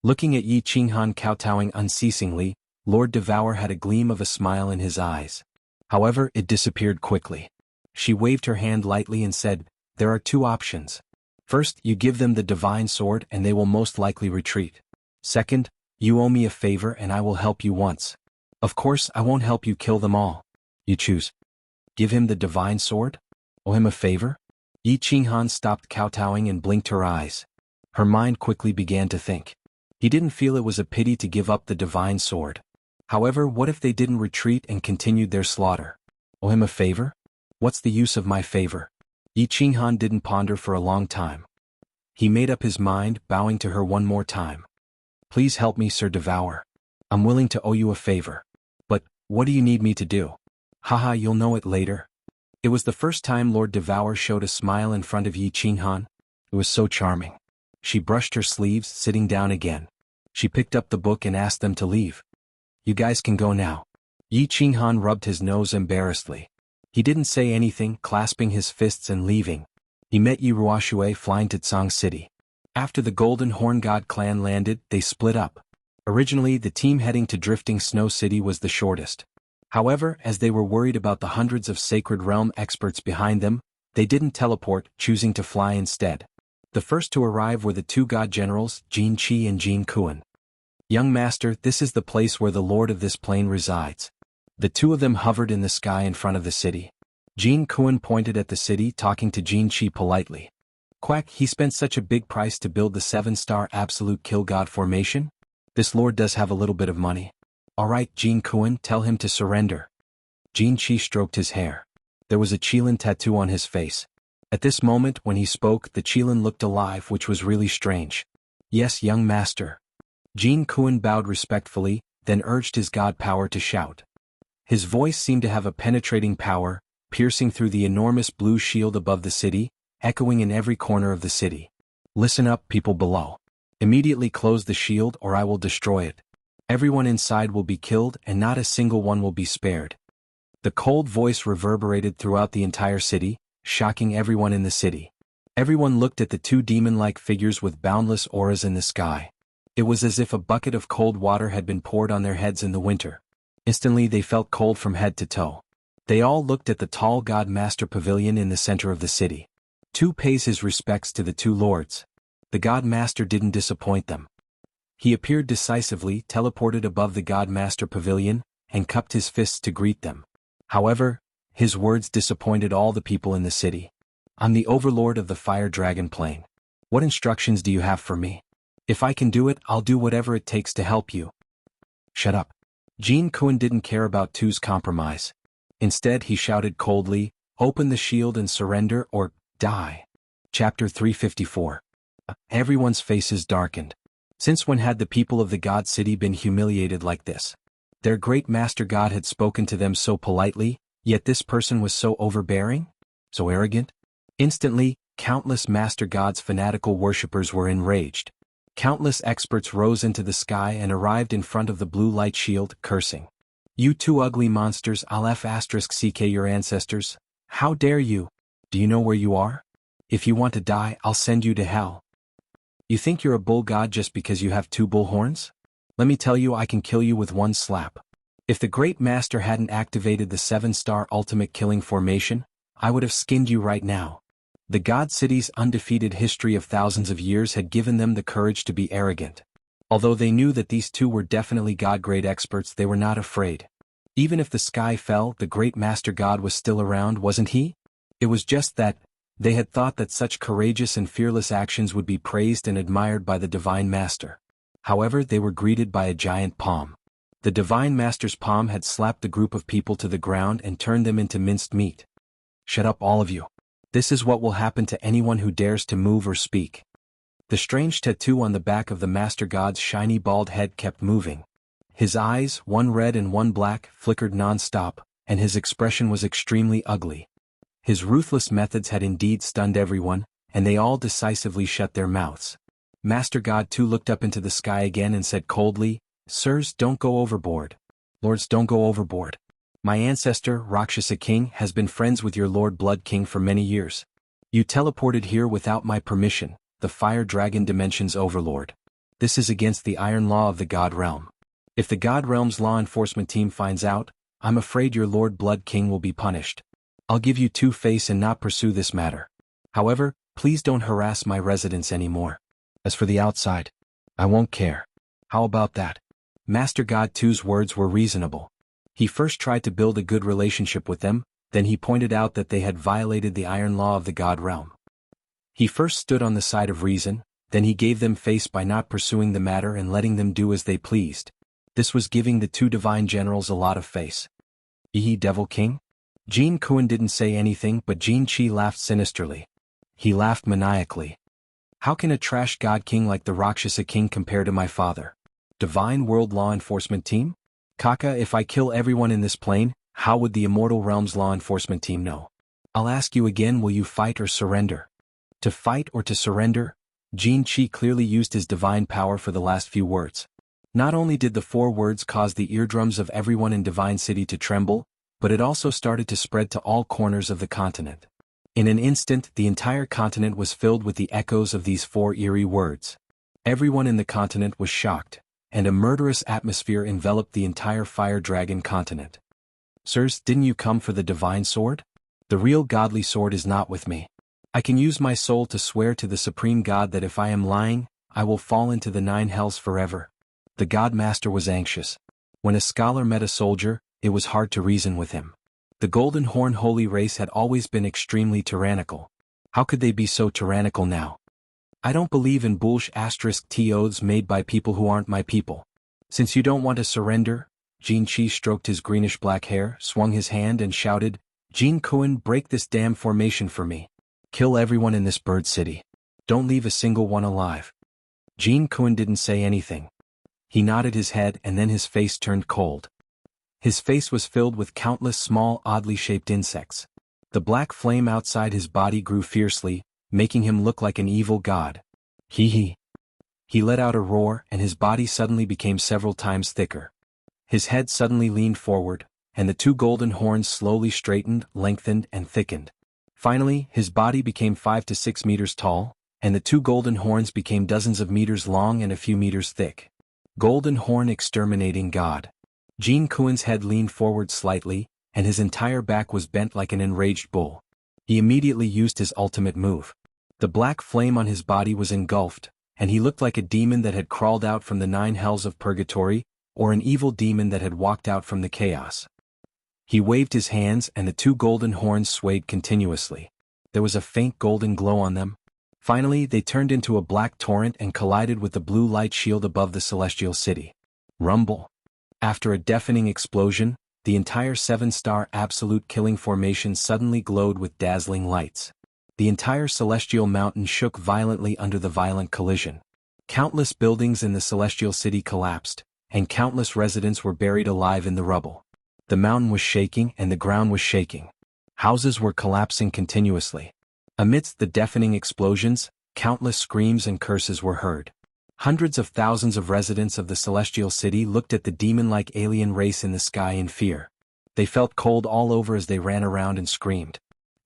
Looking at Yi Qinghan kowtowing unceasingly, Lord Devour had a gleam of a smile in his eyes. However, it disappeared quickly. She waved her hand lightly and said, "There are two options. First, you give them the divine sword and they will most likely retreat. Second, you owe me a favor and I will help you once. Of course, I won't help you kill them all. You choose. Give him the divine sword? Owe him a favor?" Yi Qinghan stopped kowtowing and blinked her eyes. Her mind quickly began to think. He didn't feel it was a pity to give up the divine sword. However, what if they didn't retreat and continued their slaughter? Owe him a favor? What's the use of my favor? Yi Qinghan didn't ponder for a long time. He made up his mind, bowing to her one more time. "Please help me, Sir Devour. I'm willing to owe you a favor. But, what do you need me to do?" "Haha, you'll know it later." It was the first time Lord Devour showed a smile in front of Yi Qinghan. It was so charming. She brushed her sleeves, sitting down again. She picked up the book and asked them to leave. "You guys can go now." Yi Qinghan rubbed his nose embarrassedly. He didn't say anything, clasping his fists and leaving. He met Yi Ruoxue flying to Tsang City. After the Golden Horn God clan landed, they split up. Originally, the team heading to Drifting Snow City was the shortest. However, as they were worried about the hundreds of Sacred Realm experts behind them, they didn't teleport, choosing to fly instead. The first to arrive were the two god generals, Jin Qi and Jin Kuan. "Young master, this is the place where the lord of this plane resides." The two of them hovered in the sky in front of the city. Jin Kuan pointed at the city, talking to Jin Qi politely. "Quack, he spent such a big price to build the 7-star absolute kill god formation? This lord does have a little bit of money." "Alright, Jin Kuan, tell him to surrender." Jin Qi stroked his hair. There was a Qilin tattoo on his face. At this moment, when he spoke, the Qilin looked alive, which was really strange. "Yes, young master." Jin Kuan bowed respectfully, then urged his god power to shout. His voice seemed to have a penetrating power, piercing through the enormous blue shield above the city, echoing in every corner of the city. "Listen up, people below. Immediately close the shield or I will destroy it. Everyone inside will be killed and not a single one will be spared." The cold voice reverberated throughout the entire city, shocking everyone in the city. Everyone looked at the two demon-like figures with boundless auras in the sky. It was as if a bucket of cold water had been poured on their heads in the winter. Instantly they felt cold from head to toe. They all looked at the tall God Master Pavilion in the center of the city. Tu pays his respects to the two lords. The God Master didn't disappoint them. He appeared decisively, teleported above the God Master Pavilion, and cupped his fists to greet them. However, his words disappointed all the people in the city. "I'm the overlord of the Fire Dragon Plane. What instructions do you have for me? If I can do it, I'll do whatever it takes to help you." "Shut up." Jin Kuan didn't care about Tu's compromise. Instead, he shouted coldly, "Open the shield and surrender or die." Chapter 354. Everyone's faces darkened. Since when had the people of the God City been humiliated like this? Their great master god had spoken to them so politely, yet this person was so overbearing? So arrogant? Instantly, countless master god's fanatical worshippers were enraged. Countless experts rose into the sky and arrived in front of the blue light shield, cursing. "You two ugly monsters, I'll *CK your ancestors. How dare you? Do you know where you are? If you want to die, I'll send you to hell. You think you're a bull god just because you have two bull horns? Let me tell you, I can kill you with one slap. If the great master hadn't activated the 7-star ultimate killing formation, I would have skinned you right now." The God City's undefeated history of thousands of years had given them the courage to be arrogant. Although they knew that these two were definitely God-grade experts, they were not afraid. Even if the sky fell, the great master god was still around, wasn't he? It was just that, they had thought that such courageous and fearless actions would be praised and admired by the Divine Master. However, they were greeted by a giant palm. The Divine Master's palm had slapped the group of people to the ground and turned them into minced meat. "Shut up, all of you. This is what will happen to anyone who dares to move or speak." The strange tattoo on the back of the Master God's shiny bald head kept moving. His eyes, one red and one black, flickered non-stop, and his expression was extremely ugly. His ruthless methods had indeed stunned everyone, and they all decisively shut their mouths. Master God too looked up into the sky again and said coldly, "Sirs, don't go overboard. Lords, don't go overboard. My ancestor, Rakshasa King, has been friends with your Lord Blood King for many years. You teleported here without my permission, the Fire Dragon Dimension's overlord. This is against the iron law of the God Realm. If the God Realm's law enforcement team finds out, I'm afraid your Lord Blood King will be punished. I'll give you two-face and not pursue this matter. However, please don't harass my residents anymore. As for the outside, I won't care. How about that?" Master God 2's words were reasonable. He first tried to build a good relationship with them, then he pointed out that they had violated the iron law of the God Realm. He first stood on the side of reason, then he gave them face by not pursuing the matter and letting them do as they pleased. This was giving the two divine generals a lot of face. "Ehe, Devil King?" Jin Kuan didn't say anything, but Jin Chi laughed sinisterly. He laughed maniacally. "How can a trash god king like the Rakshasa King compare to my father? Divine World Law Enforcement Team? Kaka, if I kill everyone in this plane, how would the Immortal Realms Law Enforcement Team know? I'll ask you again, will you fight or surrender?" To fight or to surrender? Jin Chi clearly used his divine power for the last few words. Not only did the 4 words cause the eardrums of everyone in Divine City to tremble, but it also started to spread to all corners of the continent. In an instant, the entire continent was filled with the echoes of these 4 eerie words. Everyone in the continent was shocked, and a murderous atmosphere enveloped the entire Fire Dragon continent. "Sirs, didn't you come for the divine sword? The real godly sword is not with me. I can use my soul to swear to the Supreme God that if I am lying, I will fall into the 9 hells forever." The God Master was anxious. When a scholar met a soldier, it was hard to reason with him. The Golden Horn holy race had always been extremely tyrannical. How could they be so tyrannical now? "I don't believe in bullsh*t oaths made by people who aren't my people. Since you don't want to surrender," Jin Chi stroked his greenish-black hair, swung his hand and shouted, "Jin Kuan, break this damn formation for me. Kill everyone in this bird city. Don't leave a single one alive." Jin Kuan didn't say anything. He nodded his head and then his face turned cold. His face was filled with countless small, oddly shaped insects. The black flame outside his body grew fiercely, making him look like an evil god. Hee. He let out a roar and his body suddenly became several times thicker. His head suddenly leaned forward, and the 2 golden horns slowly straightened, lengthened, and thickened. Finally, his body became 5 to 6 meters tall, and the 2 golden horns became dozens of meters long and a few meters thick. Golden Horn Exterminating God. Jin Kuan's head leaned forward slightly, and his entire back was bent like an enraged bull. He immediately used his ultimate move. The black flame on his body was engulfed, and he looked like a demon that had crawled out from the 9 hells of purgatory, or an evil demon that had walked out from the chaos. He waved his hands and the 2 golden horns swayed continuously. There was a faint golden glow on them. Finally, they turned into a black torrent and collided with the blue light shield above the celestial city. Rumble. After a deafening explosion, the entire 7-star absolute killing formation suddenly glowed with dazzling lights. The entire celestial mountain shook violently under the violent collision. Countless buildings in the celestial city collapsed, and countless residents were buried alive in the rubble. The mountain was shaking and the ground was shaking. Houses were collapsing continuously. Amidst the deafening explosions, countless screams and curses were heard. Hundreds of thousands of residents of the celestial city looked at the demon-like alien race in the sky in fear. They felt cold all over as they ran around and screamed.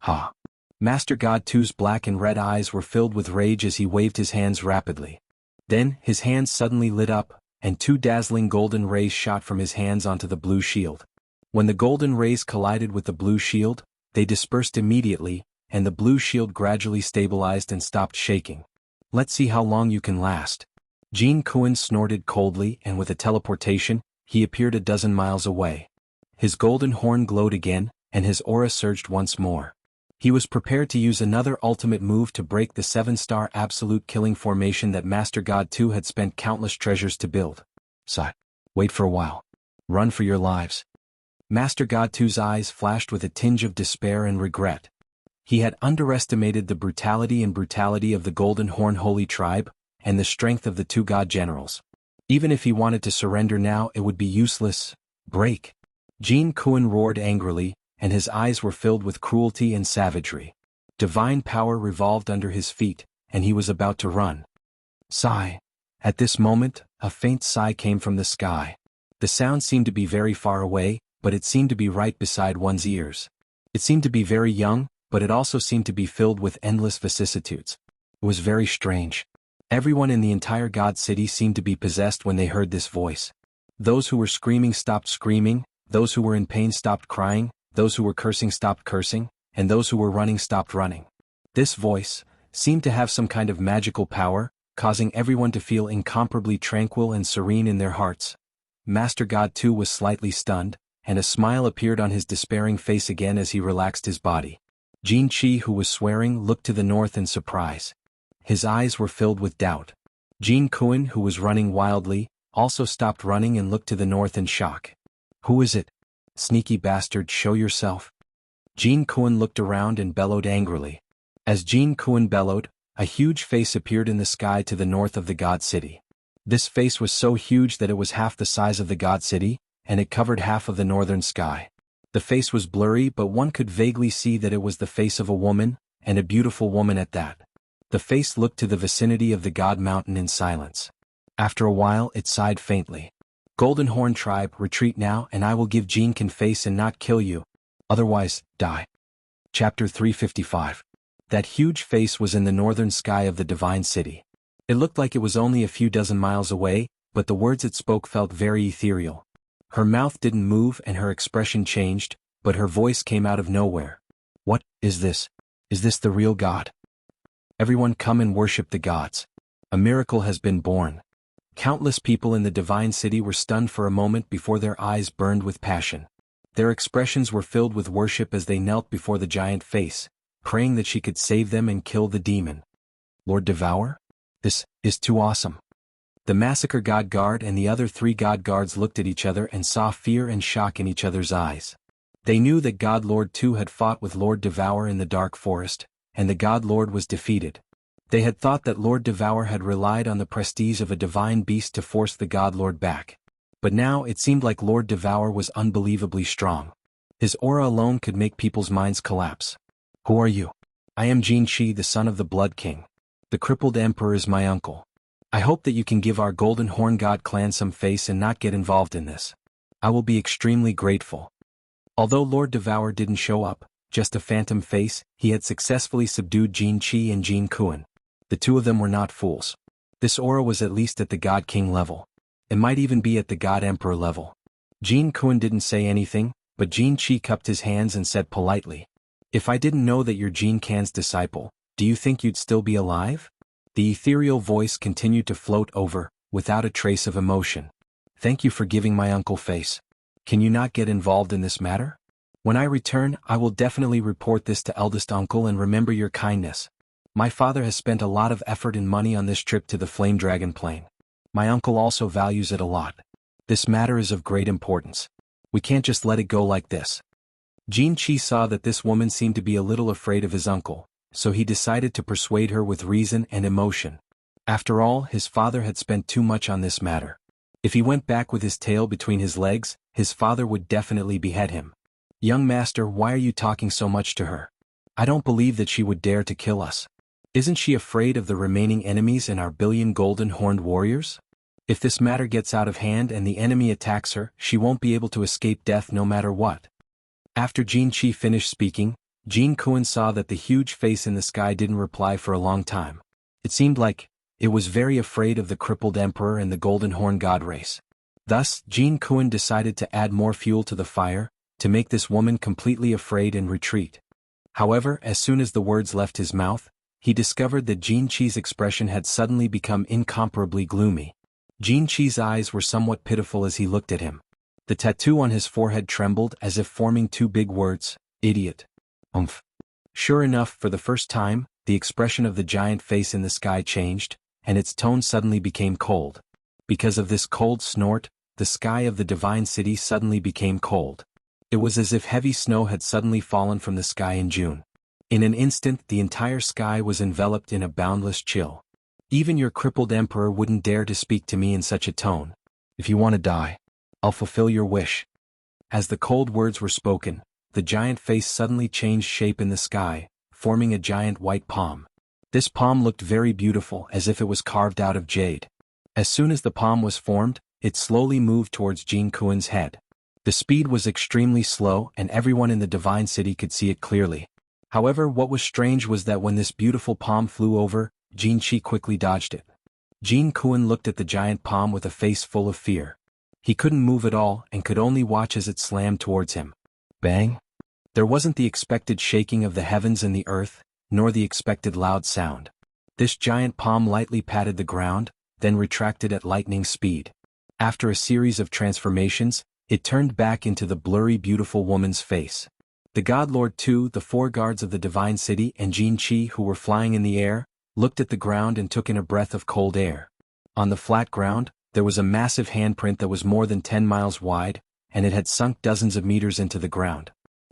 Ha! Master God 2's black and red eyes were filled with rage as he waved his hands rapidly. Then, his hands suddenly lit up, and 2 dazzling golden rays shot from his hands onto the blue shield. When the golden rays collided with the blue shield, they dispersed immediately, and the blue shield gradually stabilized and stopped shaking. "Let's see how long you can last." Jin Kuan snorted coldly, and with a teleportation, he appeared a dozen miles away. His golden horn glowed again, and his aura surged once more. He was prepared to use another ultimate move to break the 7-star absolute killing formation that Master God 2 had spent countless treasures to build. Sigh. Wait for a while. Run for your lives. Master God 2's eyes flashed with a tinge of despair and regret. He had underestimated the brutality of the Golden Horn Holy Tribe, and the strength of the 2 god generals. Even if he wanted to surrender now, it would be useless. Break! Jin Kuan roared angrily, and his eyes were filled with cruelty and savagery. Divine power revolved under his feet, and he was about to run. Sigh. At this moment, a faint sigh came from the sky. The sound seemed to be very far away, but it seemed to be right beside one's ears. It seemed to be very young, but it also seemed to be filled with endless vicissitudes. It was very strange. Everyone in the entire God City seemed to be possessed when they heard this voice. Those who were screaming stopped screaming, those who were in pain stopped crying, those who were cursing stopped cursing, and those who were running stopped running. This voice seemed to have some kind of magical power, causing everyone to feel incomparably tranquil and serene in their hearts. Master God too was slightly stunned, and a smile appeared on his despairing face again as he relaxed his body. Jin Chi, who was swearing, looked to the north in surprise. His eyes were filled with doubt. Jin Kuan, who was running wildly, also stopped running and looked to the north in shock. Who is it? Sneaky bastard, show yourself. Jin Kuan looked around and bellowed angrily. As Jin Kuan bellowed, a huge face appeared in the sky to the north of the God City. This face was so huge that it was half the size of the God City, and it covered half of the northern sky. The face was blurry, but one could vaguely see that it was the face of a woman, and a beautiful woman at that. The face looked to the vicinity of the God Mountain in silence. After a while it sighed faintly. Golden Horn Tribe, retreat now, and I will give Jin Can face and not kill you. Otherwise, die. Chapter 355. That huge face was in the northern sky of the Divine City. It looked like it was only a few dozen miles away, but the words it spoke felt very ethereal. Her mouth didn't move and her expression changed, but her voice came out of nowhere. What is this? Is this the real God? Everyone come and worship the gods. A miracle has been born. Countless people in the Divine City were stunned for a moment before their eyes burned with passion. Their expressions were filled with worship as they knelt before the giant face, praying that she could save them and kill the demon. Lord Devour? This is too awesome. The Massacre God Guard and the other 3 God Guards looked at each other and saw fear and shock in each other's eyes. They knew that God Lord too had fought with Lord Devour in the Dark Forest, and the God Lord was defeated. They had thought that Lord Devour had relied on the prestige of a divine beast to force the God Lord back. But now it seemed like Lord Devour was unbelievably strong. His aura alone could make people's minds collapse. Who are you? I am Jin Chi, the son of the Blood King. The crippled emperor is my uncle. I hope that you can give our Golden Horn God clan some face and not get involved in this. I will be extremely grateful. Although Lord Devour didn't show up, just a phantom face, he had successfully subdued Jin Chi and Jin Kuan. The two of them were not fools. This aura was at least at the God King level. It might even be at the God Emperor level. Jin Kuan didn't say anything, but Jin Chi cupped his hands and said politely, If I didn't know that you're Jin Kan's disciple, do you think you'd still be alive? The ethereal voice continued to float over, without a trace of emotion. Thank you for giving my uncle face. Can you not get involved in this matter? When I return, I will definitely report this to eldest uncle and remember your kindness. My father has spent a lot of effort and money on this trip to the Flame Dragon Plain. My uncle also values it a lot. This matter is of great importance. We can't just let it go like this. Jin Chi saw that this woman seemed to be a little afraid of his uncle, so he decided to persuade her with reason and emotion. After all, his father had spent too much on this matter. If he went back with his tail between his legs, his father would definitely behead him. Young master, why are you talking so much to her? I don't believe that she would dare to kill us. Isn't she afraid of the remaining enemies and our billion golden-horned warriors? If this matter gets out of hand and the enemy attacks her, she won't be able to escape death no matter what. After Jin Chi finished speaking, Jin Kuan saw that the huge face in the sky didn't reply for a long time. It seemed like it was very afraid of the crippled emperor and the golden horn god race. Thus, Jin Kuan decided to add more fuel to the fire, to make this woman completely afraid and retreat. However, as soon as the words left his mouth, he discovered that Jin Chi's expression had suddenly become incomparably gloomy. Jin Chi's eyes were somewhat pitiful as he looked at him. The tattoo on his forehead trembled as if forming 2 big words, idiot. Sure enough, for the first time, the expression of the giant face in the sky changed, and its tone suddenly became cold. Because of this cold snort, the sky of the Divine City suddenly became cold. It was as if heavy snow had suddenly fallen from the sky in June. In an instant, the entire sky was enveloped in a boundless chill. Even your crippled emperor wouldn't dare to speak to me in such a tone. If you want to die, I'll fulfill your wish. As the cold words were spoken, the giant face suddenly changed shape in the sky, forming a giant white palm. This palm looked very beautiful, as if it was carved out of jade. As soon as the palm was formed, it slowly moved towards Jin Kuen's head. The speed was extremely slow, and everyone in the Divine City could see it clearly. However, what was strange was that when this beautiful palm flew over, Jin Chi quickly dodged it. Jin Kuen looked at the giant palm with a face full of fear. He couldn't move at all and could only watch as it slammed towards him. Bang! There wasn't the expected shaking of the heavens and the earth, nor the expected loud sound. This giant palm lightly patted the ground, then retracted at lightning speed. After a series of transformations, it turned back into the blurry beautiful woman's face. The God Lord too, the 4 guards of the Divine City and Jin Chi who were flying in the air, looked at the ground and took in a breath of cold air. On the flat ground, there was a massive handprint that was more than 10 miles wide, and it had sunk dozens of meters into the ground.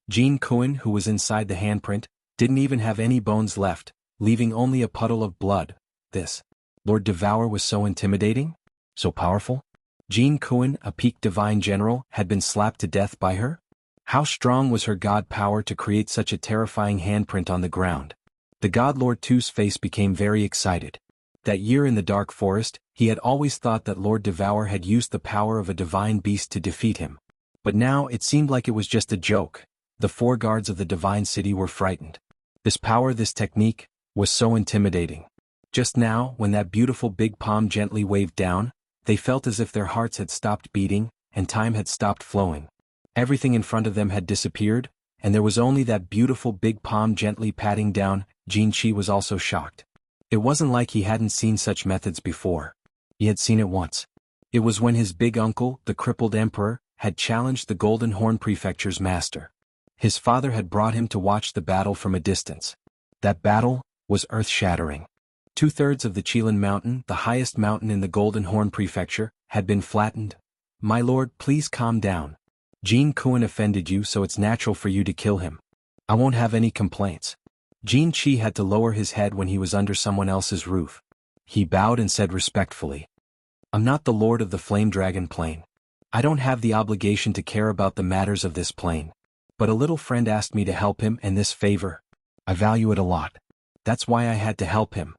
Jin Kuen, who was inside the handprint, didn't even have any bones left, leaving only a puddle of blood. This Lord Devour was so intimidating? So powerful? Jin Kuen, a peak divine general, had been slapped to death by her? How strong was her god power to create such a terrifying handprint on the ground? The God Lord Two's face became very excited. That year in the dark forest, he had always thought that Lord Devour had used the power of a divine beast to defeat him. But now it seemed like it was just a joke. The 4 guards of the Divine City were frightened. This power, this technique, was so intimidating. Just now, when that beautiful big palm gently waved down, they felt as if their hearts had stopped beating, and time had stopped flowing. Everything in front of them had disappeared, and there was only that beautiful big palm gently patting down. Jin Chi was also shocked. It wasn't like he hadn't seen such methods before. He had seen it once. It was when his big uncle, the crippled emperor, had challenged the Golden Horn Prefecture's master. His father had brought him to watch the battle from a distance. That battle was earth-shattering. 2/3 of the Qilin Mountain, the highest mountain in the Golden Horn Prefecture, had been flattened. My lord, please calm down. Jin Kuen offended you, so it's natural for you to kill him. I won't have any complaints. Jin Chi had to lower his head when he was under someone else's roof. He bowed and said respectfully, I'm not the lord of the Flame Dragon Plain. I don't have the obligation to care about the matters of this plain. But a little friend asked me to help him, and this favor, I value it a lot. That's why I had to help him.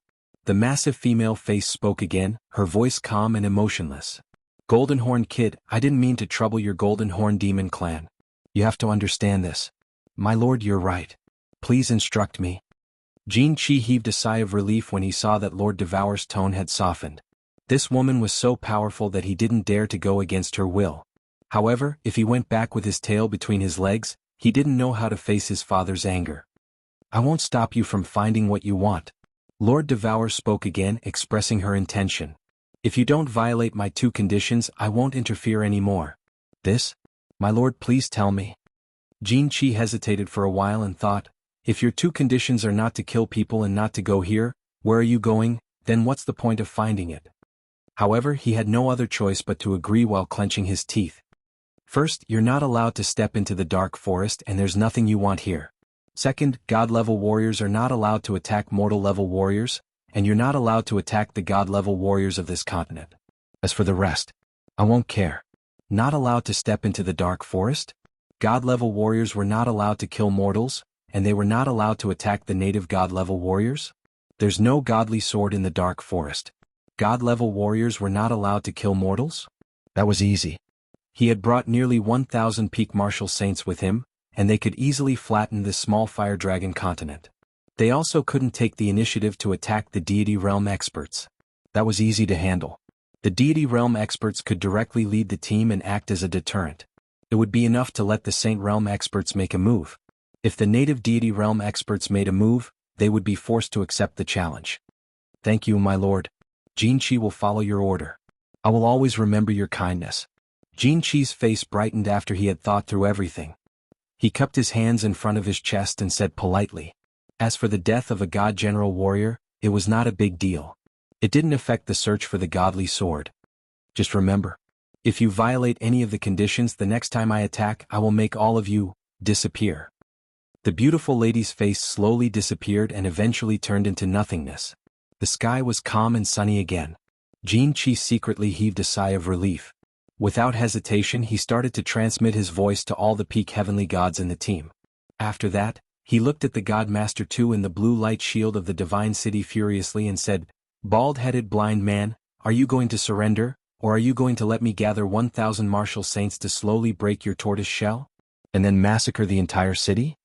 The massive female face spoke again, her voice calm and emotionless. Golden Horn Kid, I didn't mean to trouble your Golden Horn Demon clan. You have to understand this. My lord, you're right. Please instruct me. Jin Chi heaved a sigh of relief when he saw that Lord Devour's tone had softened. This woman was so powerful that he didn't dare to go against her will. However, if he went back with his tail between his legs, he didn't know how to face his father's anger. I won't stop you from finding what you want. Lord Devour spoke again, expressing her intention. If you don't violate my 2 conditions, I won't interfere anymore. This? My lord, please tell me. Jin Chi hesitated for a while and thought, if your 2 conditions are not to kill people and not to go here, where are you going, then what's the point of finding it? However, he had no other choice but to agree while clenching his teeth. First, you're not allowed to step into the dark forest and there's nothing you want here. Second, God-level warriors are not allowed to attack mortal-level warriors, and you're not allowed to attack the God-level warriors of this continent. As for the rest, I won't care. Not allowed to step into the dark forest? God-level warriors were not allowed to kill mortals, and they were not allowed to attack the native God-level warriors? There's no godly sword in the dark forest. God-level warriors were not allowed to kill mortals? That was easy. He had brought nearly 1,000 peak martial saints with him, and they could easily flatten this small fire dragon continent. They also couldn't take the initiative to attack the deity realm experts. That was easy to handle. The deity realm experts could directly lead the team and act as a deterrent. It would be enough to let the saint realm experts make a move. If the native deity realm experts made a move, they would be forced to accept the challenge. Thank you, my lord. Jin Chi will follow your order. I will always remember your kindness. Jin Chi's face brightened after he had thought through everything. He cupped his hands in front of his chest and said politely, as for the death of a god general warrior, it was not a big deal. It didn't affect the search for the godly sword. Just remember, if you violate any of the conditions the next time I attack, I will make all of you disappear. The beautiful lady's face slowly disappeared and eventually turned into nothingness. The sky was calm and sunny again. Jin Chi secretly heaved a sigh of relief. Without hesitation he started to transmit his voice to all the peak heavenly gods in the team. After that, he looked at the God Master 2 in the blue light shield of the divine city furiously and said, "Bald-headed blind man, are you going to surrender, or are you going to let me gather 1,000 martial saints to slowly break your tortoise shell? And then massacre the entire city?"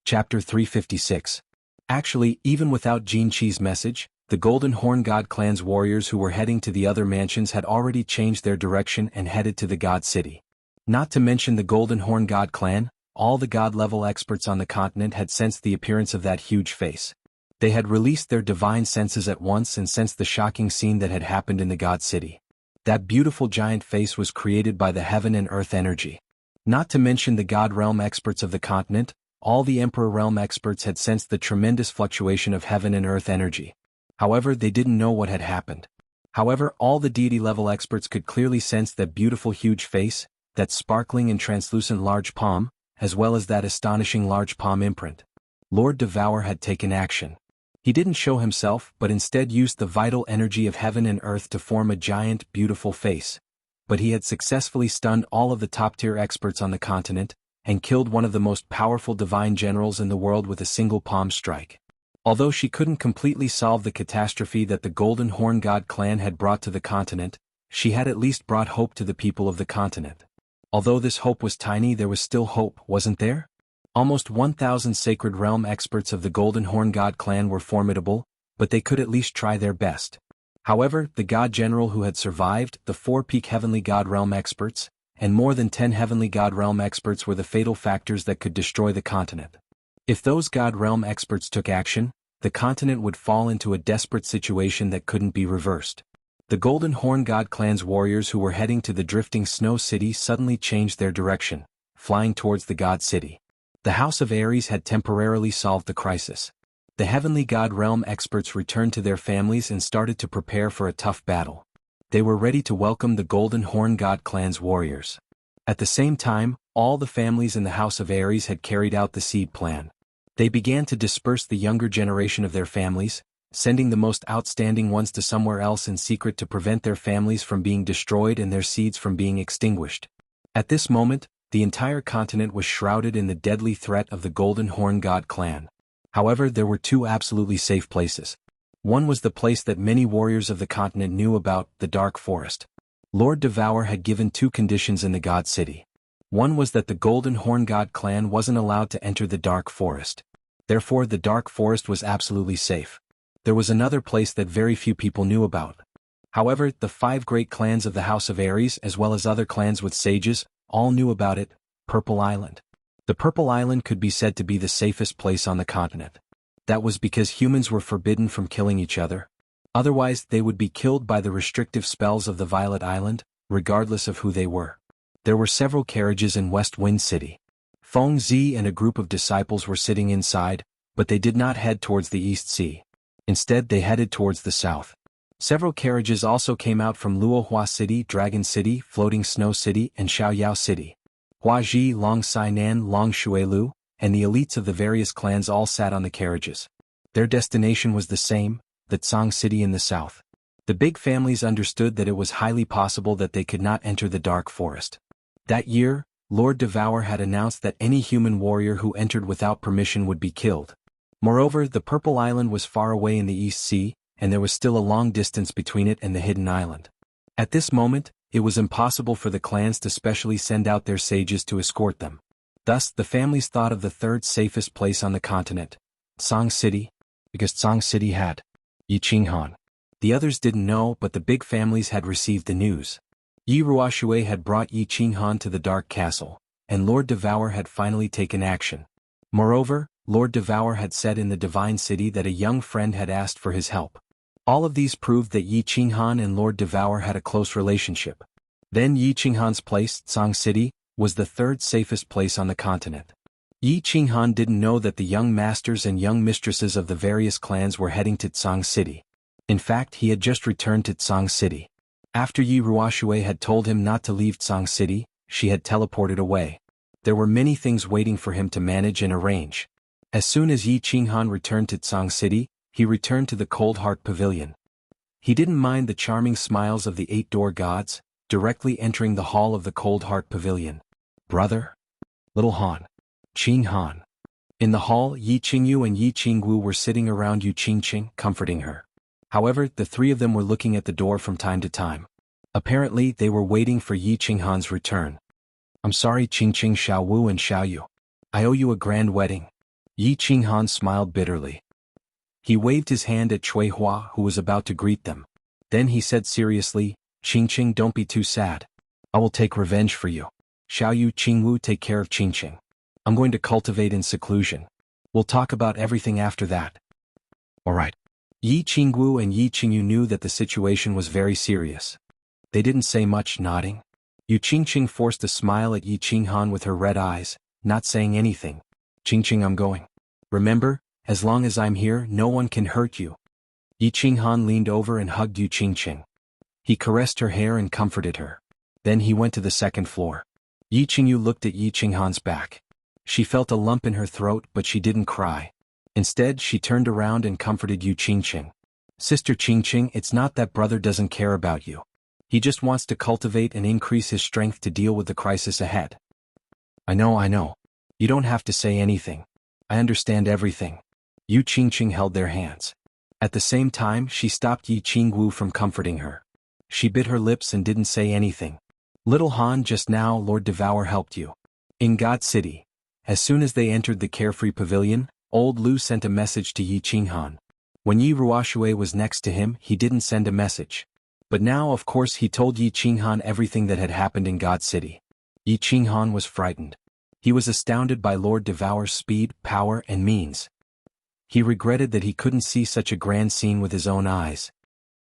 Chapter 356. Actually, even without Jin Chi's message, the Golden Horn God clan's warriors who were heading to the other mansions had already changed their direction and headed to the God City. Not to mention the Golden Horn God clan, all the God-level experts on the continent had sensed the appearance of that huge face. They had released their divine senses at once and sensed the shocking scene that had happened in the God City. That beautiful giant face was created by the heaven and earth energy. Not to mention the God realm experts of the continent, all the Emperor realm experts had sensed the tremendous fluctuation of heaven and earth energy. However, they didn't know what had happened. However, all the deity-level experts could clearly sense that beautiful huge face, that sparkling and translucent large palm, as well as that astonishing large palm imprint. Lord Devour had taken action. He didn't show himself but instead used the vital energy of heaven and earth to form a giant, beautiful face. But he had successfully stunned all of the top-tier experts on the continent, and killed one of the most powerful divine generals in the world with a single palm strike. Although she couldn't completely solve the catastrophe that the Golden Horn God clan had brought to the continent, she had at least brought hope to the people of the continent. Although this hope was tiny, there was still hope, wasn't there? Almost 1,000 Sacred Realm experts of the Golden Horn God clan were formidable, but they could at least try their best. However, the God General who had survived, the 4 peak Heavenly God Realm experts, and more than 10 Heavenly God Realm experts were the fatal factors that could destroy the continent. If those God Realm experts took action, the continent would fall into a desperate situation that couldn't be reversed. The Golden Horn God clan's warriors who were heading to the drifting snow city suddenly changed their direction, flying towards the God City. The House of Ares had temporarily solved the crisis. The Heavenly God Realm experts returned to their families and started to prepare for a tough battle. They were ready to welcome the Golden Horn God clan's warriors. At the same time, all the families in the House of Ares had carried out the seed plan. They began to disperse the younger generation of their families, sending the most outstanding ones to somewhere else in secret to prevent their families from being destroyed and their seeds from being extinguished. At this moment, the entire continent was shrouded in the deadly threat of the Golden Horn God clan. However, there were 2 absolutely safe places. One was the place that many warriors of the continent knew about, the Dark Forest. Lord Devour had given 2 conditions in the God City. One was that the Golden Horn God clan wasn't allowed to enter the Dark Forest. Therefore, the Dark Forest was absolutely safe. There was another place that very few people knew about. However, the 5 great clans of the House of Ares as well as other clans with sages, all knew about it, Purple Island. The Purple Island could be said to be the safest place on the continent. That was because humans were forbidden from killing each other. Otherwise, they would be killed by the restrictive spells of the Violet Island, regardless of who they were. There were several carriages in West Wind City. Feng Zi and a group of disciples were sitting inside, but they did not head towards the East Sea. Instead, they headed towards the south. Several carriages also came out from Luohua City, Dragon City, Floating Snow City, and Xiaoyao City. Huaji, Long Sainan, Long Shuelu, and the elites of the various clans all sat on the carriages. Their destination was the same, the Tsang City in the south. The big families understood that it was highly possible that they could not enter the Dark Forest. That year, Lord Devour had announced that any human warrior who entered without permission would be killed. Moreover, the Purple Island was far away in the East Sea, and there was still a long distance between it and the Hidden Island. At this moment, it was impossible for the clans to specially send out their sages to escort them. Thus, the families thought of the 3rd safest place on the continent, Tsang City, because Tsang City had Yi Qinghan. The others didn't know, but the big families had received the news. Yi Ruoxue had brought Yi Qinghan to the Dark Castle, and Lord Devour had finally taken action. Moreover, Lord Devour had said in the Divine City that a young friend had asked for his help. All of these proved that Yi Qinghan and Lord Devour had a close relationship. Then Yi Qinghan's place, Tsang City, was the 3rd safest place on the continent. Yi Qinghan didn't know that the young masters and young mistresses of the various clans were heading to Tsang City. In fact, he had just returned to Tsang City. After Yi Ruoxue had told him not to leave Tsang City, she had teleported away. There were many things waiting for him to manage and arrange. As soon as Yi Qinghan returned to Tsang City, he returned to the Cold Heart Pavilion. He didn't mind the charming smiles of the 8 door gods, directly entering the hall of the Cold Heart Pavilion. Brother? Little Han. Qing Han. In the hall, Yi Qingyu and Yi Qingwu were sitting around Yu Qingqing, comforting her. However, the three of them were looking at the door from time to time. Apparently, they were waiting for Yi Qinghan's return. I'm sorry, Qingqing, Xiaowu and Xiaoyu. I owe you a grand wedding. Yi Qinghan smiled bitterly. He waved his hand at Cui Hua, who was about to greet them. Then he said seriously, Qingqing, don't be too sad. I will take revenge for you. Xiaoyu, Qingwu, take care of Qingqing. I'm going to cultivate in seclusion. We'll talk about everything after that. All right. Yi Qingwu and Yi Qingyu knew that the situation was very serious. They didn't say much, nodding. Yu Qingqing forced a smile at Yi Qinghan with her red eyes, not saying anything. Qingqing, I'm going. Remember, as long as I'm here, no one can hurt you. Yi Qinghan leaned over and hugged Yu Qingqing. He caressed her hair and comforted her. Then he went to the second floor. Yi Qingyu looked at Yi Qinghan's back. She felt a lump in her throat, but she didn't cry. Instead, she turned around and comforted Yu Qingqing. Sister Qingqing, it's not that brother doesn't care about you. He just wants to cultivate and increase his strength to deal with the crisis ahead. I know. You don't have to say anything. I understand everything. Yu Qingqing held their hands. At the same time, she stopped Yi Qingwu from comforting her. She bit her lips and didn't say anything. Little Han, just now Lord Devour helped you. In God City. As soon as they entered the carefree pavilion, Old Lu sent a message to Yi Qinghan. When Yi Ruoshui was next to him, he didn't send a message. But now, of course, he told Yi Qinghan everything that had happened in God City. Yi Qinghan was frightened. He was astounded by Lord Devour's speed, power, and means. He regretted that he couldn't see such a grand scene with his own eyes.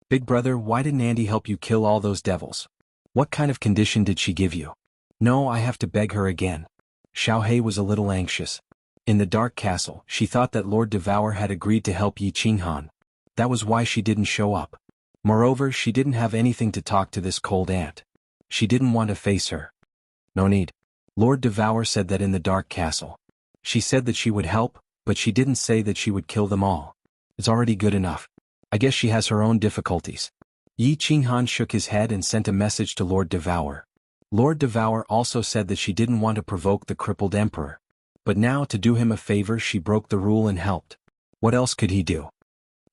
Big brother, why didn't Andy help you kill all those devils? What kind of condition did she give you? No, I have to beg her again. Xiaohei was a little anxious. In the Dark Castle, she thought that Lord Devour had agreed to help Yi Qinghan. That was why she didn't show up. Moreover, she didn't have anything to talk to this cold aunt. She didn't want to face her. No need. Lord Devour said that in the Dark Castle. She said that she would help, but she didn't say that she would kill them all. It's already good enough. I guess she has her own difficulties. Yi Qinghan shook his head and sent a message to Lord Devour. Lord Devour also said that she didn't want to provoke the crippled emperor. But now, to do him a favor, she broke the rule and helped. What else could he do?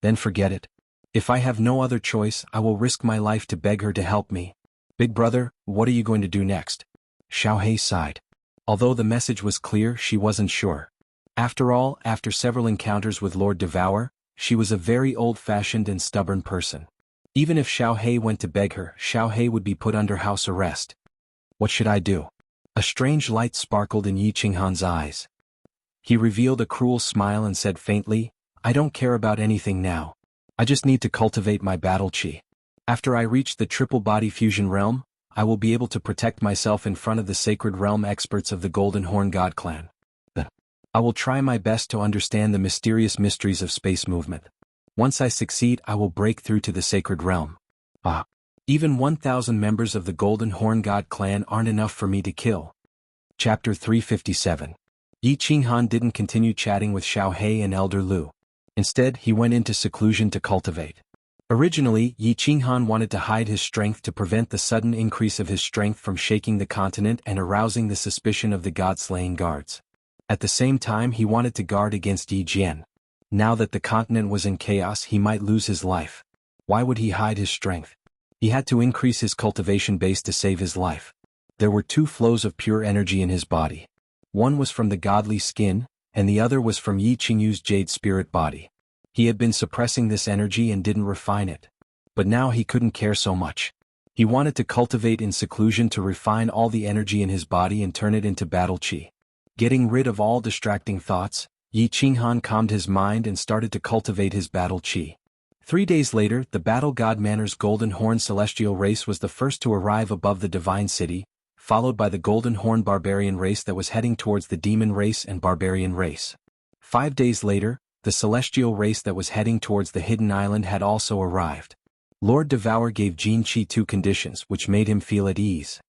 Then forget it. If I have no other choice, I will risk my life to beg her to help me. Big brother, what are you going to do next? Xiaohei sighed. Although the message was clear, she wasn't sure. After all, after several encounters with Lord Devour, she was a very old-fashioned and stubborn person. Even if Xiaohei went to beg her, Xiaohei would be put under house arrest. What should I do? A strange light sparkled in Yi Qinghan's eyes. He revealed a cruel smile and said faintly, I don't care about anything now. I just need to cultivate my battle chi. After I reach the triple body fusion realm, I will be able to protect myself in front of the sacred realm experts of the Golden Horn God clan. I will try my best to understand the mysterious mysteries of space movement. Once I succeed, I will break through to the sacred realm. Even 1,000 members of the Golden Horn God clan aren't enough for me to kill. Chapter 357. Yi Qinghan didn't continue chatting with Xiaohei and Elder Lu. Instead, he went into seclusion to cultivate. Originally, Yi Qinghan wanted to hide his strength to prevent the sudden increase of his strength from shaking the continent and arousing the suspicion of the god-slaying guards. At the same time, he wanted to guard against Yi Jian. Now that the continent was in chaos, he might lose his life. Why would he hide his strength? He had to increase his cultivation base to save his life. There were two flows of pure energy in his body. One was from the godly skin, and the other was from Yi Qingyu's jade spirit body. He had been suppressing this energy and didn't refine it. But now he couldn't care so much. He wanted to cultivate in seclusion to refine all the energy in his body and turn it into battle chi. Getting rid of all distracting thoughts, Yi Qinghan calmed his mind and started to cultivate his battle chi. 3 days later, the Battle God Manor's Golden Horn celestial race was the first to arrive above the Divine City, followed by the Golden Horn barbarian race that was heading towards the Demon race and Barbarian race. 5 days later, the celestial race that was heading towards the Hidden Island had also arrived. Lord Devour gave Jin Qi 2 conditions which made him feel at ease.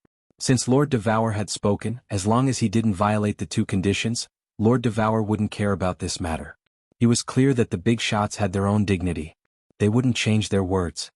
Since Lord Devour had spoken, as long as he didn't violate the 2 conditions, Lord Devour wouldn't care about this matter. It was clear that the big shots had their own dignity. They wouldn't change their words.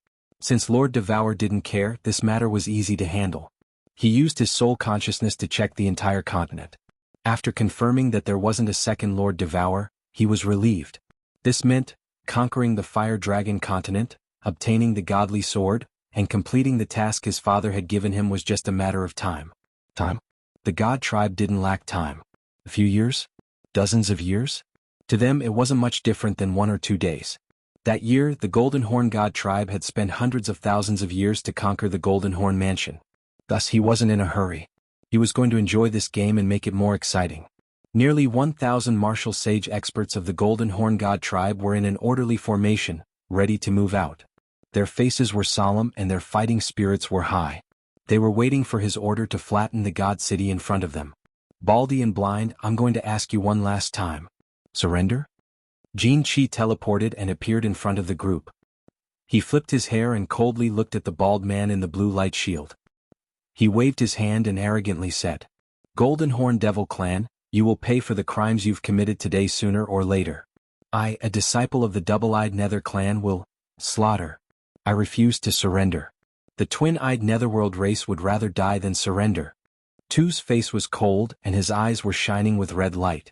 Since Lord Devour didn't care, this matter was easy to handle. He used his soul consciousness to check the entire continent. After confirming that there wasn't a second Lord Devour, he was relieved. This meant conquering the Fire Dragon continent, obtaining the godly sword, and completing the task his father had given him was just a matter of time. Time? The God tribe didn't lack time. A few years? Dozens of years? To them it wasn't much different than 1 or 2 days. That year, the Golden Horn God tribe had spent hundreds of thousands of years to conquer the Golden Horn Mansion. Thus he wasn't in a hurry. He was going to enjoy this game and make it more exciting. Nearly 1,000 martial sage experts of the Golden Horn God tribe were in an orderly formation, ready to move out. Their faces were solemn and their fighting spirits were high. They were waiting for his order to flatten the God City in front of them. Baldy and Blind, I'm going to ask you one last time. Surrender? Jin Chi teleported and appeared in front of the group. He flipped his hair and coldly looked at the bald man in the blue light shield. He waved his hand and arrogantly said, Golden Horn Devil Clan, you will pay for the crimes you've committed today sooner or later. I, a disciple of the double-eyed Nether clan, will slaughter. I refuse to surrender. The twin-eyed Netherworld race would rather die than surrender. Tu's face was cold and his eyes were shining with red light.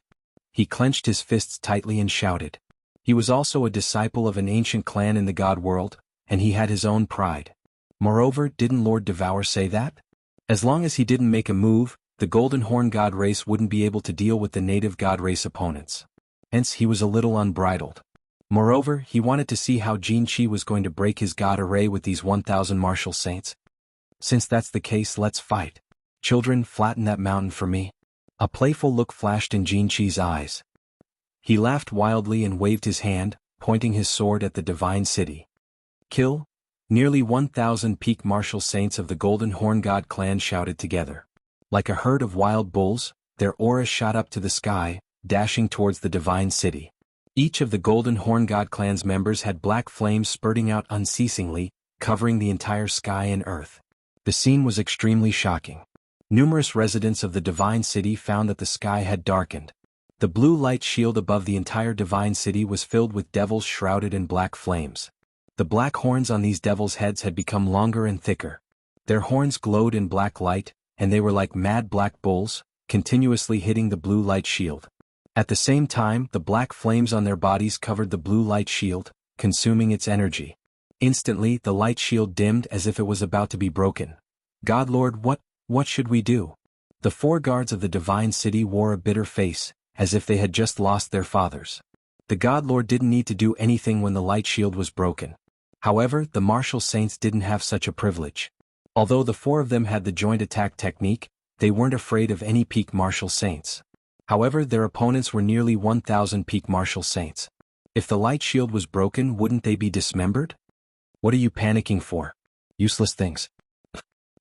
He clenched his fists tightly and shouted. He was also a disciple of an ancient clan in the God world, and he had his own pride. Moreover, didn't Lord Devour say that? As long as he didn't make a move, the Golden Horn God race wouldn't be able to deal with the native God race opponents. Hence he was a little unbridled. Moreover, he wanted to see how Jin Chi was going to break his God array with these 1,000 martial saints. Since that's the case, let's fight. Children, flatten that mountain for me. A playful look flashed in Jin Chi's eyes. He laughed wildly and waved his hand, pointing his sword at the divine city. Kill! Nearly 1,000 peak martial saints of the Golden Horn God clan shouted together. Like a herd of wild bulls, their auras shot up to the sky, dashing towards the divine city. Each of the Golden Horn God clan's members had black flames spurting out unceasingly, covering the entire sky and earth. The scene was extremely shocking. Numerous residents of the divine city found that the sky had darkened. The blue light shield above the entire divine city was filled with devils shrouded in black flames. The black horns on these devils' heads had become longer and thicker. Their horns glowed in black light, and they were like mad black bulls, continuously hitting the blue light shield. At the same time, the black flames on their bodies covered the blue light shield, consuming its energy. Instantly, the light shield dimmed as if it was about to be broken. God Lord, what should we do? The 4 guards of the divine city wore a bitter face, as if they had just lost their fathers. The God Lord didn't need to do anything when the light shield was broken. However, the martial saints didn't have such a privilege. Although the 4 of them had the joint attack technique, they weren't afraid of any peak martial saints. However, their opponents were nearly 1,000 peak martial saints. If the light shield was broken, wouldn't they be dismembered? What are you panicking for? Useless things.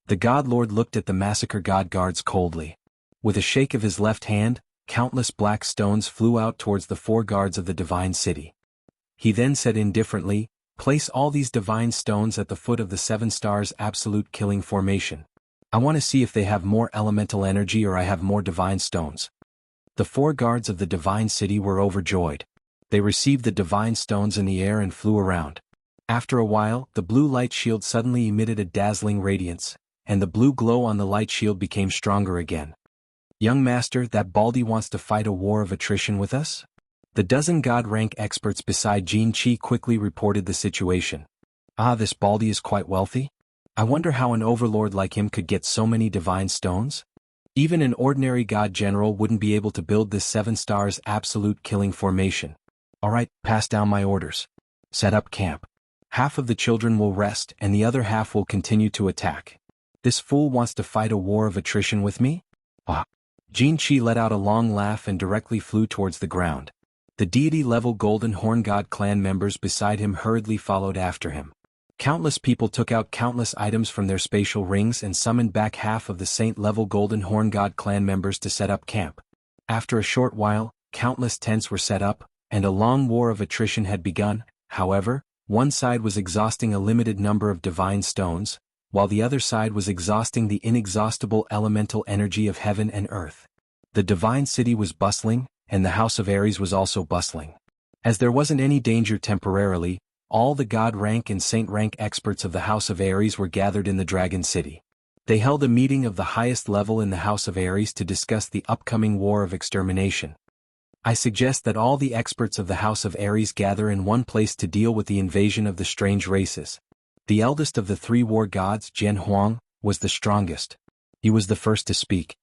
The God Lord looked at the massacre God guards coldly. With a shake of his left hand, countless black stones flew out towards the 4 guards of the divine city. He then said indifferently, place all these divine stones at the foot of the 7 stars absolute killing formation. I want to see if they have more elemental energy or I have more divine stones. The 4 guards of the divine city were overjoyed. They received the divine stones in the air and flew around. After a while, the blue light shield suddenly emitted a dazzling radiance, and the blue glow on the light shield became stronger again. Young master, that Baldy wants to fight a war of attrition with us? The dozen God rank experts beside Jin Chi quickly reported the situation. Ah, this Baldy is quite wealthy? I wonder how an overlord like him could get so many divine stones? Even an ordinary God general wouldn't be able to build this 7 stars absolute killing formation. Alright, pass down my orders. Set up camp. Half of the children will rest and the other half will continue to attack. This fool wants to fight a war of attrition with me? Ah. Jin Chi let out a long laugh and directly flew towards the ground. The deity-level Golden Horn God clan members beside him hurriedly followed after him. Countless people took out countless items from their spatial rings and summoned back half of the saint-level Golden Horn God clan members to set up camp. After a short while, countless tents were set up, and a long war of attrition had begun. However, one side was exhausting a limited number of divine stones, while the other side was exhausting the inexhaustible elemental energy of heaven and earth. The divine city was bustling, and the house of Ares was also bustling. As there wasn't any danger temporarily, All the god rank and saint rank experts of the House of Ares were gathered in the Dragon City. They held a meeting of the highest level in the House of Ares to discuss the upcoming war of extermination. I suggest that all the experts of the House of Ares gather in one place to deal with the invasion of the strange races. The eldest of the three war gods, Jian Huang, was the strongest. He was the first to speak.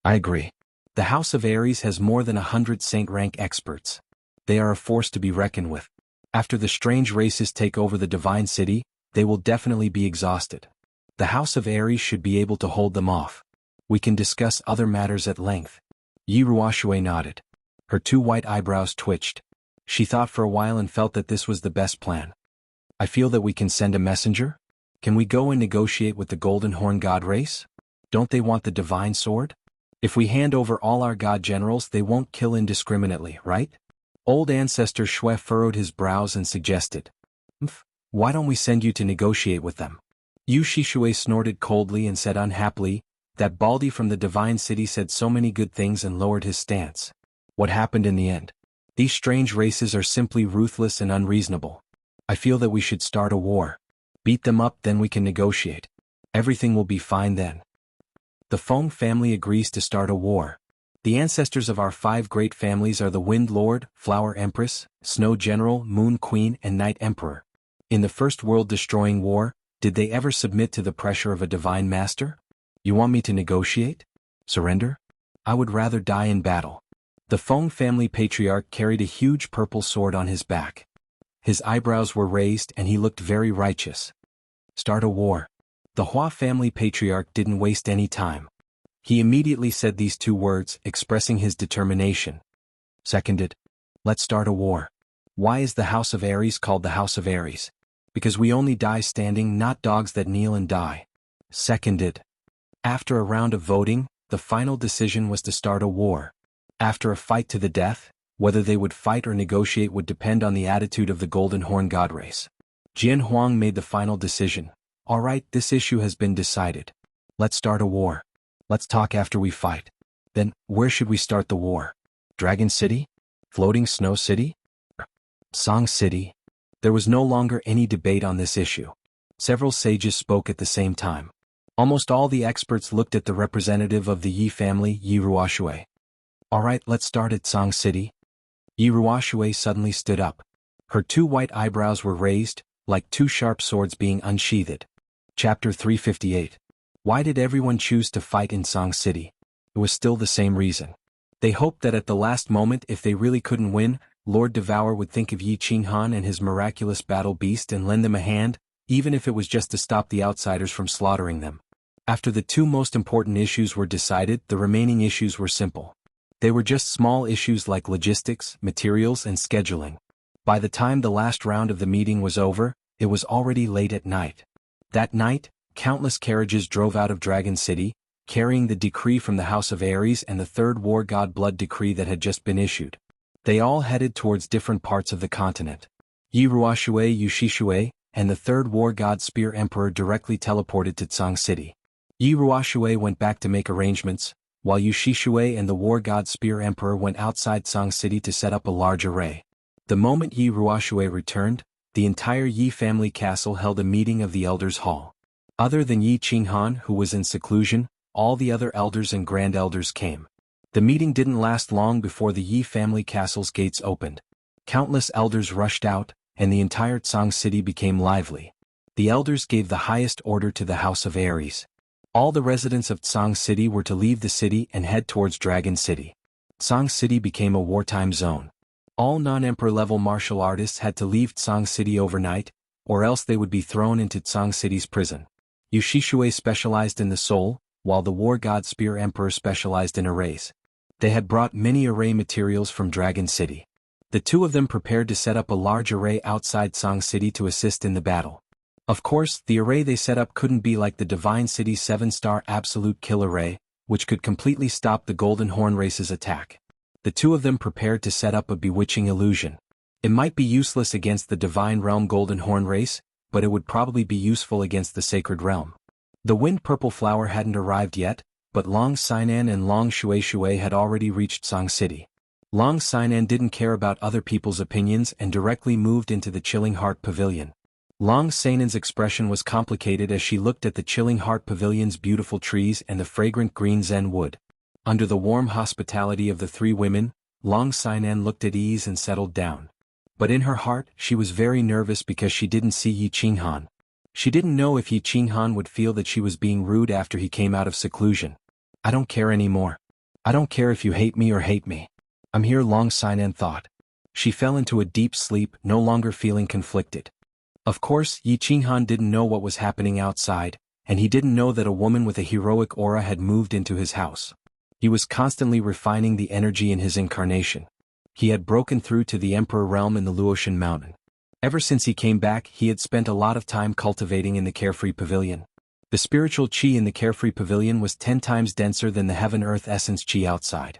I agree. The House of Ares has more than 100 saint rank experts. They are a force to be reckoned with. After the strange races take over the divine city, they will definitely be exhausted. The House of Ares should be able to hold them off. We can discuss other matters at length. Yi Ruoxue nodded. Her two white eyebrows twitched. She thought for a while and felt that this was the best plan. I feel that we can send a messenger? Can we go and negotiate with the Golden Horn God race? Don't they want the divine sword? If we hand over all our god generals, they won't kill indiscriminately, right? Old ancestor Shui furrowed his brows and suggested. Why don't we send you to negotiate with them? Yu Shishue snorted coldly and said unhappily, that Baldy from the divine city said so many good things and lowered his stance. What happened in the end? These strange races are simply ruthless and unreasonable. I feel that we should start a war. Beat them up, then we can negotiate. Everything will be fine then. The Feng family agrees to start a war. The ancestors of our 5 great families are the Wind Lord, Flower Empress, Snow General, Moon Queen, and Night Emperor. In the first world-destroying war, did they ever submit to the pressure of a divine master? You want me to negotiate? Surrender? I would rather die in battle. The Feng family patriarch carried a huge purple sword on his back. His eyebrows were raised and he looked very righteous. Start a war. The Hua family patriarch didn't waste any time. He immediately said these 2 words, expressing his determination. Seconded. Let's start a war. Why is the House of Ares called the House of Ares? Because we only die standing, not dogs that kneel and die. Seconded. After a round of voting, the final decision was to start a war. After a fight to the death, whether they would fight or negotiate would depend on the attitude of the Golden Horn God race. Jian Huang made the final decision. All right, this issue has been decided. Let's start a war. Let's talk after we fight. Then, where should we start the war? Dragon City? Floating Snow City? Song City? There was no longer any debate on this issue. Several sages spoke at the same time. Almost all the experts looked at the representative of the Yi family, Yi Ruoxue. All right, let's start at Song City. Yi Ruoxue suddenly stood up. Her 2 white eyebrows were raised, like 2 sharp swords being unsheathed. Chapter 358. Why did everyone choose to fight in Song City? It was still the same reason. They hoped that at the last moment, if they really couldn't win, Lord Devour would think of Yi Qinghan and his miraculous battle beast and lend them a hand, even if it was just to stop the outsiders from slaughtering them. After the 2 most important issues were decided, the remaining issues were simple. They were just small issues like logistics, materials, and scheduling. By the time the last round of the meeting was over, it was already late at night. That night, countless carriages drove out of Dragon City, carrying the decree from the House of Ares and the 3rd War God Blood decree that had just been issued. They all headed towards different parts of the continent. Yi Ruoxue, Yu Shishue, and the 3rd War God Spear Emperor directly teleported to Tsang City. Yi Ruoxue went back to make arrangements, while Yu Shishue and the War God Spear Emperor went outside Tsang City to set up a large array. The moment Yi Ruoxue returned, the entire Yi family castle held a meeting of the Elders' Hall. Other than Yi Qinghan, who was in seclusion, all the other elders and grand elders came. The meeting didn't last long before the Yi family castle's gates opened. Countless elders rushed out, and the entire Tsang City became lively. The elders gave the highest order to the House of Ares. All the residents of Tsang City were to leave the city and head towards Dragon City. Tsang City became a wartime zone. All non-emperor level martial artists had to leave Tsang City overnight, or else they would be thrown into Tsang City's prison. Yu Shishue specialized in the soul, while the War God Spear Emperor specialized in arrays. They had brought many array materials from Dragon City. The 2 of them prepared to set up a large array outside Tsang City to assist in the battle. Of course, the array they set up couldn't be like the Divine City's 7-star Absolute Kill Array, which could completely stop the Golden Horn race's attack. The 2 of them prepared to set up a bewitching illusion. It might be useless against the Divine Realm Golden Horn race, but it would probably be useful against the Sacred Realm. The Wind Purple Flower hadn't arrived yet, but Long Sinan and Long Shui Shui had already reached Tsang City. Long Sinan didn't care about other people's opinions and directly moved into the Chilling Heart Pavilion. Long Sinan's expression was complicated as she looked at the Chilling Heart Pavilion's beautiful trees and the fragrant green zen wood. Under the warm hospitality of the three women, Long Sinan looked at ease and settled down. But in her heart, she was very nervous because she didn't see Yi Qinghan. She didn't know if Yi Qinghan would feel that she was being rude after he came out of seclusion. I don't care anymore. I don't care if you hate me or hate me. I'm here, Long Sinan thought. She fell into a deep sleep, no longer feeling conflicted. Of course, Yi Qinghan didn't know what was happening outside, and he didn't know that a woman with a heroic aura had moved into his house. He was constantly refining the energy in his incarnation. He had broken through to the Emperor realm in the Luotian mountain. Ever since he came back, he had spent a lot of time cultivating in the Carefree Pavilion. The spiritual qi in the Carefree Pavilion was 10 times denser than the heaven-earth essence qi outside.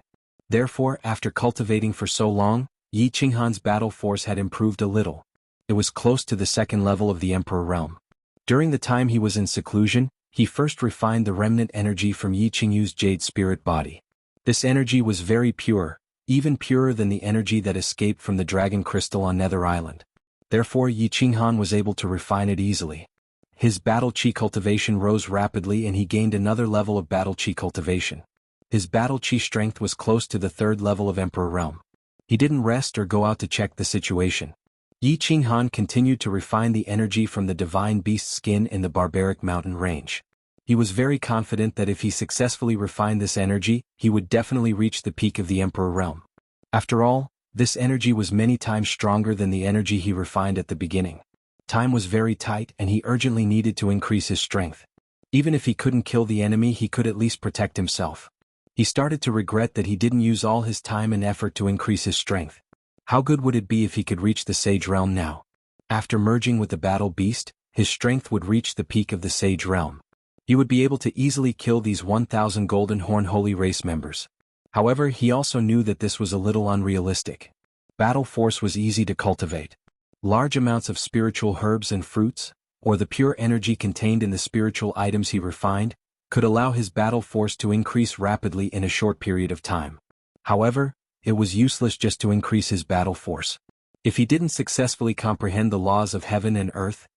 Therefore, after cultivating for so long, Yi Qinghan's battle force had improved a little. It was close to the second level of the Emperor realm. During the time he was in seclusion, he first refined the remnant energy from Yi Qingyu's jade spirit body. This energy was very pure, even purer than the energy that escaped from the dragon crystal on Nether Island. Therefore Yi Qinghan was able to refine it easily. His battle qi cultivation rose rapidly and he gained another level of battle qi cultivation. His battle qi strength was close to the third level of Emperor realm. He didn't rest or go out to check the situation. Yi Qinghan continued to refine the energy from the divine beast skin in the barbaric mountain range. He was very confident that if he successfully refined this energy, he would definitely reach the peak of the Emperor realm. After all, this energy was many times stronger than the energy he refined at the beginning. Time was very tight and he urgently needed to increase his strength. Even if he couldn't kill the enemy, he could at least protect himself. He started to regret that he didn't use all his time and effort to increase his strength. How good would it be if he could reach the Sage Realm now? After merging with the battle beast, his strength would reach the peak of the Sage Realm. He would be able to easily kill these 1,000 Golden Horn Holy Race members. However, he also knew that this was a little unrealistic. Battle force was easy to cultivate. Large amounts of spiritual herbs and fruits, or the pure energy contained in the spiritual items he refined, could allow his battle force to increase rapidly in a short period of time. However, it was useless just to increase his battle force. If he didn't successfully comprehend the laws of heaven and earth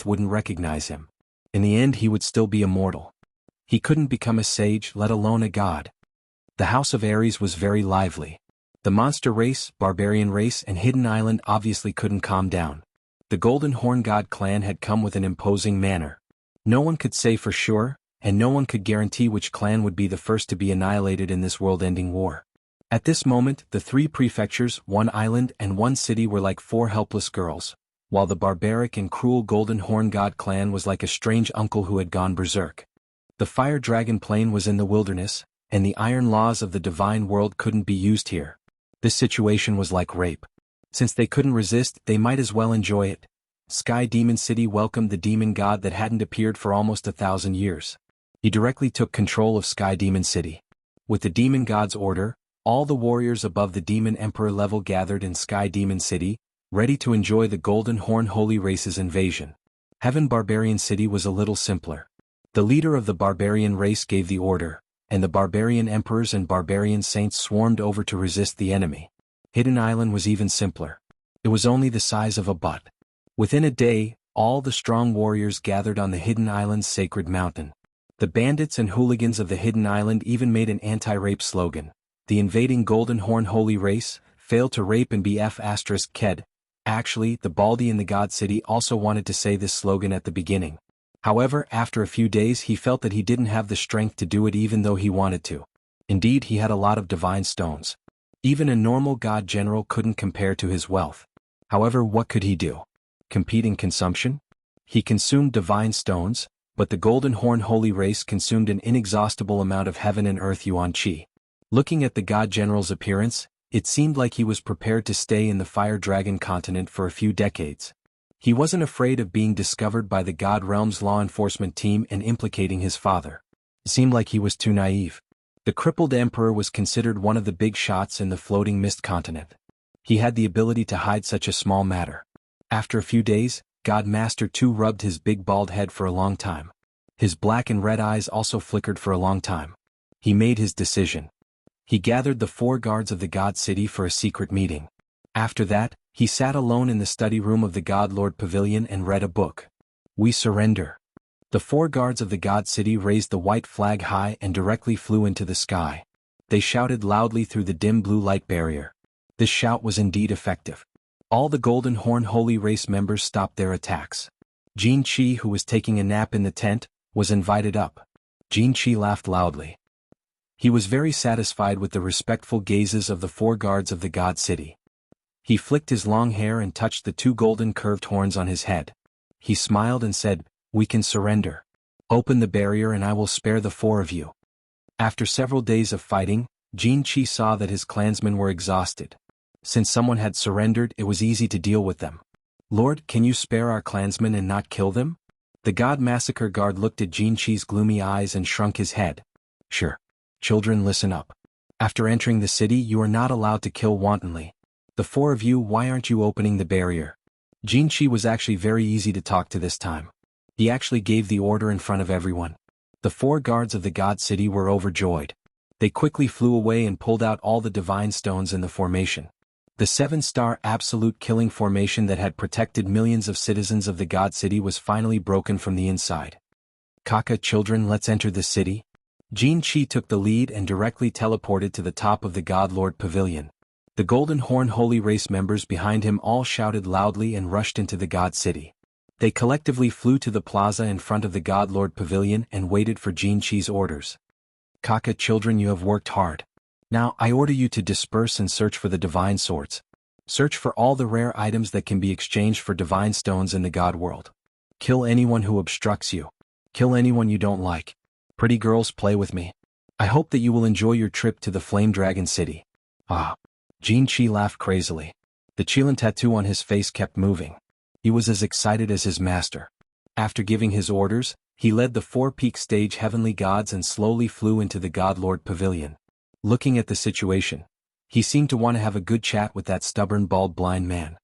wouldn't recognize him. In the end he would still be a mortal. He couldn't become a sage, let alone a god. The House of Ares was very lively. The monster race, barbarian race and hidden island obviously couldn't calm down. The Golden Horn God clan had come with an imposing manner. No one could say for sure, and no one could guarantee which clan would be the first to be annihilated in this world-ending war. At this moment, the 3 prefectures, 1 island and 1 city were like 4 helpless girls, while the barbaric and cruel Golden Horn God clan was like a strange uncle who had gone berserk. The Fire Dragon Plain was in the wilderness, and the iron laws of the divine world couldn't be used here. This situation was like rape. Since they couldn't resist, they might as well enjoy it. Sky Demon City welcomed the demon god that hadn't appeared for almost 1,000 years. He directly took control of Sky Demon City. With the demon god's order, all the warriors above the Demon Emperor level gathered in Sky Demon City, ready to enjoy the Golden Horn Holy Race's invasion. Heaven Barbarian City was a little simpler. The leader of the barbarian race gave the order, and the barbarian emperors and barbarian saints swarmed over to resist the enemy. Hidden Island was even simpler. It was only the size of a butt. Within a day, all the strong warriors gathered on the Hidden Island's sacred mountain. The bandits and hooligans of the Hidden Island even made an anti-rape slogan. The invading Golden Horn Holy Race, failed to rape and be F***ked. Actually, the Baldy in the God City also wanted to say this slogan at the beginning. However, after a few days he felt that he didn't have the strength to do it even though he wanted to. Indeed, he had a lot of divine stones. Even a normal god general couldn't compare to his wealth. However, what could he do? Compete in consumption? He consumed divine stones, but the Golden Horn Holy Race consumed an inexhaustible amount of heaven and earth yuan qi. Looking at the god general's appearance, it seemed like he was prepared to stay in the Fire Dragon continent for a few decades. He wasn't afraid of being discovered by the God Realm's law enforcement team and implicating his father. It seemed like he was too naive. The crippled emperor was considered one of the big shots in the floating mist continent. He had the ability to hide such a small matter. After a few days, God Master 2 rubbed his big bald head for a long time. His black and red eyes also flickered for a long time. He made his decision. He gathered the 4 guards of the God City for a secret meeting. After that, he sat alone in the study room of the God Lord Pavilion and read a book. We surrender. The 4 guards of the God City raised the white flag high and directly flew into the sky. They shouted loudly through the dim blue light barrier. This shout was indeed effective. All the Golden Horn Holy Race members stopped their attacks. Jin Chi, who was taking a nap in the tent, was invited up. Jin Chi laughed loudly. He was very satisfied with the respectful gazes of the 4 guards of the God City. He flicked his long hair and touched the 2 golden curved horns on his head. He smiled and said, "We can surrender. Open the barrier and I will spare the 4 of you." After several days of fighting, Jin Chi saw that his clansmen were exhausted. Since someone had surrendered, it was easy to deal with them. "Lord, can you spare our clansmen and not kill them?" The God Massacre Guard looked at Jin Chi's gloomy eyes and shrunk his head. "Sure. Children, listen up. After entering the city, you are not allowed to kill wantonly. The 4 of you, why aren't you opening the barrier?" Jin Chi was actually very easy to talk to this time. He actually gave the order in front of everyone. The 4 guards of the God City were overjoyed. They quickly flew away and pulled out all the divine stones in the formation. The 7-star absolute killing formation that had protected millions of citizens of the God City was finally broken from the inside. "Kaka, children, let's enter the city." Jin Chi took the lead and directly teleported to the top of the God Lord Pavilion. The Golden Horn Holy Race members behind him all shouted loudly and rushed into the God City. They collectively flew to the plaza in front of the God Lord Pavilion and waited for Jin Chi's orders. "Kaka, children, you have worked hard. Now I order you to disperse and search for the divine swords. Search for all the rare items that can be exchanged for divine stones in the God world. Kill anyone who obstructs you. Kill anyone you don't like. Pretty girls, play with me. I hope that you will enjoy your trip to the Flame Dragon City." Ah. Jin Chi laughed crazily. The Qilin tattoo on his face kept moving. He was as excited as his master. After giving his orders, he led the 4-peak stage heavenly gods and slowly flew into the God Lord Pavilion. Looking at the situation, he seemed to want to have a good chat with that stubborn bald blind man.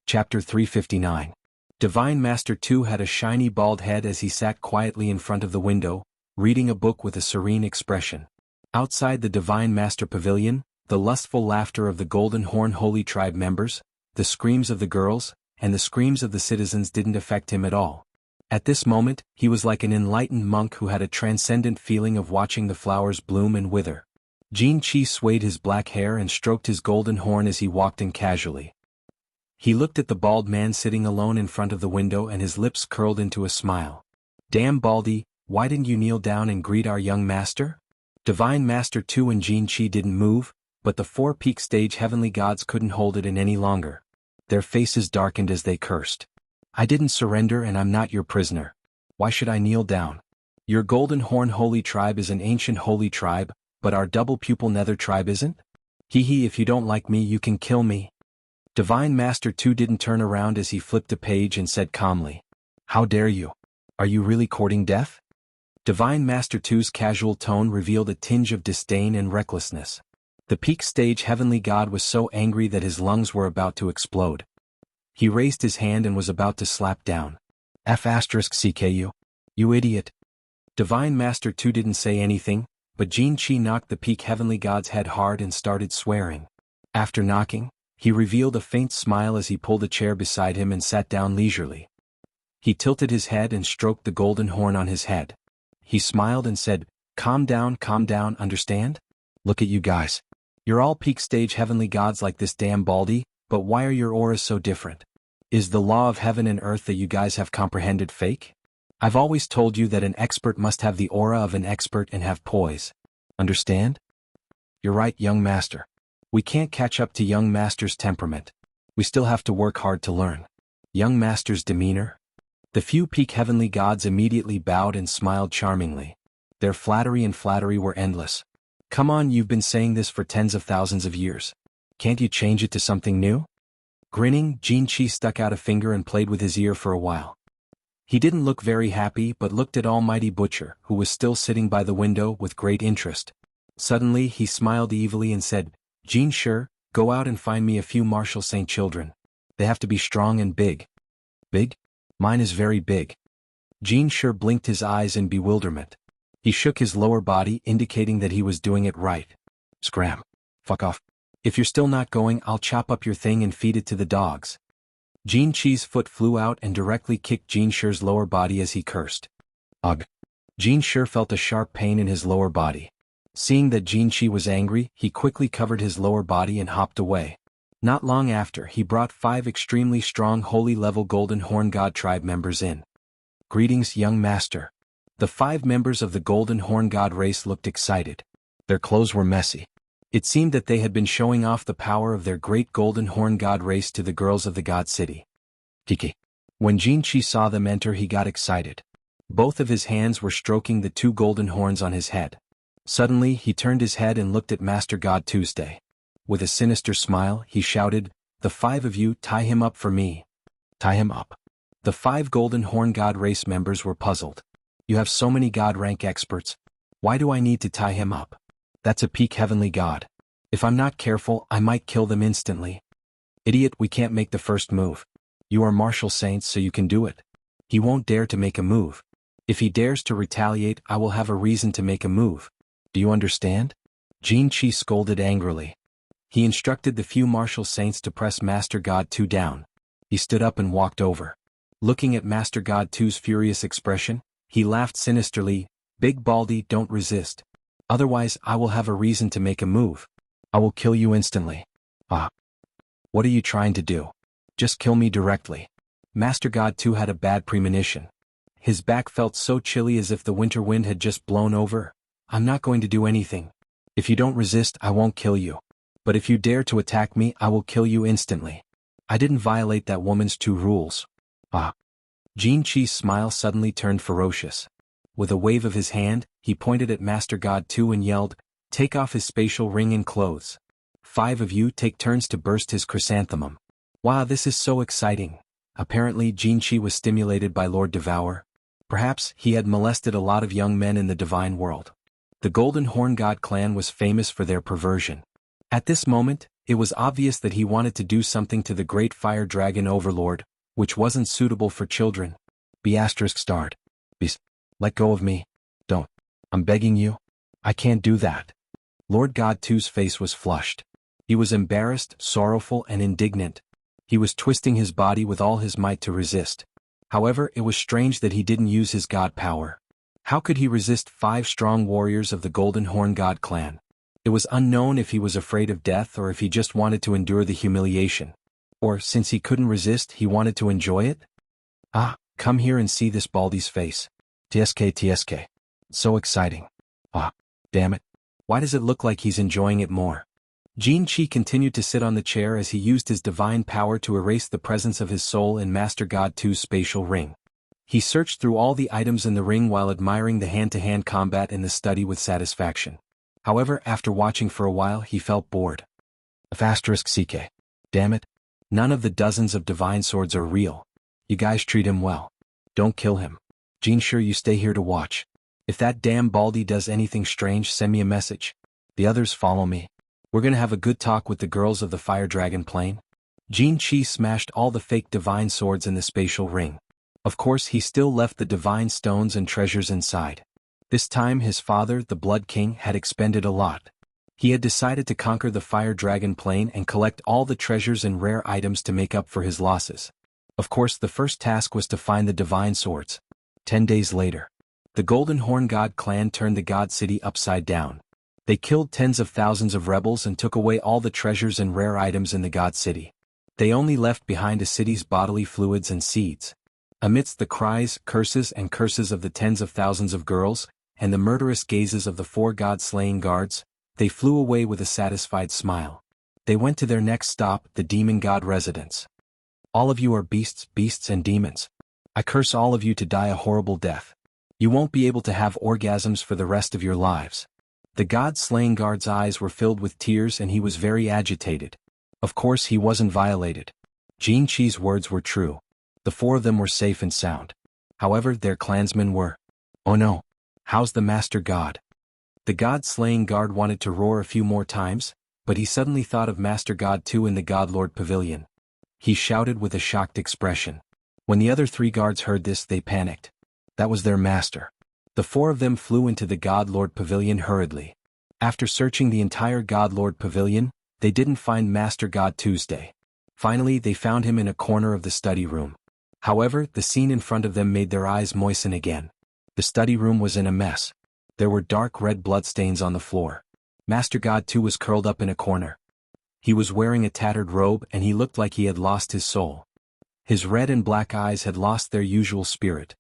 Chapter 359. Divine Master 2 had a shiny bald head as he sat quietly in front of the window, reading a book with a serene expression. Outside the Divine Master Pavilion, the lustful laughter of the Golden Horn Holy Tribe members, the screams of the girls, and the screams of the citizens didn't affect him at all. At this moment, he was like an enlightened monk who had a transcendent feeling of watching the flowers bloom and wither. Jin Chi swayed his black hair and stroked his golden horn as he walked in casually. He looked at the bald man sitting alone in front of the window and his lips curled into a smile. "Damn Baldy, why didn't you kneel down and greet our young master?" Divine Master 2 and Jin Chi didn't move, but the 4-peak stage heavenly gods couldn't hold it in any longer. Their faces darkened as they cursed. "I didn't surrender and I'm not your prisoner. Why should I kneel down? Your Golden Horn Holy Tribe is an ancient holy tribe, but our double pupil Nether tribe isn't? Hee, if you don't like me you can kill me." Divine Master 2 didn't turn around as he flipped a page and said calmly, "How dare you? Are you really courting death?" Divine Master 2's casual tone revealed a tinge of disdain and recklessness. The peak stage heavenly god was so angry that his lungs were about to explode. He raised his hand and was about to slap down. F***CKU. You idiot. Divine Master 2 didn't say anything, but Jin Chi knocked the peak heavenly god's head hard and started swearing. After knocking, he revealed a faint smile as he pulled a chair beside him and sat down leisurely. He tilted his head and stroked the golden horn on his head. He smiled and said, calm down, understand? Look at you guys. You're all peak stage heavenly gods like this damn Baldy, but why are your auras so different? Is the law of heaven and earth that you guys have comprehended fake? I've always told you that an expert must have the aura of an expert and have poise. Understand? You're right, young master. We can't catch up to young master's temperament. We still have to work hard to learn. Young master's demeanor? The few peak heavenly gods immediately bowed and smiled charmingly. Their flattery were endless. Come on, you've been saying this for tens of thousands of years. Can't you change it to something new? Grinning, Jin Chi stuck out a finger and played with his ear for a while. He didn't look very happy but looked at Almighty Butcher, who was still sitting by the window with great interest. Suddenly he smiled evilly and said, Jin Sure, go out and find me a few Marshall Saint children. They have to be strong and big. Big? Mine is very big. Jin Sure blinked his eyes in bewilderment. He shook his lower body indicating that he was doing it right. Scram. Fuck off. If you're still not going, I'll chop up your thing and feed it to the dogs. Jin Chi's foot flew out and directly kicked Jin Shi's lower body as he cursed. Ugh. Jin Shi felt a sharp pain in his lower body. Seeing that Jin Chi was angry, he quickly covered his lower body and hopped away. Not long after, he brought 5 extremely strong holy-level Golden Horn God tribe members in. Greetings, young master. The 5 members of the Golden Horn God race looked excited. Their clothes were messy. It seemed that they had been showing off the power of their great Golden Horn God race to the girls of the God City. Kiki. When Jin Chi saw them enter, he got excited. Both of his hands were stroking the 2 golden horns on his head. Suddenly, he turned his head and looked at Master God Tuesday. With a sinister smile, he shouted, "The 5 of you, tie him up for me." Tie him up. The 5 Golden Horn God race members were puzzled. You have so many God rank experts. Why do I need to tie him up? That's a peak heavenly god. If I'm not careful, I might kill them instantly. Idiot, we can't make the first move. You are martial saints, so you can do it. He won't dare to make a move. If he dares to retaliate, I will have a reason to make a move. Do you understand? Jin Chi scolded angrily. He instructed the few martial saints to press Master God 2 down. He stood up and walked over. Looking at Master God 2's furious expression, he laughed sinisterly. Big Baldy, don't resist. Otherwise, I will have a reason to make a move. I will kill you instantly. Ah. What are you trying to do? Just kill me directly. Master God 2 had a bad premonition. His back felt so chilly as if the winter wind had just blown over. I'm not going to do anything. If you don't resist, I won't kill you. But if you dare to attack me, I will kill you instantly. I didn't violate that woman's 2 rules. Ah. Jin Chi's smile suddenly turned ferocious. With a wave of his hand, he pointed at Master God 2 and yelled, "Take off his spatial ring and clothes. 5 of you take turns to burst his chrysanthemum." Wow, this is so exciting. Apparently Jin Chi was stimulated by Lord Devour. Perhaps he had molested a lot of young men in the divine world. The Golden Horn God clan was famous for their perversion. At this moment, it was obvious that he wanted to do something to the great fire dragon overlord, which wasn't suitable for children. Be ****. Beast. Let go of me. Don't. I'm begging you. I can't do that. Lord God 2's face was flushed. He was embarrassed, sorrowful, and indignant. He was twisting his body with all his might to resist. However, it was strange that he didn't use his god power. How could he resist 5 strong warriors of the Golden Horn God clan? It was unknown if he was afraid of death or if he just wanted to endure the humiliation. Or, since he couldn't resist, he wanted to enjoy it? Ah, come here and see this Baldy's face. TSK. So exciting. Ah, damn it. Why does it look like he's enjoying it more? Jin Chi continued to sit on the chair as he used his divine power to erase the presence of his soul in Master God 2's spatial ring. He searched through all the items in the ring while admiring the hand-to-hand combat in the study with satisfaction. However, after watching for a while, he felt bored. ***CK. Damn it. None of the dozens of divine swords are real. You guys treat him well. Don't kill him. Jin, sure you stay here to watch. If that damn Baldy does anything strange, send me a message. The others follow me. We're gonna have a good talk with the girls of the Fire Dragon Plane. Jin Chi smashed all the fake divine swords in the spatial ring. Of course, he still left the divine stones and treasures inside. This time his father, the Blood King, had expended a lot. He had decided to conquer the Fire Dragon Plane and collect all the treasures and rare items to make up for his losses. Of course, the first task was to find the divine swords. 10 days later, the Golden Horn God clan turned the God City upside down. They killed tens of thousands of rebels and took away all the treasures and rare items in the God City. They only left behind a city's bodily fluids and seeds. Amidst the cries, curses of the tens of thousands of girls, and the murderous gazes of the 4 God-slaying guards, they flew away with a satisfied smile. They went to their next stop, the Demon God residence. All of you are beasts and demons. I curse all of you to die a horrible death. You won't be able to have orgasms for the rest of your lives. The God-slaying guard's eyes were filled with tears and he was very agitated. Of course he wasn't violated. Jin Chi's words were true. The 4 of them were safe and sound. However, their clansmen were. Oh no. How's the Master God? The God-slaying guard wanted to roar a few more times, but he suddenly thought of Master God 2 in the God Lord Pavilion. He shouted with a shocked expression. When the other 3 guards heard this, they panicked. That was their master. The 4 of them flew into the God Lord Pavilion hurriedly. After searching the entire Godlord Pavilion, they didn't find Master God Tuesday. Finally, they found him in a corner of the study room. However, the scene in front of them made their eyes moisten again. The study room was in a mess. There were dark red bloodstains on the floor. Master God too was curled up in a corner. He was wearing a tattered robe and he looked like he had lost his soul. His red and black eyes had lost their usual spirit.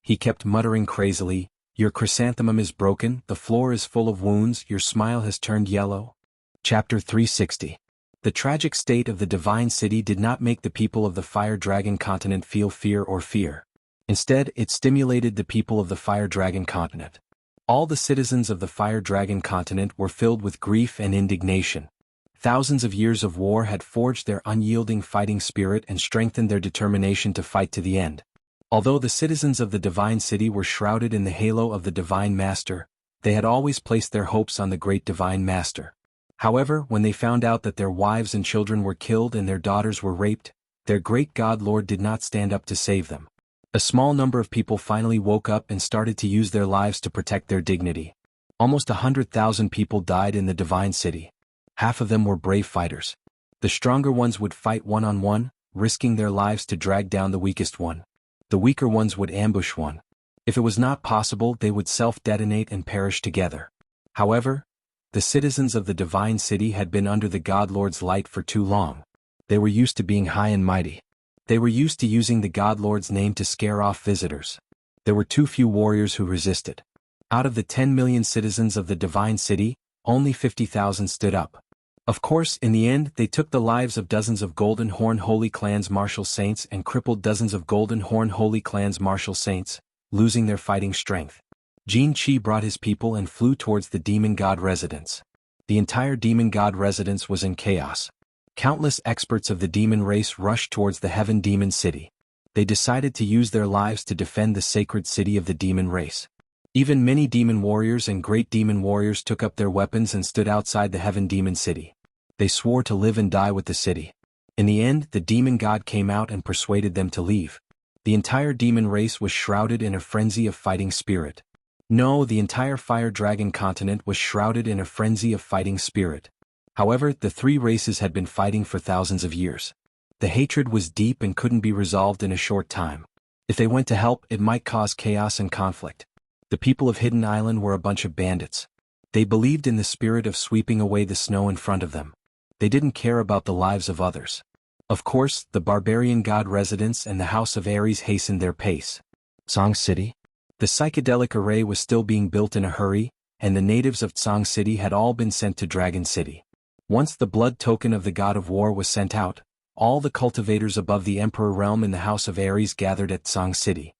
He kept muttering crazily, "Your chrysanthemum is broken, the floor is full of wounds, your smile has turned yellow." Chapter 360. The tragic state of the divine city did not make the people of the Fire Dragon continent feel fear or fear. Instead, it stimulated the people of the Fire Dragon continent. All the citizens of the Fire Dragon continent were filled with grief and indignation. Thousands of years of war had forged their unyielding fighting spirit and strengthened their determination to fight to the end. Although the citizens of the Divine City were shrouded in the halo of the Divine Master, they had always placed their hopes on the great Divine Master. However, when they found out that their wives and children were killed and their daughters were raped, their great God Lord did not stand up to save them. A small number of people finally woke up and started to use their lives to protect their dignity. Almost 100,000 people died in the Divine City. Half of them were brave fighters. The stronger ones would fight one-on-one, risking their lives to drag down the weakest one. The weaker ones would ambush one. If it was not possible, they would self-detonate and perish together. However, the citizens of the Divine City had been under the God Lord's light for too long. They were used to being high and mighty. They were used to using the God Lord's name to scare off visitors. There were too few warriors who resisted. Out of the 10 million citizens of the Divine City, only 50,000 stood up. Of course, in the end, they took the lives of dozens of Golden Horn Holy Clan's martial saints and crippled dozens of Golden Horn Holy Clan's martial saints, losing their fighting strength. Jin Chi brought his people and flew towards the Demon God residence. The entire Demon God residence was in chaos. Countless experts of the demon race rushed towards the Heaven Demon City. They decided to use their lives to defend the sacred city of the demon race. Even many demon warriors and great demon warriors took up their weapons and stood outside the Heaven Demon City. They swore to live and die with the city. In the end, the demon god came out and persuaded them to leave. The entire demon race was shrouded in a frenzy of fighting spirit. No, the entire Fire Dragon continent was shrouded in a frenzy of fighting spirit. However, the three races had been fighting for thousands of years. The hatred was deep and couldn't be resolved in a short time. If they went to help, it might cause chaos and conflict. The people of Hidden Island were a bunch of bandits. They believed in the spirit of sweeping away the snow in front of them. They didn't care about the lives of others. Of course, the barbarian god residents and the House of Ares hastened their pace. Tsang City? The psychedelic array was still being built in a hurry, and the natives of Tsang City had all been sent to Dragon City. Once the blood token of the god of war was sent out, all the cultivators above the Emperor realm in the House of Ares gathered at Tsang City.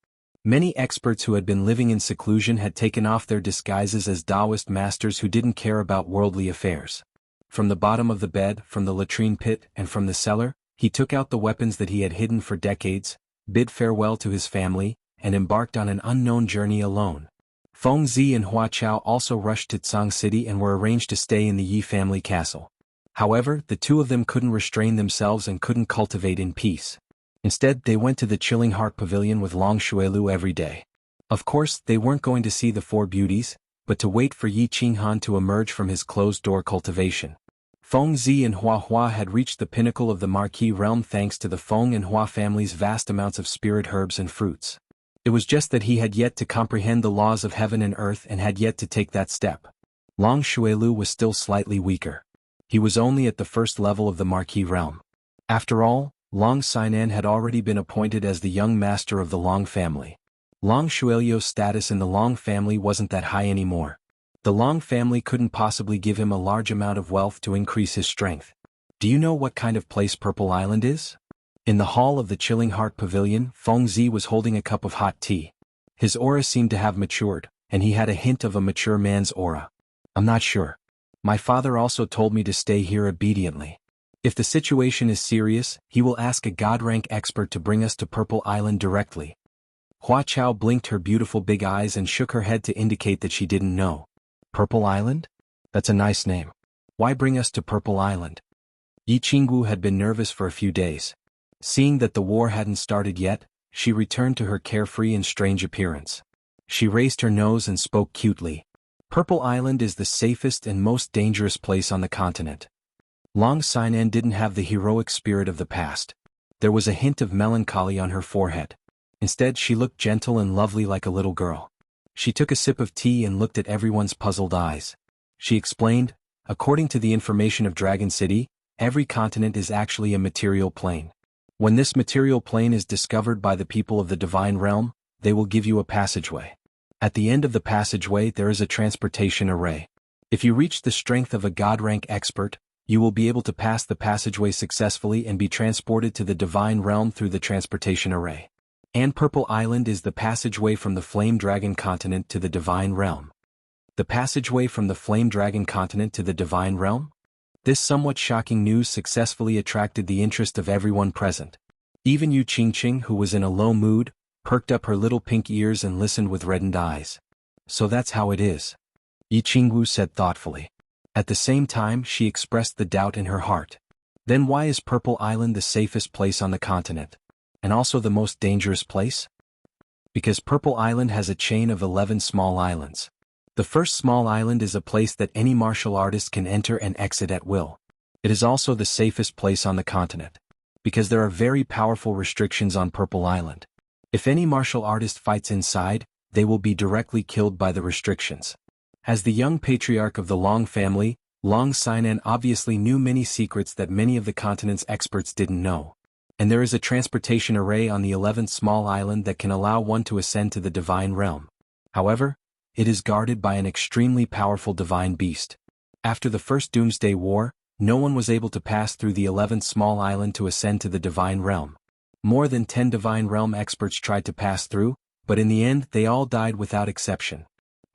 Many experts who had been living in seclusion had taken off their disguises as Taoist masters who didn't care about worldly affairs. From the bottom of the bed, from the latrine pit, and from the cellar, he took out the weapons that he had hidden for decades, bid farewell to his family, and embarked on an unknown journey alone. Feng Zi and Hua Chao also rushed to Tsang City and were arranged to stay in the Yi family castle. However, the two of them couldn't restrain themselves and couldn't cultivate in peace. Instead, they went to the Chilling Heart Pavilion with Long Shuelu every day. Of course, they weren't going to see the four beauties, but to wait for Yi Qinghan to emerge from his closed-door cultivation. Feng Zi and Hua Hua had reached the pinnacle of the Marquis realm thanks to the Feng and Hua family's vast amounts of spirit herbs and fruits. It was just that he had yet to comprehend the laws of heaven and earth and had yet to take that step. Long Shuelu was still slightly weaker. He was only at the first level of the Marquis realm. After all, Long Sainan had already been appointed as the young master of the Long family. Long Shuelio's status in the Long family wasn't that high anymore. The Long family couldn't possibly give him a large amount of wealth to increase his strength. Do you know what kind of place Purple Island is? In the hall of the Chilling Heart Pavilion, Feng Zi was holding a cup of hot tea. His aura seemed to have matured, and he had a hint of a mature man's aura. I'm not sure. My father also told me to stay here obediently. If the situation is serious, he will ask a God-rank expert to bring us to Purple Island directly. Hua Chao blinked her beautiful big eyes and shook her head to indicate that she didn't know. Purple Island? That's a nice name. Why bring us to Purple Island? Yi Qingwu had been nervous for a few days. Seeing that the war hadn't started yet, she returned to her carefree and strange appearance. She raised her nose and spoke cutely. Purple Island is the safest and most dangerous place on the continent. Long Sinan didn't have the heroic spirit of the past. There was a hint of melancholy on her forehead. Instead, she looked gentle and lovely like a little girl. She took a sip of tea and looked at everyone's puzzled eyes. She explained, according to the information of Dragon City, every continent is actually a material plane. When this material plane is discovered by the people of the divine realm, they will give you a passageway. At the end of the passageway there is a transportation array. If you reach the strength of a God-rank expert, you will be able to pass the passageway successfully and be transported to the divine realm through the transportation array. And Purple Island is the passageway from the Flame Dragon continent to the divine realm. The passageway from the Flame Dragon continent to the divine realm? This somewhat shocking news successfully attracted the interest of everyone present. Even Yu Qingqing, who was in a low mood, perked up her little pink ears and listened with reddened eyes. So that's how it is, Yi Qingwu said thoughtfully. At the same time, she expressed the doubt in her heart. Then why is Purple Island the safest place on the continent? And also the most dangerous place? Because Purple Island has a chain of 11 small islands. The first small island is a place that any martial artist can enter and exit at will. It is also the safest place on the continent. Because there are very powerful restrictions on Purple Island. If any martial artist fights inside, they will be directly killed by the restrictions. As the young patriarch of the Long family, Long Sinan obviously knew many secrets that many of the continent's experts didn't know. And there is a transportation array on the 11th small island that can allow one to ascend to the divine realm. However, it is guarded by an extremely powerful divine beast. After the first Doomsday War, no one was able to pass through the 11th small island to ascend to the divine realm. More than 10 divine realm experts tried to pass through, but in the end they all died without exception.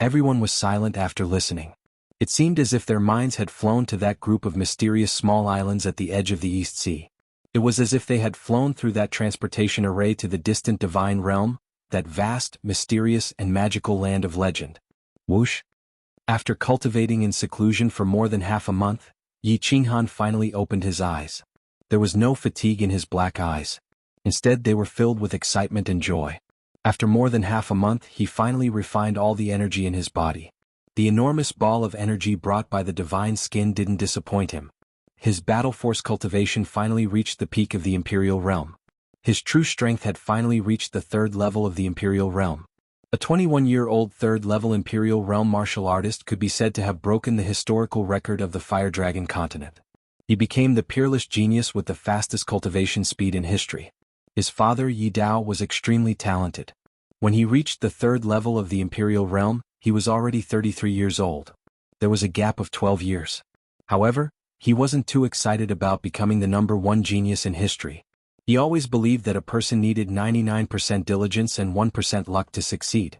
Everyone was silent after listening. It seemed as if their minds had flown to that group of mysterious small islands at the edge of the East Sea. It was as if they had flown through that transportation array to the distant divine realm, that vast, mysterious and magical land of legend. Whoosh! After cultivating in seclusion for more than half a month, Yi Qinghan finally opened his eyes. There was no fatigue in his black eyes. Instead they were filled with excitement and joy. After more than half a month he finally refined all the energy in his body. The enormous ball of energy brought by the divine skin didn't disappoint him. His battle force cultivation finally reached the peak of the Imperial Realm. His true strength had finally reached the 3rd level of the Imperial Realm. A 21-year-old 3rd-level Imperial Realm martial artist could be said to have broken the historical record of the Fire Dragon continent. He became the peerless genius with the fastest cultivation speed in history. His father Yi Dao was extremely talented. When he reached the 3rd level of the Imperial Realm, he was already 33 years old. There was a gap of 12 years. However, he wasn't too excited about becoming the #1 genius in history. He always believed that a person needed 99% diligence and 1% luck to succeed.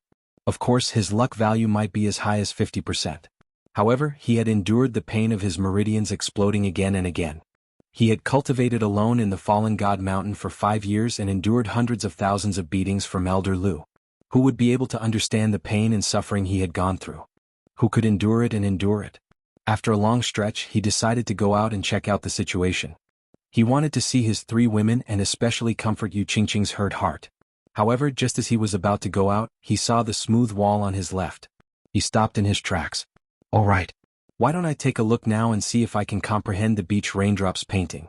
Of course, his luck value might be as high as 50%. However, he had endured the pain of his meridians exploding again and again. He had cultivated alone in the Fallen God Mountain for 5 years and endured hundreds of thousands of beatings from Elder Lu. Who would be able to understand the pain and suffering he had gone through? Who could endure it and endure it? After a long stretch, he decided to go out and check out the situation. He wanted to see his 3 women and especially comfort Yu Qingqing's hurt heart. However, just as he was about to go out, he saw the smooth wall on his left. He stopped in his tracks. All right. Why don't I take a look now and see if I can comprehend the beach raindrops painting?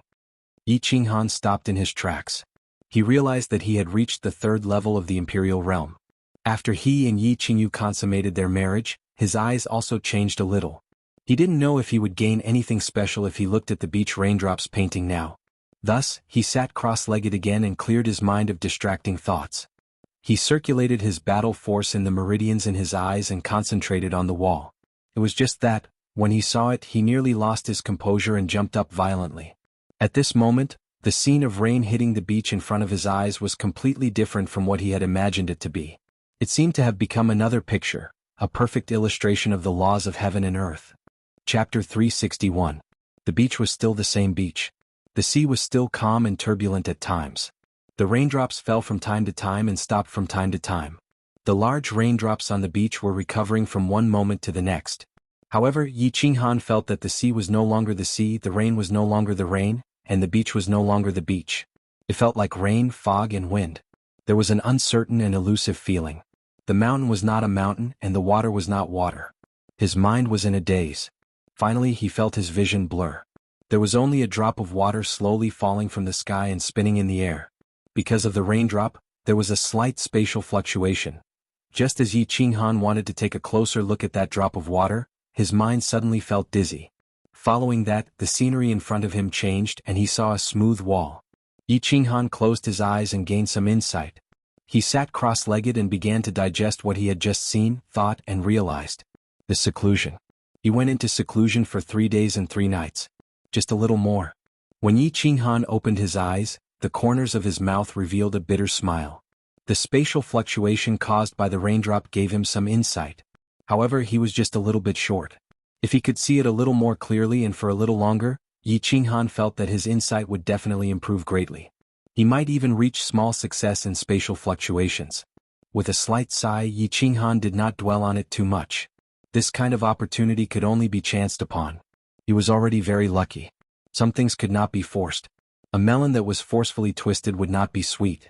Yi Qinghan stopped in his tracks. He realized that he had reached the 3rd level of the Imperial Realm. After he and Yi Qingyu consummated their marriage, his eyes also changed a little. He didn't know if he would gain anything special if he looked at the beach raindrops painting now. Thus, he sat cross-legged again and cleared his mind of distracting thoughts. He circulated his battle force in the meridians in his eyes and concentrated on the wall. It was just that, when he saw it, he nearly lost his composure and jumped up violently. At this moment, the scene of rain hitting the beach in front of his eyes was completely different from what he had imagined it to be. It seemed to have become another picture, a perfect illustration of the laws of heaven and earth. Chapter 361. The beach was still the same beach. The sea was still calm and turbulent at times. The raindrops fell from time to time and stopped from time to time. The large raindrops on the beach were recovering from one moment to the next. However, Yi Qinghan felt that the sea was no longer the sea, the rain was no longer the rain, and the beach was no longer the beach. It felt like rain, fog, and wind. There was an uncertain and elusive feeling. The mountain was not a mountain, and the water was not water. His mind was in a daze. Finally he felt his vision blur. There was only a drop of water slowly falling from the sky and spinning in the air. Because of the raindrop, there was a slight spatial fluctuation. Just as Yi Qinghan wanted to take a closer look at that drop of water, his mind suddenly felt dizzy. Following that, the scenery in front of him changed and he saw a smooth wall. Yi Qinghan closed his eyes and gained some insight. He sat cross-legged and began to digest what he had just seen, thought, and realized. The seclusion. He went into seclusion for 3 days and 3 nights. Just a little more. When Yi Qinghan opened his eyes, the corners of his mouth revealed a bitter smile. The spatial fluctuation caused by the raindrop gave him some insight. However, he was just a little bit short. If he could see it a little more clearly and for a little longer, Yi Qinghan felt that his insight would definitely improve greatly. He might even reach small success in spatial fluctuations. With a slight sigh, Yi Qinghan did not dwell on it too much. This kind of opportunity could only be chanced upon. He was already very lucky. Some things could not be forced. A melon that was forcefully twisted would not be sweet.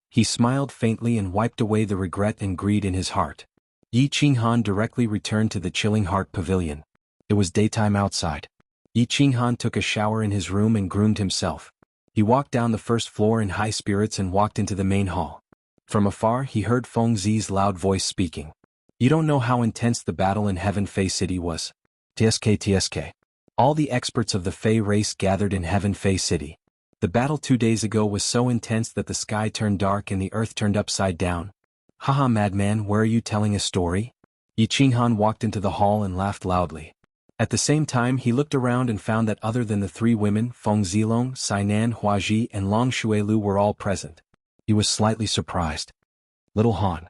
He smiled faintly and wiped away the regret and greed in his heart. Yi Qinghan directly returned to the Chilling Heart Pavilion. It was daytime outside. Yi Qinghan took a shower in his room and groomed himself. He walked down the first floor in high spirits and walked into the main hall. From afar he heard Feng Zi's loud voice speaking. You don't know how intense the battle in Heaven Fei City was. TSK. All the experts of the Fei race gathered in Heaven Fei City. The battle 2 days ago was so intense that the sky turned dark and the earth turned upside down. Haha, madman, where are you telling a story? Yi Qinghan walked into the hall and laughed loudly. At the same time he looked around and found that other than the 3 women, Feng Zilong, Sainan Huaji and Long Xuelu were all present. He was slightly surprised. Little Han.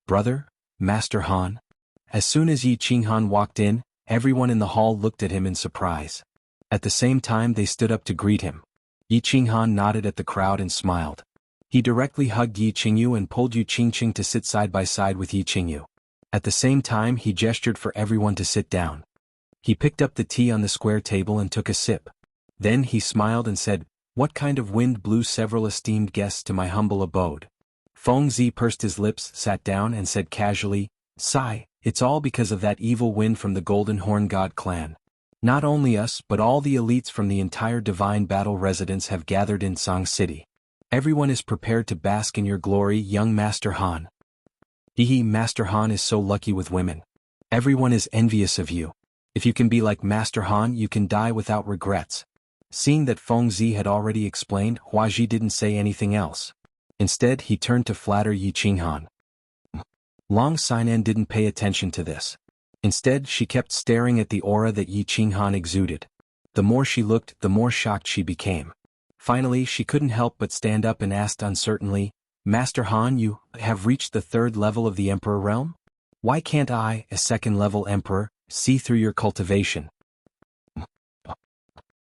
Brother? Master Han? As soon as Yi Qinghan walked in, everyone in the hall looked at him in surprise. At the same time they stood up to greet him. Yi Qinghan nodded at the crowd and smiled. He directly hugged Yi Qingyu and pulled Yu Qingqing to sit side by side with Yi Qingyu. At the same time he gestured for everyone to sit down. He picked up the tea on the square table and took a sip. Then he smiled and said, "What kind of wind blew several esteemed guests to my humble abode?" Feng Zi pursed his lips, sat down and said casually, "Sigh, it's all because of that evil wind from the Golden Horn God clan. Not only us but all the elites from the entire Divine Battle residence have gathered in Song City. Everyone is prepared to bask in your glory, young Master Han." Hehe, Master Han is so lucky with women. Everyone is envious of you. If you can be like Master Han, you can die without regrets. Seeing that Feng Zi had already explained, Huaji didn't say anything else. Instead he turned to flatter Yi Qinghan. Long Sainan didn't pay attention to this. Instead she kept staring at the aura that Yi Qinghan exuded. The more she looked, the more shocked she became. Finally she couldn't help but stand up and asked uncertainly, "Master Han, you have reached the 3rd level of the Emperor realm? Why can't I, a 2nd level Emperor, see through your cultivation?"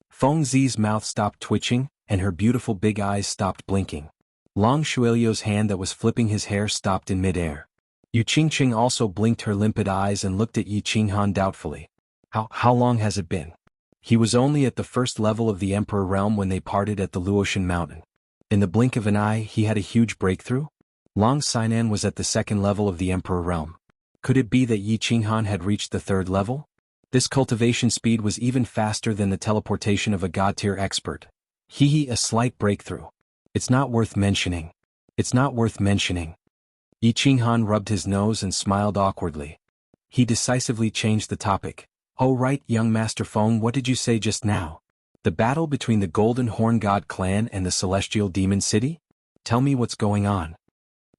Feng Zi's mouth stopped twitching, and her beautiful big eyes stopped blinking. Long Xuelio's hand that was flipping his hair stopped in midair. Yu Qingqing also blinked her limpid eyes and looked at Yi Qinghan doubtfully. How long has it been? He was only at the 1st level of the Emperor realm when they parted at the Luotian Mountain. In the blink of an eye he had a huge breakthrough? Long Sainan was at the 2nd level of the Emperor realm. Could it be that Yi Qinghan had reached the 3rd level? This cultivation speed was even faster than the teleportation of a god-tier expert. Hehe, a slight breakthrough. It's not worth mentioning. It's not worth mentioning. Yi Qinghan rubbed his nose and smiled awkwardly. He decisively changed the topic. "Oh right, young Master Feng, what did you say just now? The battle between the Golden Horn God clan and the Celestial Demon City? Tell me what's going on."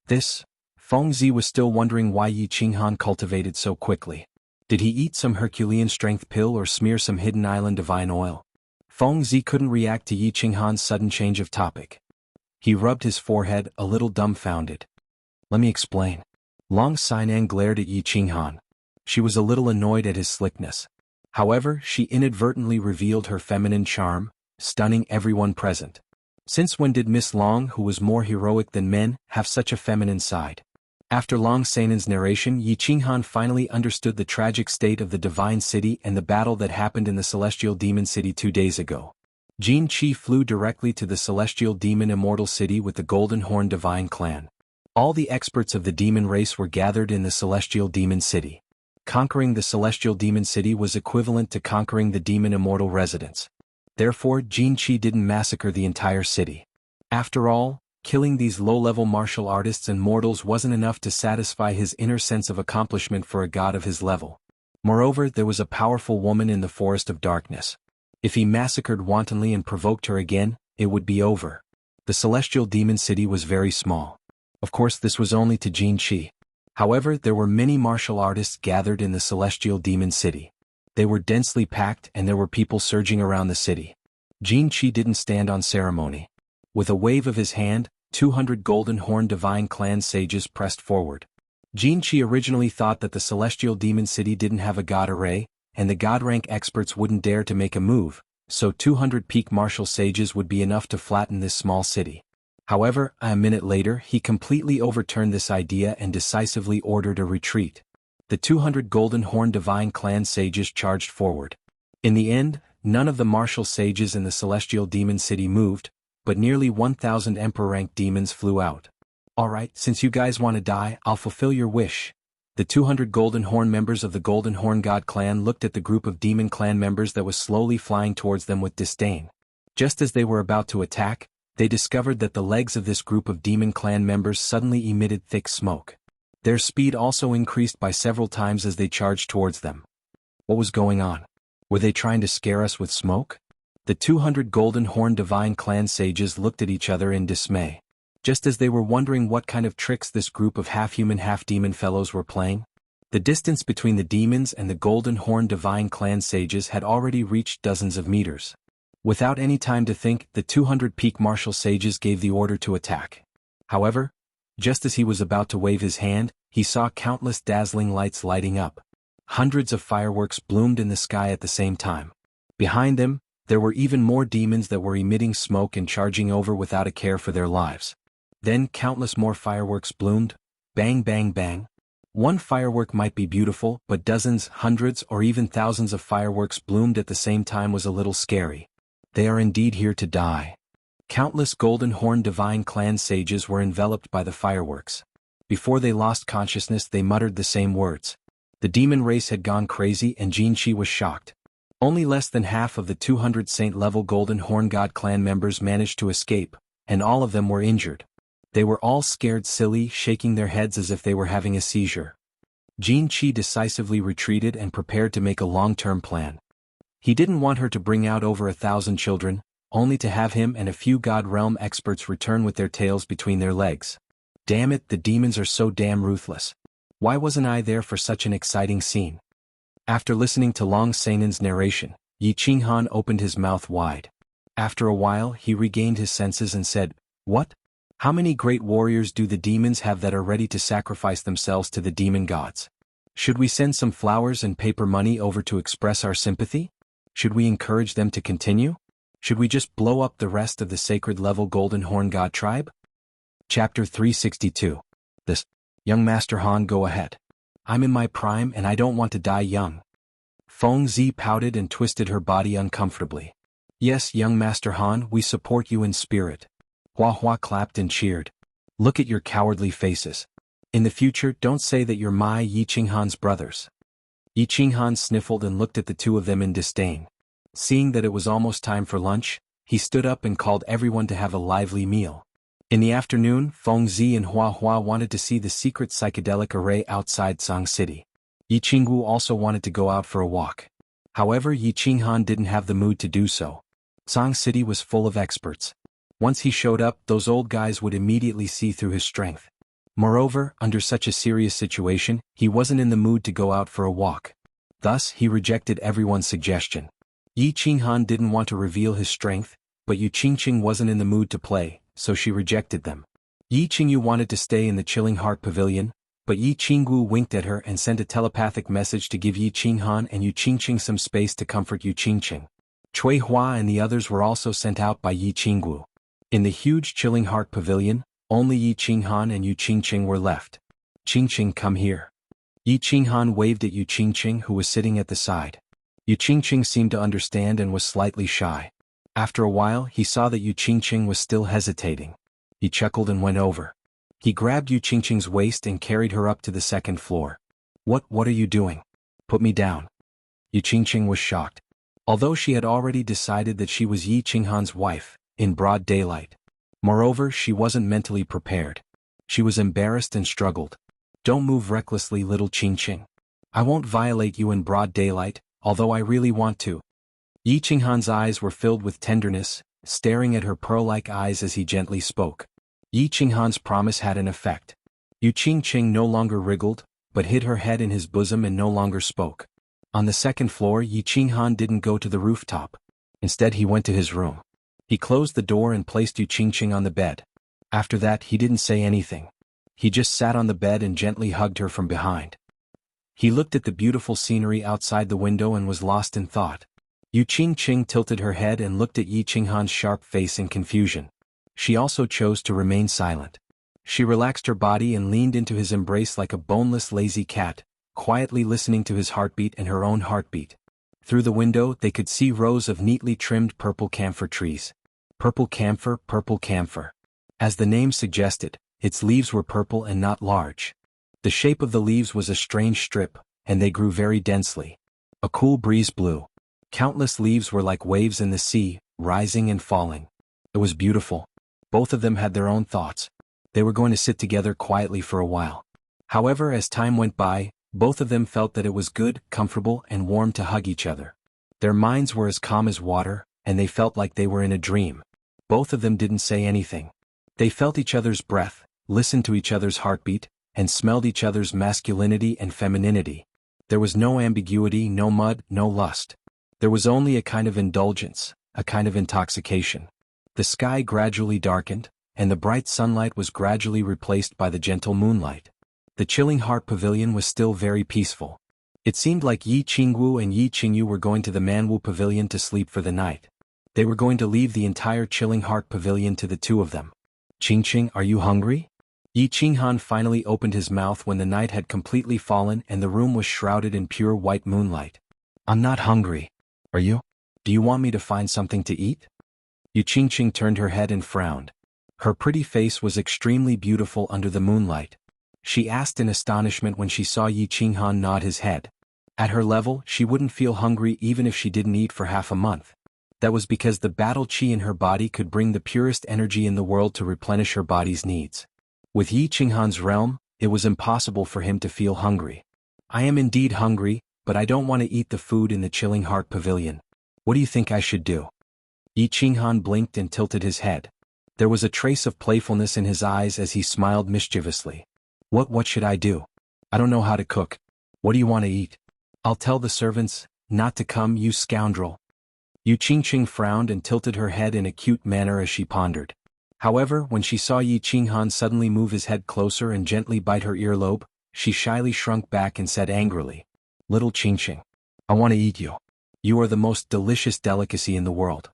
This? Feng Zi was still wondering why Yi Qinghan cultivated so quickly. Did he eat some Herculean strength pill or smear some hidden island divine oil? Feng Zi couldn't react to Yi Qinghan's sudden change of topic. He rubbed his forehead, a little dumbfounded. "Let me explain." Long Sainan glared at Yi Qinghan. She was a little annoyed at his slickness. However, she inadvertently revealed her feminine charm, stunning everyone present. Since when did Miss Long, who was more heroic than men, have such a feminine side? After Long Sainan's narration, Yi Qinghan finally understood the tragic state of the Divine City and the battle that happened in the Celestial Demon City 2 days ago. Jin Qi flew directly to the Celestial Demon Immortal City with the Golden Horn Divine Clan. All the experts of the demon race were gathered in the Celestial Demon City. Conquering the celestial demon city was equivalent to conquering the demon immortal residence. Therefore, Jin Qi didn't massacre the entire city. After all, killing these low-level martial artists and mortals wasn't enough to satisfy his inner sense of accomplishment for a god of his level. Moreover, there was a powerful woman in the forest of darkness. If he massacred wantonly and provoked her again, it would be over. The celestial demon city was very small. Of course, this was only to Jin Qi. However, there were many martial artists gathered in the celestial demon city. They were densely packed and there were people surging around the city. Jin Qi didn't stand on ceremony. With a wave of his hand, 200 golden horn divine clan sages pressed forward. Jin Qi originally thought that the celestial demon city didn't have a god array, and the god rank experts wouldn't dare to make a move, so 200 peak martial sages would be enough to flatten this small city. However, a minute later he completely overturned this idea and decisively ordered a retreat. The 200 golden horn divine clan sages charged forward. In the end, none of the martial sages in the celestial demon city moved, but nearly 1,000 emperor-rank demons flew out. Alright, since you guys want to die, I'll fulfill your wish. The 200 Golden Horn members of the Golden Horn God clan looked at the group of demon clan members that was slowly flying towards them with disdain. Just as they were about to attack, they discovered that the legs of this group of demon clan members suddenly emitted thick smoke. Their speed also increased by several times as they charged towards them. What was going on? Were they trying to scare us with smoke? The 200 Golden Horn divine clan sages looked at each other in dismay. Just as they were wondering what kind of tricks this group of half-human half-demon fellows were playing, the distance between the demons and the Golden Horn divine clan sages had already reached dozens of meters. Without any time to think, the 200 peak martial sages gave the order to attack. However, just as he was about to wave his hand, he saw countless dazzling lights lighting up. Hundreds of fireworks bloomed in the sky at the same time. Behind them, there were even more demons that were emitting smoke and charging over without a care for their lives. Then countless more fireworks bloomed. Bang bang bang. One firework might be beautiful, but dozens, hundreds, or even thousands of fireworks bloomed at the same time was a little scary. They are indeed here to die. Countless Golden Horn divine clan sages were enveloped by the fireworks. Before they lost consciousness they muttered the same words. The demon race had gone crazy and Jin Qi was shocked. Only less than half of the 200 saint-level Golden Horn God clan members managed to escape, and all of them were injured. They were all scared silly, shaking their heads as if they were having a seizure. Jin Qi decisively retreated and prepared to make a long-term plan. He didn't want her to bring out over 1,000 children, only to have him and a few God Realm experts return with their tails between their legs. Damn it, the demons are so damn ruthless. Why wasn't I there for such an exciting scene? After listening to Long Seinen's narration, Yi Qinghan opened his mouth wide. After a while he regained his senses and said, "What? How many great warriors do the demons have that are ready to sacrifice themselves to the demon gods? Should we send some flowers and paper money over to express our sympathy? Should we encourage them to continue? Should we just blow up the rest of the sacred level Golden Horn God tribe?" Chapter 362. This. Young Master Han, go ahead. I'm in my prime and I don't want to die young. Feng Zi pouted and twisted her body uncomfortably. Yes, young Master Han, we support you in spirit. Hua Hua clapped and cheered. Look at your cowardly faces. In the future, don't say that you're my Yi Qinghan's brothers. Yi Qinghan sniffled and looked at the two of them in disdain. Seeing that it was almost time for lunch, he stood up and called everyone to have a lively meal. In the afternoon, Feng Zi and Hua Hua wanted to see the secret psychedelic array outside Sang City. Yi Qingwu also wanted to go out for a walk. However, Yi Qinghan didn't have the mood to do so. Sang City was full of experts. Once he showed up, those old guys would immediately see through his strength. Moreover, under such a serious situation, he wasn't in the mood to go out for a walk. Thus, he rejected everyone's suggestion. Yi Qinghan didn't want to reveal his strength, but Yu Qingqing wasn't in the mood to play, so she rejected them. Yi Qingyu wanted to stay in the Chilling Heart Pavilion, but Yi Qingwu winked at her and sent a telepathic message to give Yi Qinghan and Yu Qingqing some space to comfort Yu Qingqing. Cui Hua and the others were also sent out by Yi Qingwu. In the huge Chilling Heart Pavilion, only Yi Qinghan and Yu Qingqing were left. Qingqing, come here. Yi Qinghan waved at Yu Qingqing, who was sitting at the side. Yu Qingqing seemed to understand and was slightly shy. After a while he saw that Yu Qingqing was still hesitating. He chuckled and went over. He grabbed Yu Qingqing's waist and carried her up to the second floor. What are you doing? Put me down. Yu Qingqing was shocked. Although she had already decided that she was Yi Qinghan's wife, in broad daylight. Moreover, she wasn't mentally prepared. She was embarrassed and struggled. Don't move recklessly, little Qingqing. I won't violate you in broad daylight, although I really want to. Yi Qinghan's eyes were filled with tenderness, staring at her pearl-like eyes as he gently spoke. Yi Qinghan's promise had an effect. Yu Qingqing no longer wriggled, but hid her head in his bosom and no longer spoke. On the second floor, Yi Qinghan didn't go to the rooftop. Instead, he went to his room. He closed the door and placed Yu Qingqing on the bed. After that, he didn't say anything. He just sat on the bed and gently hugged her from behind. He looked at the beautiful scenery outside the window and was lost in thought. Yu Qingqing tilted her head and looked at Yi Qinghan's sharp face in confusion. She also chose to remain silent. She relaxed her body and leaned into his embrace like a boneless, lazy cat, quietly listening to his heartbeat and her own heartbeat. Through the window, they could see rows of neatly trimmed purple camphor trees. Purple camphor, purple camphor. As the name suggested, its leaves were purple and not large. The shape of the leaves was a strange strip, and they grew very densely. A cool breeze blew. Countless leaves were like waves in the sea, rising and falling. It was beautiful. Both of them had their own thoughts. They were going to sit together quietly for a while. However, as time went by, both of them felt that it was good, comfortable, and warm to hug each other. Their minds were as calm as water, and they felt like they were in a dream. Both of them didn't say anything. They felt each other's breath, listened to each other's heartbeat, and smelled each other's masculinity and femininity. There was no ambiguity, no mud, no lust. There was only a kind of indulgence, a kind of intoxication. The sky gradually darkened, and the bright sunlight was gradually replaced by the gentle moonlight. The Chilling Heart Pavilion was still very peaceful. It seemed like Yi Qingwu and Yi Qingyu were going to the Manwu Pavilion to sleep for the night. They were going to leave the entire Chilling Heart Pavilion to the two of them. Qingqing, are you hungry? Yi Qinghan finally opened his mouth when the night had completely fallen and the room was shrouded in pure white moonlight. I'm not hungry. Are you? Do you want me to find something to eat? Yu Qingqing turned her head and frowned. Her pretty face was extremely beautiful under the moonlight. She asked in astonishment when she saw Yi Qinghan nod his head. At her level, she wouldn't feel hungry even if she didn't eat for half a month. That was because the battle qi in her body could bring the purest energy in the world to replenish her body's needs. With Yi Qinghan's realm, it was impossible for him to feel hungry. I am indeed hungry, but I don't want to eat the food in the Chilling Heart Pavilion. What do you think I should do? Yi Qinghan blinked and tilted his head. There was a trace of playfulness in his eyes as he smiled mischievously. What should I do? I don't know how to cook. What do you want to eat? I'll tell the servants not to come, you scoundrel. Yu Qingqing frowned and tilted her head in a cute manner as she pondered. However, when she saw Yi Qinghan suddenly move his head closer and gently bite her earlobe, she shyly shrunk back and said angrily, Little Qingqing, I want to eat you. You are the most delicious delicacy in the world.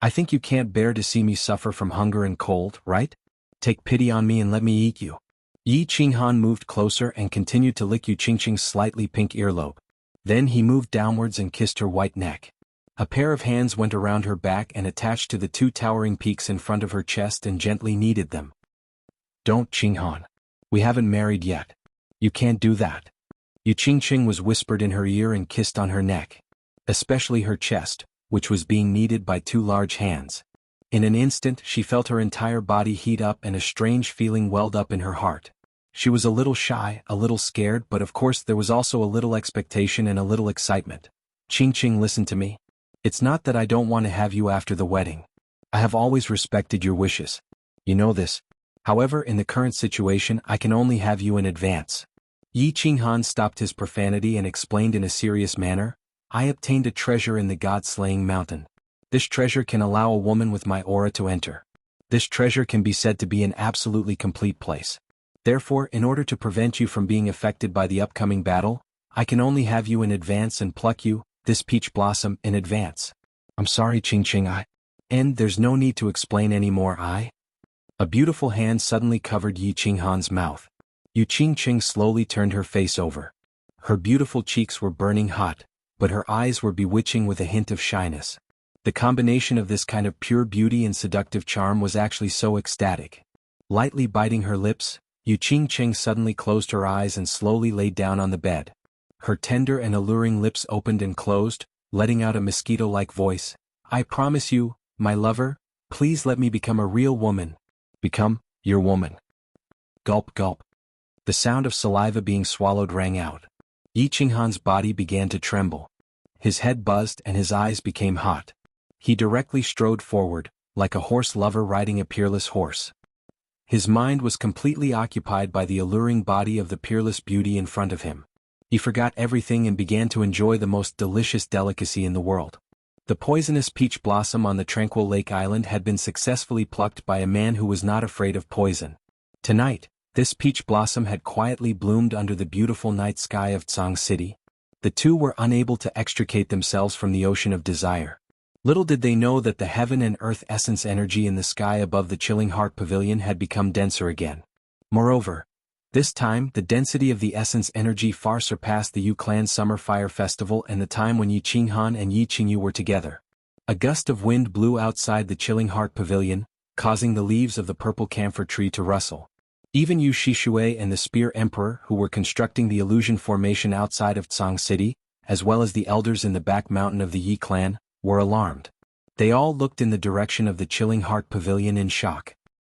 I think you can't bear to see me suffer from hunger and cold, right? Take pity on me and let me eat you. Yi Qinghan moved closer and continued to lick Yu Qingqing's slightly pink earlobe. Then he moved downwards and kissed her white neck. A pair of hands went around her back and attached to the two towering peaks in front of her chest and gently kneaded them. Don't, Qinghan. We haven't married yet. You can't do that. Yu Qingqing was whispered in her ear and kissed on her neck. Especially her chest, which was being kneaded by two large hands. In an instant she felt her entire body heat up and a strange feeling welled up in her heart. She was a little shy, a little scared, but of course there was also a little expectation and a little excitement. Qingqing, listen to me. It's not that I don't want to have you after the wedding. I have always respected your wishes. You know this. However, in the current situation I can only have you in advance. Yi Qinghan stopped his profanity and explained in a serious manner, I obtained a treasure in the God-slaying mountain. This treasure can allow a woman with my aura to enter. This treasure can be said to be an absolutely complete place. Therefore, in order to prevent you from being affected by the upcoming battle, I can only have you in advance and pluck you, this peach blossom, in advance. I'm sorry, Qingqing, And there's no need to explain anymore, A beautiful hand suddenly covered Yi Qinghan's mouth. Yu Qingqing slowly turned her face over. Her beautiful cheeks were burning hot, but her eyes were bewitching with a hint of shyness. The combination of this kind of pure beauty and seductive charm was actually so ecstatic. Lightly biting her lips, Yu Qingqing suddenly closed her eyes and slowly laid down on the bed. Her tender and alluring lips opened and closed, letting out a mosquito-like voice. "I promise you, my lover, please let me become a real woman." "Become your woman." Gulp gulp. The sound of saliva being swallowed rang out. Yi Qinghan's body began to tremble. His head buzzed and his eyes became hot. He directly strode forward, like a horse lover riding a peerless horse. His mind was completely occupied by the alluring body of the peerless beauty in front of him. He forgot everything and began to enjoy the most delicious delicacy in the world. The poisonous peach blossom on the tranquil lake island had been successfully plucked by a man who was not afraid of poison. Tonight, this peach blossom had quietly bloomed under the beautiful night sky of Tsang City. The two were unable to extricate themselves from the ocean of desire. Little did they know that the heaven and earth essence energy in the sky above the Chilling Heart Pavilion had become denser again. Moreover, this time the density of the essence energy far surpassed the Yu Clan Summer Fire Festival and the time when Yi Qinghan and Yi Qingyu were together. A gust of wind blew outside the Chilling Heart Pavilion, causing the leaves of the purple camphor tree to rustle. Even Yu Shishui and the Spear Emperor, who were constructing the illusion formation outside of Tsang City, as well as the elders in the back mountain of the Yi clan, were alarmed. They all looked in the direction of the Chilling Heart Pavilion in shock.